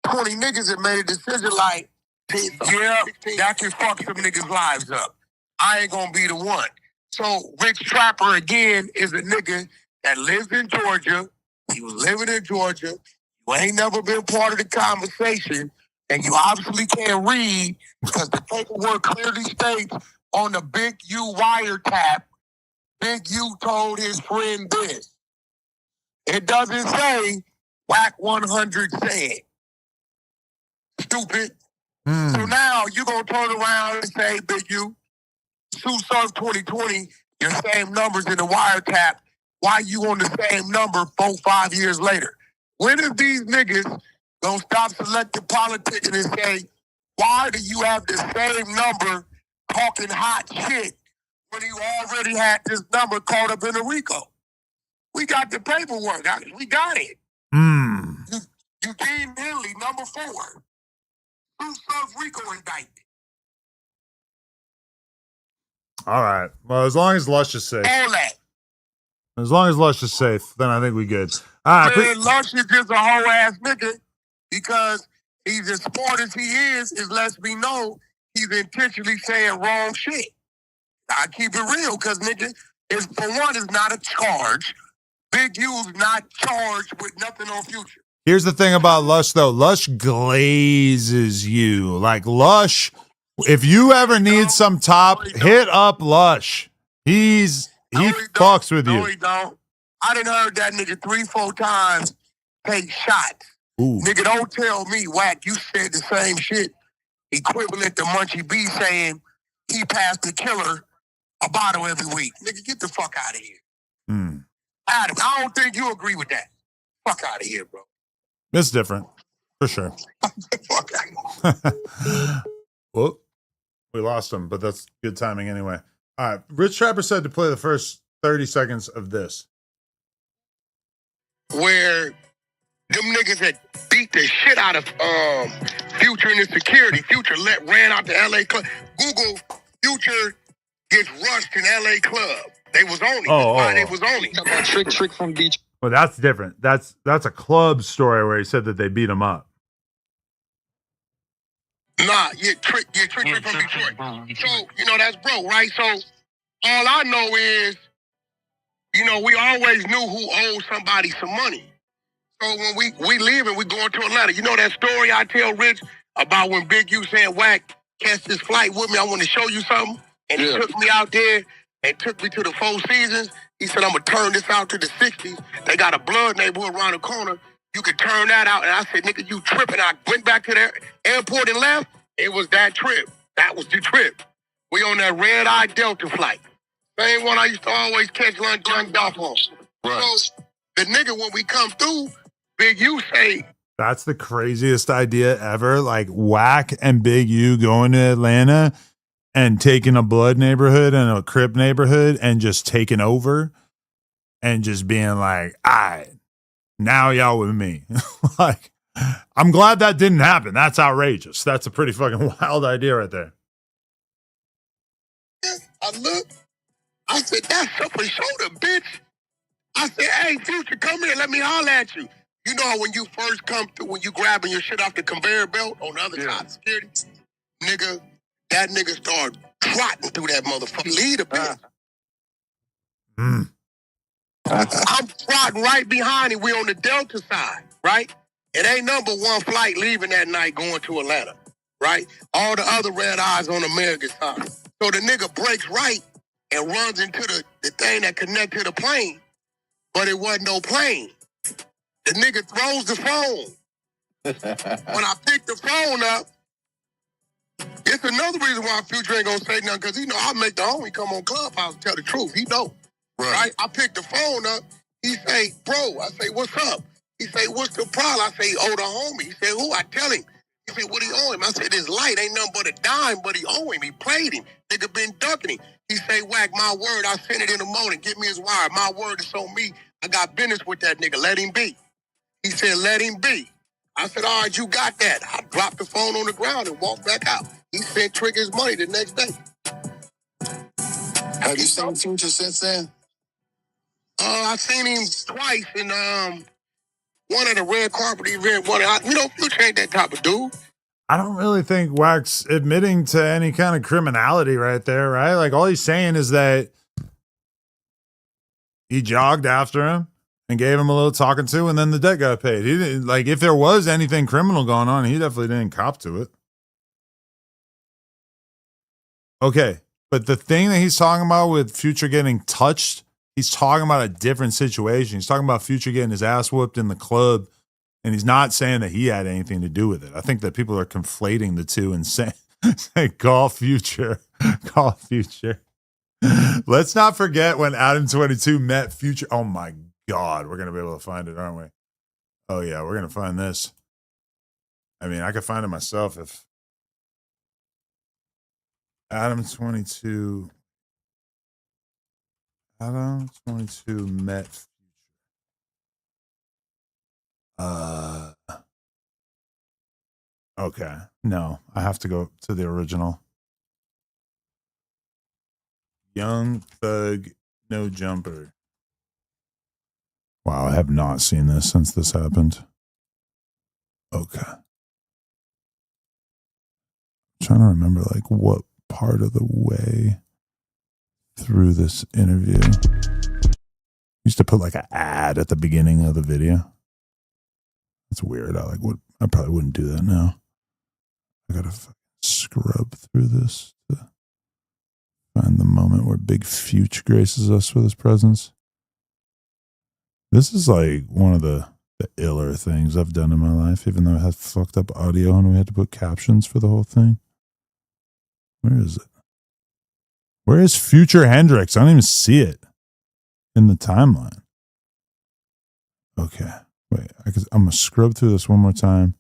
20 niggas have made a decision like, yeah, that can fuck some niggas' lives up. I ain't going to be the one. So Rich Trapper, again, is a nigga that lives in Georgia. He was living in Georgia. You ain't never been part of the conversation, and you obviously can't read because the paperwork clearly states on the Big U wiretap, Big U told his friend this. It doesn't say Wack 100 said. Stupid. So now you going to turn around and say, Big U, Sue Surf 2020, your same numbers in the wiretap. Why you on the same number 4-5 years later? When is these niggas gonna stop selective politicking and say, why do you have the same number talking hot shit when you already had this number caught up in a RICO? We got the paperwork. We got it. Eugene Henley, number 4. Sue Surf RICO indictment. All right. Well, as long as Lush is safe. All that. As long as Lush is safe, then I think we good. All right. Man, Lush is just a whole ass nigga because he's as smart as he is, it lets me know he's intentionally saying wrong shit. I keep it real because nigga, is for one, is not a charge. Big U's not charged with nothing on Future. Here's the thing about Lush, though. Lush glazes you. Like, Lush, if you ever need some top, hit up Lush. He fucks with you. No, he don't. I done heard that nigga 3-4 times take shots. Ooh. Nigga, don't tell me, Wack, you said the same shit. Equivalent to Munchie B saying he passed the killer a bottle every week. Nigga, get the fuck out of here. Adam, I don't think you agree with that. Fuck out of here, bro. It's different. For sure. Fuck out of here. Well, we lost him, but that's good timing anyway. All right. Rich Trapper said to play the first 30 seconds of this. Where them niggas had beat the shit out of Future and his security. Future ran out to LA Club. Google Future gets rushed in LA Club. They was on him. They was on him. Trick from Beach. Well, that's different. That's a club story where he said that they beat him up. Nah, trick from Detroit. So, that's broke, right? So all I know is, we always knew who owed somebody some money. So when we leave and we going to Atlanta, you know that story I tell Rich about when Big U saying, Wack, catch this flight with me, I want to show you something. And he took me out there and took me to the Four Seasons. He said, I'm going to turn this out to the 60s. They got a blood neighborhood around the corner. You can turn that out. And I said, nigga, you tripping. I went back to the airport and left. It was that trip. That was the trip. We on that red-eye Delta flight. Same one I used to always catch lunch junked off on. Right. So the nigga, when we come through, Big U say, that's the craziest idea ever. Like, Wack and Big U going to Atlanta and taking a blood neighborhood and a Crip neighborhood and just taking over and just being like, all right, now y'all with me. Like, I'm glad that didn't happen. That's outrageous. That's a pretty fucking wild idea right there. I looked. I said, that's up a shoulder, bitch. I said, hey, Future, come here. Let me holler at you. You know when you first come through, when you grabbing your shit off the conveyor belt on the other side of security? Nigga, that nigga started trotting through that motherfucker. Lead a bit. I'm trotting right behind him. We on the Delta side, right? It ain't number one flight leaving that night going to Atlanta, right? All the other red eyes on American side. So the nigga breaks right and runs into the thing that connect to the plane, but it wasn't no plane. The nigga throws the phone. When I pick the phone up, it's another reason why Future ain't gonna say nothing, because he know I make the homie come on Clubhouse and tell the truth. He know. Right? I pick the phone up. He say, bro, I say, what's up? He say, what's the problem? I say, oh, the homie. He say, who? I tell him. He say, what he owe him? I said, this light ain't nothing but a dime, but he owe him. He played him. Nigga been ducking him. He say, Wack, my word, I sent it in the morning. Get me his wire. My word is on me. I got business with that nigga. Let him be. He said, let him be. I said, all right, you got that. I dropped the phone on the ground and walked back out. He sent Trick his money the next day. Have you seen Future since then? I seen him twice in one of the red carpet event. Future ain't that type of dude. I don't really think Wack's admitting to any kind of criminality right there, right? Like, all he's saying is that he jogged after him and gave him a little talking to, and then the debt got paid. He didn't, like, if there was anything criminal going on, he definitely didn't cop to it. Okay, but the thing that he's talking about with Future getting touched, he's talking about a different situation. He's talking about Future getting his ass whooped in the club, and he's not saying that he had anything to do with it. I think that people are conflating the two and saying, call Future. Call Future. Let's not forget when Adam 22 met Future. Oh my God, we're going to be able to find it, aren't we? Oh yeah, we're going to find this. I mean, I could find it myself if Adam 22 met okay. No, I have to go to the original. Young Thug, No Jumper. Wow, I have not seen this since this happened. Okay. I'm trying to remember like what part of the way through this interview. Used to put like an ad at the beginning of the video. That's weird. I probably wouldn't do that now. I gotta scrub through this to find the moment where Big Future graces us with his presence. This is like one of the iller things I've done in my life, even though it had fucked up audio and we had to put captions for the whole thing. Where is it? Where is Future Hendrix? I don't even see it in the timeline. Okay. Wait, I'm going to scrub through this one more time.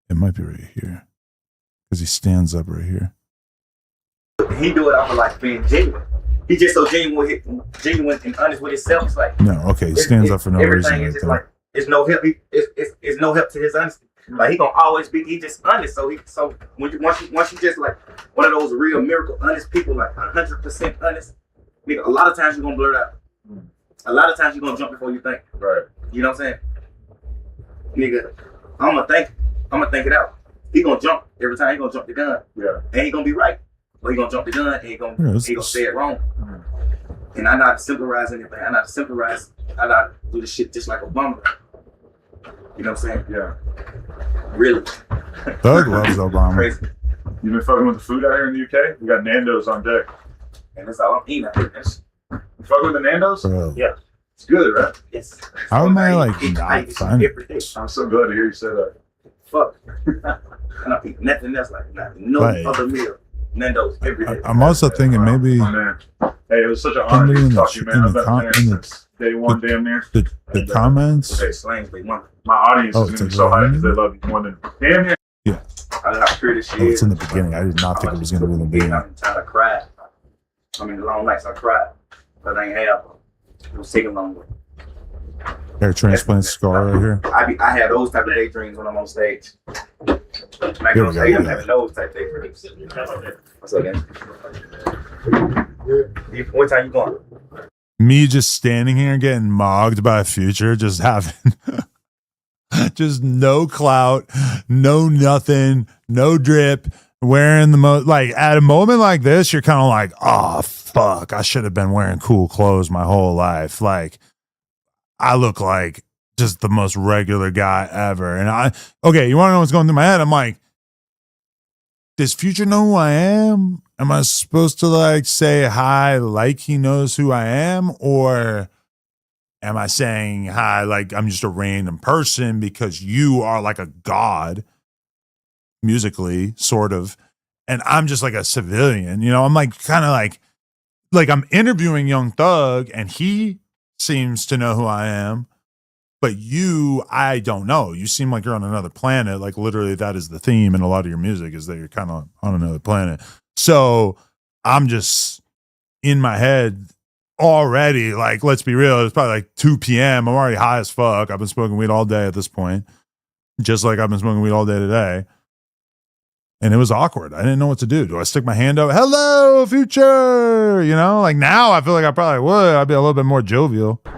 It might be right here. Because he stands up right here. He do it off of like being genuine. He just so genuine and honest with himself. It's like no, okay, he stands up for no reason. Everything is just like it's no help. It's no help to his honesty. Like he gonna always be. He just honest. So once you just like one of those real miracle honest people, like 100% honest. Nigga, a lot of times you're gonna blurt out. A lot of times you're gonna jump before you think. Right. You know what I'm saying? Nigga, I'm gonna think it out. He gonna jump every time. He gonna jump the gun. Yeah. And he gonna be right. But he gonna jump the gun and he gonna say it wrong. And I know how to simplify anything. I know how to do the shit just like Obama. You know what I'm saying? Yeah. Really. Thug loves Obama. Crazy. You been fucking with the food out here in the UK? We got Nando's on deck. And that's all I'm eating out here. You fucking with the Nando's? Bro. Yeah. It's good, right? Yes. How am I like not fun? I'm so glad to hear you say that. Fuck. I don't eat nothing else like that. No other meal. Nando's every day. I'm also thinking maybe. Hey, it was such an honor to talk to you, man. I've been playing since day one, damn near. The comments. My audience is gonna be so hyped because they love you more than damn near. Yeah. I know how pretty this shit is. It's in the beginning. I did not think it was gonna be in the beginning. I'm tired of crying. I mean, the long nights I cried, but I ain't have. It was taking longer. Hair transplant scar right here. I have those type of daydreams when I'm on stage. Like Here on we go, stage, I'm yeah. having those type of daydreams. What's up, man? What time you going? Me just standing here getting mogged by Future, just having just no clout, no nothing, no drip, wearing the most, like at a moment like this, you're kind of like, oh fuck, I should have been wearing cool clothes my whole life. Like I look like just the most regular guy ever. And okay, you want to know what's going through my head? I'm like, does Future know who I am? Am I supposed to like say hi like he knows who I am? Or am I saying hi like I'm just a random person because you are like a god musically, sort of, and I'm just like a civilian, you know? I'm like kind of like I'm interviewing Young Thug and he seems to know who I am, but you, I don't know. You seem like you're on another planet. Like literally that is the theme in a lot of your music is that you're kind of on another planet. So I'm just in my head already, like, let's be real. It's probably like 2 p.m. I'm already high as fuck. I've been smoking weed all day at this point, just like I've been smoking weed all day today. And it was awkward. I didn't know what to do. Do I stick my hand out? Hello, Future. You know, like now I feel like I probably would. I'd be a little bit more jovial. What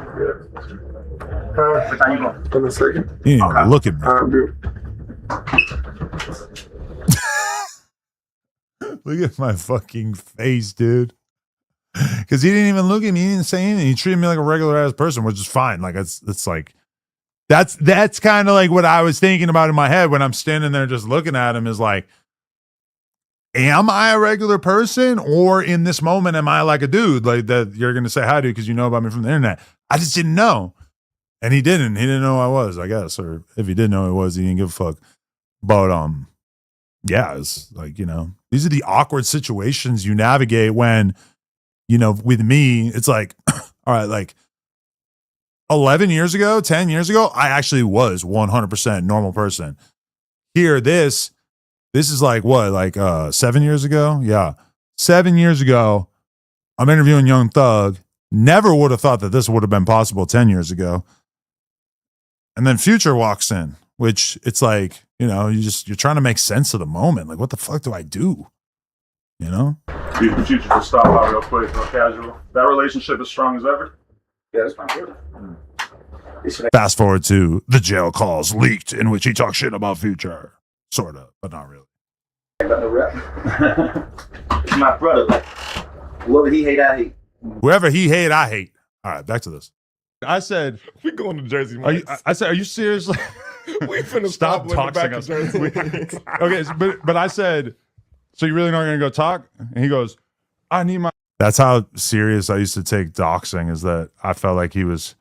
time you going? In a second. You didn't even look at me. Look at my fucking face, dude. Because he didn't even look at me. He didn't say anything. He treated me like a regular ass person, which is fine. Like it's like that's kind of like what I was thinking about in my head when I'm standing there just looking at him. Is like, am I a regular person, or in this moment am I like a dude like that you're gonna say hi to because you know about me from the internet? I just didn't know, and he didn't. He didn't know who I was, I guess, or if he did know who I was, he didn't give a fuck. But yeah, it's like, you know, these are the awkward situations you navigate when, you know, with me, it's like, all right, like 11 years ago, 10 years ago, I actually was 100% normal person. Here, this is like what, like 7 years ago? Yeah. 7 years ago, I'm interviewing Young Thug. Never would have thought that this would have been possible 10 years ago. And then Future walks in, which it's like, you know, you're trying to make sense of the moment. Like, what the fuck do I do? You know? Future just stop by real quick, real casual. That relationship is strong as ever? Yeah, that's my brother. Fast forward to the jail calls leaked in which he talks shit about Future. Sort of, but not really. I got no rap. It's my brother. Like, whoever he hate, I hate. Whoever he hate, I hate. All right, back to this. I said, we going to Jersey Mike's. I said, are you serious? We finna stop talking us. Okay, but I said, so you're really not going to go talk? And he goes, I need my. That's how serious I used to take doxing, is that I felt like he was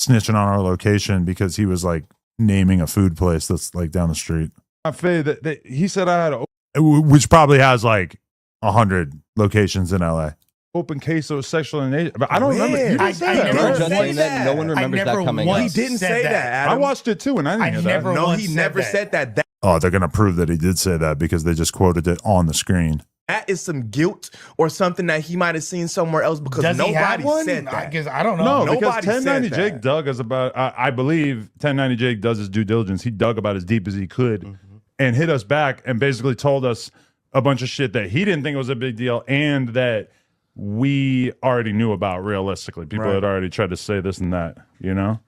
snitching on our location because he was like naming a food place that's like down the street. That he said I had which probably has like 100 locations in LA. Open case of sexual in nature, but I don't remember. You didn't say that. No one remembers that coming up. He didn't say that, Adam. I watched it too, and I didn't hear that. No, he never said that. Oh, they're gonna prove that he did say that because they just quoted it on the screen. That is some guilt or something that he might have seen somewhere else because nobody said that. I guess I don't know. No, because Nobody 1090 said Jake that. dug us about. I believe 1090 Jake does his due diligence. He dug about as deep as he could and hit us back and basically told us a bunch of shit that he didn't think was a big deal and that we already knew about realistically. People had already tried to say this and that, you know?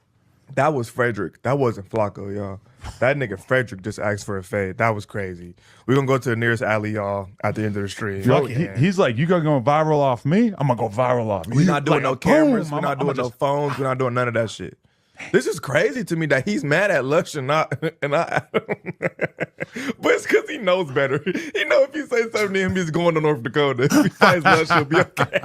That was Frederick. That wasn't Flaco, y'all. That nigga Frederick just asked for a fade. That was crazy. We're going to go to the nearest alley, y'all, at the end of the street. He's like, you gonna go viral off me? I'm gonna go viral off you. We're not doing Like, no cameras. boom, We're not doing no phones. We're not doing none of that shit. This is crazy to me that he's mad at Lush and not but it's because he knows better. He know if he say something to him, he's going to North Dakota. If he fights Lush, he'll be okay.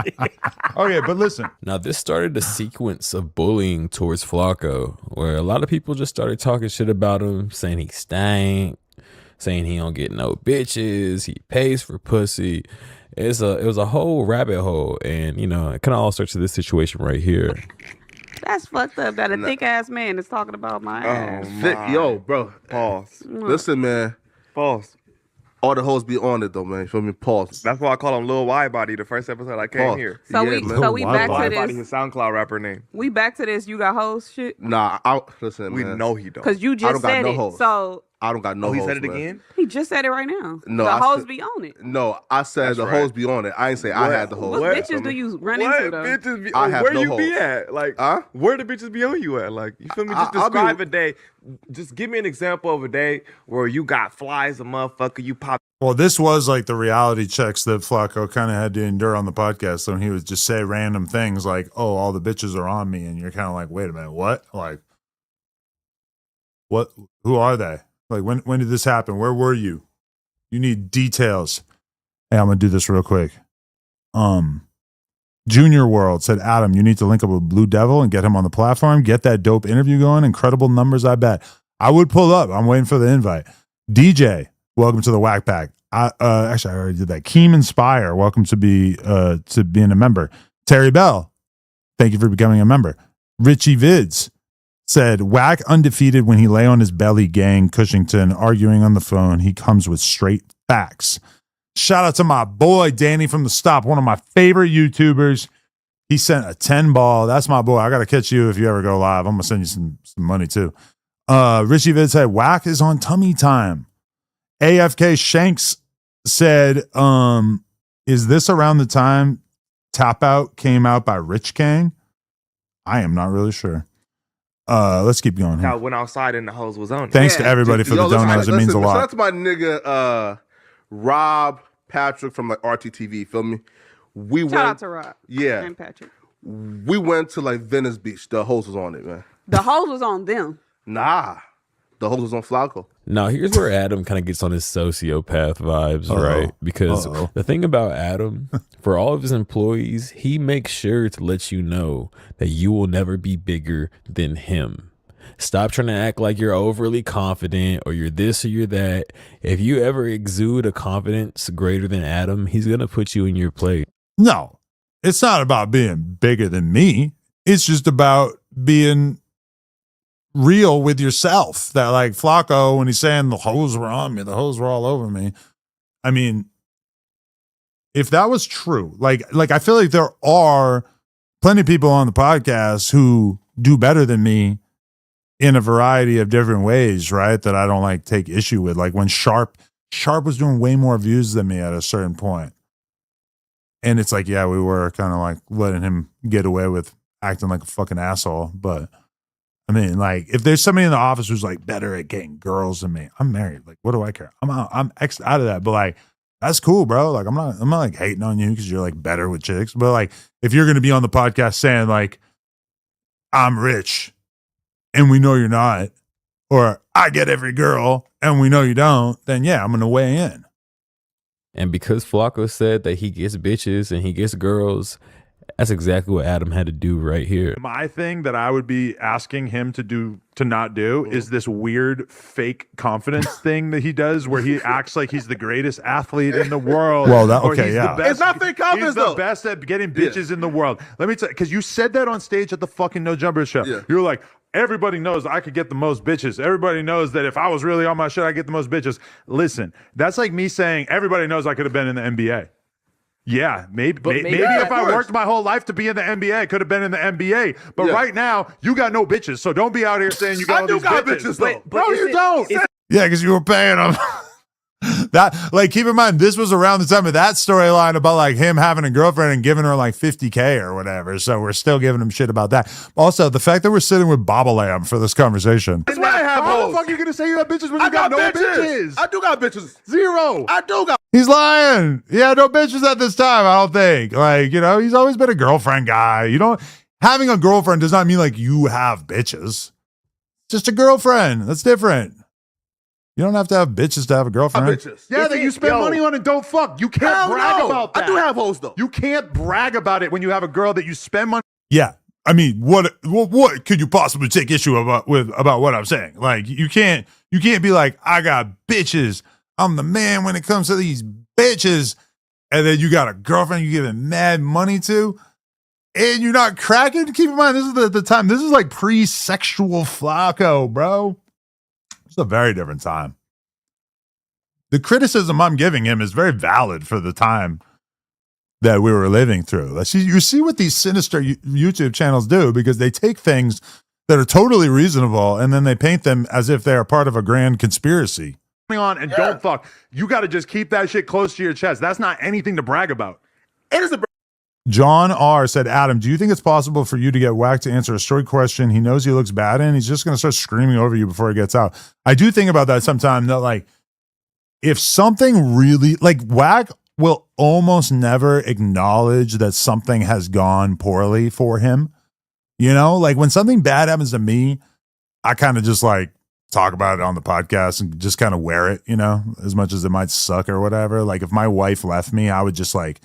Okay, but listen. Now, this started a sequence of bullying towards Flaco, where a lot of people just started talking shit about him, saying he stank, saying he don't get no bitches, he pays for pussy. It was a whole rabbit hole, and you know, it kind of all starts with this situation right here. That's fucked up that a thick ass man is talking about my ass. Yo, bro. Pause. Listen, man. Pause. All the hoes be on it though, man. You feel me? Pause. That's why I call him Lil Y Body the first episode I came Pause. here. So we back to this. His SoundCloud rapper name. We back to this. You got hoes shit. Nah, listen, We man. know he don't. Cause you just said it. Hoes. So I don't got no he hoes, said it man. again? he just said it right now. No, the I hoes said- be on it. No, I said That's the right. hoes be on it. I ain't say I had the hoes. What You bitches feel do me? you run What into though? bitches be? I have where no you be hoes. at? Like, where the bitches be on you at? Like, you feel me? Just I'll be- describe a day. Just give me an example of a day where you got flies, a motherfucker. You pop. Well, this was like the reality checks that Flaco kind of had to endure on the podcast. When he would just say random things like, oh, all the bitches are on me. And you're kind of like, wait a minute, what? Like, what? Who are they? Like, when did this happen? Where were you? You need details. Hey, I'm going to do this real quick. Junior World said, Adam, you need to link up with Blue Devil and get him on the platform. Get that dope interview going. Incredible numbers, I bet. I would pull up. I'm waiting for the invite. DJ, welcome to the Wack Pack. Actually, I already did that. Keem Inspire, welcome to being a member. Terry Bell, thank you for becoming a member. Richie Vids said, Wack undefeated when he lay on his belly, gang Cushington, arguing on the phone. He comes with straight facts. Shout out to my boy, Danny from the Stop, one of my favorite YouTubers. He sent a 10 ball. That's my boy. I got to catch you if you ever go live. I'm going to send you some money too. Richie Vid said, Wack is on tummy time. AFK Shanks said, is this around the time Tap Out came out by Rich Gang? I am not really sure. Let's keep going here. I went outside and the hose was on it. Thanks to everybody for the donuts. It means a Shout out lot. to my nigga Rob Patrick from like RTTV. Feel me? We Shout went out to Rob. Yeah. And Patrick. We went to like Venice Beach. The host was on it, man. The hose was on them. Nah. The host was on Flaco. Now, here's where Adam kind of gets on his sociopath vibes, right? Because the thing about Adam, for all of his employees, he makes sure to let you know that you will never be bigger than him. Stop trying to act like you're overly confident or you're this or you're that. If you ever exude a confidence greater than Adam, he's going to put you in your place. No, it's not about being bigger than me. It's just about being real with yourself. That like Flaco, when he's saying the hoes were on me, the hoes were all over me. I mean, if that was true, like I feel like there are plenty of people on the podcast who do better than me in a variety of different ways, right? That I don't like take issue with. Like when Sharp was doing way more views than me at a certain point. And it's like, yeah, we were kind of like letting him get away with acting like a fucking asshole. But I mean, like, if there's somebody in the office who's like better at getting girls than me, I'm married. Like, what do I care? I'm out of that. But like, that's cool, bro. Like, I'm not like hating on you because you're like better with chicks. But like, if you're gonna be on the podcast saying like, I'm rich, and we know you're not, or I get every girl, and we know you don't, then yeah, I'm gonna weigh in. And because Flaco said that he gets bitches and he gets girls, that's exactly what Adam had to do right here. My thing that I would be asking him to not do is this weird fake confidence thing that he does where he acts like he's the greatest athlete in the world. Well, that, or okay, he's yeah. the best, It's not fake confidence, he's the though. best at getting bitches in the world. Let me tell you, because you said that on stage at the fucking No Jumper show. Yeah. You were like, everybody knows I could get the most bitches. Everybody knows that if I was really on my shit, I get the most bitches. Listen, that's like me saying everybody knows I could have been in the NBA. Yeah, maybe if I worked my whole life to be in the NBA, I could have been in the NBA. But right now, you got no bitches. So don't be out here saying you got all these bitches. Bro, you don't. Yeah, because you were paying them. That, like, keep in mind, this was around the time of that storyline about like him having a girlfriend and giving her like $50K or whatever. So we're still giving him shit about that. Also, the fact that we're sitting with Baba Lamb for this conversation. That's why I have How hoes. the fuck are you gonna say you have bitches when you got no bitches? I do got bitches. Zero. I do got. He's lying. Yeah, no bitches at this time, I don't think. Like, you know, he's always been a girlfriend guy. You don't, having a girlfriend does not mean like you have bitches. Just a girlfriend. That's different. You don't have to have bitches to have a girlfriend. Bitches. Yeah, that you spend money on and don't fuck. You can't brag about that. I do have hoes though. You can't brag about it when you have a girl that you spend money. Yeah. I mean, what could you possibly take issue about what I'm saying? Like, you can't be like, I got bitches. I'm the man when it comes to these bitches. And then you got a girlfriend you're giving mad money to, and you're not cracking. Keep in mind, this is the time. This is like pre-sexual Flaco, bro. It's a very different time. The criticism I'm giving him is very valid for the time that we were living through. You see what these sinister YouTube channels do, because they take things that are totally reasonable and then they paint them as if they are part of a grand conspiracy. On and don't fuck. You got to just keep that shit close to your chest. That's not anything to brag about. It is a. John R. said, Adam, do you think it's possible for you to get Wack to answer a straight question he knows he looks bad in? He's just going to start screaming over you before he gets out. I do think about that sometimes, that like, if something really, like, Wack will almost never acknowledge that something has gone poorly for him. You know, like when something bad happens to me, I kind of just like talk about it on the podcast and just kind of wear it, you know, as much as it might suck or whatever. Like if my wife left me, I would just like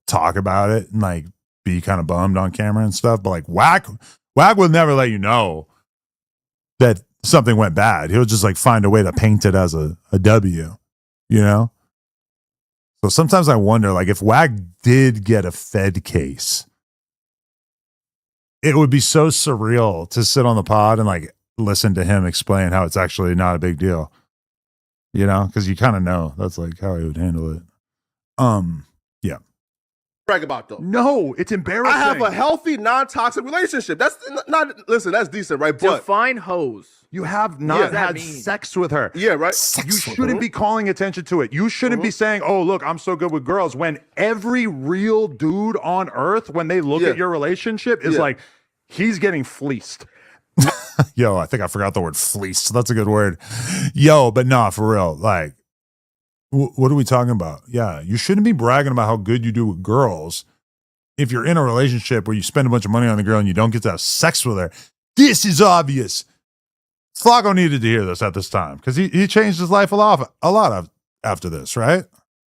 talk about it and like be kind of bummed on camera and stuff. But like Wack will never let you know that something went bad. He'll just like find a way to paint it as a W, you know? So sometimes I wonder, like, if Wack did get a Fed case, it would be so surreal to sit on the pod and like listen to him explain how it's actually not a big deal, you know? Because you kind of know that's like how he would handle it. Yeah. Brag about though. No, it's embarrassing. I have a healthy, non-toxic relationship. That's not. Listen, that's decent, right? But define hose. You have not had sex with her. Yeah, right. You shouldn't be calling attention to it. You shouldn't be saying, "Oh, look, I'm so good with girls." When every real dude on earth, when they look at your relationship, is like, he's getting fleeced. Yo, I think I forgot the word fleeced. That's a good word. Yo, but nah, for real. Like, What are we talking about? Yeah, you shouldn't be bragging about how good you do with girls if you're in a relationship where you spend a bunch of money on the girl and you don't get to have sex with her. This is obvious. Flaco needed to hear this at this time because he changed his life a lot after this, right?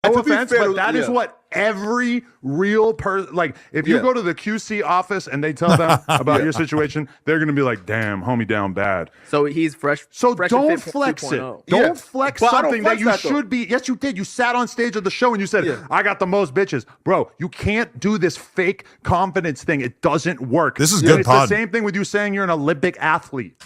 No To be offense, fair, but that is yeah. what every real person, like, if you go to the QC office and they tell them about your situation, they're going to be like, damn, homie down bad. So he's fresh. So fresh don't and fit flex it. 2.0. Don't flex But I don't something flex that you that, though. should be. Yes, you did. You sat on stage of the show and you said, I got the most bitches. Bro, you can't do this fake confidence thing. It doesn't work. This is good It's pod. the same thing with you saying you're an Olympic athlete.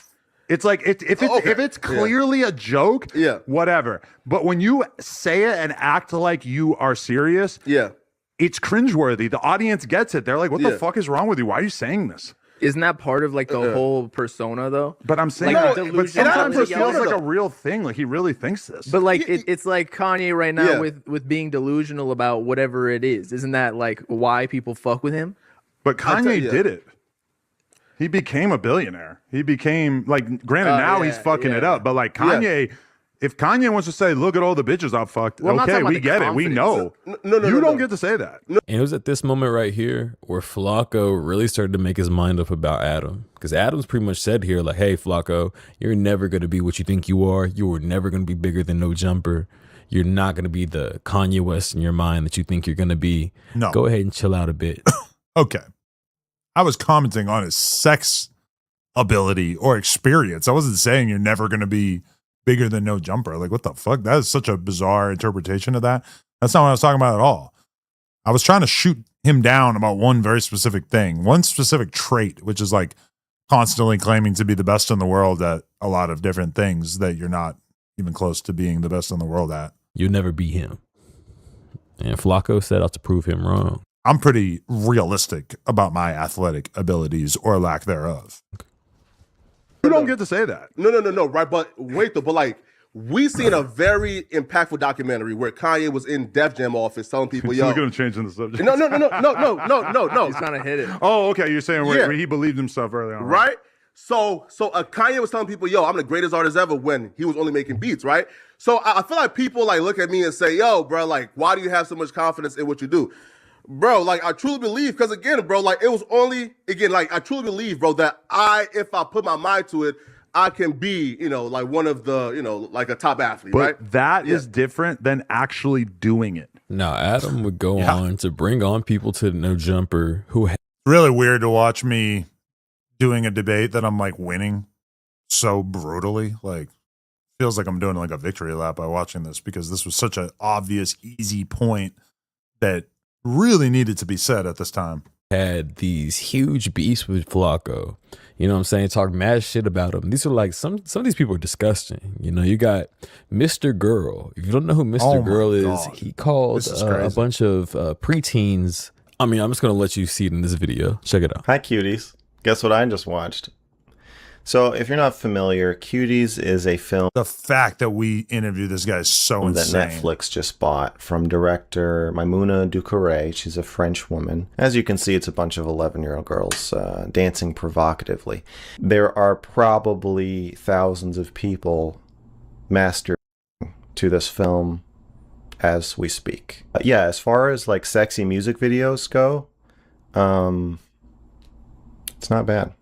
It's like if it's clearly a joke, whatever. But when you say it and act like you are serious, it's cringeworthy. The audience gets it. They're like, "What the fuck is wrong with you? Why are you saying this?" Isn't that part of like the whole persona though? But I'm saying, Like, but delusional sometimes it persona, feels like though. a real thing. Like he really thinks this. But like it's like Kanye right now with being delusional about whatever it is. Isn't that like why people fuck with him? But Kanye did it. He became a billionaire. He became like, granted, now he's fucking it up. But like Kanye, if Kanye wants to say, "Look at all the bitches I've fucked," Well, I'm not okay, talking about we the get it. We know. confidence. You don't get to say that. And it was at this moment right here where Flaco really started to make his mind up about Adam. Because Adam's pretty much said here, like, hey, Flaco, you're never going to be what you think you are. You are never going to be bigger than No Jumper. You're not going to be the Kanye West in your mind that you think you're going to be. No. Go ahead and chill out a bit. Okay. I was commenting on his sex ability or experience. I wasn't saying you're never going to be bigger than No Jumper. Like, what the fuck? That is such a bizarre interpretation of that. That's not what I was talking about at all. I was trying to shoot him down about one very specific thing, one specific trait, which is like constantly claiming to be the best in the world at a lot of different things that you're not even close to being the best in the world at. You'll never be him. And Flaco set out to prove him wrong. I'm pretty realistic about my athletic abilities or lack thereof. You don't get to say that. No, right? But wait, though. But like, we seen a very impactful documentary where Kanye was in Def Jam office telling people, "Yo, We're going to change the subject. no." He's trying to hit it. Oh, okay. You're saying where he believed himself early on, Right? So Kanye was telling people, "Yo, I'm the greatest artist ever," when he was only making beats, right? So I feel like people like look at me and say, "Yo, bro, like, why do you have so much confidence in what you do?" Bro, like, I truly believe, because again, bro, like, it was only, again, like, I truly believe, bro, that if I put my mind to it, I can be, like one of the, like a top athlete, But right? that is different than actually doing it. Now, Adam would go on to bring on people to No Jumper who had Really weird to watch me doing a debate that I'm like winning so brutally. Like, feels like I'm doing like a victory lap by watching this because this was such an obvious, easy point that really needed to be said at this time. had these huge beefs with Flaco. You know what I'm saying? Talk mad shit about him. These are like some of these people are disgusting. You know, you got Mr. Girl. If you don't know who Mr. Girl is, he called a bunch of preteens. I mean, I'm just gonna let you see it in this video. Check it out. Hi, cuties. Guess what I just watched? So, if you're not familiar, Cuties is a film. The fact that we interviewed this guy is so that insane. Netflix just bought from director Maimouna Doucouré. She's a French woman. As you can see, it's a bunch of 11-year-old girls dancing provocatively. There are probably thousands of people masturbating to this film as we speak. Yeah, as far as like sexy music videos go, it's not bad.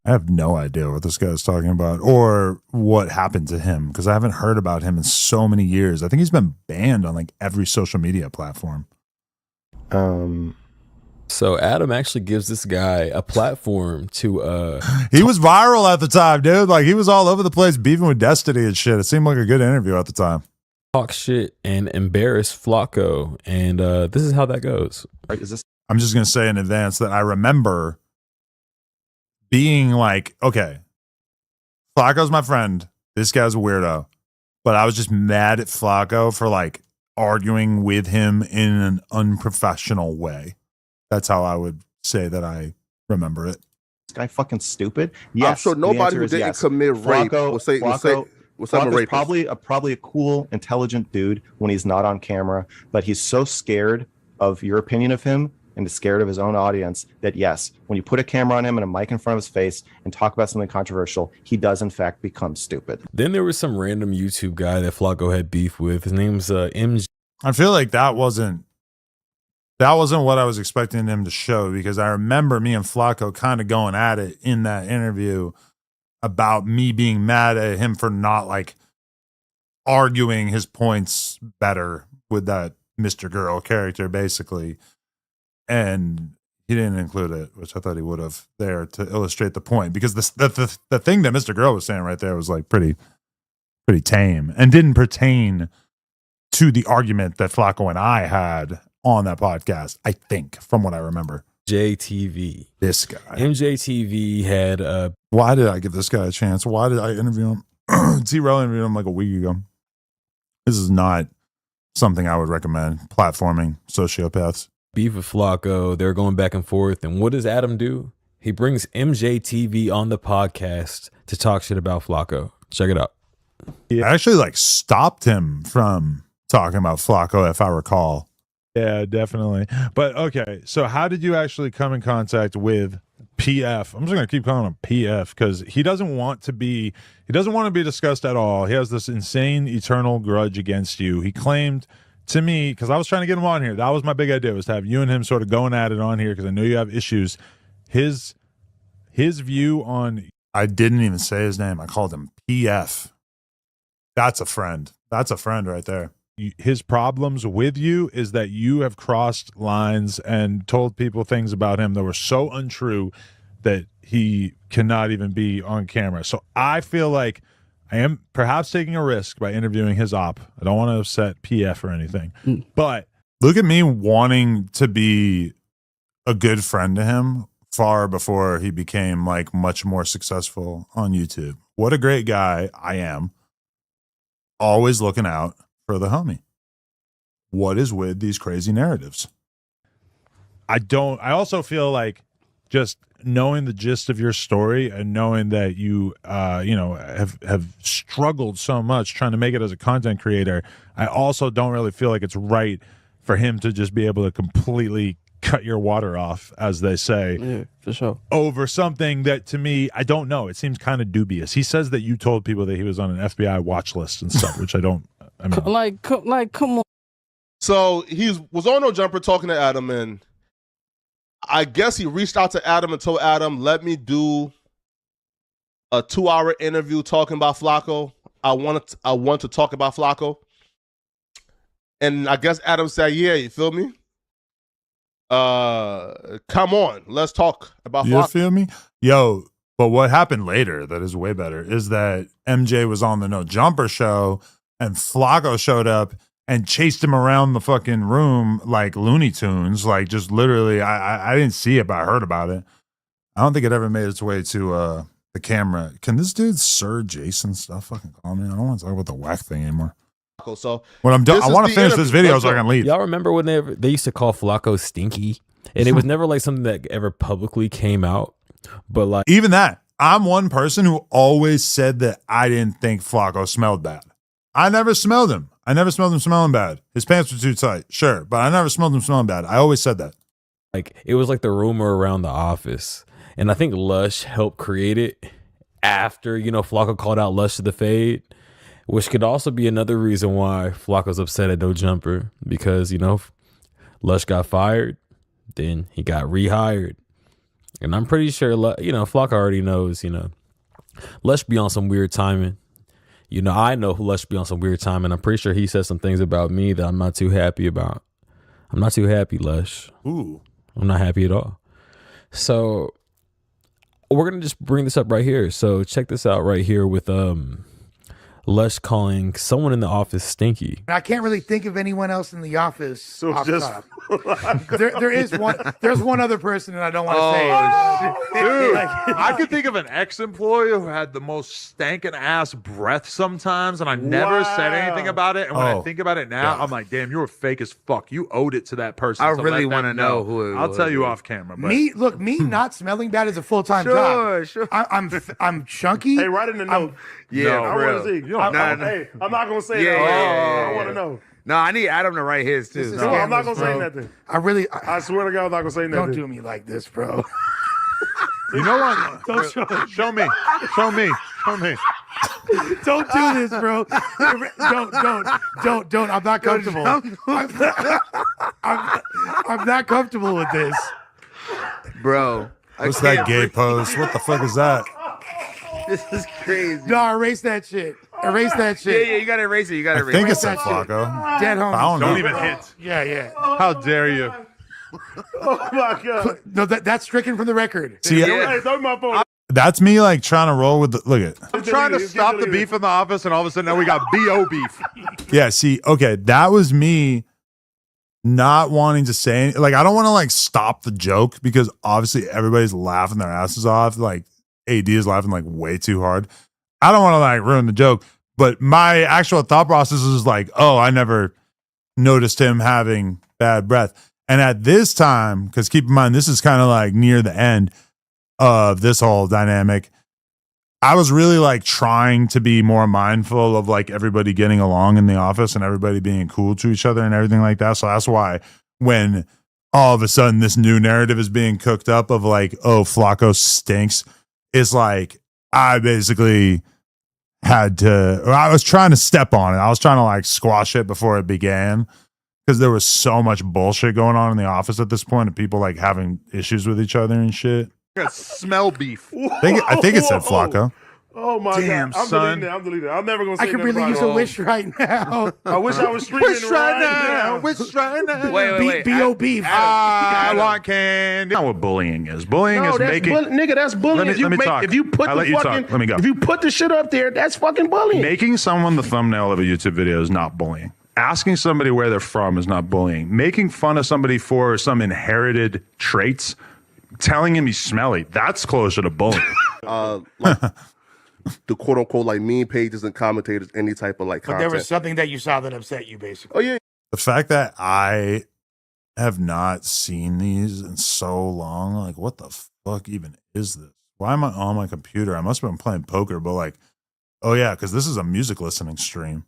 I have no idea what this guy is talking about or what happened to him because I haven't heard about him in so many years. I think he's been banned on like every social media platform. So Adam actually gives this guy a platform to He was viral at the time, dude. Like he was all over the place beefing with Destiny and shit. It seemed like a good interview at the time. talk shit and embarrass Flaco, and this is how that goes. I'm just gonna say in advance that I remember being like, okay, Flaco's my friend. This guy's a weirdo. But I was just mad at Flaco for like arguing with him in an unprofessional way. That's how I would say that I remember it. This guy fucking stupid. Yes, I'm sure nobody who didn't commit rape will say Flaco's rapist. probably a cool, intelligent dude when he's not on camera, but he's so scared of your opinion of him and is scared of his own audience that, yes, when you put a camera on him and a mic in front of his face and talk about something controversial, he does, in fact, become stupid. Then there was some random YouTube guy that Flaco had beef with. His name's MJ. I feel like that wasn't what I was expecting him to show, because I remember me and Flaco kind of going at it in that interview about me being mad at him for not like arguing his points better with that Mr. Girl character, basically. And he didn't include it, which I thought he would have there to illustrate the point, because the thing that Mr. Girl was saying right there was like pretty tame and didn't pertain to the argument that Flaco and I had on that podcast, I think, from what I remember. JTV. This guy. MJTV had why did I give this guy a chance? Why did I interview him? T-Rel interviewed him like a week ago. This is not something I would recommend. Platforming sociopaths. Beef with Flaco. They're going back and forth. And what does Adam do? He brings MJTV on the podcast to talk shit about Flaco. Check it out. I actually like stopped him from talking about Flaco, if I recall. Yeah, definitely. But okay, so how did you actually come in contact with PF? I'm just gonna keep calling him PF because he doesn't want to be discussed at all. He has this insane eternal grudge against you. He claimed to me, because I was trying to get him on here, that was my big idea, was to have you and him sort of going at it on here, because I know you have issues. His view on, I didn't even say his name, I called him PF. That's a friend right there. His problems with you is that you have crossed lines and told people things about him that were so untrue that he cannot even be on camera. So I feel like I am perhaps taking a risk by interviewing his op. I don't want to upset PF or anything. But look at me wanting to be a good friend to him far before he became like much more successful on YouTube. What a great guy I am. Always looking out for the homie. What is with these crazy narratives? I also feel like just knowing the gist of your story and knowing that you have struggled so much trying to make it as a content creator, I also don't really feel like it's right for him to just be able to completely cut your water off, as they say. Yeah, for sure. Over something that, to me, I don't know. It seems kind of dubious. He says that you told people that he was on an FBI watch list and stuff, which I mean, like, come on. So he was on No Jumper talking to Adam, and I guess he reached out to Adam and told Adam, let me do a 2-hour interview talking about Flaco. I want to talk about Flaco. And I guess Adam said, yeah, you feel me? Come on, let's talk about Flaco. You feel me? Yo, but what happened later that is way better is that MJ was on the No Jumper show and Flaco showed up and chased him around the fucking room like Looney Tunes. Like, just literally, I didn't see it, but I heard about it. I don't think it ever made its way to the camera. Can this dude Sir Jason stuff fucking call me? I don't want to talk about the Wack thing anymore. So when I'm done, I want to finish this video so I can leave. Y'all remember when they used to call Flaco stinky? And it was never like something that ever publicly came out. But like, even that, I'm one person who always said that I didn't think Flaco smelled bad. I never smelled him. I never smelled him smelling bad. His pants were too tight, sure, but I never smelled him smelling bad. I always said that. Like, it was like the rumor around the office. And I think Lush helped create it after, Flaco called out Lush to the fade, which could also be another reason why Flaco's upset at No Jumper, because, Lush got fired, then he got rehired. And I'm pretty sure, Flaco already knows, Lush be on some weird timing. I know Lush be on some weird time, and I'm pretty sure he said some things about me that I'm not too happy about. I'm not too happy, Lush. Ooh. I'm not happy at all. So we're going to just bring this up right here. So check this out right here with Lush calling someone in the office stinky. I can't really think of anyone else in the office. So off just top. there is one. There's one other person, and I don't want to say it. Dude, I could think of an ex-employee who had the most stankin' ass breath sometimes, and I never said anything about it. And when I think about it now, I'm like, damn, you were fake as fuck. You owed it to that person. I to really want to know who it I'll was. tell you off camera. But. Me not smelling bad is a full-time job. Sure. I'm chunky. Hey, write in the note. Yeah, I want to see. Hey, I'm not going to say that. Yeah. I want to know. No, I need Adam to write his too. No, I'm not gonna say nothing. I swear to God, I'm not gonna say nothing. Don't do me like this, bro. You know what? Don't show me. Show me. Show me. Don't do this, bro. Don't. I'm not comfortable. I'm not comfortable with this. Bro. What's that gay pose? What the fuck is that? This is crazy. No, erase that shit. Erase that shit. Yeah, you gotta erase it. You gotta I erase think it. it's a Flaco. Dead homies. I don't even hit. Yeah. How dare you? Oh my God. No, that's stricken from the record. See, Hey, throw my phone. That's me like trying to roll with the look at. I'm trying to stop the beef in the office, and all of a sudden now we got BO beef. Yeah, see, okay, that was me not wanting to say like I don't want to like stop the joke because obviously everybody's laughing their asses off. Like AD is laughing like way too hard. I don't want to like ruin the joke, but my actual thought process is like, oh, I never noticed him having bad breath. And at this time, because keep in mind, this is kind of like near the end of this whole dynamic, I was really like trying to be more mindful of like everybody getting along in the office and everybody being cool to each other and everything like that. So that's why when all of a sudden this new narrative is being cooked up of like, oh, Flaco stinks, it's like I basically had to, or I was trying to step on it. I was trying to like squash it before it began because there was so much bullshit going on in the office at this point of people like having issues with each other and shit. I got smell beef. I think it said Flaco. Oh my Damn, God. son. I'm deleting it. I'm never gonna say I could nothing really about use a it. wish right now. I wish I was streaming Wish right now. Wish right now. Wait. B.O. beef. I want candy. Not what bullying is. Bullying is that's making. nigga, that's bullying. Let me talk. If you put I'll the let you fucking, talk. Let me go. If you put the shit up there, that's fucking bullying. Making someone the thumbnail of a YouTube video is not bullying. Asking somebody where they're from is not bullying. Making fun of somebody for some inherited traits, telling him he's smelly, that's closer to bullying. Like the quote unquote like meme pages and commentators, any type of like But content. there was something that you saw that upset you, basically. Oh yeah. The fact that I have not seen these in so long, like what the fuck even is this? Why am I on my computer? I must have been playing poker, but like, oh yeah, because this is a music listening stream.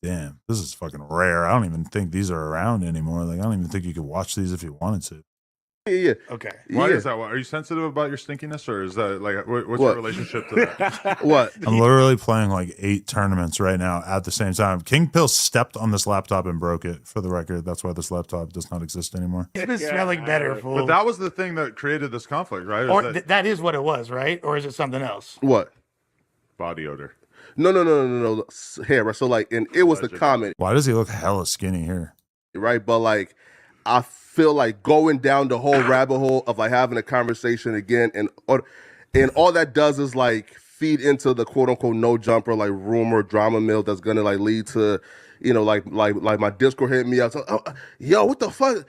Damn, this is fucking rare. I don't even think these are around anymore. Like, I don't even think you could watch these if you wanted to. Yeah. Okay. Why is that? Are you sensitive about your stinkiness, or is that like what's your relationship to that? What? I'm literally playing like 8 tournaments right now at the same time. King Pill stepped on this laptop and broke it, for the record. That's why this laptop does not exist anymore. It's been smelling better, fool. But that was the thing that created this conflict, right? Or that is what it was, right? Or is it something else? What? Body odor. No. Hair. So like, and it was the comment, Why does he look hella skinny here? right? But like, I feel like going down the whole rabbit hole of like having a conversation again, and all that does is like feed into the quote unquote no jumper like rumor drama mill that's gonna like lead to, you know, like my Discord hit me out. So, yo, what the fuck?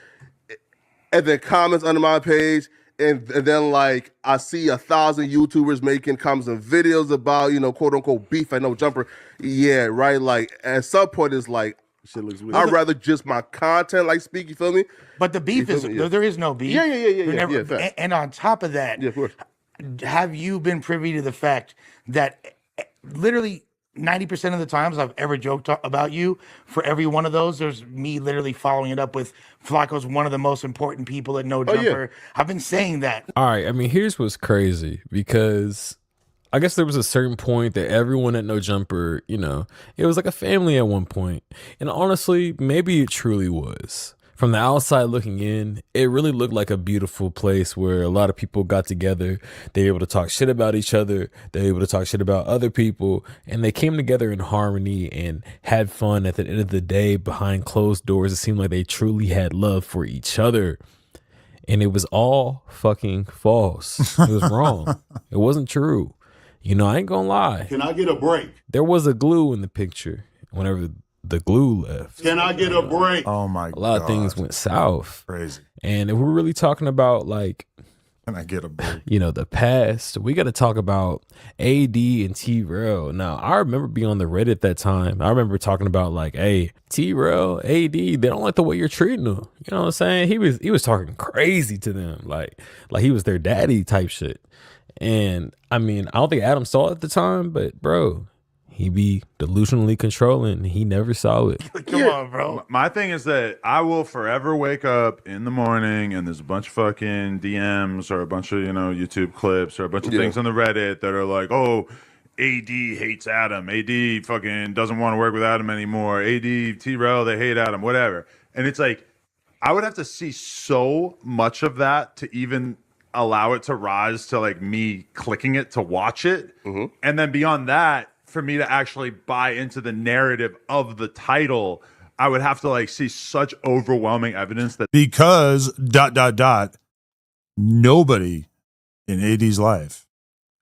And then comments under my page. And then like I see 1,000 YouTubers making comments and videos about, you know, quote unquote beef and no jumper. Yeah, right. Like at some point it's like I'd rather just my content like speak, you feel me? But the beef is there is no beef. Yeah. Fact. And on top of that, of course. Have you been privy to the fact that literally 90% of the times I've ever joked about you, for every one of those, there's me literally following it up with Flaco's one of the most important people at No Jumper. I've been saying that. All right. I mean, here's what's crazy, because I guess there was a certain point that everyone at No Jumper, you know, it was like a family at one point. And honestly, maybe it truly was. From the outside looking in, it really looked like a beautiful place where a lot of people got together. They were able to talk shit about each other. They were able to talk shit about other people. And they came together in harmony and had fun. At the end of the day, behind closed doors, it seemed like they truly had love for each other. And it was all fucking false. It was wrong. It wasn't true. You know, I ain't gonna lie. Can I get a break? There was a glue in the picture whenever the glue left. Can I get a break? Oh my god. A lot of things went south. Crazy. And if we're really talking about like, can I get a break? You know, the past, we got to talk about AD and Trell. Now, I remember being on the Reddit that time. I remember talking about like, hey, Trell, AD, they don't like the way you're treating them. You know what I'm saying? He was talking crazy to them, like he was their daddy type shit. And I mean, I don't think Adam saw it at the time, but bro, He be delusionally controlling. He never saw it. Come on, bro. My thing is that I will forever wake up in the morning and there's a bunch of fucking DMs or a bunch of, YouTube clips or a bunch of things on the Reddit that are like, oh, AD hates Adam. AD fucking doesn't want to work with Adam anymore. AD, Trell, they hate Adam, whatever. And it's like, I would have to see so much of that to even allow it to rise to like me clicking it to watch it. And then beyond that, for me to actually buy into the narrative of the title, I would have to like see such overwhelming evidence that because ... nobody in AD's life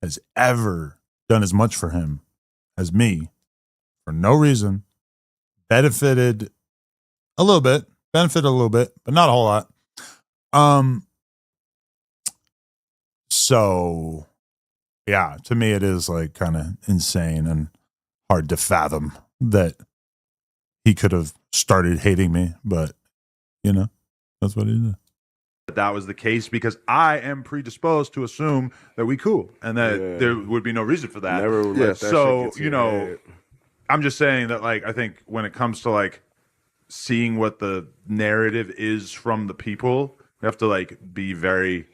has ever done as much for him as me for no reason, benefited a little bit, but not a whole lot. So yeah, to me it is like kind of insane and hard to fathom that he could have started hating me, but that's what he did. That was the case because I am predisposed to assume that we cool and that there would be no reason for that. Never would let that So, shit get to your head. I'm just saying that like I think when it comes to like seeing what the narrative is from the people, we have to like be very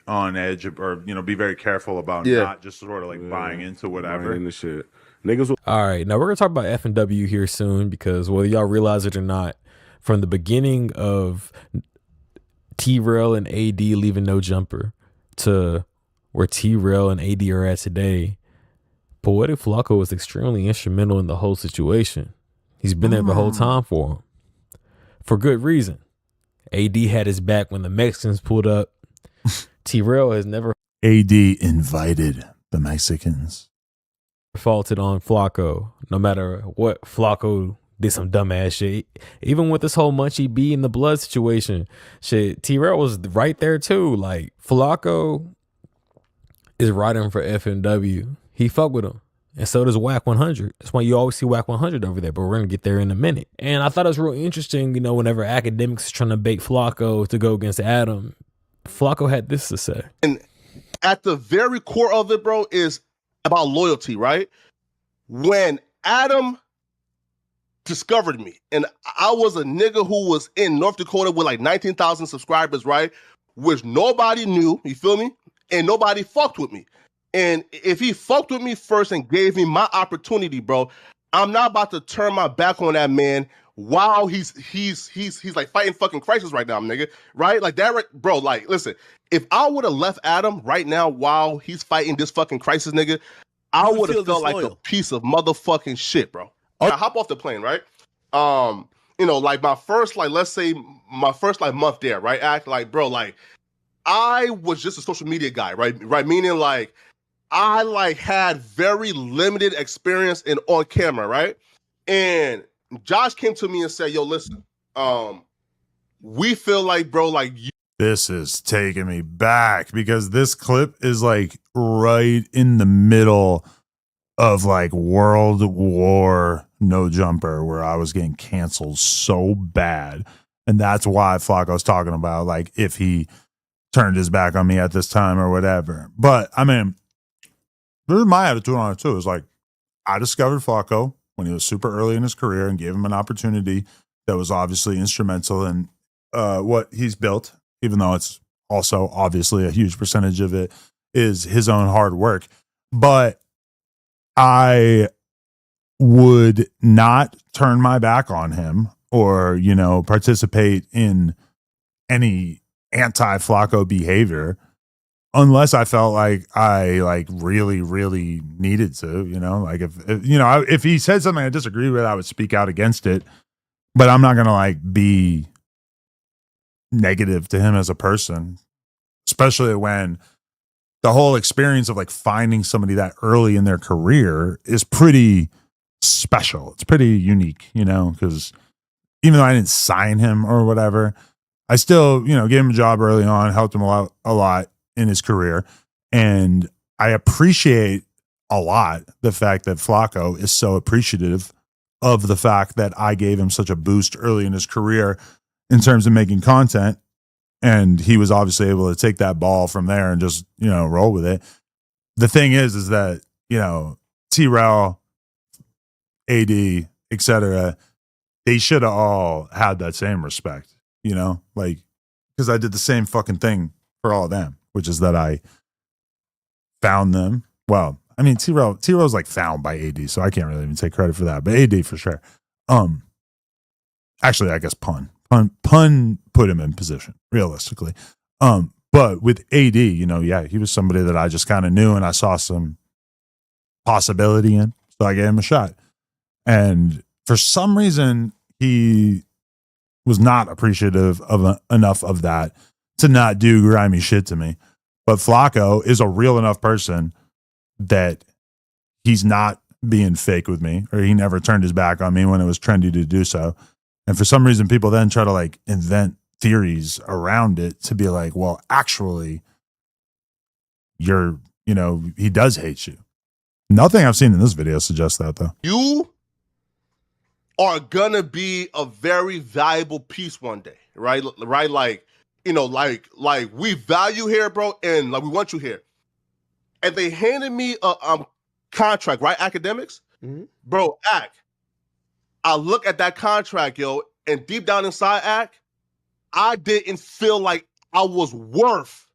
on edge or be very careful about not just sort of like buying into whatever. Buying into shit. Niggas will- All right, now we're gonna talk about F&W here soon because whether y'all realize it or not, from the beginning of Trell and AD leaving No Jumper to where Trell and AD are at today, Poetic Flaco was extremely instrumental in the whole situation. He's been there the whole time for him, for good reason. AD had his back when the Mexicans pulled up. Trell has never AD invited the Mexicans. faulted on Flaco, no matter what. Flaco did some dumbass shit. Even with this whole Munchie B in the blood situation, shit, Trell was right there too. Like, Flaco is riding for FMW. He fuck with him. And so does Wack 100. That's why you always see Wack 100 over there, but we're going to get there in a minute. And I thought it was real interesting, whenever academics is trying to bait Flaco to go against Adam, Flaco had this to say. And at the very core of it, bro, is about loyalty, right? When Adam discovered me, and I was a nigga who was in North Dakota with like 19,000 subscribers, right? Which nobody knew, you feel me? And nobody fucked with me. And if he fucked with me first and gave me my opportunity, bro, I'm not about to turn my back on that man while he's like fighting fucking crisis right now, nigga. Right? Like that, right? Bro, like, listen, if I would have left Adam right now while he's fighting this fucking crisis, nigga, I would have felt like a piece of motherfucking shit, bro. I hop off the plane, right? Like my first, like, let's say my first like month there, right? Act like, bro, like I was just a social media guy, right? Meaning like I like had very limited experience in on camera, right? And Josh came to me and said, yo, listen, we feel like, bro, like you. This is taking me back because this clip is like right in the middle of like World War No Jumper where I was getting canceled so bad. And that's why Flaco's talking about like if he turned his back on me at this time or whatever. But I mean, this is my attitude on it too. It's like I discovered Flaco when he was super early in his career and gave him an opportunity that was obviously instrumental in what he's built, even though it's also obviously a huge percentage of it is his own hard work. But I would not turn my back on him or, participate in any anti-Flaco behavior unless I felt like I like really, really needed to, like if he said something I disagree with, I would speak out against it, but I'm not going to like be negative to him as a person, especially when the whole experience of like finding somebody that early in their career is pretty special. It's pretty unique, because even though I didn't sign him or whatever, I still, gave him a job early on, helped him a lot in his career. And I appreciate a lot the fact that Flaco is so appreciative of the fact that I gave him such a boost early in his career in terms of making content. And he was obviously able to take that ball from there and just, roll with it. The thing is that, Trell, AD, etc., they should have all had that same respect, you know, like, because I did the same fucking thing for all of them, which is that I found them. Well, I mean, T-Row's like found by AD, so I can't really even take credit for that, but AD for sure. Actually, I guess pun put him in position realistically. But with AD, you know, yeah, he was somebody that I just kind of knew and I saw some possibility in, so I gave him a shot. And for some reason, he was not appreciative of enough of that to not do grimy shit to me. But Flaco is a real enough person that he's not being fake with me, or he never turned his back on me when it was trendy to do so. And for some reason, people then try to like invent theories around it to be like, well, actually, he does hate you. Nothing I've seen in this video suggests that, though. You are gonna be a very valuable piece one day, right? Right, like, you know, like we value here, bro, and like we want you here. And they handed me a contract, right? Academics, bro. I look at that contract, yo, and deep down inside, I didn't feel like I was worth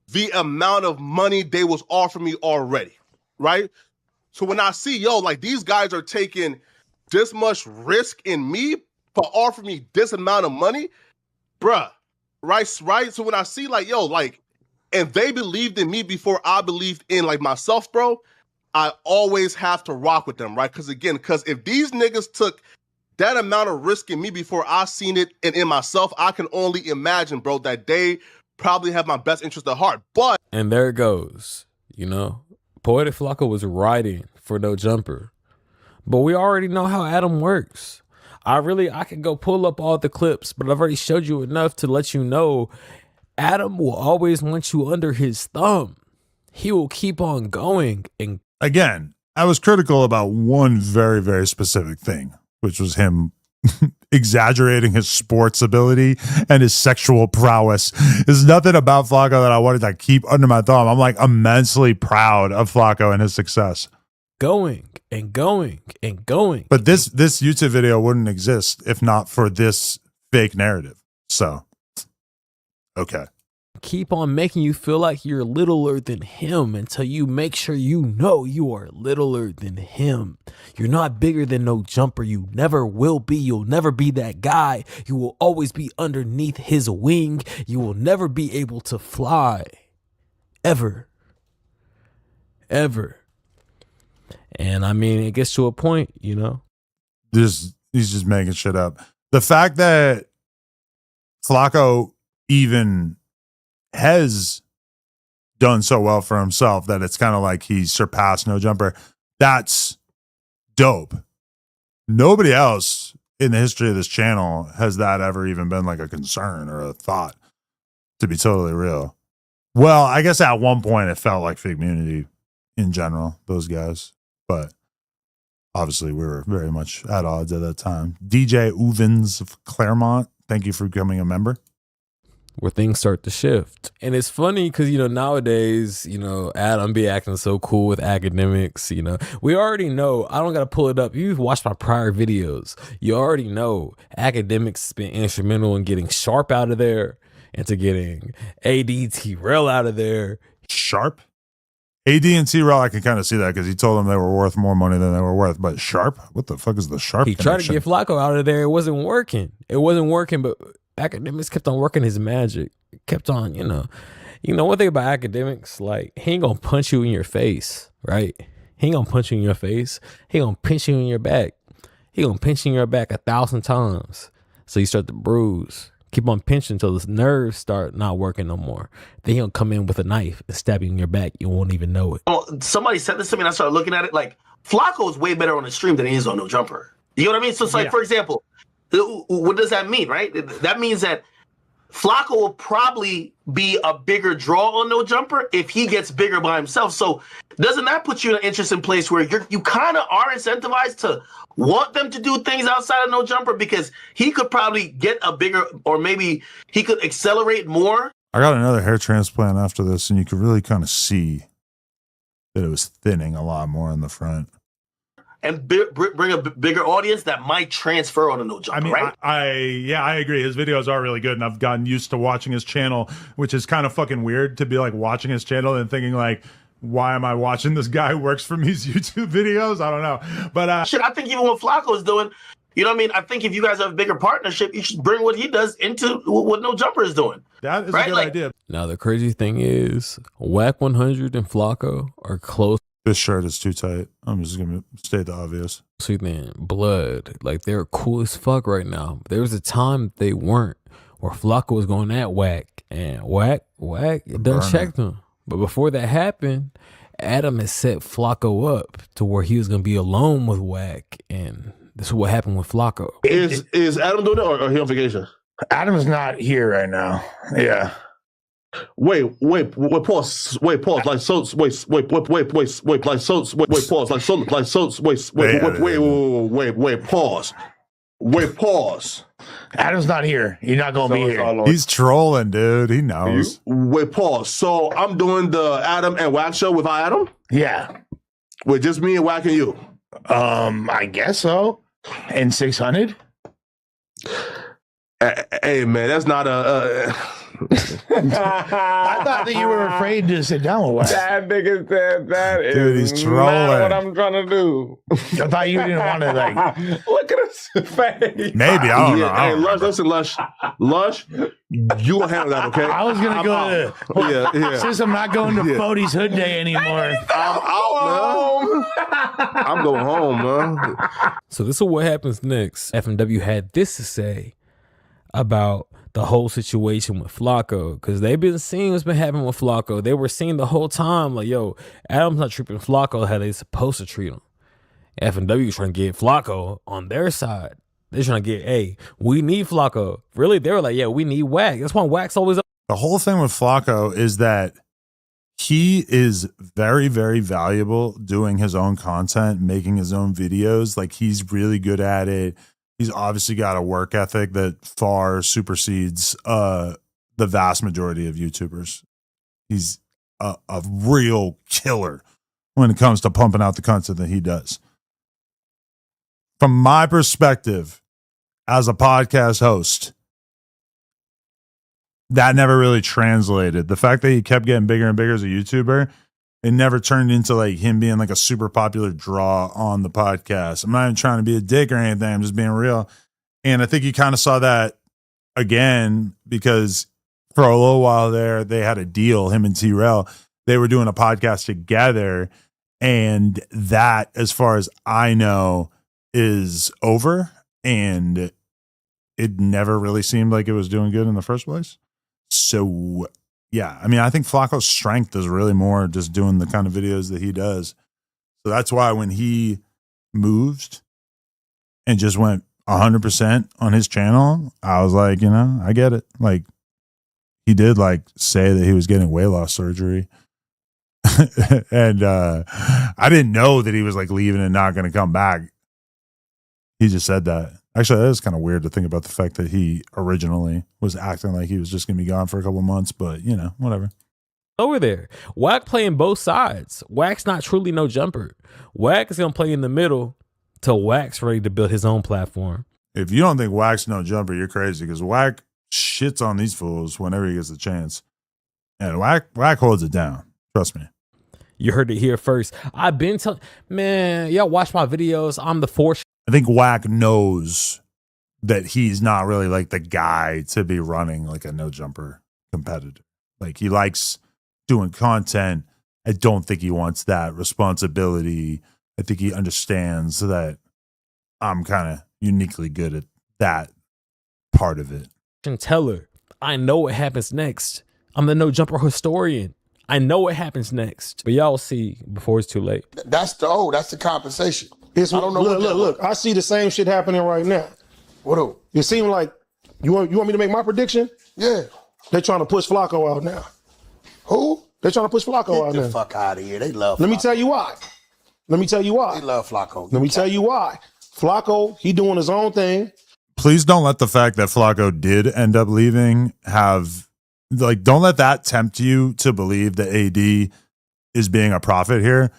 the amount of money they was offering me already, right? So when I see, yo, like these guys are taking this much risk in me for offering me this amount of money, bruh, right? So when I see like, yo, like, and they believed in me before I believed in like myself, bro, I always have to rock with them, right? Because if these niggas took that amount of risk in me before I seen it and in myself, I can only imagine, bro, that they probably have my best interest at heart. But and there it goes, you know, Poetic Flaco was riding for no jumper, but we already know how Adam works. I could go pull up all the clips, but I've already showed you enough to let you know Adam will always want you under his thumb. He will keep on going. And again, I was critical about one very, very specific thing, which was him exaggerating his sports ability and his sexual prowess. There's nothing about Flaco that I wanted to keep under my thumb. I'm like immensely proud of Flaco and his success. Going and going and going. But this YouTube video wouldn't exist if not for this fake narrative. So, okay. Keep on making you feel like you're littler than him until you make sure you know you are littler than him. You're not bigger than no jumper. You never will be. You'll never be that guy. You will always be underneath his wing. You will never be able to fly. Ever. Ever. And I mean, it gets to a point, you know. He's just making shit up. The fact that Flaco even has done so well for himself that it's kind of like he surpassed No Jumper, that's dope. Nobody else in the history of this channel has that ever even been like a concern or a thought, to be totally real. Well, I guess at one point it felt like Fake Community in general, those guys, but obviously we were very much at odds at that time. DJ Uvens of Claremont, thank you for becoming a member. Where things start to shift. And it's funny because, you know, nowadays, you know, Adam be acting so cool with academics, you know. We already know, I don't got to pull it up. You've watched my prior videos. You already know academics has been instrumental in getting Sharp out of there and to getting AD Trell out of there. Sharp? AD and Trell, I can kind of see that because he told them they were worth more money than they were worth. But Sharp? What the fuck is the Sharp He connection? tried to get Flaco out of there. It wasn't working. But academics kept on working his magic. Kept on, you know, one thing about academics, like, he ain't gonna punch you in your face, right? He ain't gonna punch you in your face. He gonna pinch you in your back. He gonna pinch you in your back 1,000 times. So you start to bruise. Keep on pinching until the nerves start not working no more. Then he'll come in with a knife and stab you in your back. You won't even know it. Somebody said this to me and I started looking at it like, Flaco is way better on the stream than he is on No Jumper. You know what I mean? So it's like, for example, what does that mean, right? That means that Flaco will probably be a bigger draw on No Jumper if he gets bigger by himself. So doesn't that put you in an interesting place where you kind of are incentivized to want them to do things outside of No Jumper because he could probably get a bigger, or maybe he could accelerate more? I got another hair transplant after this, and you could really kind of see that it was thinning a lot more in the front. and bring a bigger audience that might transfer on a no jumper, right? I agree. His videos are really good, and I've gotten used to watching his channel, which is kind of fucking weird to be like watching his channel and thinking like, why am I watching this guy who works for me's YouTube videos? I don't know. But shit, I think even what Flaco is doing, you know what I mean? I think if you guys have a bigger partnership, you should bring what he does into what No Jumper is doing. That is right? a good idea. Now, the crazy thing is, Wack 100 and Flaco are close. This shirt is too tight. I'm just going to state the obvious. So then, blood. Like, they're cool as fuck right now. There was a time they weren't, where Flaco was going at Wack, and Wack done checked him. But before that happened, Adam had set Flaco up to where he was going to be alone with Wack, and this is what happened with Flaco. Is Adam doing it or he on vacation? Adam's not here right now. Yeah. Wait, pause. Wait, pause. Like so. Wait, like so. Wait, pause. Like so. Like so. Wait, pause. Wait, pause. Adam's not here. He's not gonna be here. He's trolling, dude. He knows. Wait, pause. So I'm doing the Adam and Wack show without Adam? Yeah. With just me and Wack and you? I guess so. And 600. Hey man, that's not a. I thought that you were afraid to sit down with Wack. That nigga said that Dude, is he's not trolling. what I'm trying to do. I thought you didn't want to like. Look at his face. Maybe, I don't know. Hey, Lush, listen, Lush, you gonna handle that, okay? I was gonna go to. Yeah. Since I'm not going to Fodi's Hood Day anymore. I'm out, man. I'm going home, man. So this is what happens next. FMW had this to say about the whole situation with Flaco, because they've been seeing what's been happening with Flaco. They were seeing the whole time, like, yo, Adam's not treating Flaco how they supposed to treat him. FMW trying to get Flaco on their side. They're trying to get, hey, we need Flaco. Really, they were like, yeah, we need Wack. That's why Wack's always up. The whole thing with Flaco is that he is very, very valuable doing his own content, making his own videos. Like, he's really good at it. He's obviously got a work ethic that far supersedes the vast majority of YouTubers. He's a real killer when it comes to pumping out the content that he does. From my perspective, as a podcast host, that never really translated. The fact that he kept getting bigger and bigger as a YouTuber, it never turned into like him being like a super popular draw on the podcast. I'm not even trying to be a dick or anything. I'm just being real. And I think you kind of saw that again because for a little while there, they had a deal, him and Trell. They were doing a podcast together. And that, as far as I know, is over. And it never really seemed like it was doing good in the first place. So yeah, I mean, I think Flaco's strength is really more just doing the kind of videos that he does. So that's why when he moved and just went 100% on his channel, I was like, you know, I get it. Like, he did like say that he was getting weight loss surgery. And I didn't know that he was like leaving and not going to come back. He just said that. Actually, that is kind of weird to think about the fact that he originally was acting like he was just going to be gone for a couple months, but you know, whatever. Over there, Wack playing both sides. Wack's not truly no jumper. Wack is going to play in the middle till Wack's ready to build his own platform. If you don't think Wack's no jumper, you're crazy because Wack shits on these fools whenever he gets the chance. And Wack holds it down. Trust me. You heard it here first. I've been telling, man, y'all watch my videos. I'm the force. I think Wack knows that he's not really like the guy to be running like a no jumper competitor. Like, he likes doing content. I don't think he wants that responsibility. I think he understands that I'm kind of uniquely good at that part of it. Teller, I know what happens next. I'm the no jumper historian. I know what happens next. But y'all see before it's too late. That's the compensation. I don't know. Look. I see the same shit happening right now. What do? It seems like you want me to make my prediction? Yeah. They trying to push Flaco out now. Who? They trying to push Flaco out Get now. the fuck out of here. They love Let me Flaco. tell you why. They love Flaco. Let me tell you why. Flaco, he doing his own thing. Please don't let the fact that Flaco did end up leaving don't let that tempt you to believe that AD is being a prophet here,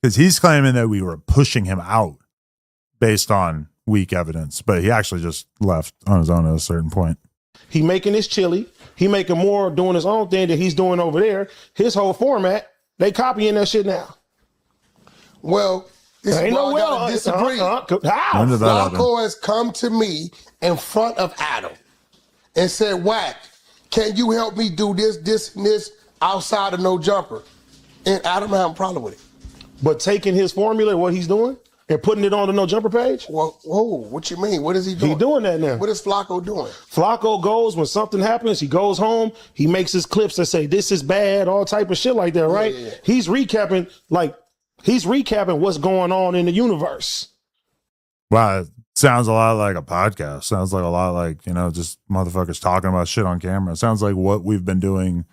because he's claiming that we were pushing him out. based on weak evidence, but he actually just left on his own at a certain point. He making his chili. He making more doing his own thing that he's doing over there. His whole format, they copying that shit now. Well, this Ain't is no where I gotta disagree. How? When did that happen? Flaco has come to me in front of Adam and said, Wack, can you help me do this, this, and this outside of no jumper? And Adam had a problem with it. But taking his formula, what he's doing, and putting it on the no jumper page? Well, whoa, what you mean? What is he doing? He doing that now. What is Flaco doing? Flaco goes, when something happens, he goes home, he makes his clips that say, this is bad, all type of shit like that, right? Yeah. He's recapping what's going on in the universe. Wow, it sounds a lot like a podcast. Sounds like a lot like, you know, just motherfuckers talking about shit on camera. It sounds like what we've been doing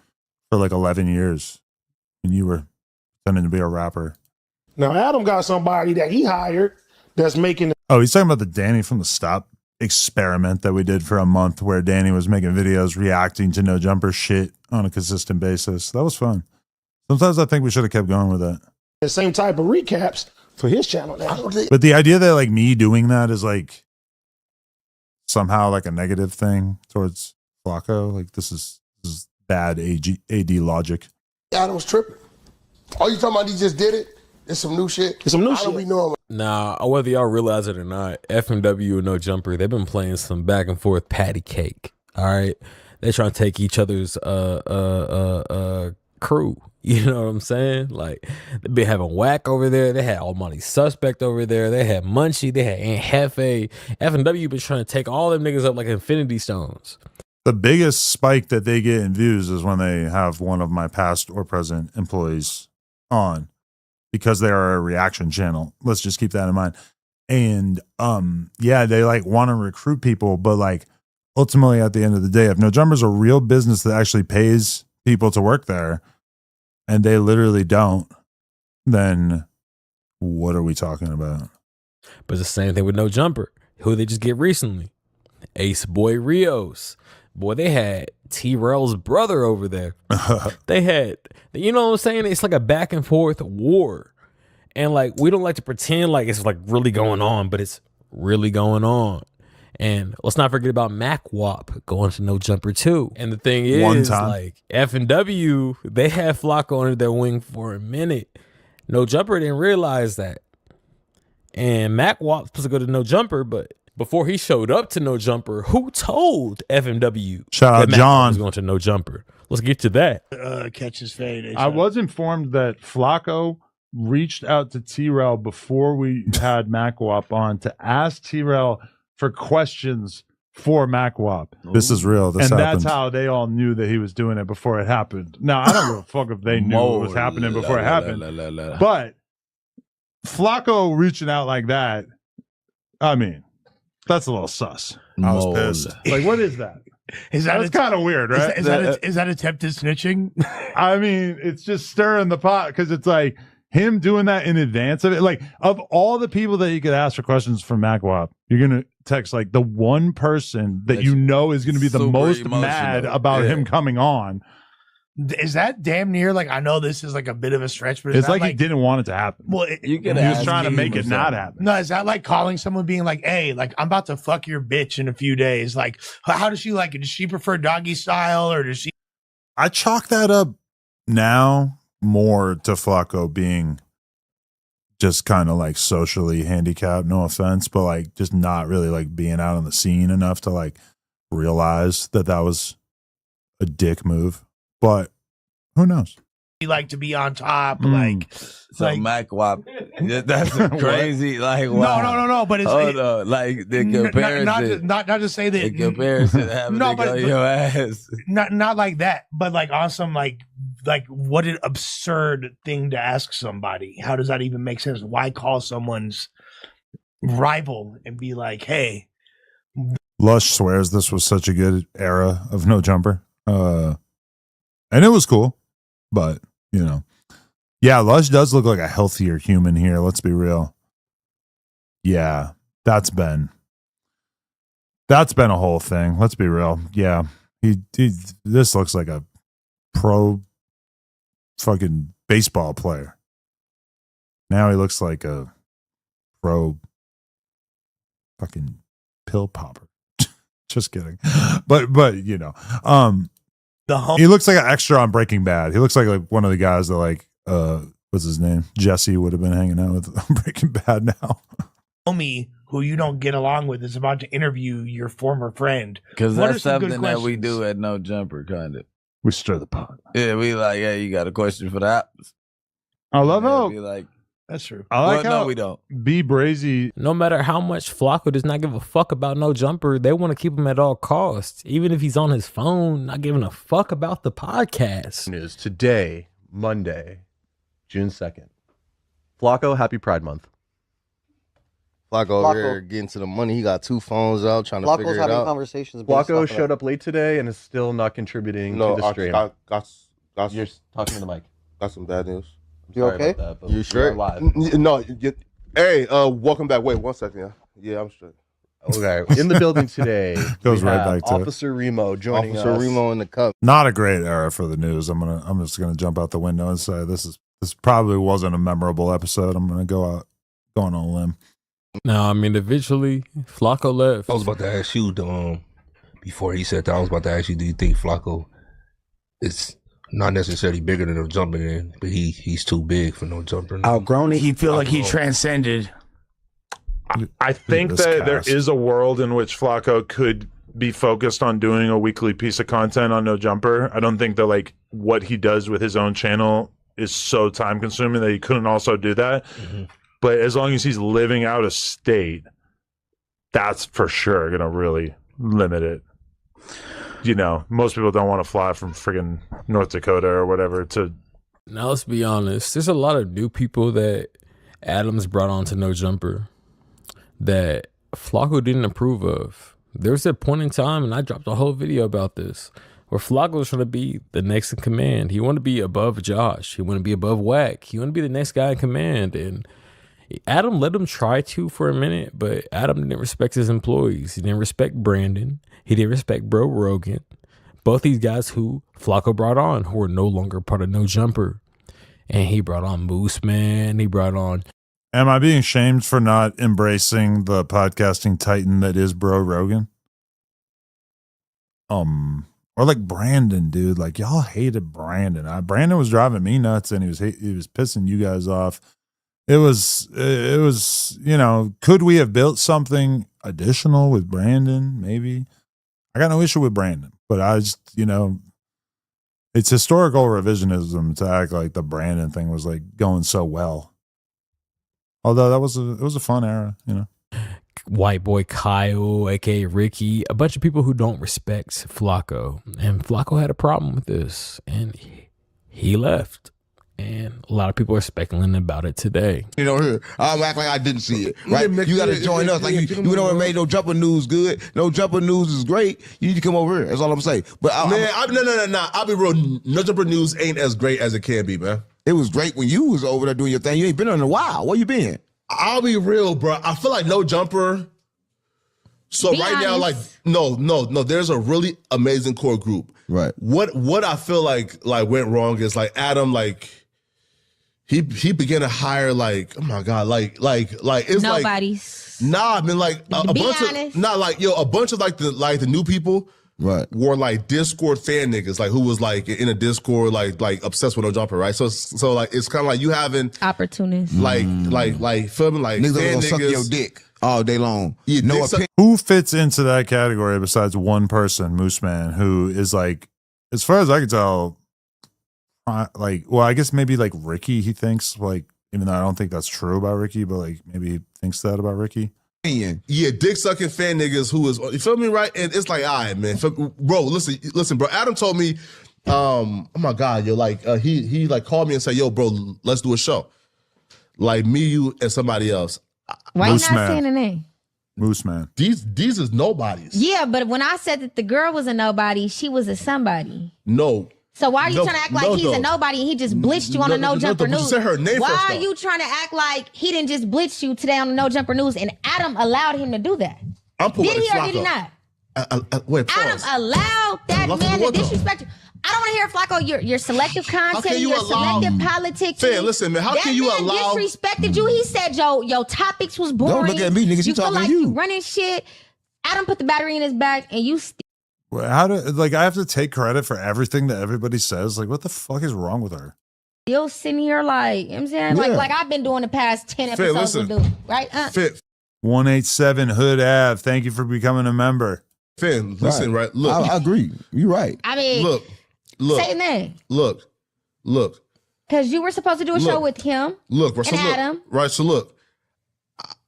for like 11 years. And you were pretending to be a rapper. Now, Adam got somebody that he hired that's making... Oh, he's talking about the Danny from the Stop experiment that we did for a month where Danny was making videos reacting to no jumper shit on a consistent basis. That was fun. Sometimes I think we should have kept going with that. The same type of recaps for his channel now. But the idea that like me doing that is like somehow like a negative thing towards Flaco, like this is bad AD logic. Adam's tripping. Oh, you talking about he just did it? It's some new shit. It's some new shit. We know him. Nah, whether y'all realize it or not, FMW and No Jumper, they've been playing some back and forth patty cake. All right, they're trying to take each other's crew. You know what I'm saying? Like they been having Wack over there. They had Almighty Suspect over there. They had Munchie. They had Aunt Hefe. FMW been trying to take all them niggas up like Infinity Stones. The biggest spike that they get in views is when they have one of my past or present employees on, because they are a reaction channel. Let's just keep that in mind. And yeah, they like want to recruit people, but like ultimately at the end of the day, if No Jumper's a real business that actually pays people to work there and they literally don't, then what are we talking about? But it's the same thing with No Jumper. Who they just get recently? Ace Boy Rios. Boy, they had Trell's brother over there. They had, you know what I'm saying? It's like a back and forth war. And like, we don't like to pretend like it's like really going on, but it's really going on. And let's not forget about Mac Wop going to No Jumper too. And the thing is, like F&W, they had Flaco under their wing for a minute. No Jumper didn't realize that. And Mac Wop was supposed to go to No Jumper, but before he showed up to No Jumper, who told FMW Shout out that Mac John was going to No Jumper? Let's get to that. Catch his fade. I was informed that Flaco reached out to Trell before we had MacWap on to ask Trell for questions for MacWap. This is real. This and happened. That's how they all knew that he was doing it before it happened. Now, I don't give a fuck if they knew it was happening before it happened. But Flaco reaching out like that, I mean, that's a little sus. I was pissed. Like, what is that? That's kind of weird, right? Is that attempted snitching? I mean, it's just stirring the pot because it's like him doing that in advance of it. Like, of all the people that you could ask for questions from MacWap, you're going to text like the one person that you know is going to be the most mad about him coming on. Is that damn near like, I know this is like a bit of a stretch, but it's like he didn't want it to happen. Well, he was trying to make it not happen. No, is that like calling someone being like, hey, like I'm about to fuck your bitch in a few days? Like, how does she like it? Does she prefer doggy style or does she? I chalk that up now more to Flaco being just kind of like socially handicapped, no offense, but like just not really like being out on the scene enough to like realize that that was a dick move. But who knows? Like to be on top, like so like MacWap. That's crazy. Like wow. No. But it's like the comparison. Not to say that the comparison having on your ass. Not like that, but like on some like what an absurd thing to ask somebody. How does that even make sense? Why call someone's rival and be like, hey? Lush swears this was such a good era of No Jumper. And it was cool, but you know, yeah, Lush does look like a healthier human here. Let's be real. Yeah, that's been a whole thing. Let's be real. Yeah, he this looks like a pro fucking baseball player. Now he looks like a pro fucking pill popper. Just kidding. But you know, he looks like an extra on Breaking Bad. He looks like one of the guys that like what's his name? Jesse would have been hanging out with on Breaking Bad now. Homie who you don't get along with is about to interview your former friend. Because What are that's some good something that we questions? do at No Jumper, kind of. We stir the pot. Yeah, we like, yeah, you got a question for that? I love how Be like, that's true. I like well, how no, we don't. B Brazy. No matter how much Flaco does not give a fuck about No Jumper, they want to keep him at all costs. Even if he's on his phone, not giving a fuck about the podcast. Is today, Monday, June 2nd. Flaco, happy Pride Month. Flaco over here getting to the money. He got 2 phones out trying to Flaco's figure it having out. conversations based Flaco showed up late today and is still not contributing to the stream. You're talking to the mic. Got some bad news. You Sorry okay? about that, but You we sure? are live. No. Hey, welcome back. Wait 1 second. Yeah, I'm straight. Okay. In the building today, Goes we right have back to it. Officer Remo joining Officer us. Remo in the cup. Not a great era for the news. I'm just gonna jump out the window and say this probably wasn't a memorable episode. I'm gonna go on a limb. No, I mean, eventually, Flaco left. I was about to ask you, before he said that, I was about to ask you, do you think Flaco is not necessarily bigger than No Jumper, in, but he's too big for No Jumper? Outgrown it. He feel like he transcended. I think that there is a world in which Flaco could be focused on doing a weekly piece of content on No Jumper. I don't think that like what he does with his own channel is so time consuming that he couldn't also do that. Mm-hmm. But as long as he's living out of state, that's for sure going to really limit it. You know, most people don't want to fly from friggin' North Dakota or whatever to. Now, let's be honest. There's a lot of new people that Adams brought on to No Jumper that Flaco didn't approve of. There was a point in time, and I dropped a whole video about this, where Flaco was trying to be the next in command. He wanted to be above Josh. He wanted to be above Wack. He wanted to be the next guy in command. And Adam let him try to for a minute, but Adam didn't respect his employees. He didn't respect Brandon. He didn't respect Bro Rogan. Both these guys who Flaco brought on, who were no longer part of No Jumper. And he brought on Moose Man. He brought on... Am I being shamed for not embracing the podcasting titan that is Bro Rogan? Or like Brandon, dude. Like y'all hated Brandon. Brandon was driving me nuts, and he was pissing you guys off. It was, you know, could we have built something additional with Brandon? Maybe. I got no issue with Brandon, but I just, you know, it's historical revisionism to act like the Brandon thing was like going so well. Although it was a fun era, you know. White boy Kyle, aka Ricky, a bunch of people who don't respect Flaco. And Flaco had a problem with this, and he left. And a lot of people are speculating about it today. You know, here, I'll act like I didn't see it, right? You got to join us. Like, you know what made No Jumper News good? No Jumper News is great. You need to come over here. That's all I'm saying. But no. I'll be real. No Jumper News ain't as great as it can be, man. It was great when you was over there doing your thing. You ain't been on in a while. Where you been? I'll be real, bro. I feel like No Jumper. So right now, like, no. There's a really amazing core group. Right. What I feel like went wrong is like Adam, like he began to hire like, oh my god, like it's nobody's. Like, nah, I mean like a bunch honest. of a bunch of like the new people. Right. Were like Discord fan niggas, like who was like in a Discord, like obsessed with No Jumper, right? So like it's kind of like you having opportunists, like filming like niggas fan gonna suck your dick all day long. Yeah, no who fits into that category besides one person, Moose Man, who is like, as far as I can tell, like, well, I guess maybe like Ricky, he thinks, like, even though I don't think that's true about Ricky, but like maybe he thinks that about Ricky. Yeah, dick sucking fan niggas who is, you feel me, right? And it's like, all right, man, bro, listen, bro. Adam told me, oh my god, yo, like he like called me and said, yo, bro, let's do a show, like me, you, and somebody else. Why you not saying the name? Moose Man. These is nobodies. Yeah, but when I said that the girl was a nobody, she was a somebody. No. So why are you trying to act like he's a nobody and he just blitzed you on the No Jumper News? Say her name why first, are you trying to act like he didn't just blitz you today on the No Jumper News and Adam allowed him to do that? I'm did he or did he not? Wait, pause. Adam allowed that man to disrespect you. I don't want to hear Flaco. Your selective content, your selective politicking. Fair, listen, man. How can you allow? Disrespected you. He said your topics was boring. Don't look at me, niggas. You feel talking like to you. You running shit. Adam put the battery in his back, and you. How do like I have to take credit for everything that everybody says? Like, what the fuck is wrong with her? Still sitting here like, you know what I'm saying? Like I've been doing the past 10 episodes with dude, right? 187 Hood Ave. Thank you for becoming a member. Finn, listen, right? Look. I agree. You're right. I mean, look. Say your name. Look. Because you were supposed to do a show with him. Look, and Adam. Right, so look.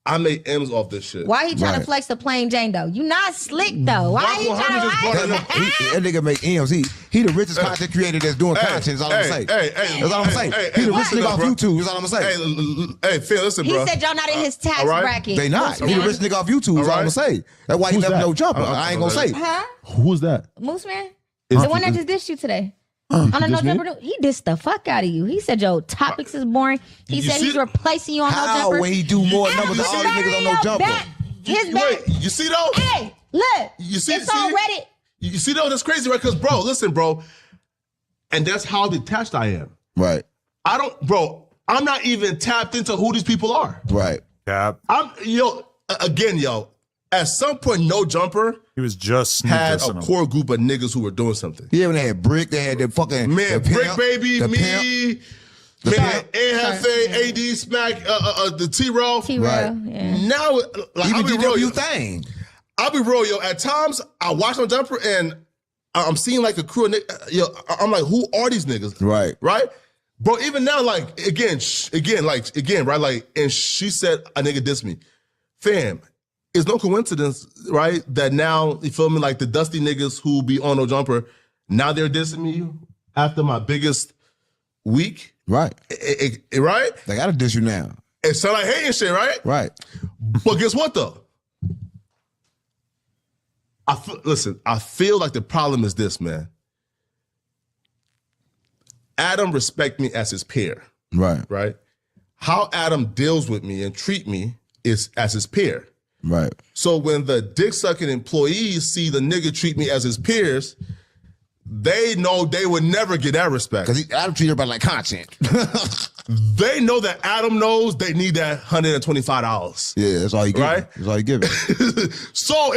I made M's off this shit. Why he trying to flex the plain Jane though? You not slick though. Why he trying to that nigga make M's. He the richest content creator that's doing content. That's all I'm saying. That's all I'm saying. He the richest nigga off YouTube. That's all I'm saying. Hey, Phil, listen, bro. He said y'all not in his tax bracket. They not. He the richest nigga off YouTube. That's all I'm gonna say. That's why he never no jumper. I ain't gonna say. Huh? Who's that? Moose Man? The one that just dissed you today. On a No Jumper, he dissed the fuck out of you. He said your topics is boring. He said he's replacing you on No Jumper. How when he do more numbers than all these niggas on No Jumper? Wait, you see though? Hey, look. You see, it's on Reddit. You see though? That's crazy, right? Because bro, listen, bro, and that's how detached I am. Right. I'm not even tapped into who these people are. Right. Cap. Yo. At some point, No Jumper. He was just had a core group of niggas who were doing something. Yeah, when they had Brick, they had their fucking Brick Baby, me, AD, Smack, the T-Roll. T-Roll, yeah. Now, like, I'll be real, thing. I'll be real, yo. At times, I watch No Jumper and I'm seeing like a crew of niggas. Yo, I'm like, who are these niggas? Right. Right? Bro, even now, like, again, right? Like, and she said, a nigga dissed me. Fam. It's no coincidence, right, that now, you feel me, like the dusty niggas who be on No Jumper, now they're dissing me after my biggest week. Right. Right? They gotta diss you now. It sound like hating shit, right? Right. But guess what, though? I feel like the problem is this, man. Adam respect me as his peer. Right. Right? How Adam deals with me and treat me is as his peer. Right. So when the dick-sucking employees see the nigga treat me as his peers, they know they would never get that respect. Because Adam treats everybody like content. They know that Adam knows they need that $125. Yeah, that's all he gives. Right? That's all he gives. So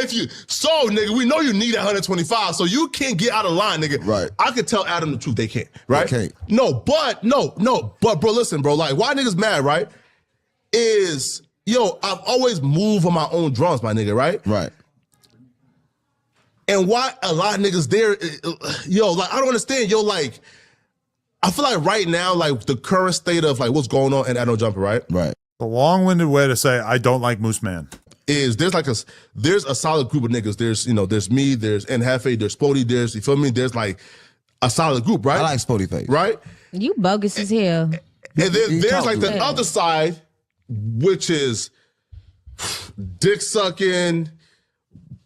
nigga, we know you need that $125, so you can't get out of line, nigga. Right. I could tell Adam the truth, they can't. Right? They can't. No, but bro, listen, bro, like why niggas mad, right? Is yo, I've always moved on my own drums, my nigga, right? Right. And why a lot of niggas there, yo, like, I don't understand, yo, like, I feel like right now, like, the current state of, like, what's going on in No Jumper, right? Right. A long-winded way to say I don't like Moose Man. There's a solid group of niggas. There's me, there's Nhefe, there's Spody, there's, you feel me? There's, like, a solid group, right? I like Spody Face. Right? You bogus as hell. And then there's, like, the other side, which is dick-sucking,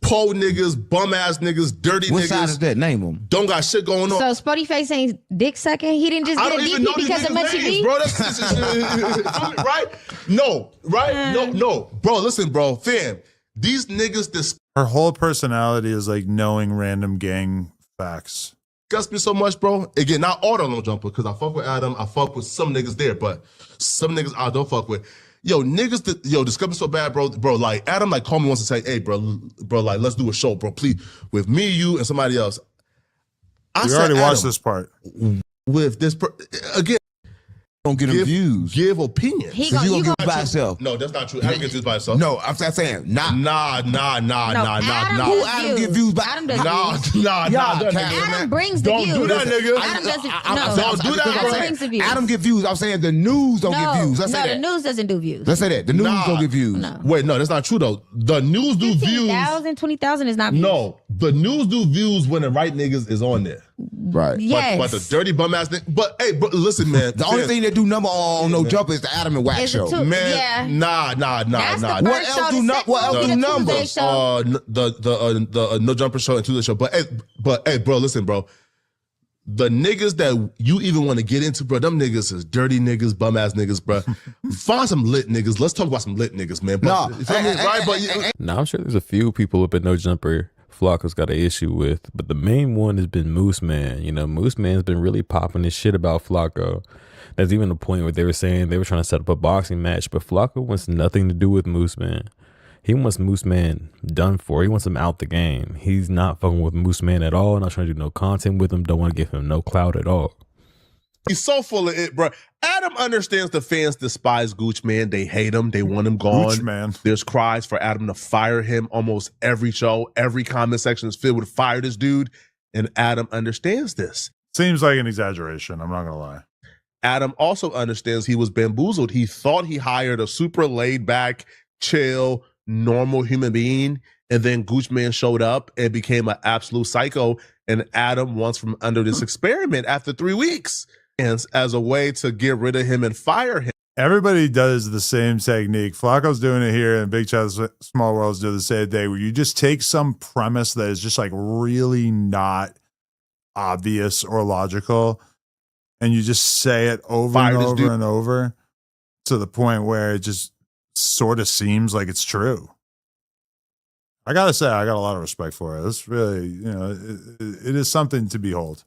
po niggas, bum-ass niggas, dirty niggas. What side is that? Name them. Don't got shit going on. So Spotty Face ain't dick sucking? He didn't just get a DP because of Munchy B? Bro, that's right? No, right? No. Bro, listen, bro, fam. These niggas her whole personality is like knowing random gang facts. disgust me so much, bro. Again, not all the No Jumper, because I fuck with Adam, I fuck with some niggas there, but some niggas I don't fuck with. Yo, niggas, disgust me so bad, bro. Bro, like, Adam, like, called me once and say, hey, bro, like, let's do a show, bro, please, with me, you, and somebody else. We already watched this part. With this, again, don't get him views. Give opinions. You gonna get by himself. No, that's not true. Adam gets views by himself. No, I'm saying nah. Who Adam get views by? Adam does Adam brings the don't views. do that, nigga. Adam doesn't. Don't do that, bro. Adam brings the views. Adam get views. I'm saying the news don't get views. Let's say that. The news doesn't do views. Let's say that. The news don't get views. No. Wait, no, that's not true, though. The news do views. 15,000, 20,000 is not views. No, the news do views when the right niggas is on there. Right. Yes. But the dirty bum ass nigga. But hey, bro, listen, man. The only thing that do number on No Jumper is the Adam and Wack show. Man, nah. What else do numbers? The No Jumper show and Tuesday show. But hey, bro, listen, bro. The niggas that you even want to get into, bro, them niggas is dirty niggas, bum ass niggas, bro. Find some lit niggas. Let's talk about some lit niggas, man. But, I'm sure there's a few people up at No Jumper Flaco's got an issue with, but the main one has been Moose Man. You know, Moose Man's been really popping his shit about Flaco. There's even a point where they were saying they were trying to set up a boxing match, but Flaco wants nothing to do with Moose Man. He wants Moose Man done for. He wants him out the game. He's not fucking with Moose Man at all. Not trying to do no content with him. Don't want to give him no clout at all. He's so full of it, bro. Adam understands the fans despise Gooch Man. They hate him. They want him gone. Gooch Man. There's cries for Adam to fire him almost every show. Every comment section is filled with fire this dude. And Adam understands this. Seems like an exaggeration. I'm not going to lie. Adam also understands he was bamboozled. He thought he hired a super laid back, chill, normal human being. And then Gooch Man showed up and became an absolute psycho. And Adam wants from under this experiment after 3 weeks. As a way to get rid of him and fire him. Everybody does the same technique. Flaco's doing it here, and Big Chat Small Worlds do the same thing, where you just take some premise that is just like really not obvious or logical, and you just say it over and over and over to the point where it just sort of seems like it's true. I gotta say, I got a lot of respect for it. It's really, it is something to behold.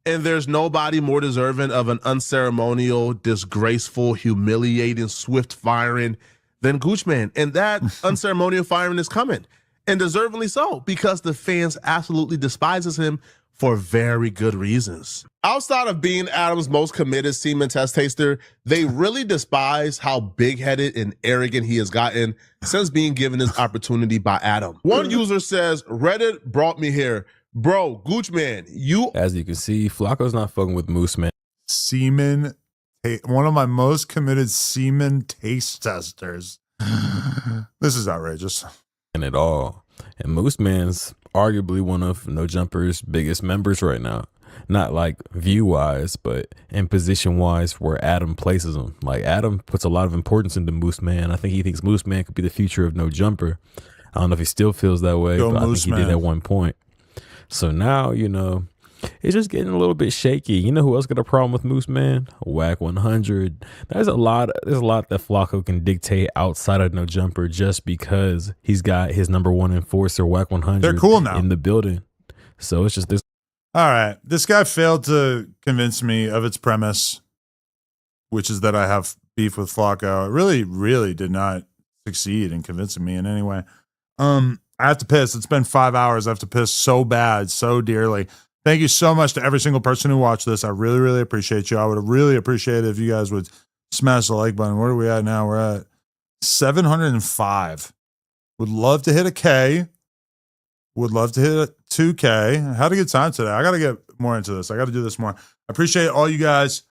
And there's nobody more deserving of an unceremonial, disgraceful, humiliating, swift firing than Gooch Man. And that unceremonial firing is coming. And deservedly so, because the fans absolutely despises him for very good reasons. Outside of being Adam's most committed semen test taster, they really despise how big-headed and arrogant he has gotten since being given this opportunity by Adam. One user says, Reddit brought me here. Bro, Gooch Man, you... As you can see, Flaco's not fucking with Moose Man. Semen, one of my most committed semen taste testers. This is outrageous. And at all. And Moose Man's arguably one of No Jumper's biggest members right now. Not like view-wise, but in position-wise where Adam places him. Like, Adam puts a lot of importance into Moose Man. I think he thinks Moose Man could be the future of No Jumper. I don't know if he still feels that way, but I think he did at one point. So now, it's just getting a little bit shaky. You know who else got a problem with Moose Man? Wack 100. There's a lot that Flaco can dictate outside of No Jumper just because he's got his number one enforcer, Wack 100. They're cool now. In the building. So it's just this. All right. This guy failed to convince me of its premise, which is that I have beef with Flaco. It really, really did not succeed in convincing me in any way. I have to piss. It's been 5 hours. I have to piss so bad, so dearly. Thank you so much to every single person who watched this. I really, really appreciate you. I would have really appreciated if you guys would smash the like button. Where are we at now? We're at 705. Would love to hit a K. Would love to hit a 2K. I had a good time today. I got to get more into this. I got to do this more. I appreciate all you guys.